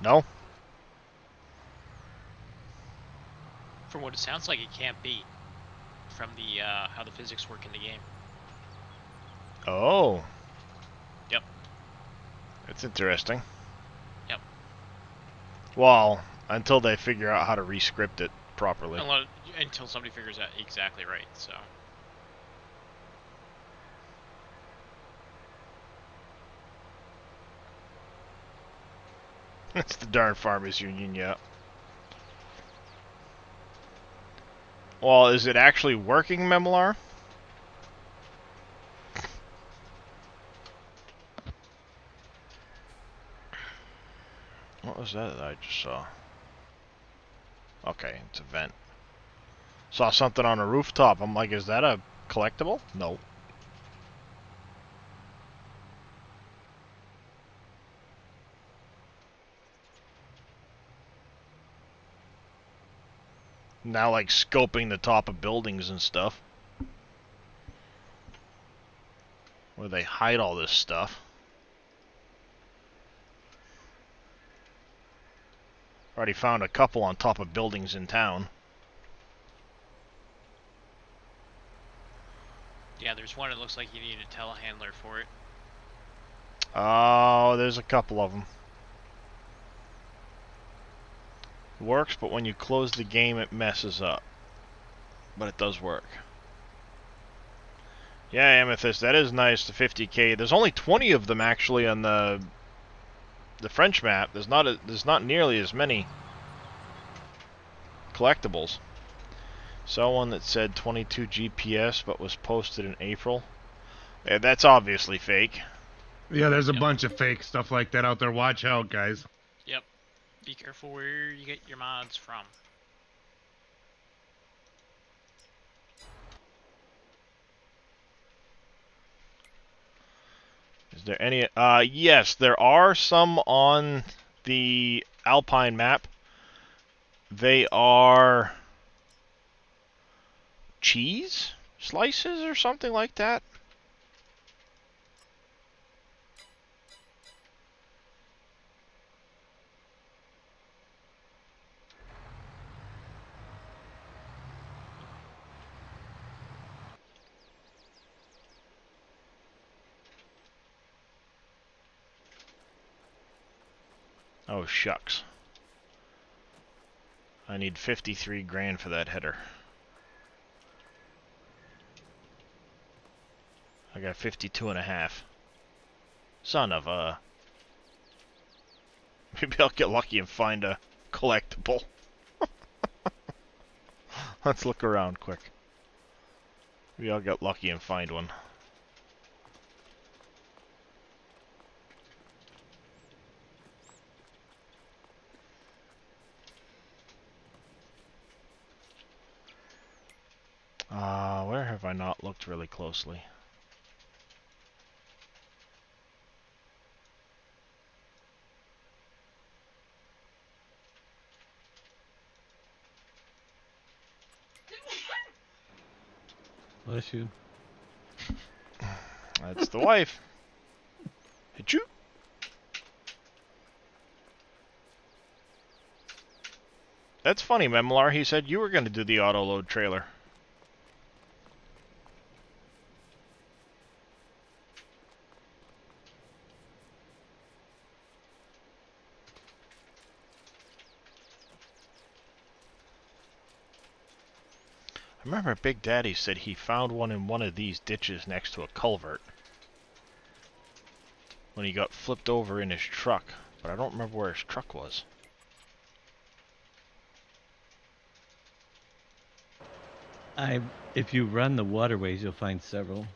No? From what it sounds like, it can't be. From the how the physics work in the game. Oh. Yep. That's interesting. Yep. Well, until they figure out how to rescript it properly. Until somebody figures out exactly right, so. It's the darn farmers union, yeah. Well, is it actually working, Memelar? What was that I just saw? Okay, it's a vent. Saw something on a rooftop. I'm like, is that a collectible? No. Now, like, scoping the top of buildings and stuff. Where they hide all this stuff. Already found a couple on top of buildings in town. Yeah, there's one that looks like you need a telehandler for it. Oh, there's a couple of them. Works, but when you close the game, it messes up. But it does work. Yeah, Amethyst, that is nice, the 50k. There's only 20 of them actually on the French map. There's not nearly as many collectibles. Saw one that said 22 GPS, but was posted in April. Yeah, that's obviously fake. Yeah, there's a bunch of fake stuff like that out there. Watch out, guys. Yep. Be careful where you get your mods from. Is there any? Yes, there are some on the Alpine map. They are cheese slices or something like that. Oh, shucks. I need 53 grand for that header. I got 52 and a half. Son of a... Maybe I'll get lucky and find a collectible. Let's look around quick. Maybe I'll get lucky and find one. Where have I not looked really closely? Bless you. That's the wife. Hit you? That's funny, Memelar. He said you were going to do the auto-load trailer. I remember Big Daddy said he found one in one of these ditches next to a culvert when he got flipped over in his truck, but I don't remember where his truck was. If you run the waterways, you'll find several.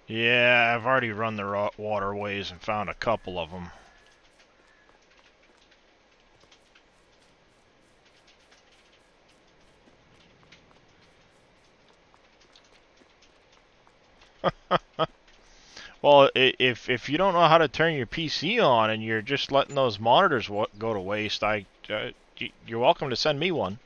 Yeah, I've already run the waterways and found a couple of them. Well, if you don't know how to turn your PC on and you're just letting those monitors go to waste, you're welcome to send me one.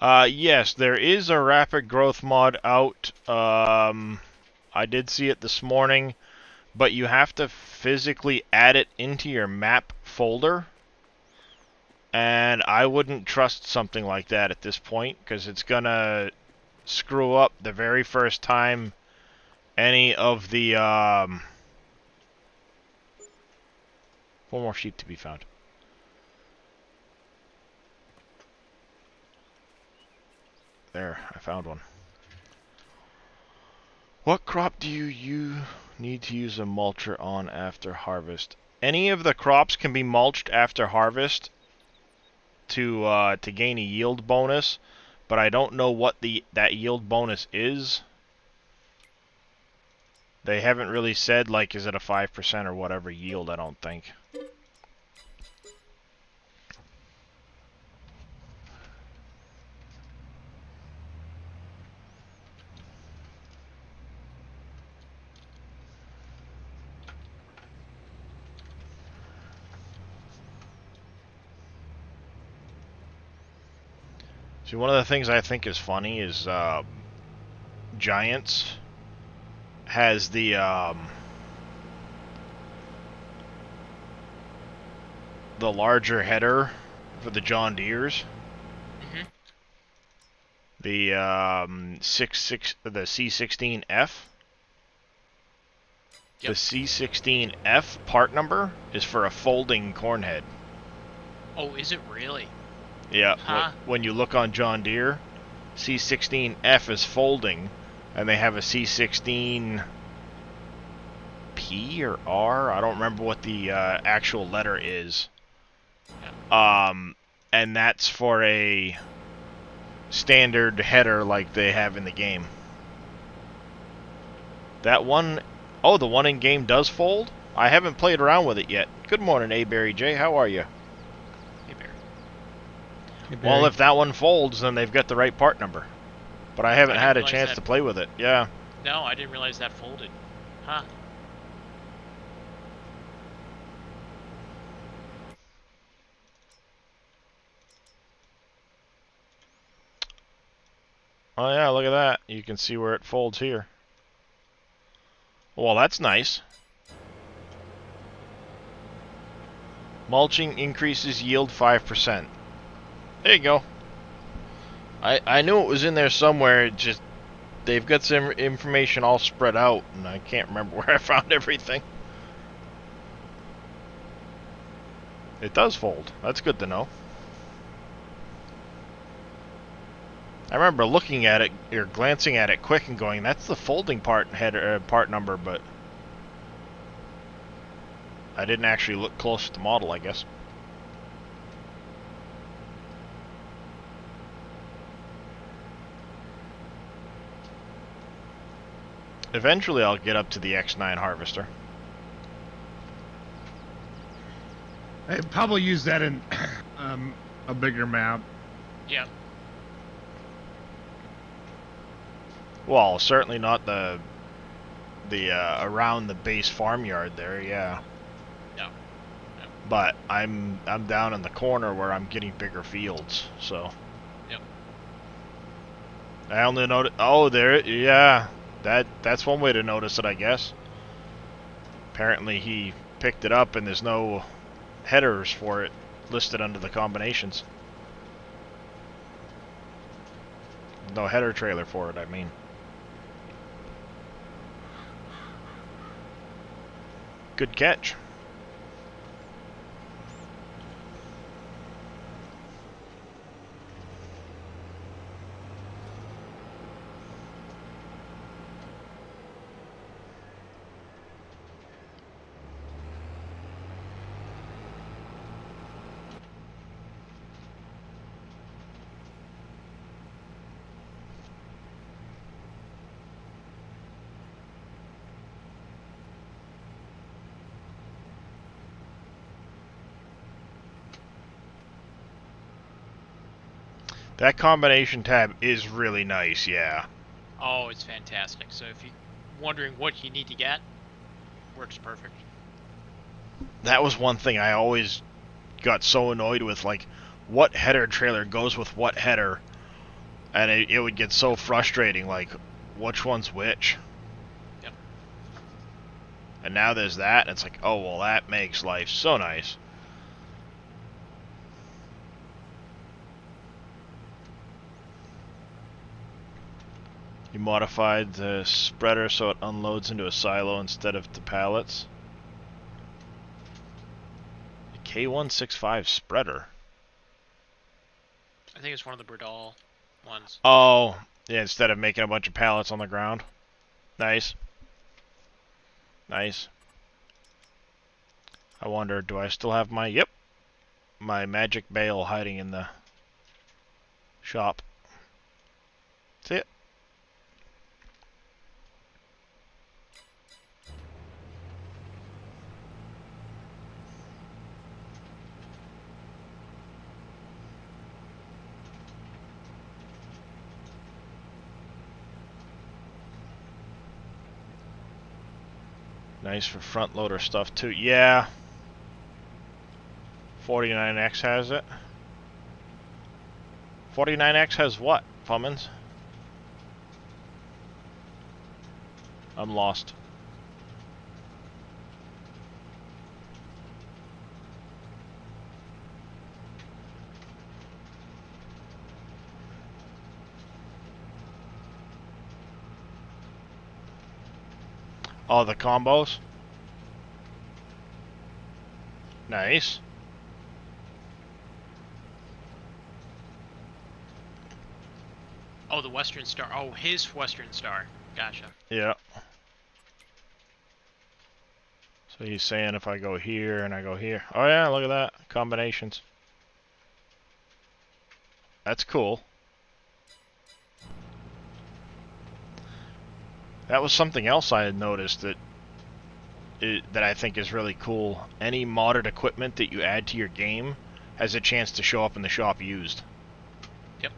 Yes, there is a rapid growth mod out. I did see it this morning. but you have to physically add it into your map folder. And I wouldn't trust something like that at this point, because it's gonna screw up the very first time any of the, one more sheep to be found. There, I found one. What crop do you need to use a mulcher on after harvest? Any of the crops can be mulched after harvest to gain a yield bonus, but I don't know what that yield bonus is. They haven't really said, like, is it a 5% or whatever yield, I don't think. See, one of the things I think is funny is Giants has the larger header for the John Deeres. Mhm. The the C16F. Yep. The C16F part number is for a folding corn head. Oh, is it really? Yeah, Huh. when you look on John Deere, C16F is folding, and they have a C16P or R. I don't remember what the actual letter is. And that's for a standard header like they have in the game. That one, oh, the one in game does fold? I haven't played around with it yet. Good morning, A-Berry J. How are you? Hey, Bear. Well, if that one folds, then they've got the right part number. But I haven't I had didn't a realize chance that. to play with it. Yeah. No, I didn't realize that folded. Huh. Oh yeah, look at that. You can see where it folds here. Well, that's nice. Mulching increases yield 5%. There you go. I knew it was in there somewhere. It just, they've got some information all spread out, and I can't remember where I found everything. It does fold. That's good to know. I remember looking at it, or glancing at it quick and going, that's the folding part number, but I didn't actually look close at the model, I guess. Eventually I'll get up to the X9 harvester. I'd probably use that in a bigger map. Yeah. Well, certainly not the around the base farmyard there, yeah. No. But I'm down in the corner where I'm getting bigger fields, so. Yep. I only noticed. Oh, there. Yeah, that's one way to notice it, I guess. Apparently, he picked it up, and there's no headers for it listed under the combinations. No header trailer for it, I mean. Good catch. That combination tab is really nice, yeah. Oh, it's fantastic. So if you're wondering what you need to get, works perfect. That was one thing I always got so annoyed with, like, what header trailer goes with what header, and it would get so frustrating, like, which one's which. Yep. And now there's that, and it's like, oh, well, that makes life so nice. You modified the spreader so it unloads into a silo instead of the pallets. The K165 spreader. I think it's one of the Burdal ones. Oh, yeah, instead of making a bunch of pallets on the ground. Nice. Nice. I wonder, do I still have my, yep, my magic bale hiding in the shop. See it? Nice for front loader stuff too. Yeah. 49X has it. 49X has what, Fummins? I'm lost. Oh, the combos? Nice. Oh, the Western Star. Oh, his Western Star. Gotcha. Yeah. So he's saying if I go here and I go here. Oh yeah, look at that. Combinations. That's cool. That was something else I had noticed that that I think is really cool. Any modded equipment that you add to your game has a chance to show up in the shop used. Yep.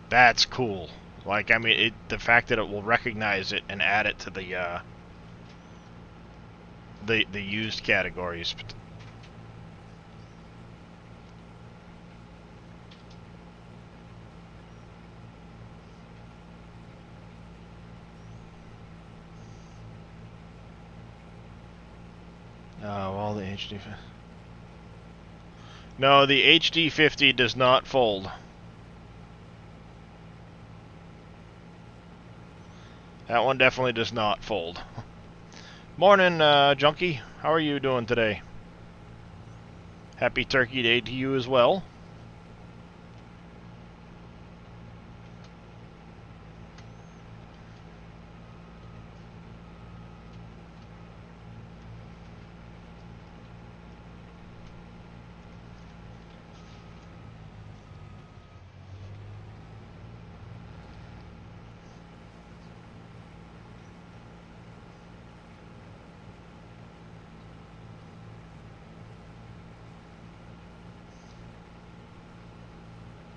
That's cool. Like, I mean, the fact that it will recognize it and add it to the used categories. Well, the HD. No, the HD50 does not fold. That one definitely does not fold. Morning, Junkie. How are you doing today? Happy Turkey Day to you as well.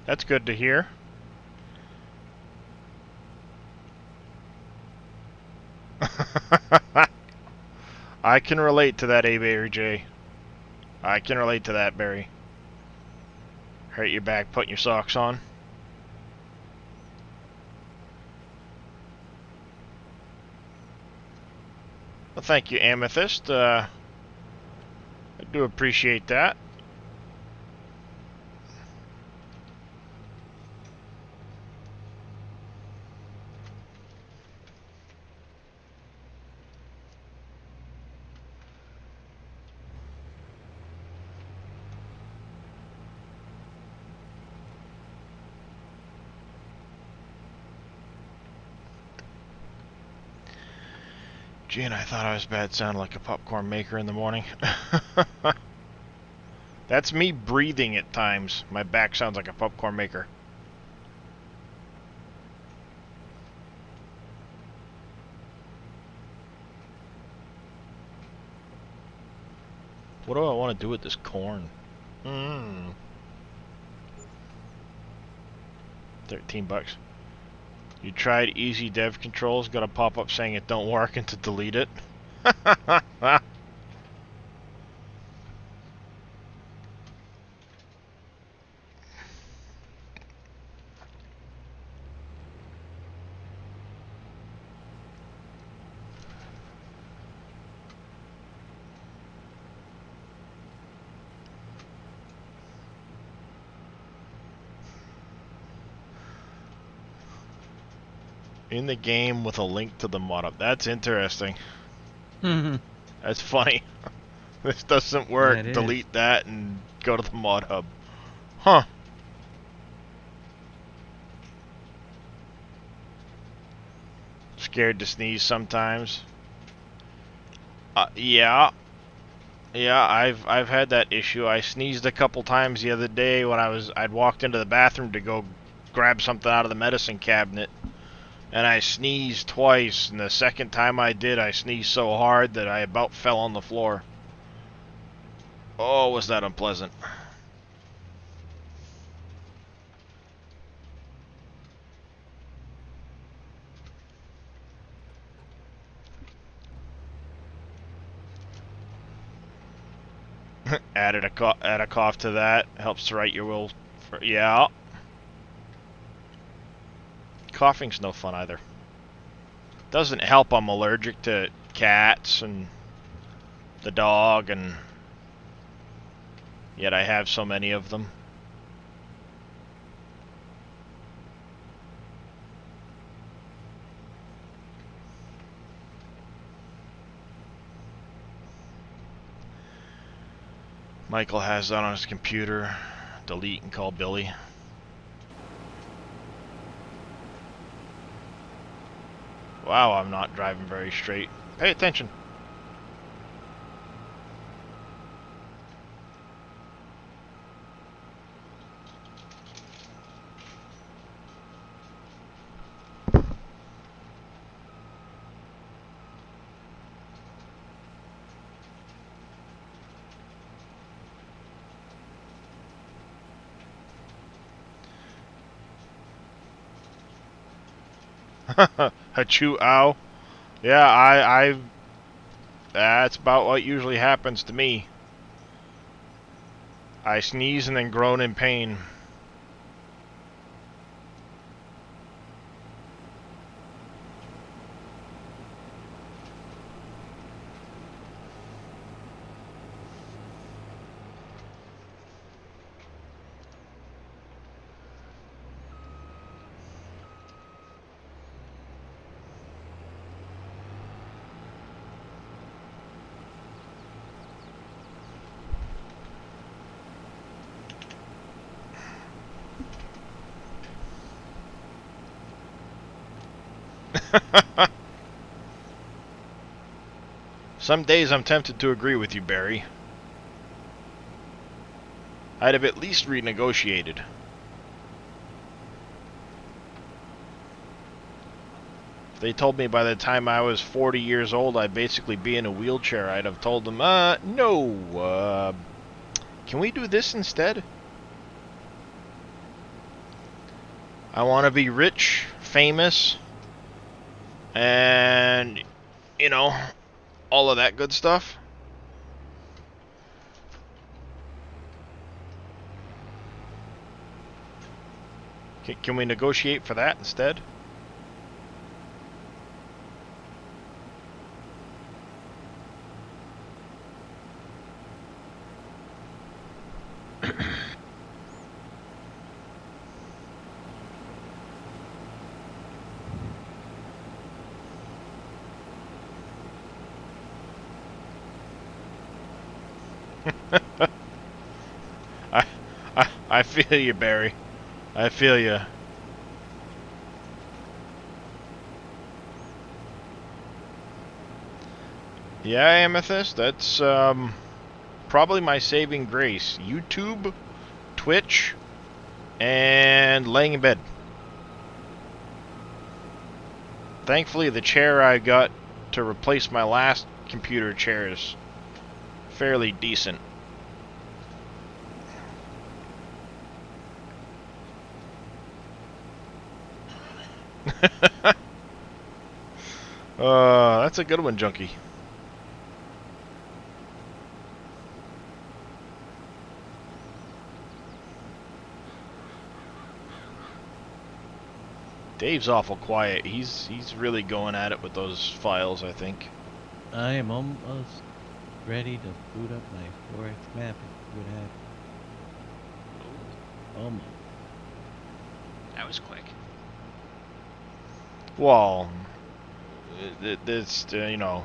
That's good to hear. I can relate to that, Barry J. I can relate to that, Barry. Hurt your back putting your socks on. Well, thank you, Amethyst. I do appreciate that. Gee, and I thought I was bad sounding like a popcorn maker in the morning. That's me breathing at times. My back sounds like a popcorn maker. What do I want to do with this corn? 13 bucks. You tried easy dev controls, got a pop-up saying it don't work and to delete it. In the game with a link to the mod up. That's interesting. That That's funny. This doesn't work. That is. Delete that and go to the mod hub. Huh. Scared to sneeze sometimes. Yeah. Yeah, I've had that issue. I sneezed a couple times the other day when I'd walked into the bathroom to go grab something out of the medicine cabinet. And I sneezed twice, and the second time I did, I sneezed so hard that I about fell on the floor. Oh, was that unpleasant. Add a cough to that. Helps to write your will. Yeah. Coughing's no fun either. Doesn't help I'm allergic to cats and the dog, and yet I have so many of them. Michael has that on his computer. Delete and call Billy. Wow, I'm not driving very straight. Pay attention. Achoo, ow. Yeah, that's about what usually happens to me. I sneeze and then groan in pain. Some days I'm tempted to agree with you, Barry. I'd have at least renegotiated. If they told me by the time I was 40 years old I'd basically be in a wheelchair, I'd have told them, no, can we do this instead? I want to be rich, famous, and, you know, all of that good stuff. Can we negotiate for that instead? I feel you, Barry. I feel you. Yeah, Amethyst, that's probably my saving grace. YouTube, Twitch, and laying in bed. Thankfully, the chair I got to replace my last computer chair is fairly decent. That's a good one, Junkie. Dave's awful quiet. He's really going at it with those files, I think. I am almost ready to boot up my 4X map if you would have. Almost. That was quick. Well, it's you know,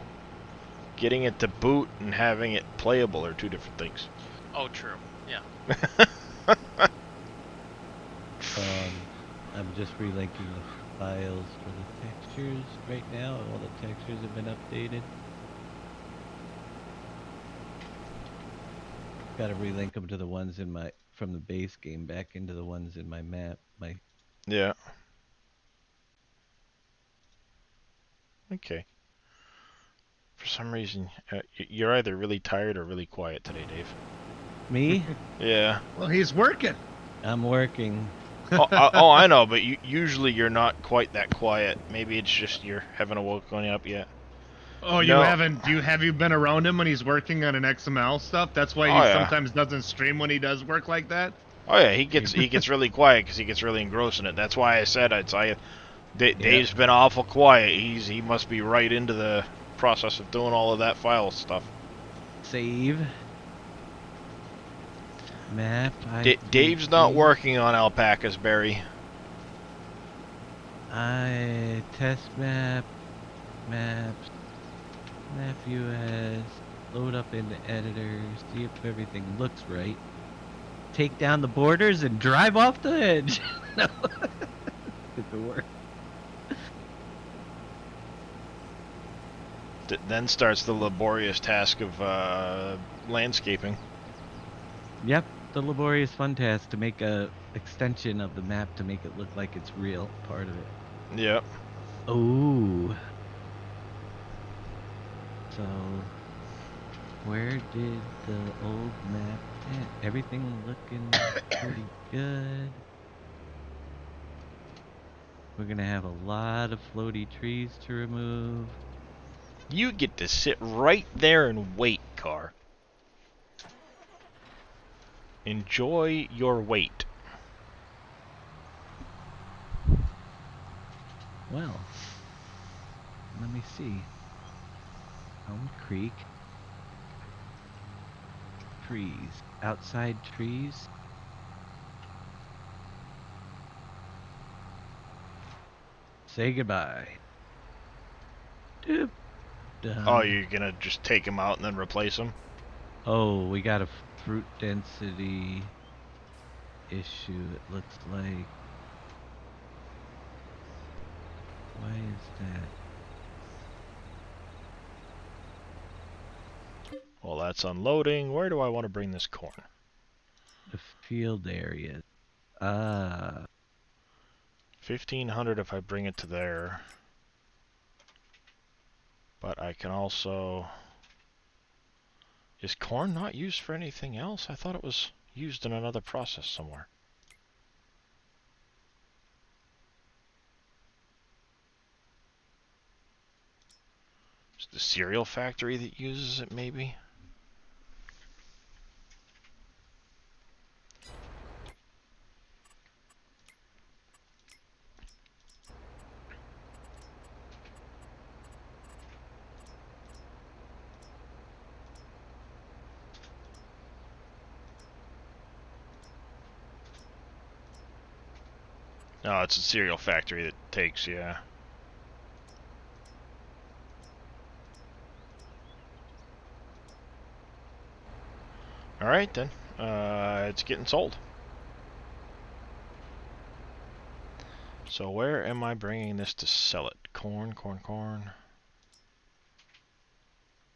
getting it to boot and having it playable are two different things. Oh, true. Yeah. I'm just relinking the files for the textures right now. All the textures have been updated. Got to relink them to the ones in my from the base game back into the ones in my map. Yeah. Okay. For some reason, you're either really tired or really quiet today, Dave. Me? Yeah. Well, he's working. I'm working. Oh, I know, but usually you're not quite that quiet. Maybe it's just you haven't woken up yet. Oh, No. have you been around him when he's working on an XML stuff? That's why Oh, he yeah. sometimes doesn't stream when he does work like that. Oh yeah, he gets really quiet because he gets really engrossed in it. That's why I said Dave's been awful quiet. He must be right into the process of doing all of that file stuff. Save. Map. Dave's not working on alpacas, Barry. Test map. Maps. Map US. Load up into editor. See if everything looks right. Take down the borders and drive off the edge. No. It could work. Then starts the laborious task of landscaping. Yep, the laborious fun task to make a extension of the map to make it look like it's real part of it. Yep. Oh. So, where did the old map end? Everything looking pretty good. We're gonna have a lot of floaty trees to remove. You get to sit right there and wait, Car. Enjoy your wait. Well, let me see. Home Creek. Trees. Outside trees. Say goodbye. Doop. Done. Oh, you're gonna just take him out and then replace him? Oh, we got a fruit density issue, it looks like. Why is that? Well, that's unloading. Where do I want to bring this corn? The field area. 1,500 if I bring it to there. But I can also... Is corn not used for anything else? I thought it was used in another process somewhere. Is it the cereal factory that uses it, maybe? No, it's a cereal factory that takes, yeah. Alright then, it's getting sold. So where am I bringing this to sell it? Corn.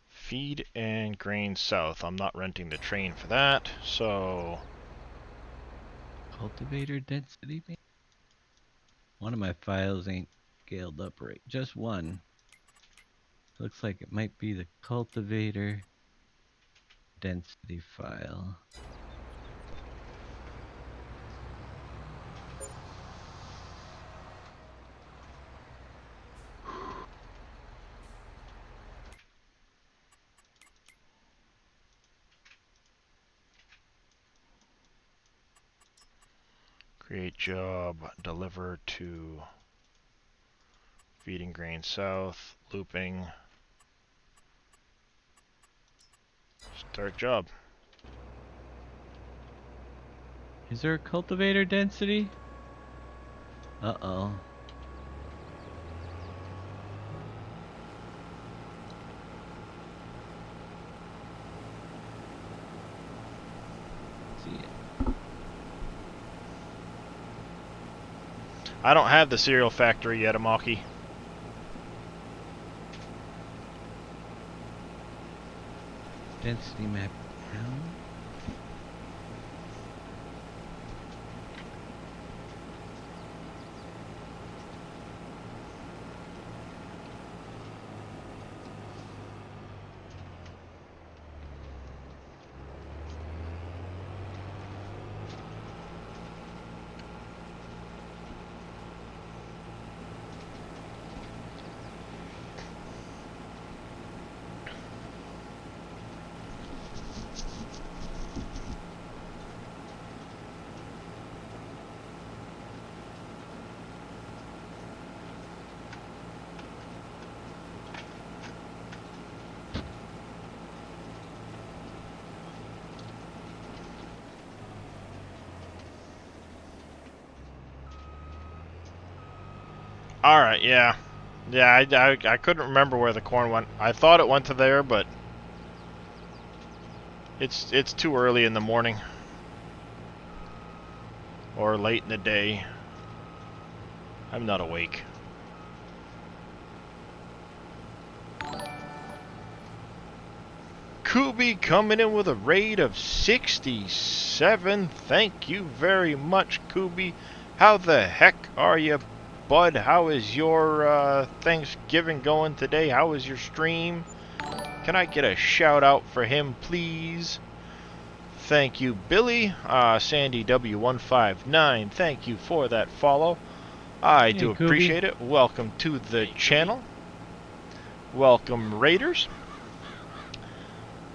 Feed and grain south. I'm not renting the train for that, so... Cultivator density? One of my files ain't scaled up right. Just one. Looks like it might be the cultivator density file. Create job, deliver to feeding grain south, looping. Start job. Is there a cultivator density? Uh-oh. see it. I don't have the cereal factory yet, Amaki. Density map down. Alright, yeah. Yeah, I couldn't remember where the corn went. I thought it went to there, but it's too early in the morning. Or late in the day. I'm not awake. Kubi coming in with a raid of 67. Thank you very much, Kubi. How the heck are you, bud? How is your Thanksgiving going today? How is your stream? Can I get a shout out for him, please? Thank you, Billy. Sandy W159, thank you for that follow. I do Kubi. appreciate it. Welcome to the channel. Welcome, Raiders.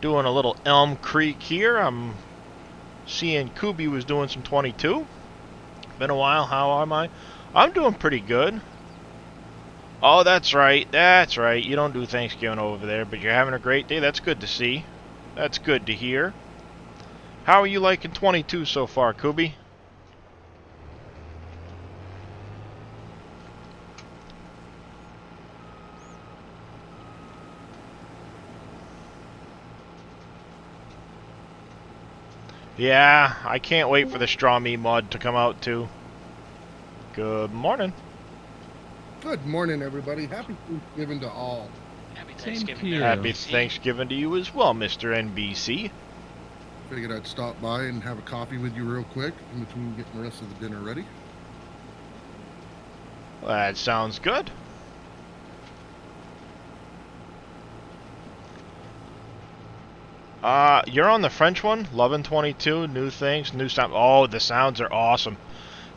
Doing a little Elm Creek here. I'm seeing Kubi was doing some 22. Been a while. How am I? I'm doing pretty good. Oh, that's right. That's right. You don't do Thanksgiving over there, but you're having a great day. That's good to see. That's good to hear. How are you liking 22 so far, Kubi? Yeah, I can't wait for the Straw Me mod to come out too. Good morning. Good morning, everybody. Happy Thanksgiving to all. Happy Same Thanksgiving. to you. Happy NBC. Thanksgiving to you as well, Mr. NBC. Figured I'd stop by and have a coffee with you real quick in between getting the rest of the dinner ready. That sounds good. You're on the French one? Loving 22, new things, new sound. Oh, the sounds are awesome.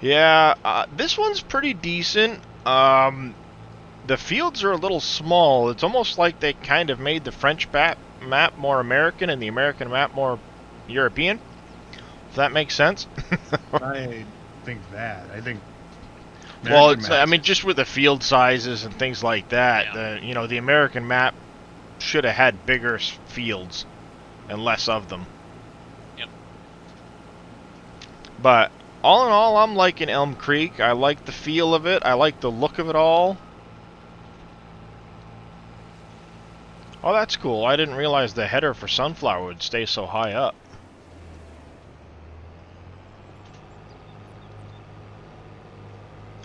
Yeah, this one's pretty decent. The fields are a little small. It's almost like they kind of made the French map more American and the American map more European. If that makes sense. I think that. I think. Well, American it's, maps- I mean, just with the field sizes and things like that, Yeah. you know, the American map should have had bigger fields and less of them. Yep. But all in all, I'm liking Elm Creek. I like the feel of it. I like the look of it all. Oh, that's cool. I didn't realize the header for Sunflower would stay so high up.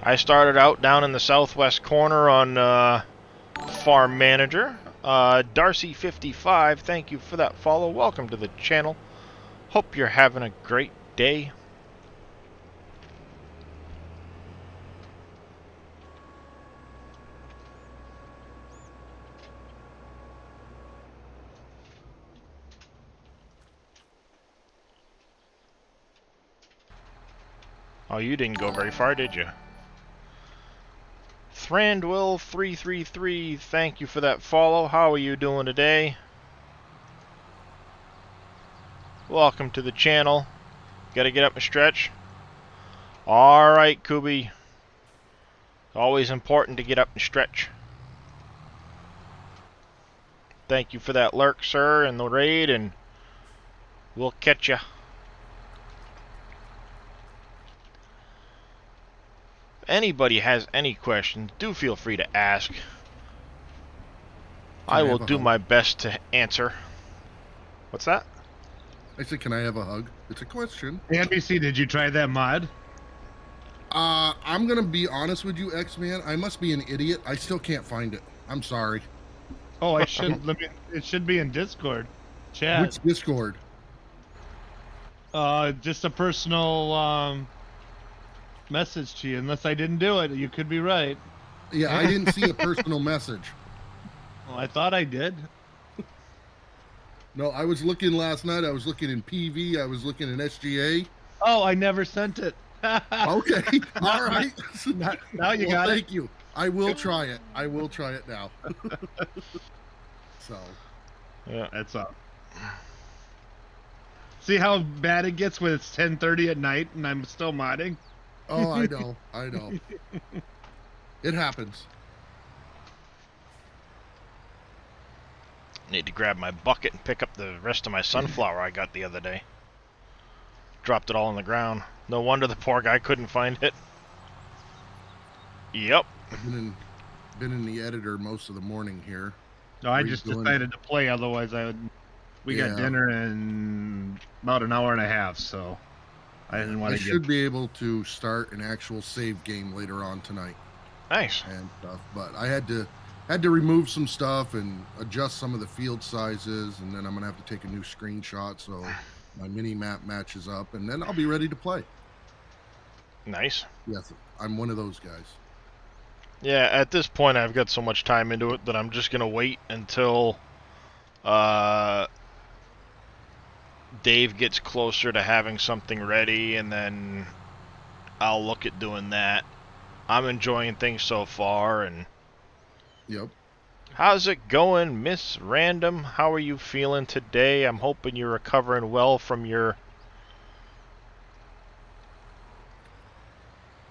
I started out down in the southwest corner on Farm Manager. Darcy55, thank you for that follow. Welcome to the channel. Hope you're having a great day. Oh, you didn't go very far, did you? Thrandwill333, thank you for that follow. How are you doing today? Welcome to the channel. Gotta get up and stretch. Alright, Kubi. Always important to get up and stretch. Thank you for that lurk, sir, and the raid, and we'll catch ya. Anybody has any questions, do feel free to ask. I will do my best to answer. What's that? I said, can I have a hug? It's a question. NBC, did you try that mod? I'm gonna be honest with you, X-Man. I must be an idiot. I still can't find it. I'm sorry. Oh, I should. It should be in Discord chat. Which Discord? Just a personal message to you. Unless I didn't do it, you could be right. Yeah, I didn't see a personal message. Well, I thought I did. No, I was looking last night. I was looking in PV. I was looking in SGA. Oh, I never sent it. Okay, all right. Now you got it. Thank you. I will try it. I will try it now. So, yeah, that's up. See how bad it gets when it's 10:30 at night and I'm still modding? oh, I know. I know. It happens. Need to grab my bucket and pick up the rest of my sunflower I got the other day. Dropped it all on the ground. No wonder the poor guy couldn't find it. Yep. I've been in the editor most of the morning here. No, I just decided to play. Otherwise, we got dinner in about an hour and a half, so I didn't want I to. should be able to start an actual save game later on tonight. Nice. And stuff, but I had to remove some stuff and adjust some of the field sizes, and then I'm gonna have to take a new screenshot so my mini map matches up, and then I'll be ready to play. Nice. Yes, I'm one of those guys. Yeah, at this point I've got so much time into it that I'm just gonna wait until Dave gets closer to having something ready, and then I'll look at doing that. I'm enjoying things so far, and Yep. how's it going, Miss Random? How are you feeling today? I'm hoping you're recovering well from your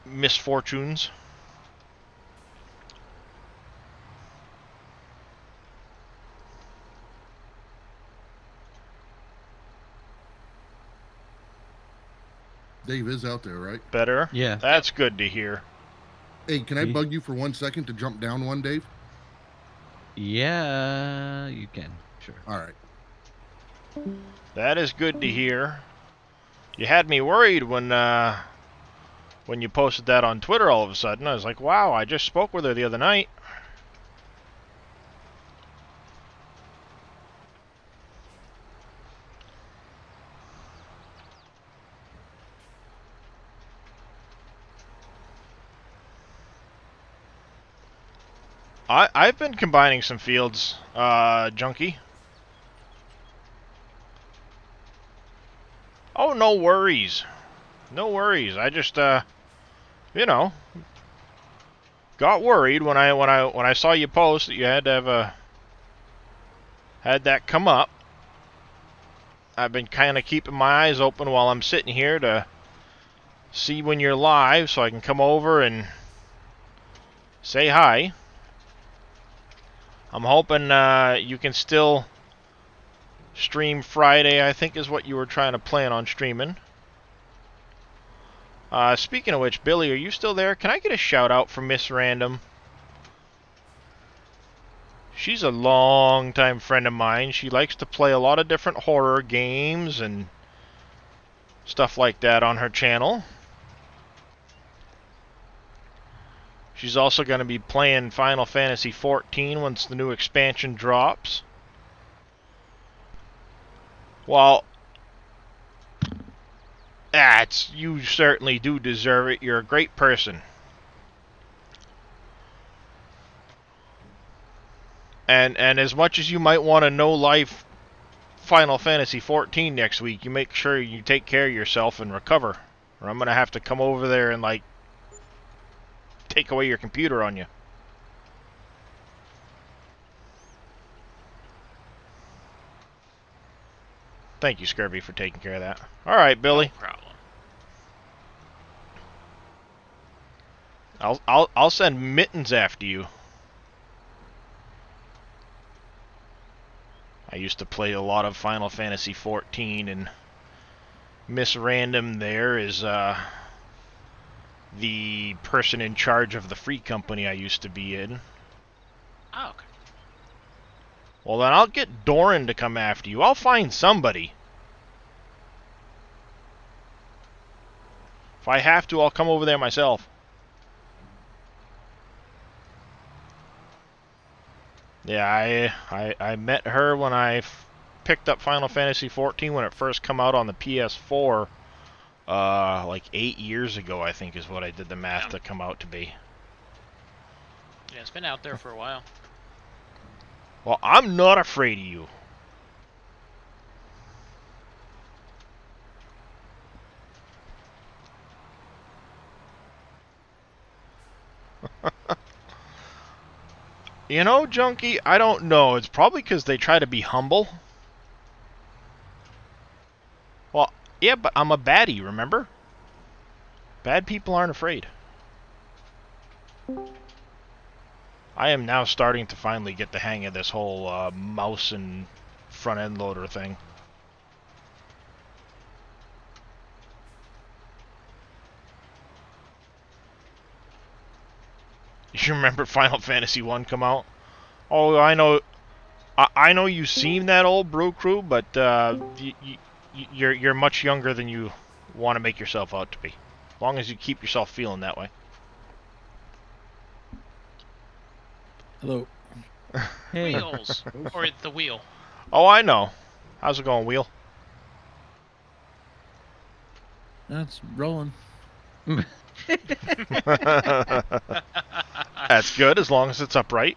misfortunes. Dave is out there, right? Better? Yeah. That's good to hear. Hey, can I bug you for 1 second to jump down one, Dave? Yeah, you can. Sure. All right. That is good to hear. You had me worried when you posted that on Twitter all of a sudden. I was like, wow, I just spoke with her the other night. I've been combining some fields, Junkie. Oh, no worries. No worries. I just, you know, got worried when I saw you post that you had to had that come up. I've been kind of keeping my eyes open while I'm sitting here to see when you're live so I can come over and say hi. I'm hoping you can still stream Friday, I think is what you were trying to plan on streaming. Speaking of which, Billy, are you still there? Can I get a shout out from Miss Random? She's a long-time friend of mine. She likes to play a lot of different horror games and stuff like that on her channel. She's also going to be playing Final Fantasy XIV once the new expansion drops. Well, you certainly do deserve it. You're a great person. And as much as you might want to know life Final Fantasy XIV next week, you make sure you take care of yourself and recover. Or I'm going to have to come over there and, like, take away your computer on you. Thank you, Scurvy, for taking care of that. All right, Billy. No problem. I'll send Mittens after you. I used to play a lot of Final Fantasy XIV, and Miss Random there is the person in charge of the free company I used to be in. Oh, okay. Well, then I'll get Doran to come after you. I'll find somebody. If I have to, I'll come over there myself. Yeah, I met her when I picked up Final Fantasy XIV when it first come out on the PS4. Like 8 years ago, I think is what I did the math to come out to be. Yeah, it's been out there for a while. Well, I'm not afraid of you. You know, Junkie, I don't know. It's probably because they try to be humble. Well, yeah, but I'm a baddie, remember? Bad people aren't afraid. I am now starting to finally get the hang of this whole mouse and front-end loader thing. You remember Final Fantasy 1 come out? Oh, I know. I know you've seen that old Brew Crew, but you're much younger than you want to make yourself out to be. As long as you keep yourself feeling that way. Hello. Hey. Wheels. Or the wheel. Oh, I know. How's it going, Wheel? That's rolling. That's good, as long as it's upright.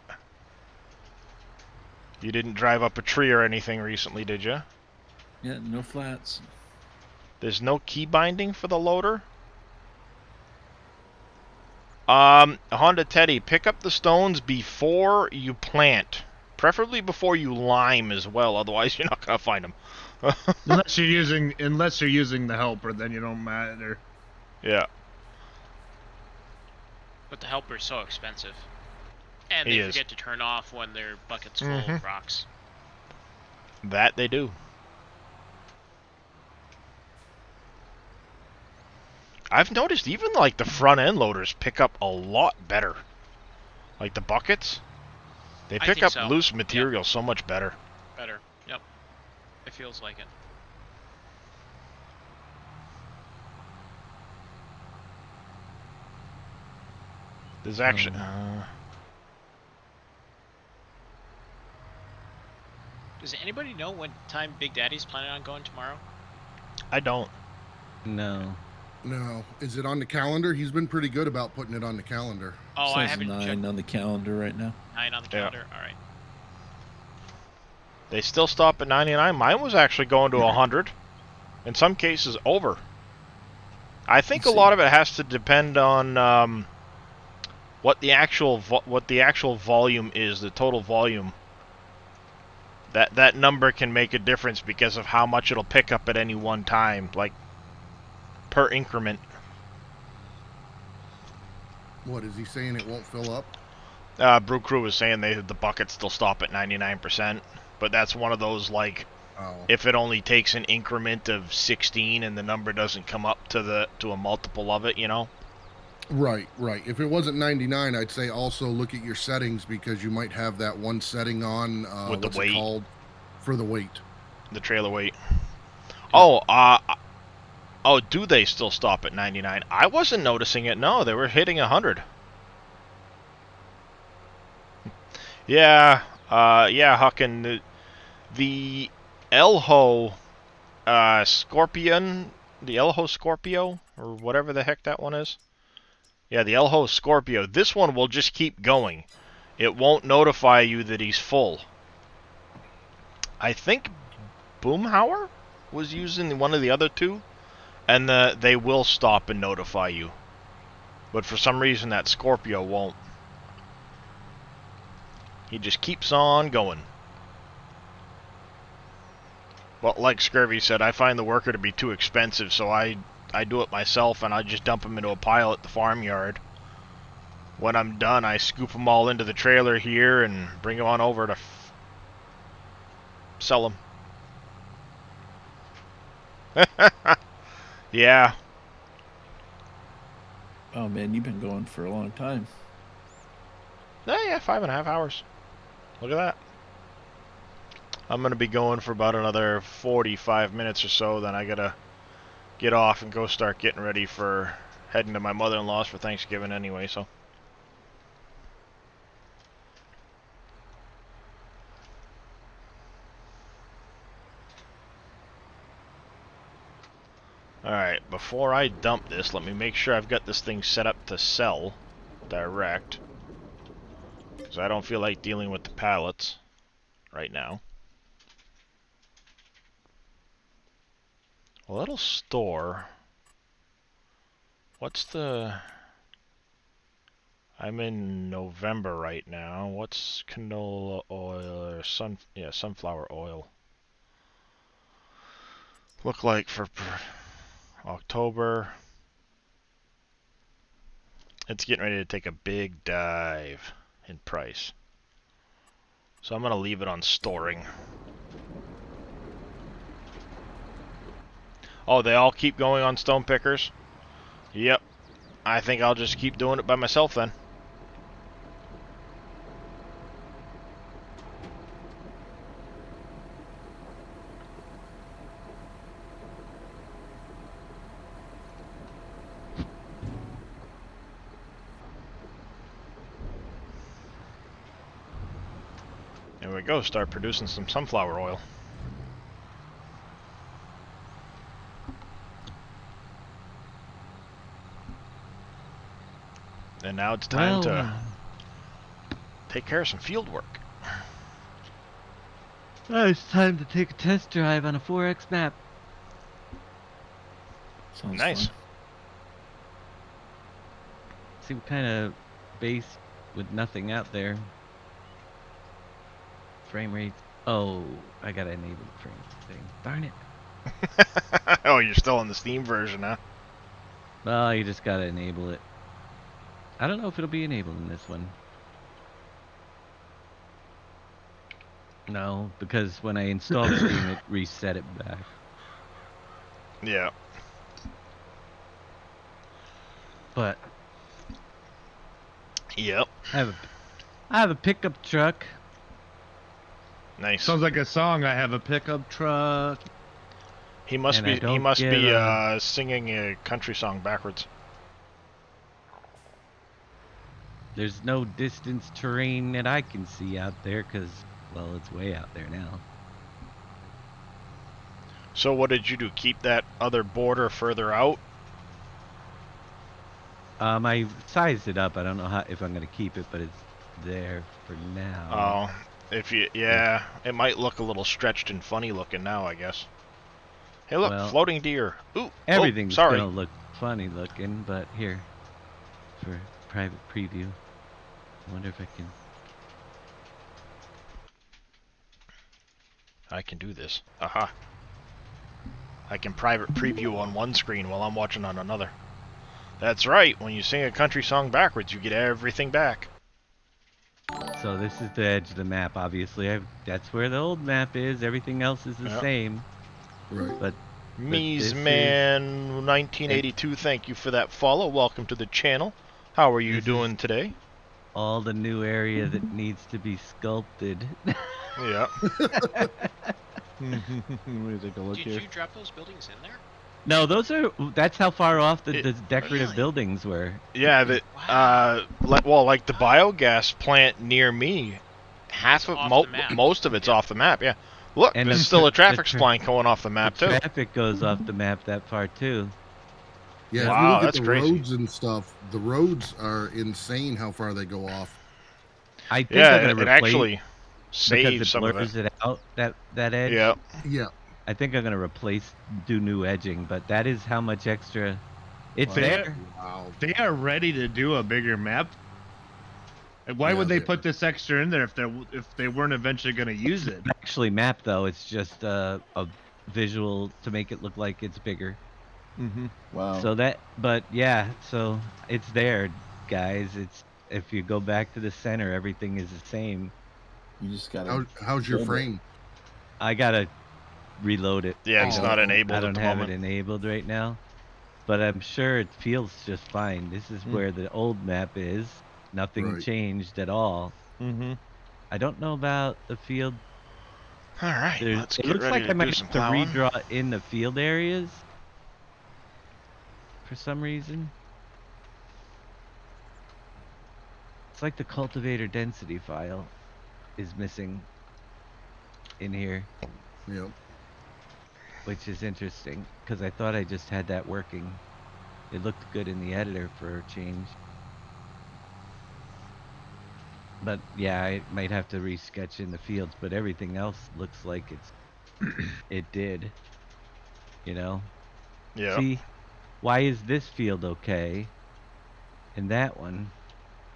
You didn't drive up a tree or anything recently, did you? Yeah, no flats. There's no key binding for the loader? Honda Teddy, pick up the stones before you plant. Preferably before you lime as well, otherwise you're not gonna find them. unless you're using the helper, then you don't matter. Yeah. But the helper's so expensive. And He they is. forget to turn off when their bucket's full Mhm. of rocks. That they do. I've noticed even like the front end loaders pick up a lot better. Like the buckets, they I pick think up so. loose Yep. material so much better. Better. Yep. It feels like it. There's actually Does anybody know what time Big Daddy's planning on going tomorrow? I don't. No. No, is it on the calendar? He's been pretty good about putting it on the calendar. Oh, I Says haven't 9 checked on the calendar right now. 9 on the Yeah. calendar. All right. They still stop at 99. Mine was actually going to 100. In some cases, over. I think a Let's see. lot of it has to depend on what the actual volume is, the total volume. That number can make a difference because of how much it'll pick up at any one time, like per increment. What is he saying? It won't fill up? Brew Crew was saying the buckets still stop at 99%, but that's one of those like Oh, if it only takes an increment of 16 and the number doesn't come up to a multiple of it, you know. right. If it wasn't 99, I'd say also look at your settings because you might have that one setting on. With the what's weight. it called? For the weight. The trailer weight. Oh, do they still stop at 99? I wasn't noticing it. No, they were hitting 100. Yeah, Huckin. The Elho Scorpion, the Elho Scorpio, or whatever the heck that one is. Yeah, the Elho Scorpio. This one will just keep going. It won't notify you that he's full. I think Boomhauer was using one of the other two, and they will stop and notify you. But for some reason, that Scorpio won't. He just keeps on going. Well, like Scurvy said, I find the worker to be too expensive, so I do it myself, and I just dump them into a pile at the farmyard. When I'm done, I scoop them all into the trailer here and bring them on over to sell them. Yeah. Oh man, you've been going for a long time. Yeah, 5.5 hours. Look at that. I'm going to be going for about another 45 minutes or so, then I gotta get off and go start getting ready for heading to my mother-in-law's for Thanksgiving anyway, so. Alright, before I dump this, let me make sure I've got this thing set up to sell direct. Because I don't feel like dealing with the pallets right now. Well, it'll store. What's the... I'm in November right now. What's canola oil or sunflower oil look like for October? It's getting ready to take a big dive in price. So I'm going to leave it on storing. Oh, they all keep going on stone pickers? Yep. I think I'll just keep doing it by myself then. There we go, start producing some sunflower oil. And now it's time to take care of some field work. It's time to take a test drive on a 4X map. Sounds Nice. fun. See what kind of base with nothing out there. Frame rate. Oh, I gotta enable the frame thing. Darn it. Oh, you're still on the Steam version, huh? Oh, you just gotta enable it. I don't know if it'll be enabled in this one. No, because when I installed Steam, it reset it back. Yeah. But Yep. I have a pickup truck. Nice. Sounds like a song. I have a pickup truck. He must And I be. He don't must get be a- singing a country song backwards. There's no distance terrain that I can see out there because, well, it's way out there now. So what did you do? Keep that other border further out? I sized it up. I don't know if I'm gonna keep it, but it's there for now. Oh, if you, yeah, it might look a little stretched and funny looking now, I guess. Hey, look, Well, floating deer. Ooh, Everything's sorry. gonna look funny looking, but here, for private preview, I wonder if I can. I can do this. Aha. I can private preview on one screen while I'm watching on another. That's right. When you sing a country song backwards, you get everything back. So this is the edge of the map. Obviously, that's where the old map is. Everything else is the Yep. same. Right. But Mies this Man 1982, thank you for that follow. Welcome to the channel. How are you This is- doing today? all the new area that needs to be sculpted. Yeah. Let me take a look Did here. you drop those buildings in there? No, that's how far off the decorative Really? buildings were. Yeah, that like the biogas plant near me, half It's of off the map. most of it's off the map. Yeah, look, And there's the still a tra- traffic the tra- spline going off the map The too. traffic goes off the map that far too. Yeah, Wow, if you look that's at the crazy. roads and stuff, the roads are insane how far they go off. I think Yeah, I'm gonna it replace actually because saves it some of blurs it. it out that edge. Yeah, Yeah. I think I'm gonna do new edging, but that is how much extra. It's Wow. there. Wow. They are ready to do a bigger map. And why Yeah, would they they put are. this extra in there if they weren't eventually going to use it? Actually, map though, it's just a visual to make it look like it's bigger. Mm-hmm. Wow. So but yeah, so it's there, guys. It's if you go back to the center, everything is the same. you just gotta. How's your build it. frame? I gotta reload it. yeah, it's Oh, not I enabled I at don't the have moment. it enabled right now, but I'm sure it feels just fine. This is where the old map is. Nothing Right. changed at all. Mm-hmm. I don't know about the field. All right, let's It get looks ready like I to might do have some to plowing. redraw in the field areas. for some reason. It's like the cultivator density file is missing in here, Yep. which is interesting because I thought I just had that working. It looked good in the editor for a change. But yeah, I might have to resketch in the fields, but everything else looks like it did. You know? Yeah. See, why is this field okay and that one,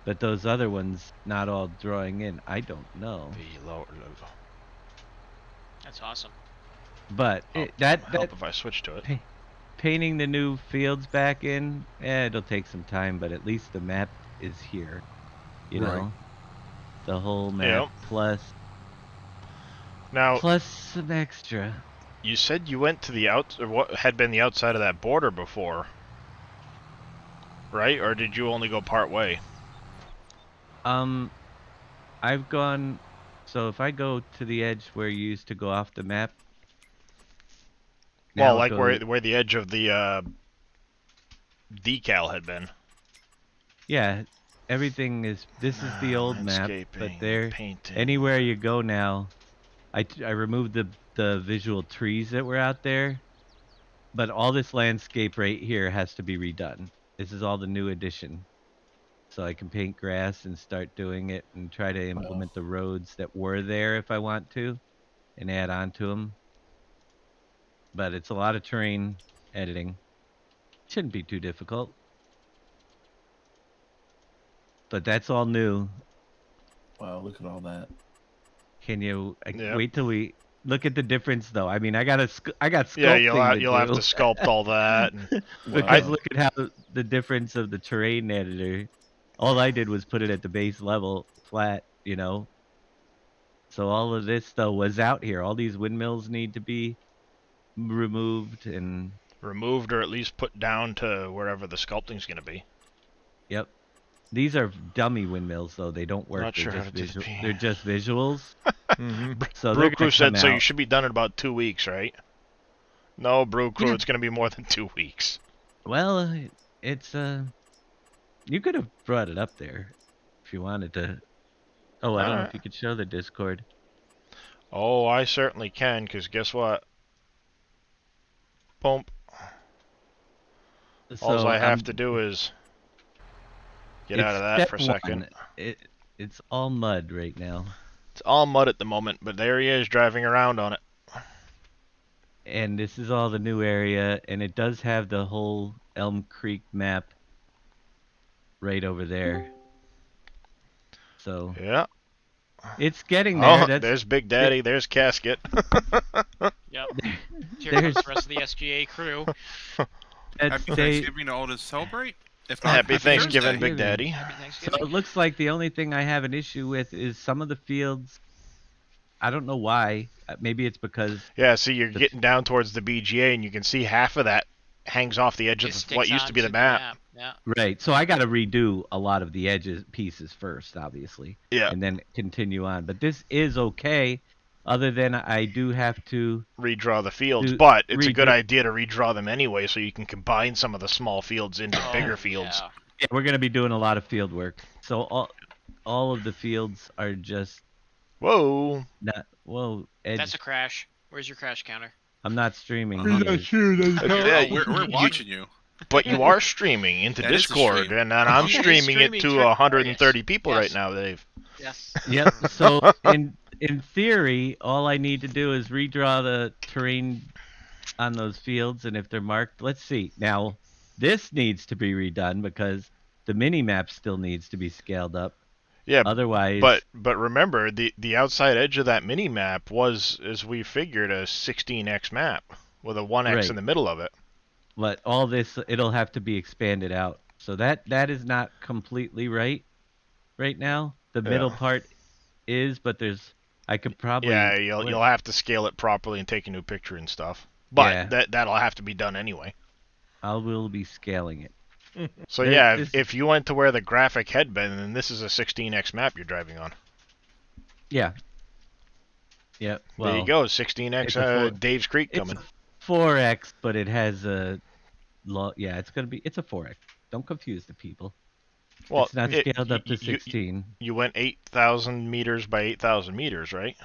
but those other ones not all drawing in? I don't know. The lower. That's awesome. But Help if I switch to it. painting the new fields back in, it'll take some time, but at least the map is here. You Right. know? The whole map Yep. plus Now, some extra. you said you went to the or what had been the outside of that border before, right? Or did you only go part way? I've gone. So if I go to the edge where you used to go off the map. Well, now like go- where the edge of the decal had been. Yeah, everything is. This is the old map, but Landscaping, there. painting. Anywhere you go now, I removed the visual trees that were out there, but all this landscape right here has to be redone. This is all the new addition. So I can paint grass and start doing it and try to implement the roads that were there if I want to and add on to them. But it's a lot of terrain editing. Shouldn't be too difficult. But that's all new. Wow, look at all that. Can you Yep. wait till we look at the difference though? I mean, I got sculpting Yeah, you'll have, to you'll have do. to sculpt all that. And Because Wow. look at how the difference of the terrain editor. All I did was put it at the base level, flat, you know. So all of this though was out here. All these windmills need to be removed, and removed or at least put down to wherever the sculpting's going to be. yep. These are dummy windmills though. They don't work. Not They're sure how just to do the They're just visuals. So Brew they're Crew gonna said come so. You out. should be done in about 2 weeks, right? No, Brew Crew, Yeah. it's going to be more than 2 weeks. Well, it's you could have brought it up there if you wanted to. Oh, I don't know Alright. if you could show the Discord. Oh, I certainly can, because guess what? Boom. All So I have I'm- to do is get it's out of that step for a second. one. It's all mud right now, It's all mud at the moment, but there he is driving around on it. and this is all the new area, and it does have the whole Elm Creek map right over there. So Yeah. it's getting there. Oh, there's Big Daddy. There's Casket. Yep. Here comes the rest of the SGA crew. that's Happy Thanksgiving to all to celebrate. If not, Happy Thanksgiving, Thursday. Big Daddy. Happy So Thanksgiving. it looks like the only thing I have an issue with is some of the fields. I don't know why. Maybe it's because Yeah, see, you're getting down towards the BGA, and you can see half of that hangs off the edge It of sticks what used to be the onto map. Yeah. right. So I got to redo a lot of the edges pieces first, obviously, Yeah. and then continue on. But this is okay. Other than I do have to. Redraw the fields, Do- but it's a good redraw- idea to redraw them anyway, so you can combine some of the small fields into Oh, bigger fields. yeah. Yeah, we're gonna be doing a lot of field work. So all of the fields are just Whoa! not. Whoa, Ed, That's a crash. Where's your crash counter? I'm not streaming. I'm he not is. sure that's Yeah, Oh, we're watching you. But you are streaming into That is a Discord, stream. and then I'm He is streaming it streaming to to- 130 people Yes. right now, Dave. Yes. Yep. So in theory, all I need to do is redraw the terrain on those fields, and if they're marked, let's see. Now, this needs to be redone because the mini map still needs to be scaled up. Yeah, Otherwise, but remember, the outside edge of that mini map was, as we figured, a 16x map with a 1x Right. in the middle of it. but all this it'll have to be expanded out. So that is not completely right now. The middle part is, but I could probably Yeah, you'll have to scale it properly and take a new picture and stuff. But Yeah. that'll have to be done anyway. I will be scaling it. So There- yeah, this- if you went to where the graphic had been, then this is a 16x map you're driving on. Yeah. Yep. Well, there you go, 16x it's a full- Dave's Creek It's coming. 4x, but it has a Yeah, it's a 4X. Don't confuse the people. Well, It's not scaled up to you- 16. You went 8,000 meters by 8,000 meters, right?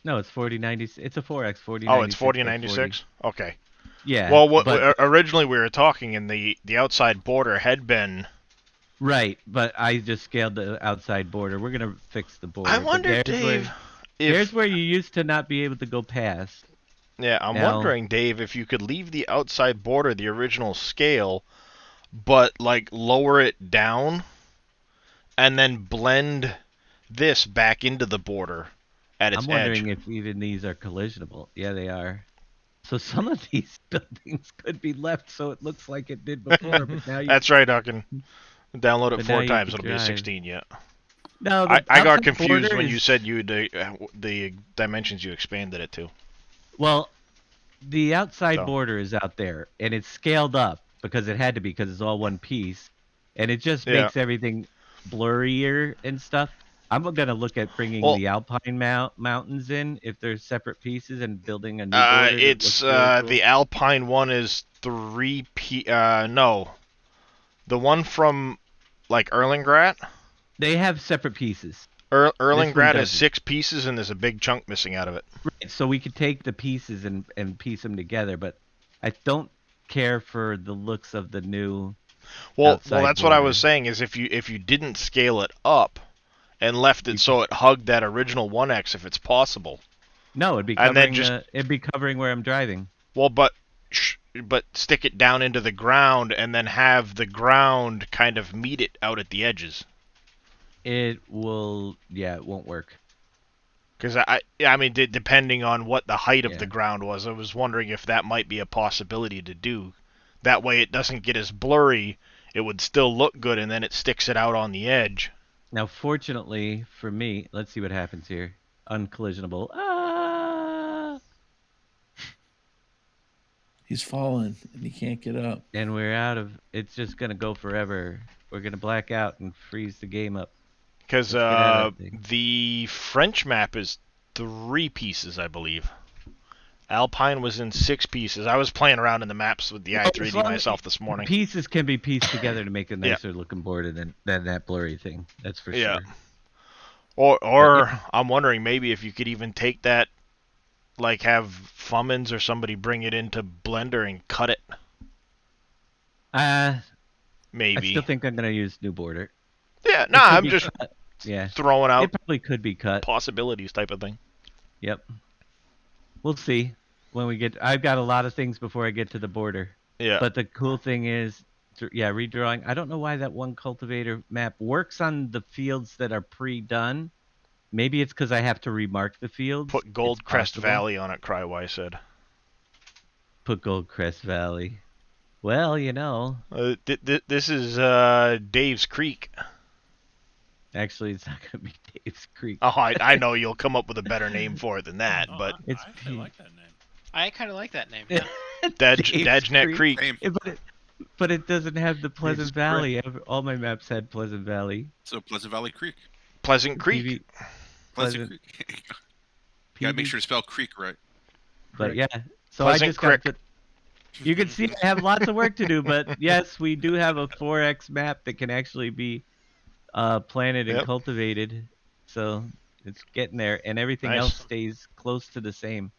No, it's 4090. It's a 4X 4096. Oh, it's by 4096? Okay. Yeah. Well, but, originally we were talking in the outside border had been... right, but I just scaled the outside border. We're going to fix the border. I but wonder, Dave, there's where you used to not be able to go past. Yeah, I'm Now- wondering, Dave, if you could leave the outside border the original scale, but, like, lower it down, and then blend this back into the border at its I'm wondering if even these are collisionable. Yeah, they are. So some of these buildings could be left so it looks like it did before, but now you... That's right, I can download it But 4 now you times, can it'll be a drive. 16, yeah. No, I got outside confused border when you is- said the dimensions you expanded it to. Well, the outside So. border is out there, and it's scaled up because it had to be because it's all one piece, and it just Yeah. makes everything blurrier and stuff. I'm gonna look at bringing Well- the Alpine mountains in if they're separate pieces and building a new border. that It's looks really cool. the Alpine one is 3 no. The one from like Erlingrat? They have separate pieces. Erlingrat has doesn't. 6 pieces and there's a big chunk missing out of it. Right, so we could take the pieces and piece them together, but I don't care for the looks of the new. Well, outside that's what I border. was saying is if you didn't scale it up and left it so it hugged that original 1X if it's possible. No, it'd be And then covering. It'd be covering where I'm driving. Well, but stick it down into the ground and then have the ground kind of meet it out at the edges. It will. Yeah, it won't work. Because I mean, depending on what the height of Yeah. the ground was, I was wondering if that might be a possibility to do. That way, it doesn't get as blurry. It would still look good, and then it sticks it out on the edge. Now, fortunately for me, let's see what happens here. Uncollisionable. Ah! He's fallen and he can't get up. And we're out of. It's just gonna go forever. We're gonna black out and freeze the game up. Because Let's get out of there. the French map is 3 pieces, I believe. Alpine was in 6 pieces. I was playing around in the maps with the Well, as i3D long as myself this morning. Pieces can be pieced together to make a Yeah. nicer looking border than that blurry thing. That's for Yeah. sure. Or I'm wondering maybe if you could even take that, like have Fummins or somebody bring it into Blender and cut it. I Maybe. still think I'm gonna use new border. Yeah, It no, could I'm be just cut. Yeah. throwing out It probably could be cut. possibilities type of thing. Yep. We'll see when we get. I've got a lot of things before I get to the border. Yeah. But the cool thing is, redrawing. I don't know why that one cultivator map works on the fields that are pre-done. Maybe it's because I have to remark the fields. Put Gold It's Crest possible. Valley on it, Crywise said. Put Goldcrest Valley. Well, you know, This is Dave's Creek. actually, it's not gonna be Dave's Creek. Oh, I know you'll come up with a better name for it than that, Oh, but It's I actually P- like that name. I kind of like that name. Yeah. Dave's Dajnet Creek. Same. But it doesn't have the Pleasant Dave's Valley. All my maps had Pleasant Valley. So Pleasant Valley Creek. Pleasant Creek. PV Pleasant Pleasant- Creek. Gotta make PV sure to spell creek right. But yeah, so Pleasant I just got Crick. to. You can see I have lots of work to do, but yes, we do have a 4X map that can actually be planted and Yep. cultivated. So it's getting there, and everything Nice. else stays close to the same.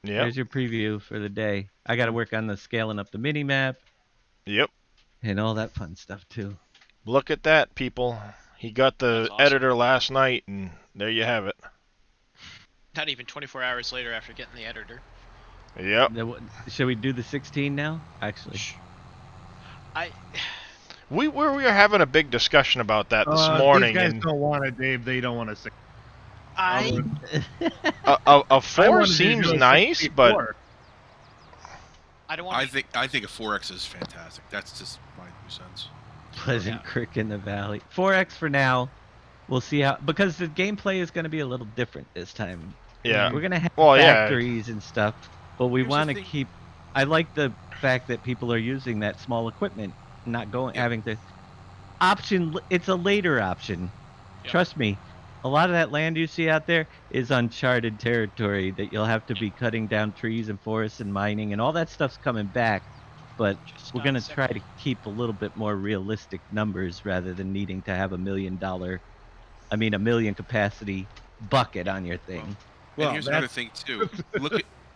Yep. There's your preview for the day. I got to work on the scaling up the mini map Yep. and all that fun stuff too. Look at that, people. He got the That's awesome. editor last night, and there you have it. Not even 24 hours later after getting the editor. Yep. Should we do the 16 now? Actually, I We were having a big discussion about that this These morning, guys and don't want it, Dave. They don't want to say. I a 4 seems nice, but I don't want. I think a 4X is fantastic. That's just my 2 cents. Pleasant Creek in the Valley. 4X for now. We'll see how, because the gameplay is going to be a little different this time. yeah. We're going to have Well, yeah. factories and stuff, but we Here's the want to thing. keep. I like the fact that people are using that small equipment, not going Yeah. having to option. It's a later option. Yeah. Trust me. A lot of that land you see out there is uncharted territory that you'll have to be cutting down trees and forests and mining, and all that stuff's coming back. but Just we're on gonna the try second. to keep a little bit more realistic numbers rather than needing to have $1 million, a million capacity bucket on your thing. And Well, here's another that's- thing too.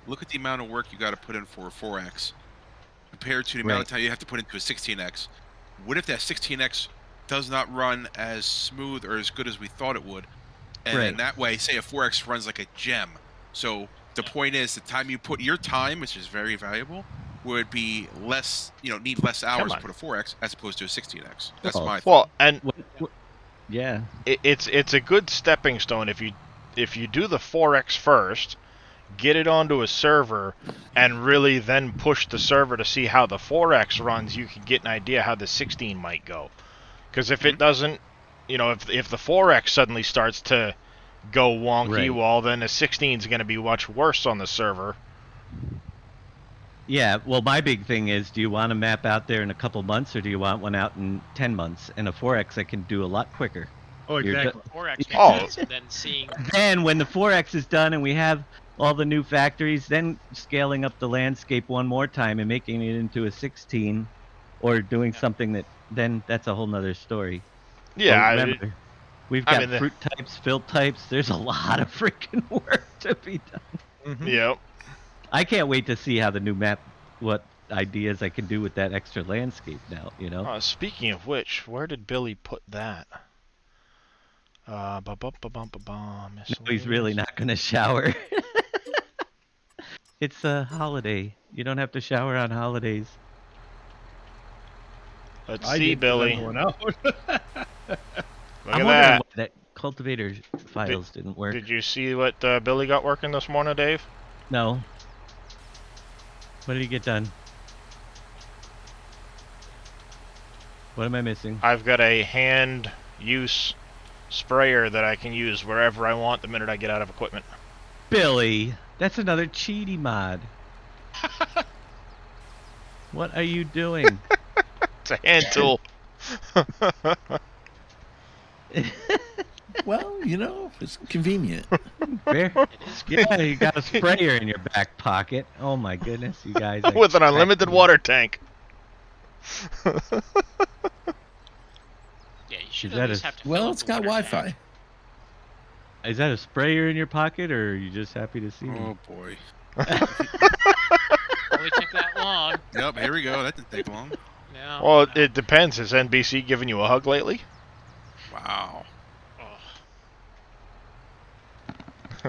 Look at the amount of work you got to put in for a 4X compared to the amount of time you have to put into a 16X. What if that 16X does not run as smooth or as good as we thought it would? And in that way, say a 4X runs like a gem. So the point is, the time you put your time, which is very valuable, would be less. Need less hours to on. put a 4X as opposed to a 16X. That's Oh, my. Well, and Yeah. it's a good stepping stone if you do the 4X first, get it onto a server, and really then push the server to see how the 4X runs. You can get an idea how the 16 might go. Because if it doesn't, if the 4X suddenly starts to go wonky, well, then a 16 is going to be much worse on the server. Yeah, well, my big thing is, do you want a map out there in a couple months, or do you want one out in 10 months? And a 4X I can do a lot quicker. Oh, exactly. 4X makes Oh. sense, and then seeing Then when the 4X is done and we have all the new factories, then scaling up the landscape one more time and making it into a 16, or doing something then that's a whole nother story. Yeah, But remember, we've got fruit types, fill types. There's a lot of freaking work to be done. Yep. I can't wait to see how the new map, what ideas I can do with that extra landscape now, Speaking of which, where did Billy put that? He's really not going to shower. It's a holiday. You don't have to shower on holidays. Let's I see, did 'cause I'm Billy. going out. Look I'm at wondering that. why that cultivator files didn't work. Did you see what Billy got working this morning, Dave? No. What did he get done? What am I missing? I've got a hand use sprayer that I can use wherever I want the minute I get out of equipment. Billy, that's another cheaty mod. What are you doing? It's a hand tool. Well, it's convenient. Fair. it is Yeah, you got a sprayer in your back pocket. Oh my goodness, you guys. are With an unlimited cracking me. water tank. Yeah, you should Is at that least a- have to. Well, fill up it's the got water Wi-Fi. tank. Is that a sprayer in your pocket, or are you just happy to see me? Oh boy. Only took that long. Yep. Here we go. That didn't take long. No. Well, no. it depends. Has NBC given you a hug lately? Wow. Oh.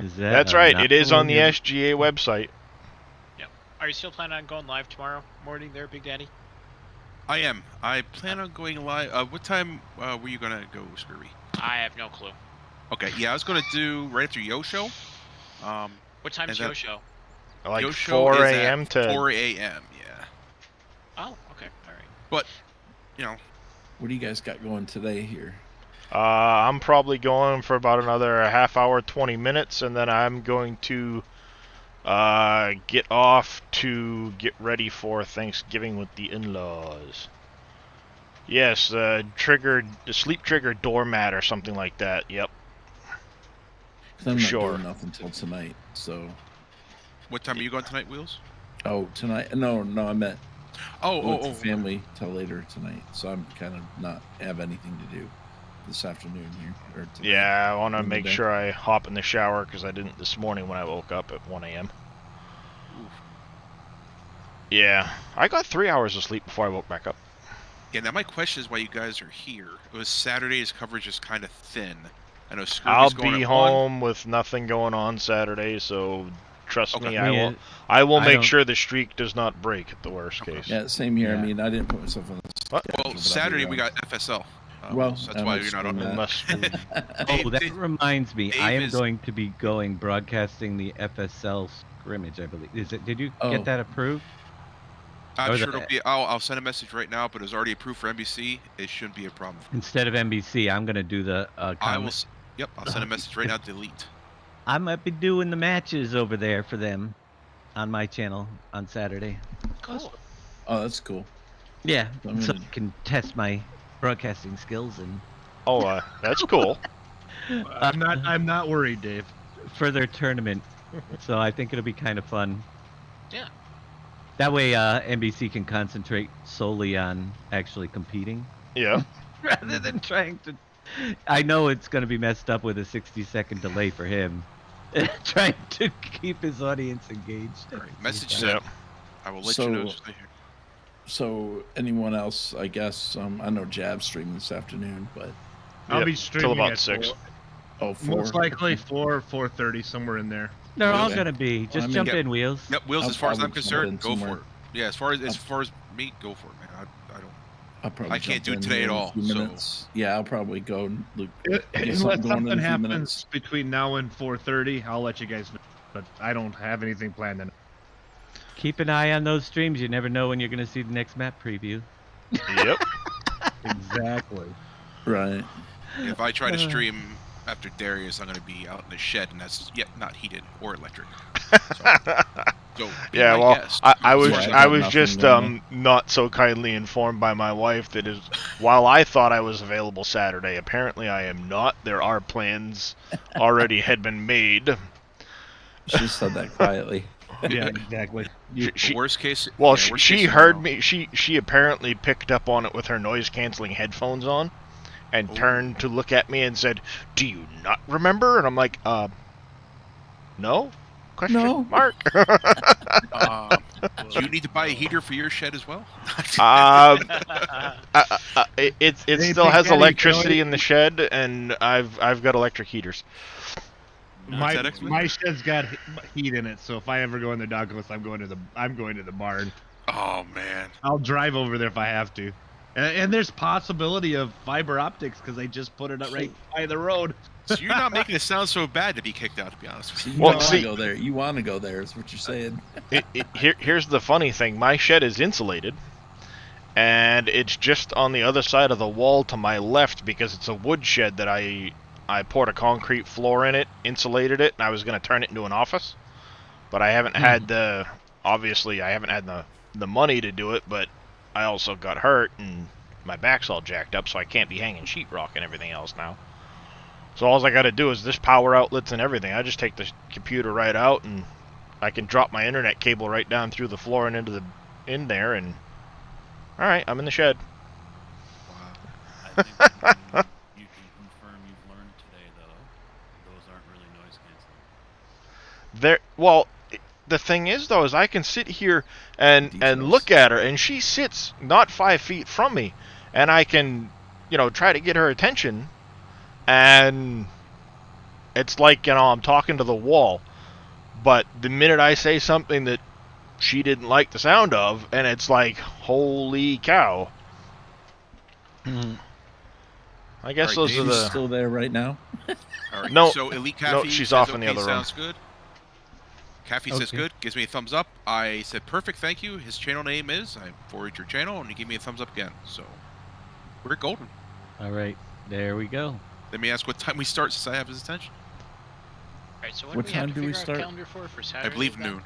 Is that That's a right. It is on the non-linear- SGA website. Are you still planning on going live tomorrow morning there, Big Daddy? I am. I plan on going live. What time were you gonna go, Scurvy? I have no clue. Okay. Yeah, I was gonna do right after Yo Show. What time's And your that- show? Like Yo Show 4 is at a.m. to 4 a.m. Yeah. Oh, okay, all right. But, you know, What do you guys got going today here? I'm probably going for about another half hour, 20 minutes, and then I'm going to get off to get ready for Thanksgiving with the in-laws. Yes, the sleep trigger doormat or something like that. Yep. 'Cause I'm not Sure. doing nothing till tonight. So, what time are you going tonight, Wheels? oh, tonight? No, I meant Oh, with the family till later tonight. So I'm kind of not have anything to do this afternoon here. Or tonight. Yeah, I want to During the make day. sure I hop in the shower because I didn't this morning when I woke up at 1 a.m. Yeah, I got 3 hours of sleep before I woke back up. Yeah, now my question is why you guys are here. It was Saturday's coverage is kind of thin. I know I'll Scurvy's going be at 1. home with nothing going on Saturday, so trust Okay. me, Yeah, I will I make don't- sure the streak does not break at the worst case. Yeah, same here. Yeah. I mean, I didn't put myself on the What? schedule, but I'll Well, be Saturday we around. got FSL. Well, so that's I'm why you're not on. explaining Unless Oh, that Dave- reminds me. I Dave am is- going to be broadcasting the FSL scrimmage, I believe. Is it? Did you Oh. get that approved? I'm Or sure the- it'll be. I'll send a message right now, but it's already approved for NBC. It shouldn't be a problem. Instead of NBC, I'm going to do the I will. comment. Yep, I'll send a message right now. Delete. I might be doing the matches over there for them on my channel on Saturday. Cool. Oh, that's cool. Yeah, I'm so gonna- I can test my broadcasting skills and that's cool. I'm not worried, Dave. for their tournament. So I think it'll be kind of fun. Yeah. That way, NBC can concentrate solely on actually competing Yeah. rather than trying to. I know it's going to be messed up with a 60-second delay for him, trying to keep his audience engaged. All right, message Yeah. sent. Yep. I will let you know. So- So anyone else? I guess I know Jab's streaming this afternoon, but I'll Yep, be till streaming about at 6. 4. Most likely 4:30, somewhere in there. They're all Okay. going to be. Just I mean, jump yeah. in, Wheels. Yep, Wheels. I'll As far as I'm probably jump concerned, in go somewhere. for it. Yeah, as far as me, go for it, man. I don't. I'll probably I can't jump do it in today here at in a all, few so- minutes. Yeah, I'll probably go and look. get Unless something going in something a few happens minutes. between now and 4:30, I'll let you guys know. But I don't have anything planned. Keep an eye on those streams. You never know when you're going to see the next map preview. Yep. Exactly. Right. If I try to stream after Darius, I'm going to be out in the shed, and that's yet not heated or electric. So be Yeah, my well, guest. I was Yeah, I I got was nothing just going not so kindly informed by my wife that is while I thought I was available Saturday, apparently I am not. There are plans already had been made. She said that quietly. Yeah, exactly. She, Worst case. well, yeah, she, worst she case heard scenario. me. She apparently picked up on it with her noise canceling headphones on, and Ooh. turned to look at me and said, "Do you not remember?" And I'm like, no. Question No. mark. Do you need to buy a heater for your shed as well? It Hey, still Big has Daddy, electricity Billy. in the shed, and I've got electric heaters. My FedEx man? my shed's got heat in it, so if I ever go in the Douglas, I'm going to the barn. Oh man. I'll drive over there if I have to. And there's possibility of fiber optics because they just put it up right by the road. So you're not making it sound so bad to be kicked out, to be honest with So you. you Well, want see- to go there. You want to go there, is what you're saying. Here's the funny thing: my shed is insulated, and it's just on the other side of the wall to my left because it's a wood shed that I poured a concrete floor in it, insulated it, and I was going to turn it into an office, but I haven't had the money to do it, but I also got hurt and my back's all jacked up, so I can't be hanging sheetrock and everything else now. So all I got to do is this power outlets and everything. I just take the computer right out and I can drop my internet cable right down through the floor and in there, and all right, I'm in the shed. I think you can confirm you've learned today, though. Those aren't really noise canceling. Well, the thing is though, is I can sit here and Details. look at her, and she sits not 5 feet from me, and I can, try to get her attention, and it's like, I'm talking to the wall. But the minute I say something that she didn't like the sound of, and it's like, holy cow. I guess All right, those are Dave's the... Still there right now? All right. No, So Elite no, Caffey she's says, off in the okay, other room. sounds good. Caffey says Okay. good, gives me a thumbs up. I said perfect, thank you. His channel name is. I forwarded your channel, and he gave me a thumbs up again. So we're golden. All right, there we go. Let me ask what time we start, since I have his attention. Alright, so when What do we have time to do we figure out start? a calendar for I Saturday? believe then? noon.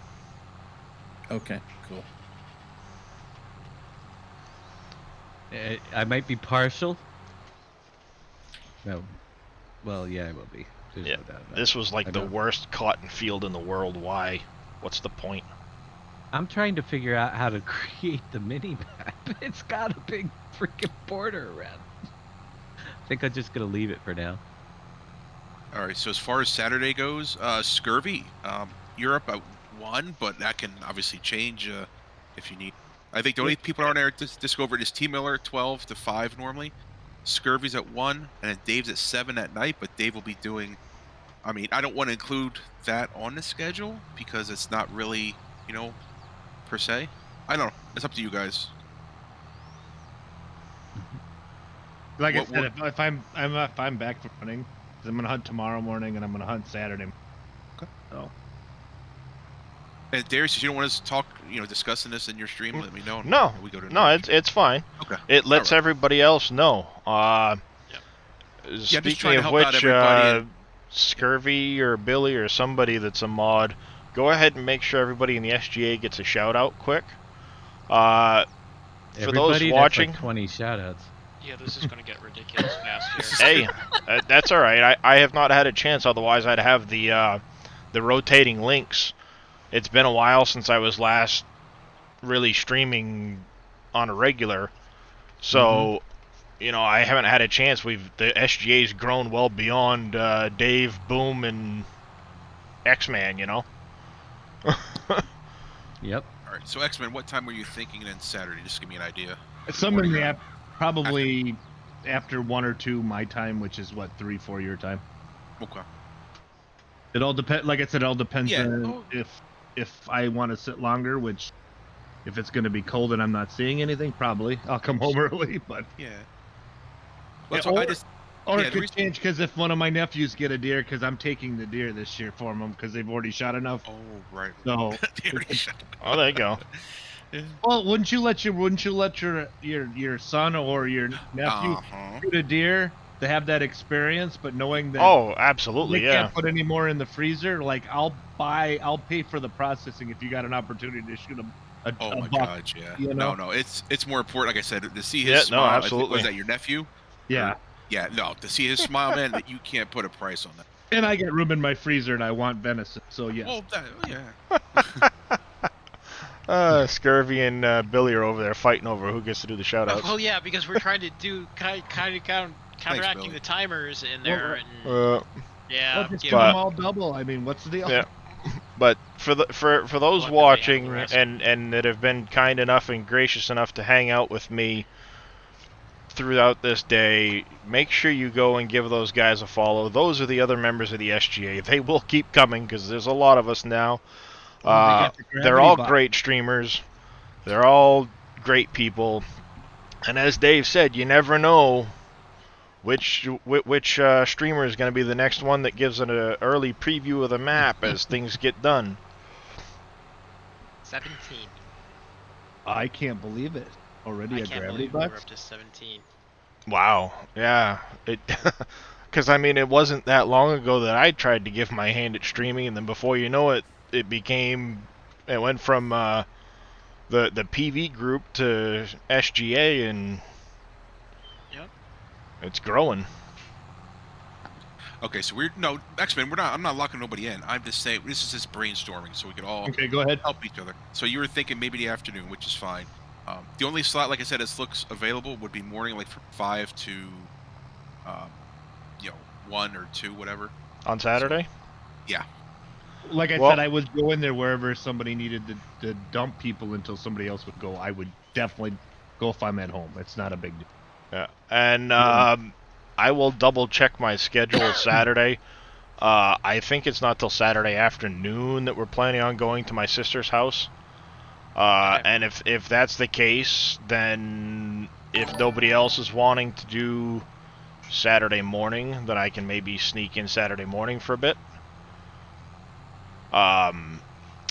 Okay, cool. I might be partial. No. Well, yeah, I will be. There's Yeah, no doubt about This it. was like I the know. worst cotton field in the world. Why? What's the point? I'm trying to figure out how to create the mini map. It's got a big freaking border around. I think I'm just gonna leave it for now. All right. So as far as Saturday goes, Scurvy, Europe won, but that can obviously change if you need. I think the only people on there discovered is T Miller 12 to 5 normally. Scurvy's at 1, and then Dave's at 7 at night. But Dave will be doing. I mean, I don't want to include that on the schedule because it's not really, per se. I don't know. It's up to you guys. Like What- I said, if I'm back from hunting, 'cause I'm gonna hunt tomorrow morning and I'm gonna hunt Saturday. So And Darius, if you don't want us to talk, discussing this in your stream, let me know. and No, we go to no, another it's fine. Okay. It lets Alright. everybody else know. just Speaking trying to of help out which, everybody and- Scurvy or Billy or somebody that's a mod, go ahead and make sure everybody in the SGA gets a shout out quick. For Everybody, those that's watching, like 20 shoutouts. Yeah, this is gonna get ridiculous fast here. hey, that's all right. I have not had a chance. Otherwise, I'd have the rotating links. It's been a while since I was last really streaming on a regular. So, you know, I haven't had a chance. The SGA's grown well beyond Dave, Boom, and X-Man, you know? Yep. All right. So X-Men, what time were you thinking then Saturday? Just give me an idea. Some in Morning the or- app, probably after 1 or 2 my time, which is what 3, 4 your time. Okay. It all depends. Like I said, it all depends Yeah. on if I want to sit longer. Which, if it's going to be cold and I'm not seeing anything, probably I'll come home early. But Yeah. Well, Yeah, so I or- just or Yeah, it the could reason- change because if one of my nephews get a deer, because I'm taking the deer this year for them because they've already shot enough. Oh, right. So, They already shot. Oh, there you go. well, wouldn't you let your son or your nephew Uh-huh. shoot a deer to have that experience, but knowing that Oh, absolutely, they yeah. can't put any more in the freezer? Like I'll pay for the processing if you got an opportunity to shoot a Oh my buck. God, yeah. you know? No, it's more important. Like I said, to see his Yeah, no, smile. I think, absolutely. was that your nephew? Yeah, Yeah, no. To see his smile, man, that you can't put a price on that. and I get room in my freezer, and I want venison. So yeah, Well, yeah. Scurvy and Billy are over there fighting over who gets to do the shout-outs. Well, yeah, because we're trying to do kind of counteracting Billy. the timers in there. And, yeah, well, just you give know, them all double. I mean, what's the deal? Yeah. But for those Luckily, I watching have the rest. and that have been kind enough and gracious enough to hang out with me throughout this day, make sure you go and give those guys a follow. Those are the other members of the SGA. They will keep coming because there's a lot of us now. got the They're gravity all box. great streamers. They're all great people. And as Dave said, you never know which streamer is going to be the next one that gives an early preview of the map as things get done. 17. I can't believe it. Already I a can't gravity believe we're box. up to 17. Wow. Yeah. It. Because I mean, it wasn't that long ago that I tried to give my hand at streaming, and then before you know it, it went from the PV group to SGA, and Yep. it's growing. Okay, so X-Men. I'm not locking nobody in. I'm just saying this is just brainstorming, so we could all Okay, go ahead. help each other. So you were thinking maybe the afternoon, which is fine. The only slot, like I said, that looks available would be morning, like from 5 to, 1 or 2, whatever. On Saturday? Like I Well- said, I would go in there wherever somebody needed to dump people until somebody else would go. I would definitely go if I'm at home. It's not a big deal. Yeah. And I will double check my schedule Saturday. I think it's not till Saturday afternoon that we're planning on going to my sister's house. Okay. And if that's the case, then if nobody else is wanting to do Saturday morning, then I can maybe sneak in Saturday morning for a bit.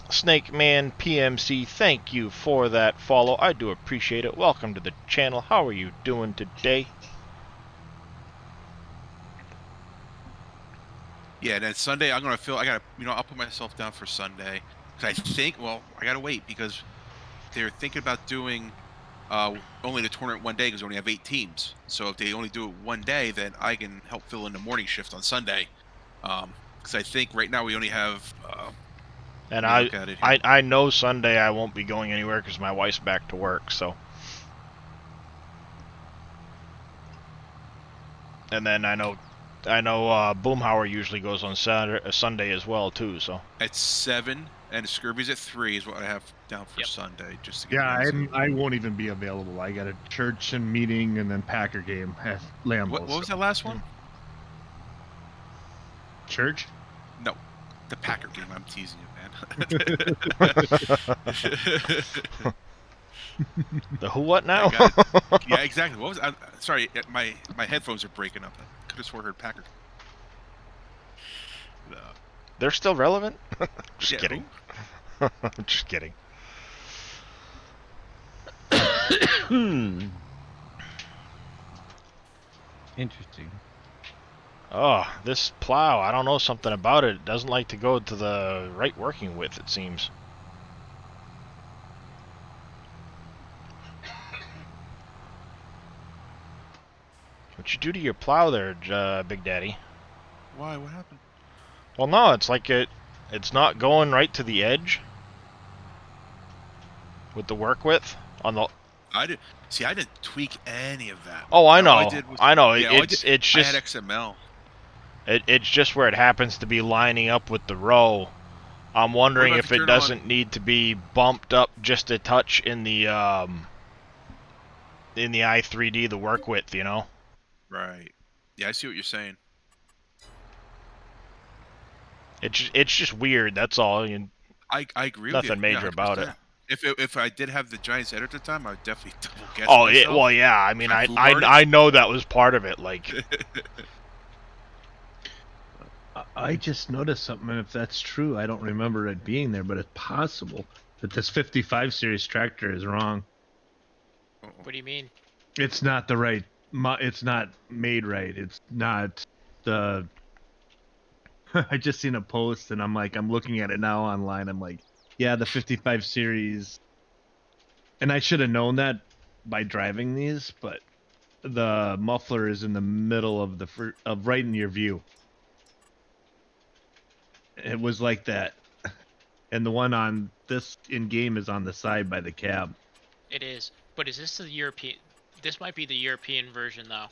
Snake Man PMC, thank you for that follow. I do appreciate it. Welcome to the channel. How are you doing today? Yeah, and then Sunday I'll put myself down for Sunday. 'Cause I think, I gotta wait because they're thinking about doing only the tournament one day because we only have 8 teams. So if they only do it one day, then I can help fill in the morning shift on Sunday. Because I think right now we only have. And let me look at it here. I know Sunday I won't be going anywhere because my wife's back to work. So. And then I know Boomhauer usually goes on Sunday as well too. So. At 7 and Scurvy's at 3 is what I have down for Yep. Sunday. Just to get Yeah, an answer. I won't even be available. I got a church and meeting and then Packer game at Lambeau. What was that last one? Church? No, the Packer game. I'm teasing you, man. The who what now? I got it. Yeah, exactly. What was? Sorry, my headphones are breaking up. I could have sworn I heard Packer. They're still relevant? Just Yeah, kidding. Just kidding. Interesting. Oh, this plow, I don't know something about it. It doesn't like to go to the right working width, it seems. What you do to your plow there, Big Daddy? Why? What happened? Well, no, it's like it's not going right to the edge. with the work width on the. I did. See, I didn't tweak any of that. Oh, I All know. did was- I know. yeah, all I It's did- it's I just had XML. it's just where it happens to be lining up with the row. I'm wondering about if if you it turn doesn't need to be bumped up just a touch in the i3D, the work width, you know. Right. Yeah, I see what you're saying. It's just weird. That's all. I agree Nothing with you. major about it. 100%. If I did have the Giants edit at the time, I would definitely double guess. Oh, yeah. myself. Well, yeah. I mean, Try I foolhardy. I know that was part of it. Like, I just noticed something, and if that's true, I don't remember it being there, but it's possible that this 55 series tractor is wrong. What do you mean? It's not the right. It's not made right. It's not the. I just seen a post, and I'm looking at it now online. I'm like, yeah, the 55 series. And I should have known that by driving these, but the muffler is in the middle of of right in your view. It was like that, and the one on this in game is on the side by the cab. It is. But is this the European? This might be the European version, though.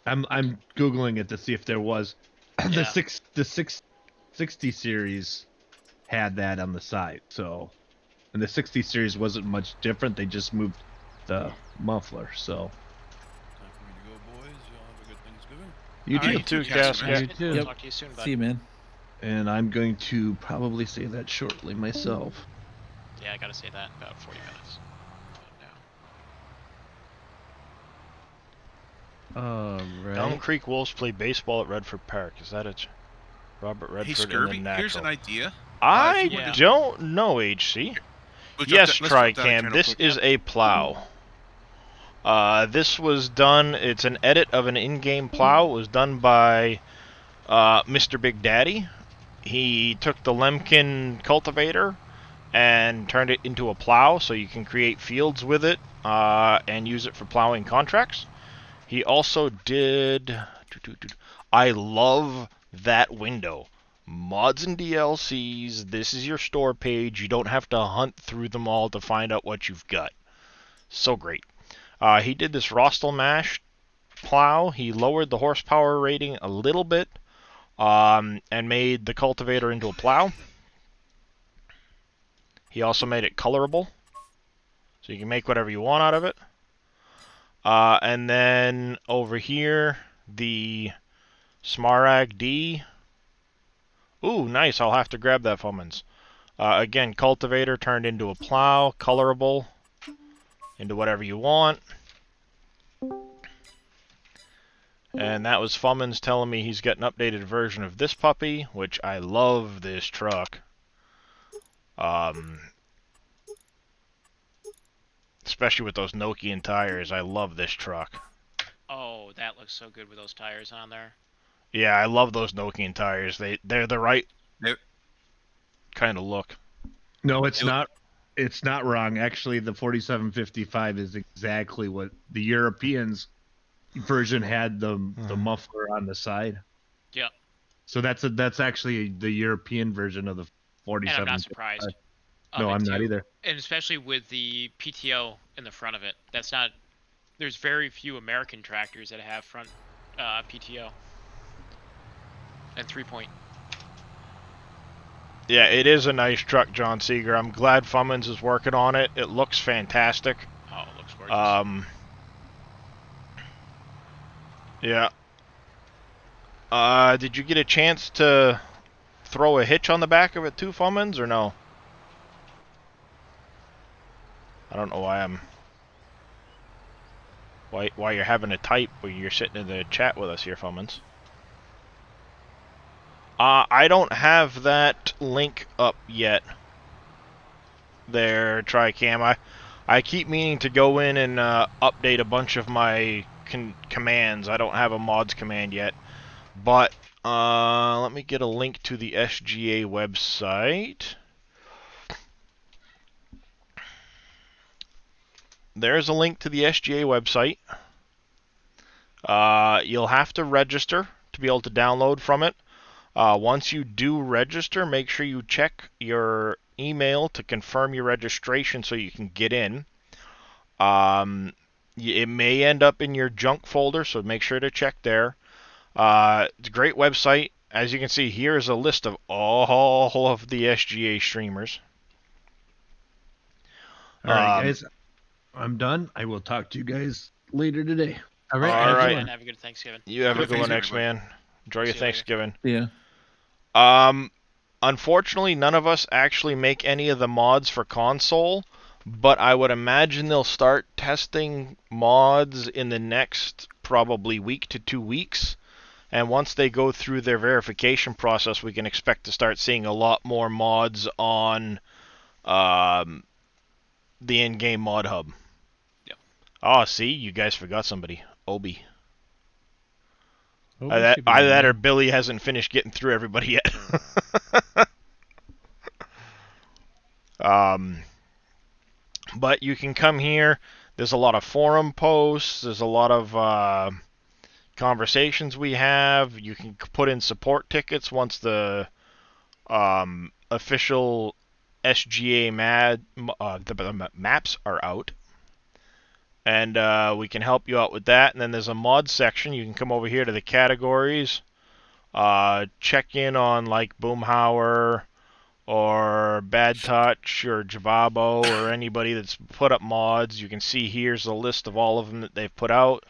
I'm googling it to see if there was Yeah. the 660 series had that on the side. So, and the 60 series wasn't much different. They just moved the muffler. So Time for me to go, boys. Y'all have a good Thanksgiving. you All do. right. too, Casper. Casper. You too. Yep. Talk to you soon, bud. See you, man. And I'm going to probably say that shortly myself. Yeah, I gotta say that in about 40 minutes. All right. Elm Creek Wolves play baseball at Redford Park. Is that it? Robert Hey, Redford Scurvy, and then here's an Nacro. idea. I if you wanted to- don't know, HC. Let's Yes, drop that Tricam. channel This quick. is a plow. This was done. It's an edit of an in-game plow. It was done by Mr. Big Daddy. He took the Lemkin cultivator and turned it into a plow, so you can create fields with it and use it for plowing contracts. He also did. I love that window. Mods and DLCs. This is your store page. You don't have to hunt through them all to find out what you've got. So great. He did this Rostel Mash plow. He lowered the horsepower rating a little bit and made the cultivator into a plow. He also made it colorable, so you can make whatever you want out of it. And then over here, the Smaragd D. Ooh, nice. I'll have to grab that, Fumans. Again, cultivator turned into a plow, colorable, into whatever you want. And that was Fumans telling me he's got an updated version of this puppy, which I love this truck. Especially with those Nokian tires, I love this truck. Oh, that looks so good with those tires on there. Yeah, I love those Nokian tires. They're the right Yep. kind of look. No, it's not. It's not wrong. Actually, the 4755 is exactly what the Europeans version had the muffler on the side. Yep. So that's actually the European version of the And 47. I'm not surprised. No, of it, I'm not too. either. And especially with the PTO in the front of it. That's not. There's very few American tractors that have front PTO. And 3-point. Yeah, it is a nice truck, John Seeger. I'm glad Fummins is working on it. It looks fantastic. Oh, it looks gorgeous. Yeah. Did you get a chance to throw a hitch on the back of it too, Fummins, or no? I don't know why you're having to type when you're sitting in the chat with us here, Fummins. I don't have that link up yet. There, Tricam. I keep meaning to go in and update a bunch of my commands. I don't have a mods command yet. But let me get a link to the SGA website. There's a link to the SGA website. You'll have to register to be able to download from it. Once you do register, make sure you check your email to confirm your registration so you can get in. It may end up in your junk folder, so make sure to check there. It's a great website. As you can see, here is a list of all of the SGA streamers. All right, guys. I'm done. I will talk to you guys later today. All right. All right. And have a good Thanksgiving. You have a good one, Thanksgiving, X-Man. Enjoy your See you later. Thanksgiving. Yeah. Unfortunately, none of us actually make any of the mods for console, but I would imagine they'll start testing mods in the next probably week to 2 weeks. And once they go through their verification process, we can expect to start seeing a lot more mods on the in-game mod hub. Yep. Oh, see, you guys forgot somebody. Obi. Either that or Billy hasn't finished getting through everybody yet. But you can come here. There's a lot of forum posts. There's a lot of conversations we have. You can put in support tickets once the official SGA the maps are out. And we can help you out with that. And then there's a mod section. You can come over here to the categories. Check in on like Boomhauer or Bad Touch or Javabo or anybody that's put up mods. You can see here's a list of all of them that they've put out.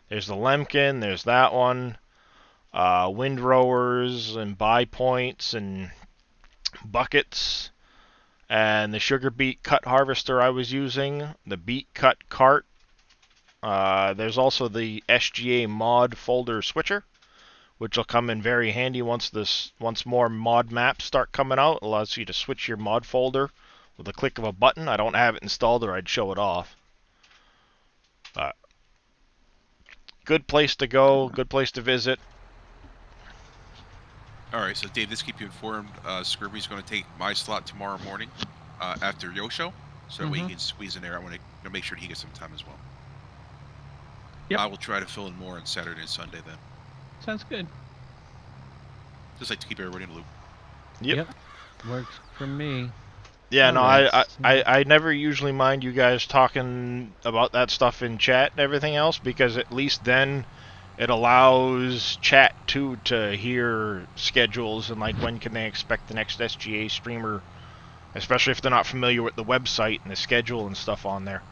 There's the Lemkin. There's that one. Wind Rowers and Buy Points and Buckets. And the Sugar Beet Cut Harvester I was using. The Beet Cut Cart. There's also the SGA mod folder switcher, which will come in very handy once more mod maps start coming out. It allows you to switch your mod folder with a click of a button. I don't have it installed or I'd show it off. Good place to go, good place to visit. All right, so Dave, just keep you informed. Scurvy's going to take my slot tomorrow morning after Yosho, so that way he can squeeze in there. I want to make sure he gets some time as well. Yep. I will try to fill in more on Saturday and Sunday then. Sounds good. Just like to keep everybody in the loop. Yep. Works for me. Yeah, no, Alright. I never usually mind you guys talking about that stuff in chat and everything else, because at least then it allows chat too to hear schedules and like when can they expect the next SGA streamer, especially if they're not familiar with the website and the schedule and stuff on there.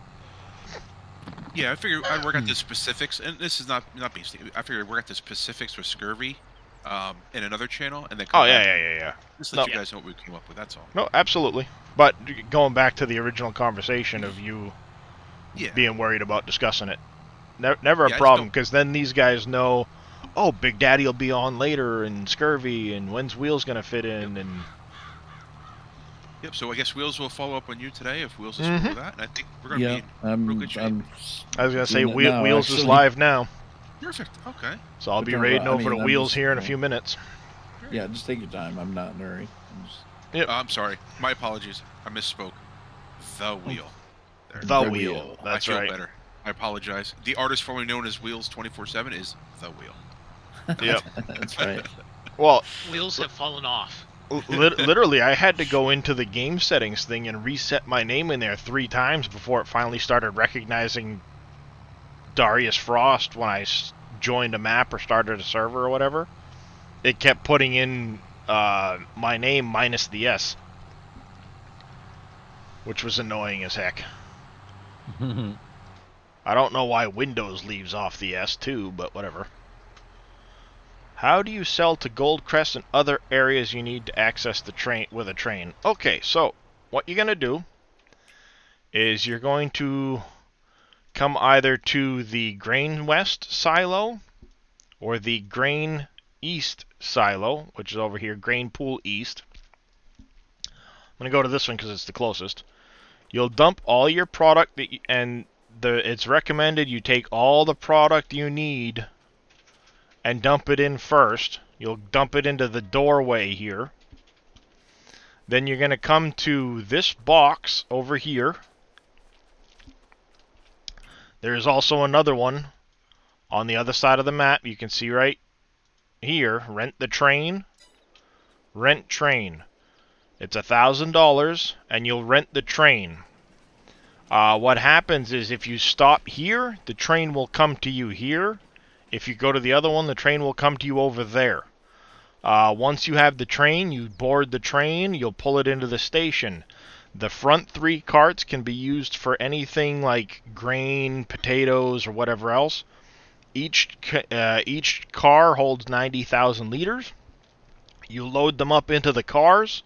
Yeah, I figured I'd work out the specifics, and this is not being sneaky. I figured I'd work out the specifics for Scurvy in another channel, and then come back. Yeah. Just let you guys know what we came up with, that's all. No, absolutely. But going back to the original conversation of you being worried about discussing it, never a problem, because then these guys know, oh, Big Daddy will be on later, and Scurvy, and when's Wheels going to fit in, and... Yep, so I guess Wheels will follow up on you today if Wheels is cool with that, and I think we're going to be in real good shape. I was going to say, doing it now, Wheels is actually. live now. Perfect, okay. So I'll be Whichever- raiding I over mean, to I'm Wheels just- here in a few minutes. Yeah, just take your time. I'm not in a hurry. I'm sorry. My apologies. I misspoke. The Wheel. There. The The Wheel. Wheel. That's I feel right. better. I apologize. The artist formerly known as Wheels 24/7 is The Wheel. Yep. That's right. Well, Wheels have fallen off. literally, I had to go into the game settings thing and reset my name in there 3 times before it finally started recognizing Darius Frost when I joined a map or started a server or whatever. It kept putting in my name minus the S, which was annoying as heck. I don't know why Windows leaves off the S too, but whatever. How do you sell to Goldcrest and other areas you need to access the train with a train? Okay, so what you're going to do is you're going to come either to the Grain West silo or the Grain East silo, which is over here, Grain Pool East. I'm going to go to this one because it's the closest. You'll dump all your product it's recommended you take all the product you need and dump it in first. You'll dump it into the doorway here. Then you're going to come to this box over here. There's also another one on the other side of the map. You can see right here, rent the train, rent train. It's $1,000, and you'll rent the train. What happens is if you stop here, the train will come to you here. If you go to the other one, the train will come to you over there. Once you have the train, you board the train, you'll pull it into the station. The front 3 carts can be used for anything like grain, potatoes, or whatever else. Each car holds 90,000 liters. You load them up into the cars.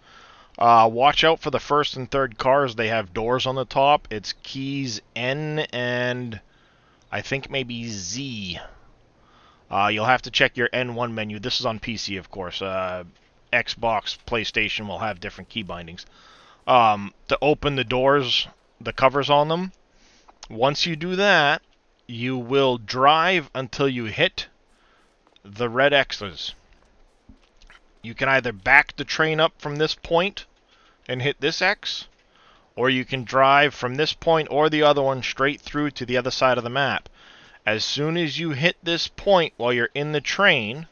Watch out for the first and third cars. They have doors on the top. It's keys N and I think maybe Z. You'll have to check your N1 menu. This is on PC, of course. Xbox, PlayStation will have different key bindings. To open the doors, the covers on them. Once you do that, you will drive until you hit the red X's. You can either back the train up from this point and hit this X, or you can drive from this point or the other one straight through to the other side of the map. As soon as you hit this point while you're in the train,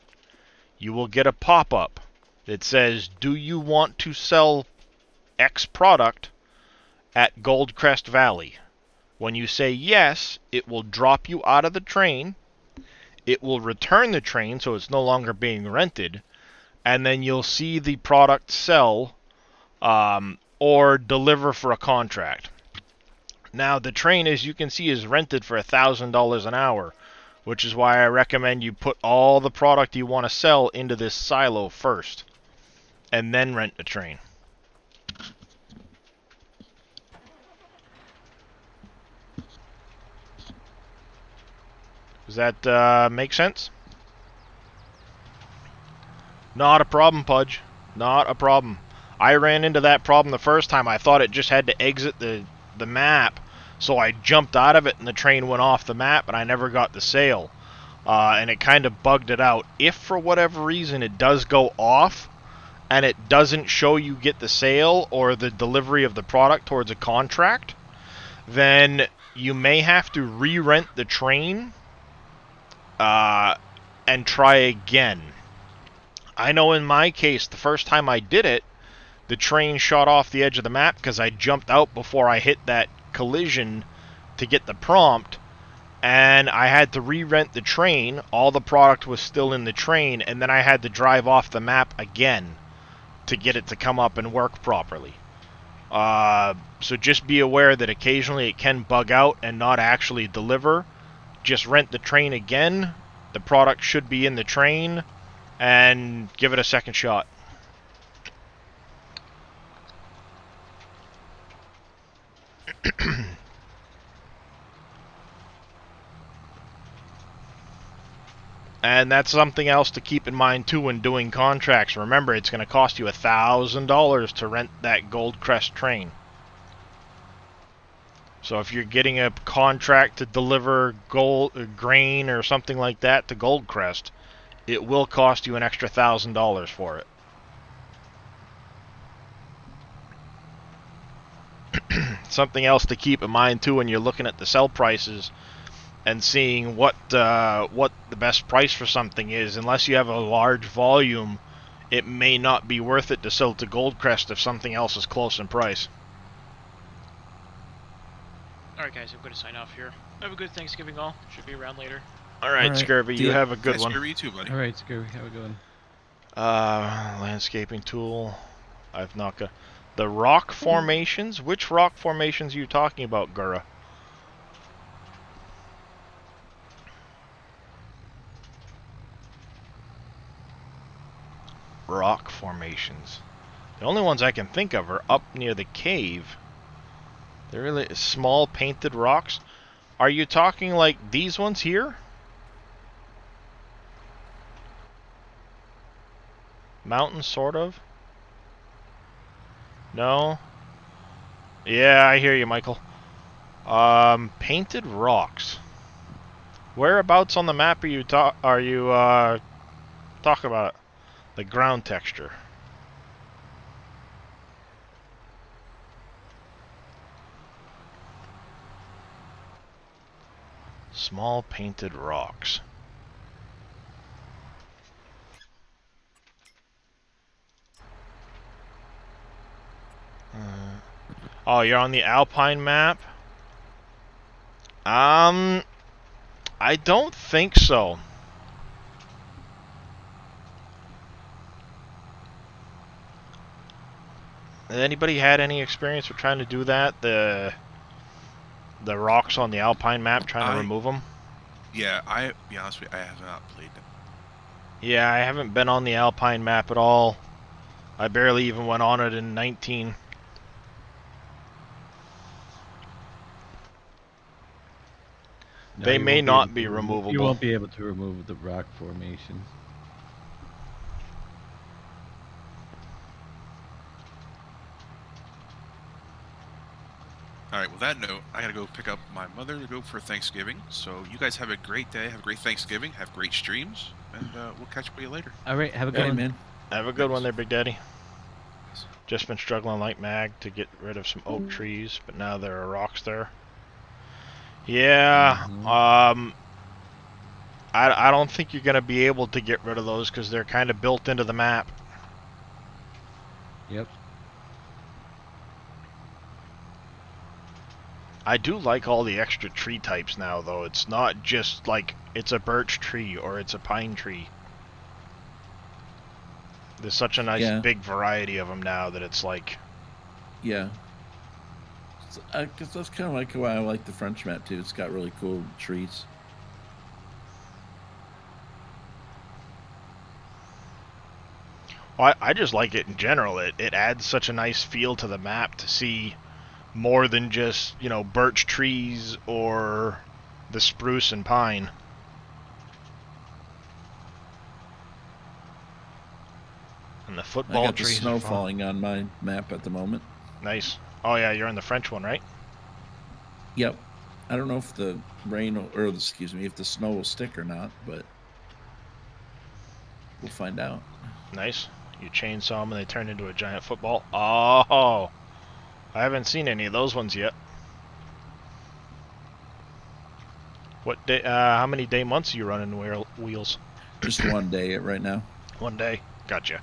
you will get a pop-up that says, do you want to sell X product at Goldcrest Valley? When you say yes, it will drop you out of the train. It will return the train so it's no longer being rented. And then you'll see the product sell or deliver for a contract. Now, the train, as you can see, is rented for $1,000 an hour, which is why I recommend you put all the product you want to sell into this silo first, and then rent the train. Does that make sense? Not a problem, Pudge. Not a problem. I ran into that problem the first time. I thought it just had to exit the map, so I jumped out of it and the train went off the map, and I never got the sale. And it kind of bugged it out. If for whatever reason it does go off, and it doesn't show you get the sale or the delivery of the product towards a contract, then you may have to re-rent the train and try again. I know in my case, the first time I did it, the train shot off the edge of the map because I jumped out before I hit that collision to get the prompt, and I had to re-rent the train. All the product was still in the train, and then I had to drive off the map again to get it to come up and work properly. So just be aware that occasionally it can bug out and not actually deliver. Just rent the train again. The product should be in the train, and give it a second shot. And that's something else to keep in mind too when doing contracts. Remember, it's going to cost you $1,000 to rent that Goldcrest train. So if you're getting a contract to deliver grain or something like that to Goldcrest, it will cost you an extra $1,000 for it. Something else to keep in mind too when you're looking at the sell prices and seeing what the best price for something is. Unless you have a large volume, it may not be worth it to sell to Goldcrest if something else is close in price. Alright guys, I'm going to sign off here. Have a good Thanksgiving all. Should be around later. Alright, Scurvy, you have a good one. Scurvy, you too, buddy. Alright, Scurvy, have a good one. Landscaping tool. I've not got... The rock formations? Which rock formations are you talking about, Gura? Rock formations. The only ones I can think of are up near the cave. They're really small painted rocks. Are you talking like these ones here? Mountain, sort of? No? Yeah, I hear you, Michael. Painted rocks. Whereabouts on the map are you talking about? The ground texture. Small painted rocks. Oh, you're on the Alpine map? I don't think so. Has anybody had any experience with trying to do that? The rocks on the Alpine map, trying to remove them? Yeah, to be honest with you, I have not played them. Yeah, I haven't been on the Alpine map at all. I barely even went on it in 19. No, They you may won't not able be to remove- removable. You won't be able to remove the rock formations. All right, with that note, I gotta go pick up my mother to go for Thanksgiving. So you guys have a great day, have a great Thanksgiving, have great streams, and we'll catch up with you later. All right, have a good Hey, one. man. Have a good one there, Big Daddy. Just been struggling like mag to get rid of some oak trees, but now there are rocks there. Yeah, I don't think you're gonna be able to get rid of those because they're kind of built into the map. Yep. I do like all the extra tree types now, though. It's not just like it's a birch tree or it's a pine tree. There's such a nice big variety of them now that it's like... Yeah. Because that's kind of like why I like the French map, too. It's got really cool trees. Well, I just like it in general. It adds such a nice feel to the map to see more than just, you know, birch trees or the spruce and pine. And the football I got the trees snow are fun. falling on my map at the moment. Nice. Oh yeah, you're on the French one, right? Yep. I don't know if the rain will, or excuse me, if the snow will stick or not, but we'll find out. Nice. You chainsaw them and they turn into a giant football. Oh, I haven't seen any of those ones yet. What day? How many day months are you running wheels? Just one day right now. One day. Gotcha.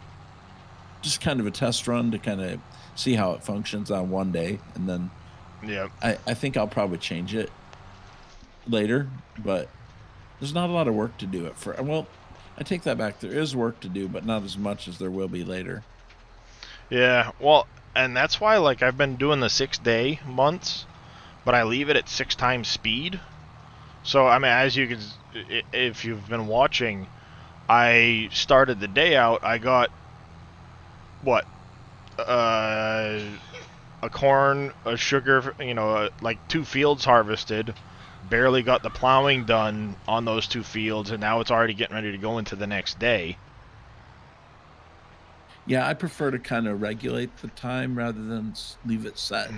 Just kind of a test run to kind of see how it functions on one day, and then yeah, I think I'll probably change it later, but there's not a lot of work to do it for. Well, I take that back. There is work to do, but not as much as there will be later. Yeah, well, and that's why, like, I've been doing the 6-day months, but I leave it at 6 times speed. So, I mean, as you can, if you've been watching, I started the day out, I got, what, a corn, a sugar, you know, like 2 fields harvested, barely got the plowing done on those 2 fields, and now it's already getting ready to go into the next day. Yeah, I prefer to kind of regulate the time rather than leave it set.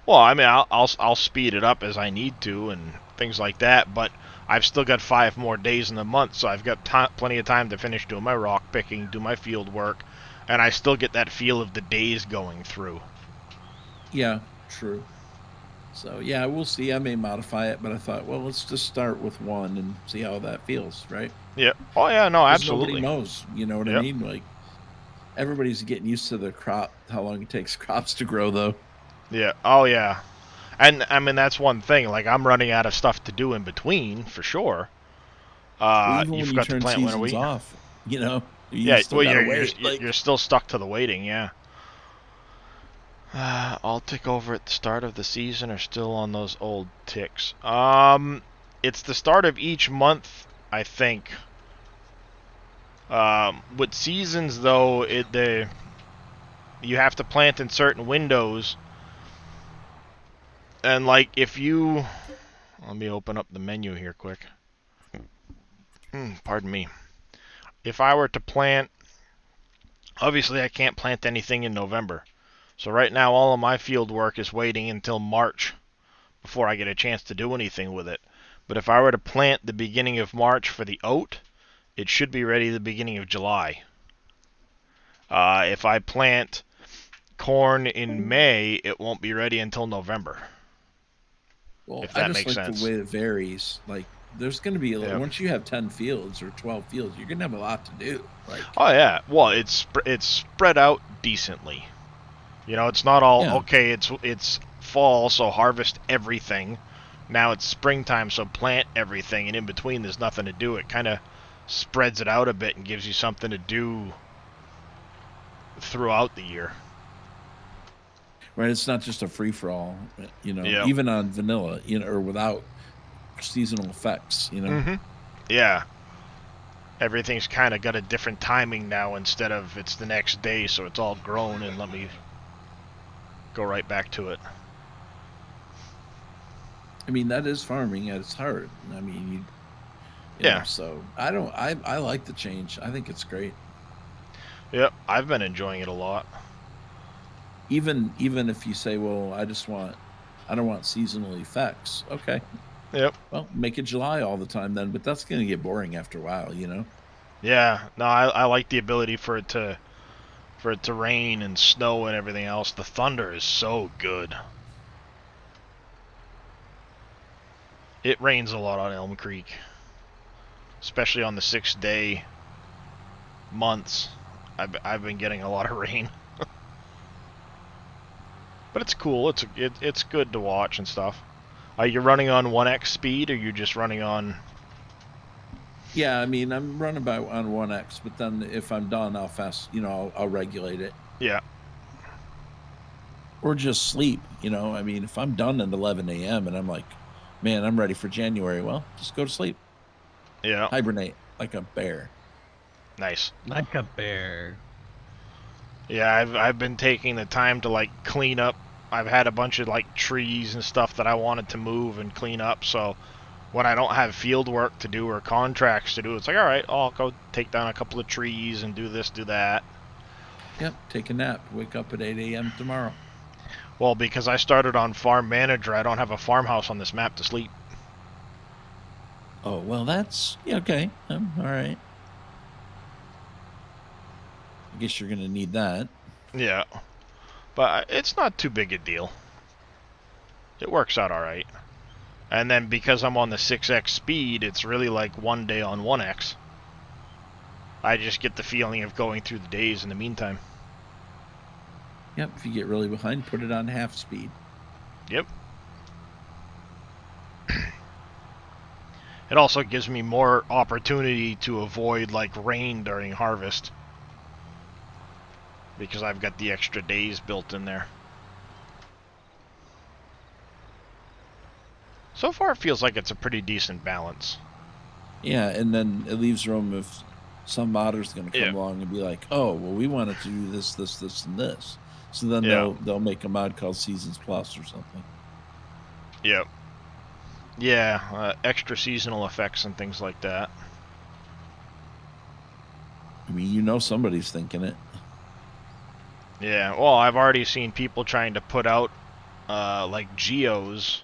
Well, I mean, I'll speed it up as I need to and things like that, but I've still got 5 more days in the month, so I've got plenty of time to finish doing my rock picking, do my field work, and I still get that feel of the days going through. Yeah, true. So, yeah, we'll see. I may modify it, but I thought, well, let's just start with 1 and see how that feels, right? Yeah. Oh, yeah, no, absolutely. Nobody knows, you know what I mean? Like, everybody's getting used to the crop, how long it takes crops to grow, though. Yeah. Oh, yeah. And, I mean, that's one thing. Like, I'm running out of stuff to do in between, for sure. Well, even you when forgot you turn to plant winter seasons wheat. off, you know? Yeah, still well, gotta you're, wait, like- you're still stuck to the waiting, yeah. I'll tick over at the start of the season or still on those old ticks. It's the start of each month, I think. With seasons, though, you have to plant in certain windows. And, like, if you... Let me open up the menu here quick. Pardon me. If I were to plant... Obviously, I can't plant anything in November. So right now, all of my field work is waiting until March before I get a chance to do anything with it. But if I were to plant the beginning of March for the oat, it should be ready the beginning of July. If I plant corn in May, it won't be ready until November. Well, if that I just makes like sense. the way it varies. Like, there's going to be Yeah. once you have 10 fields or 12 fields, you're going to have a lot to do. Like, Oh yeah, well it's spread out decently. You know, it's not all Yeah. okay. It's fall, so harvest everything. Now it's springtime, so plant everything, and in between there's nothing to do. It kind of spreads it out a bit and gives you something to do throughout the year. Right, it's not just a free for all. You know, Yeah. even on vanilla, you know, or without seasonal effects. You know. Mm-hmm. Yeah. Everything's kind of got a different timing now instead of it's the next day, so it's all grown and let me go right back to it. I mean, that is farming at its heart. I mean, you Yeah. know, so I like the change. I think it's great. Yep, I've been enjoying it a lot. Even if you say, well, I don't want seasonal effects. Okay. Yep. Well, make it July all the time then, but that's going to get boring after a while, you know. Yeah, no, I like the ability for it to rain and snow and everything else. The thunder is so good. It rains a lot on Elm Creek, especially on the 6-day months. I've been getting a lot of rain, but it's cool. It's good to watch and stuff. Are you running on 1x speed, or you just running on? Yeah, I mean, I'm running on 1x, but then if I'm done, I'll regulate it. Yeah. Or just sleep, you know. I mean, if I'm done at 11 a.m. and I'm like, man, I'm ready for January, well, just go to sleep. Yeah. Hibernate like a bear. Nice. Like a bear. Yeah, I've been taking the time to like clean up. I've had a bunch of like trees and stuff that I wanted to move and clean up, so when I don't have field work to do or contracts to do, it's like, all right, I'll go take down a couple of trees and do this, do that. Yep, take a nap. Wake up at 8 a.m. tomorrow. Well, because I started on Farm Manager, I don't have a farmhouse on this map to sleep. Oh, well, that's okay. All right. I guess you're going to need that. Yeah. But it's not too big a deal. It works out all right. And then because I'm on the 6x speed, it's really like 1 day on 1x. I just get the feeling of going through the days in the meantime. Yep, if you get really behind, put it on half speed. Yep. It also gives me more opportunity to avoid like rain during harvest, because I've got the extra days built in there. So far it feels like it's a pretty decent balance. Yeah, and then it leaves room if some modder's going to come Yeah. along and be like, oh, well, we wanted to do this, this, this, and this. So then Yeah. they'll make a mod called Seasons Plus or something. Yep. Yeah, extra seasonal effects and things like that. I mean, you know somebody's thinking it. Yeah, well, I've already seen people trying to put out like geos,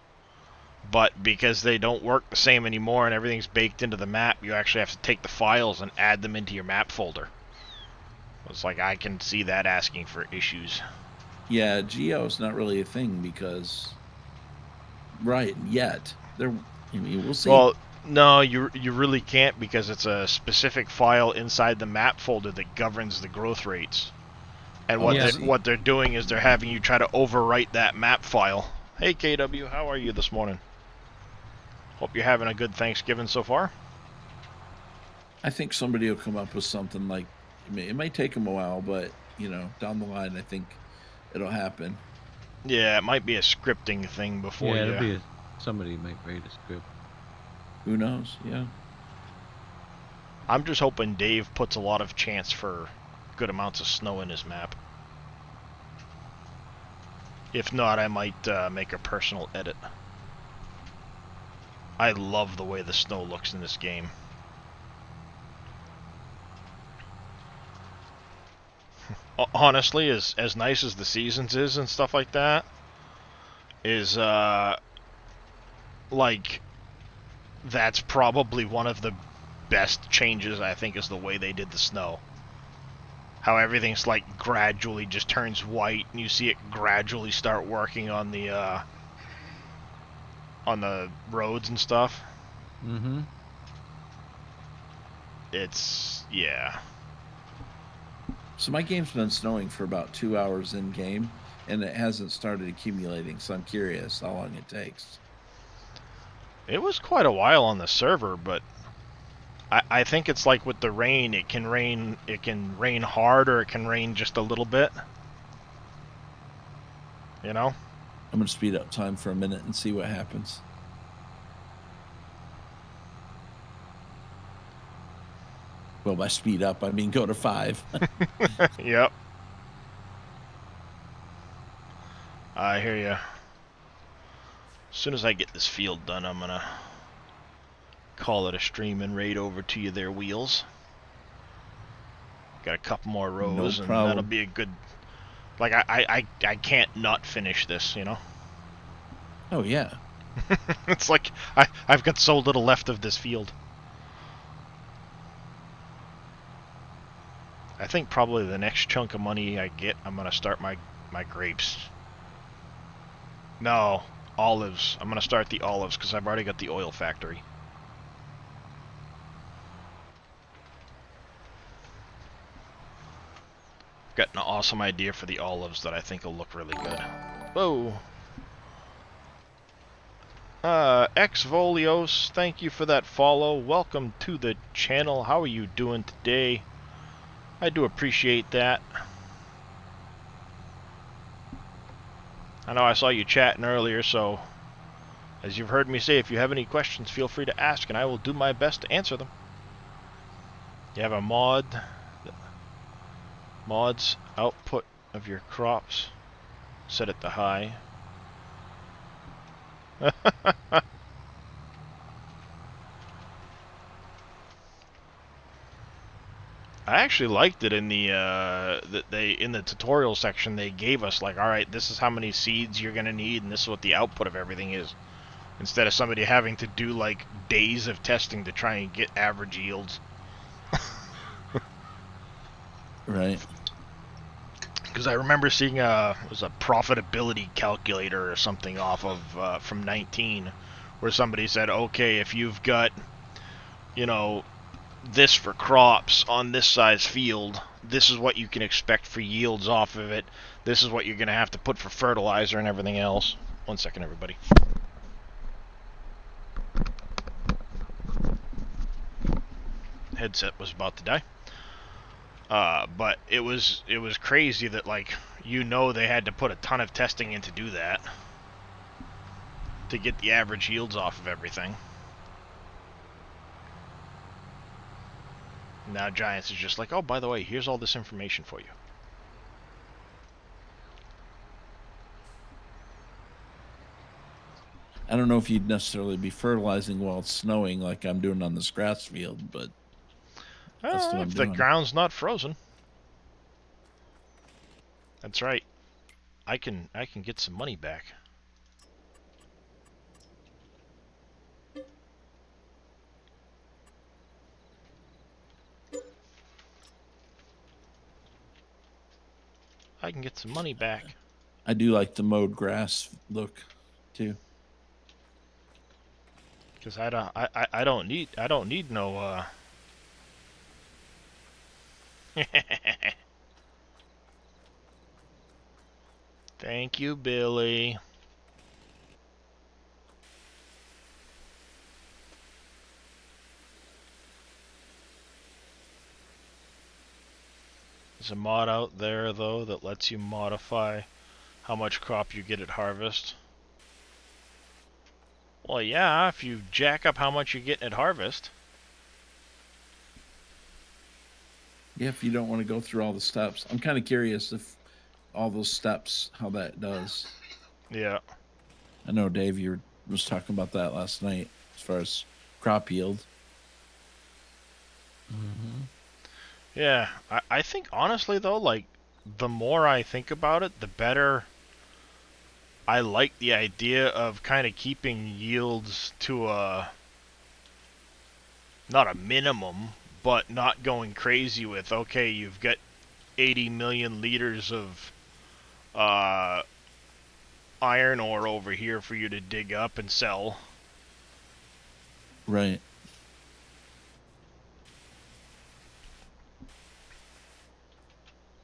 but because they don't work the same anymore and everything's baked into the map, you actually have to take the files and add them into your map folder. It's like, I can see that asking for issues. Yeah, Geo's not really a thing because, right, yet. I mean, we'll see. Well, no, you really can't, because it's a specific file inside the map folder that governs the growth rates. And what Yeah. what they're doing is they're having you try to overwrite that map file. Hey KW, how are you this morning? Hope you're having a good Thanksgiving so far. I think somebody will come up with something like, it might take them a while, but, you know, down the line, I think it'll happen. Yeah, it might be a scripting thing before Yeah, you. it'll be somebody might write a script. Who knows? Yeah. I'm just hoping Dave puts a lot of chance for good amounts of snow in his map. If not, I might make a personal edit. I love the way the snow looks in this game. Honestly, as nice as the seasons is and stuff like that, is like, that's probably one of the best changes, I think, is the way they did the snow. How everything's like gradually just turns white, and you see it gradually start working on the roads and stuff. Mm-hmm. It's, yeah. So my game's been snowing for about 2 hours in game, and it hasn't started accumulating. So I'm curious how long it takes. It was quite a while on the server, but I think it's like with the rain. It can rain hard, or it can rain just a little bit. You know? I'm gonna speed up time for a minute and see what happens. Well, by speed up, I mean go to 5. Yep. I hear you. As soon as I get this field done, I'm gonna call it a stream and raid over to you there, Wheels. Got a couple more rows, and problem. that'll be a good... Like, I can't not finish this, you know? Oh, yeah. It's like, I've got so little left of this field. I think probably the next chunk of money I get, I'm gonna start my grapes. No, olives. I'm gonna start the olives, because I've already got the oil factory. Got an awesome idea for the olives that I think will look really good. Whoa. Xvolios, thank you for that follow. Welcome to the channel. How are you doing today? I do appreciate that. I know I saw you chatting earlier, so as you've heard me say, if you have any questions, feel free to ask, and I will do my best to answer them. You have a mod. Mods output of your crops. Set it to high. I actually liked it in the in the tutorial section. They gave us like, all right, this is how many seeds you're gonna need, and this is what the output of everything is. Instead of somebody having to do like days of testing to try and get average yields. Right. Because I remember seeing it was a profitability calculator or something off of from 19, where somebody said, okay, if you've got, you know, this for crops on this size field, this is what you can expect for yields off of it. This is what you're going to have to put for fertilizer and everything else. 1 second, everybody. Headset was about to die. But it was crazy that, like, you know, they had to put a ton of testing in to do that, to get the average yields off of everything. Now Giants is just like, oh, by the way, here's all this information for you. I don't know if you'd necessarily be fertilizing while it's snowing like I'm doing on this grass field, but that's what I'm if doing. the ground's not frozen. That's right. I can get some money back. I can get some money back. I do like the mowed grass look, too. Because I don't need no Thank you, Billy. There's a mod out there, though, that lets you modify how much crop you get at harvest. Well, yeah, if you jack up how much you're getting at harvest. Yeah, if you don't want to go through all the steps. I'm kind of curious if all those steps, how that does. Yeah. I know Dave, you was talking about that last night as far as crop yield. Mm-hmm. Yeah, I think honestly though, like, the more I think about it, the better I like the idea of kind of keeping yields to a, not a minimum, but not going crazy with, okay, you've got 80 million liters of iron ore over here for you to dig up and sell. Right.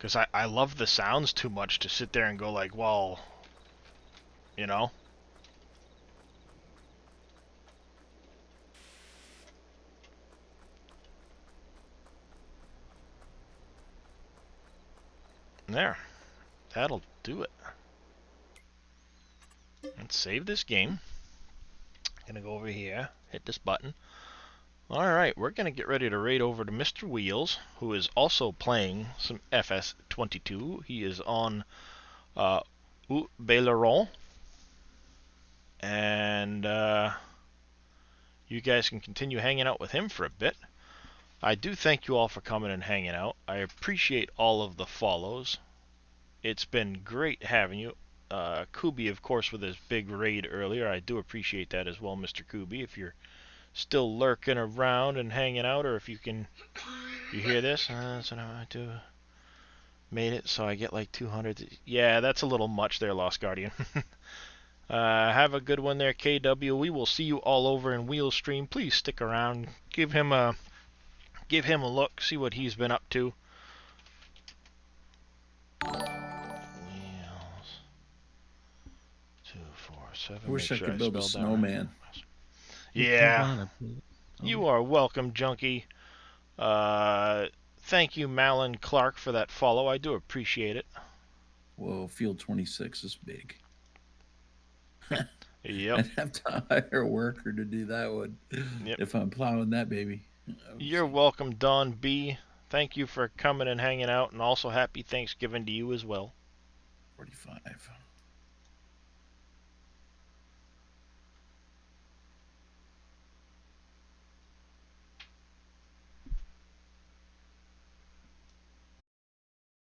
Because I love the sounds too much to sit there and go like, well, you know? There. That'll do it. Let's save this game. Gonna go over here, hit this button. Alright, we're gonna get ready to raid over to Mr. Wheels, who is also playing some FS22. He is on Baileron. And you guys can continue hanging out with him for a bit. I do thank you all for coming and hanging out. I appreciate all of the follows. It's been great having you. Kubi, of course, with his big raid earlier. I do appreciate that as well, Mr. Kubi. If you're still lurking around and hanging out, or if you can... You hear this? So now I do... Made it, so I get like 200... Yeah, that's a little much there, Lost Guardian. Have a good one there, KW. We will see you all over in Wheel Stream. Please stick around. Give him a look. See what he's been up to. Wheels 247. I wish I could build a snowman. Yeah. You are welcome, Junkie. Thank you, Malin Clark, for that follow. I do appreciate it. Whoa, Field 26 is big. Yep. I'd have to hire a worker to do that one. Yep. If I'm plowing that baby. You're welcome, Don B. Thank you for coming and hanging out, and also happy Thanksgiving to you as well. 45.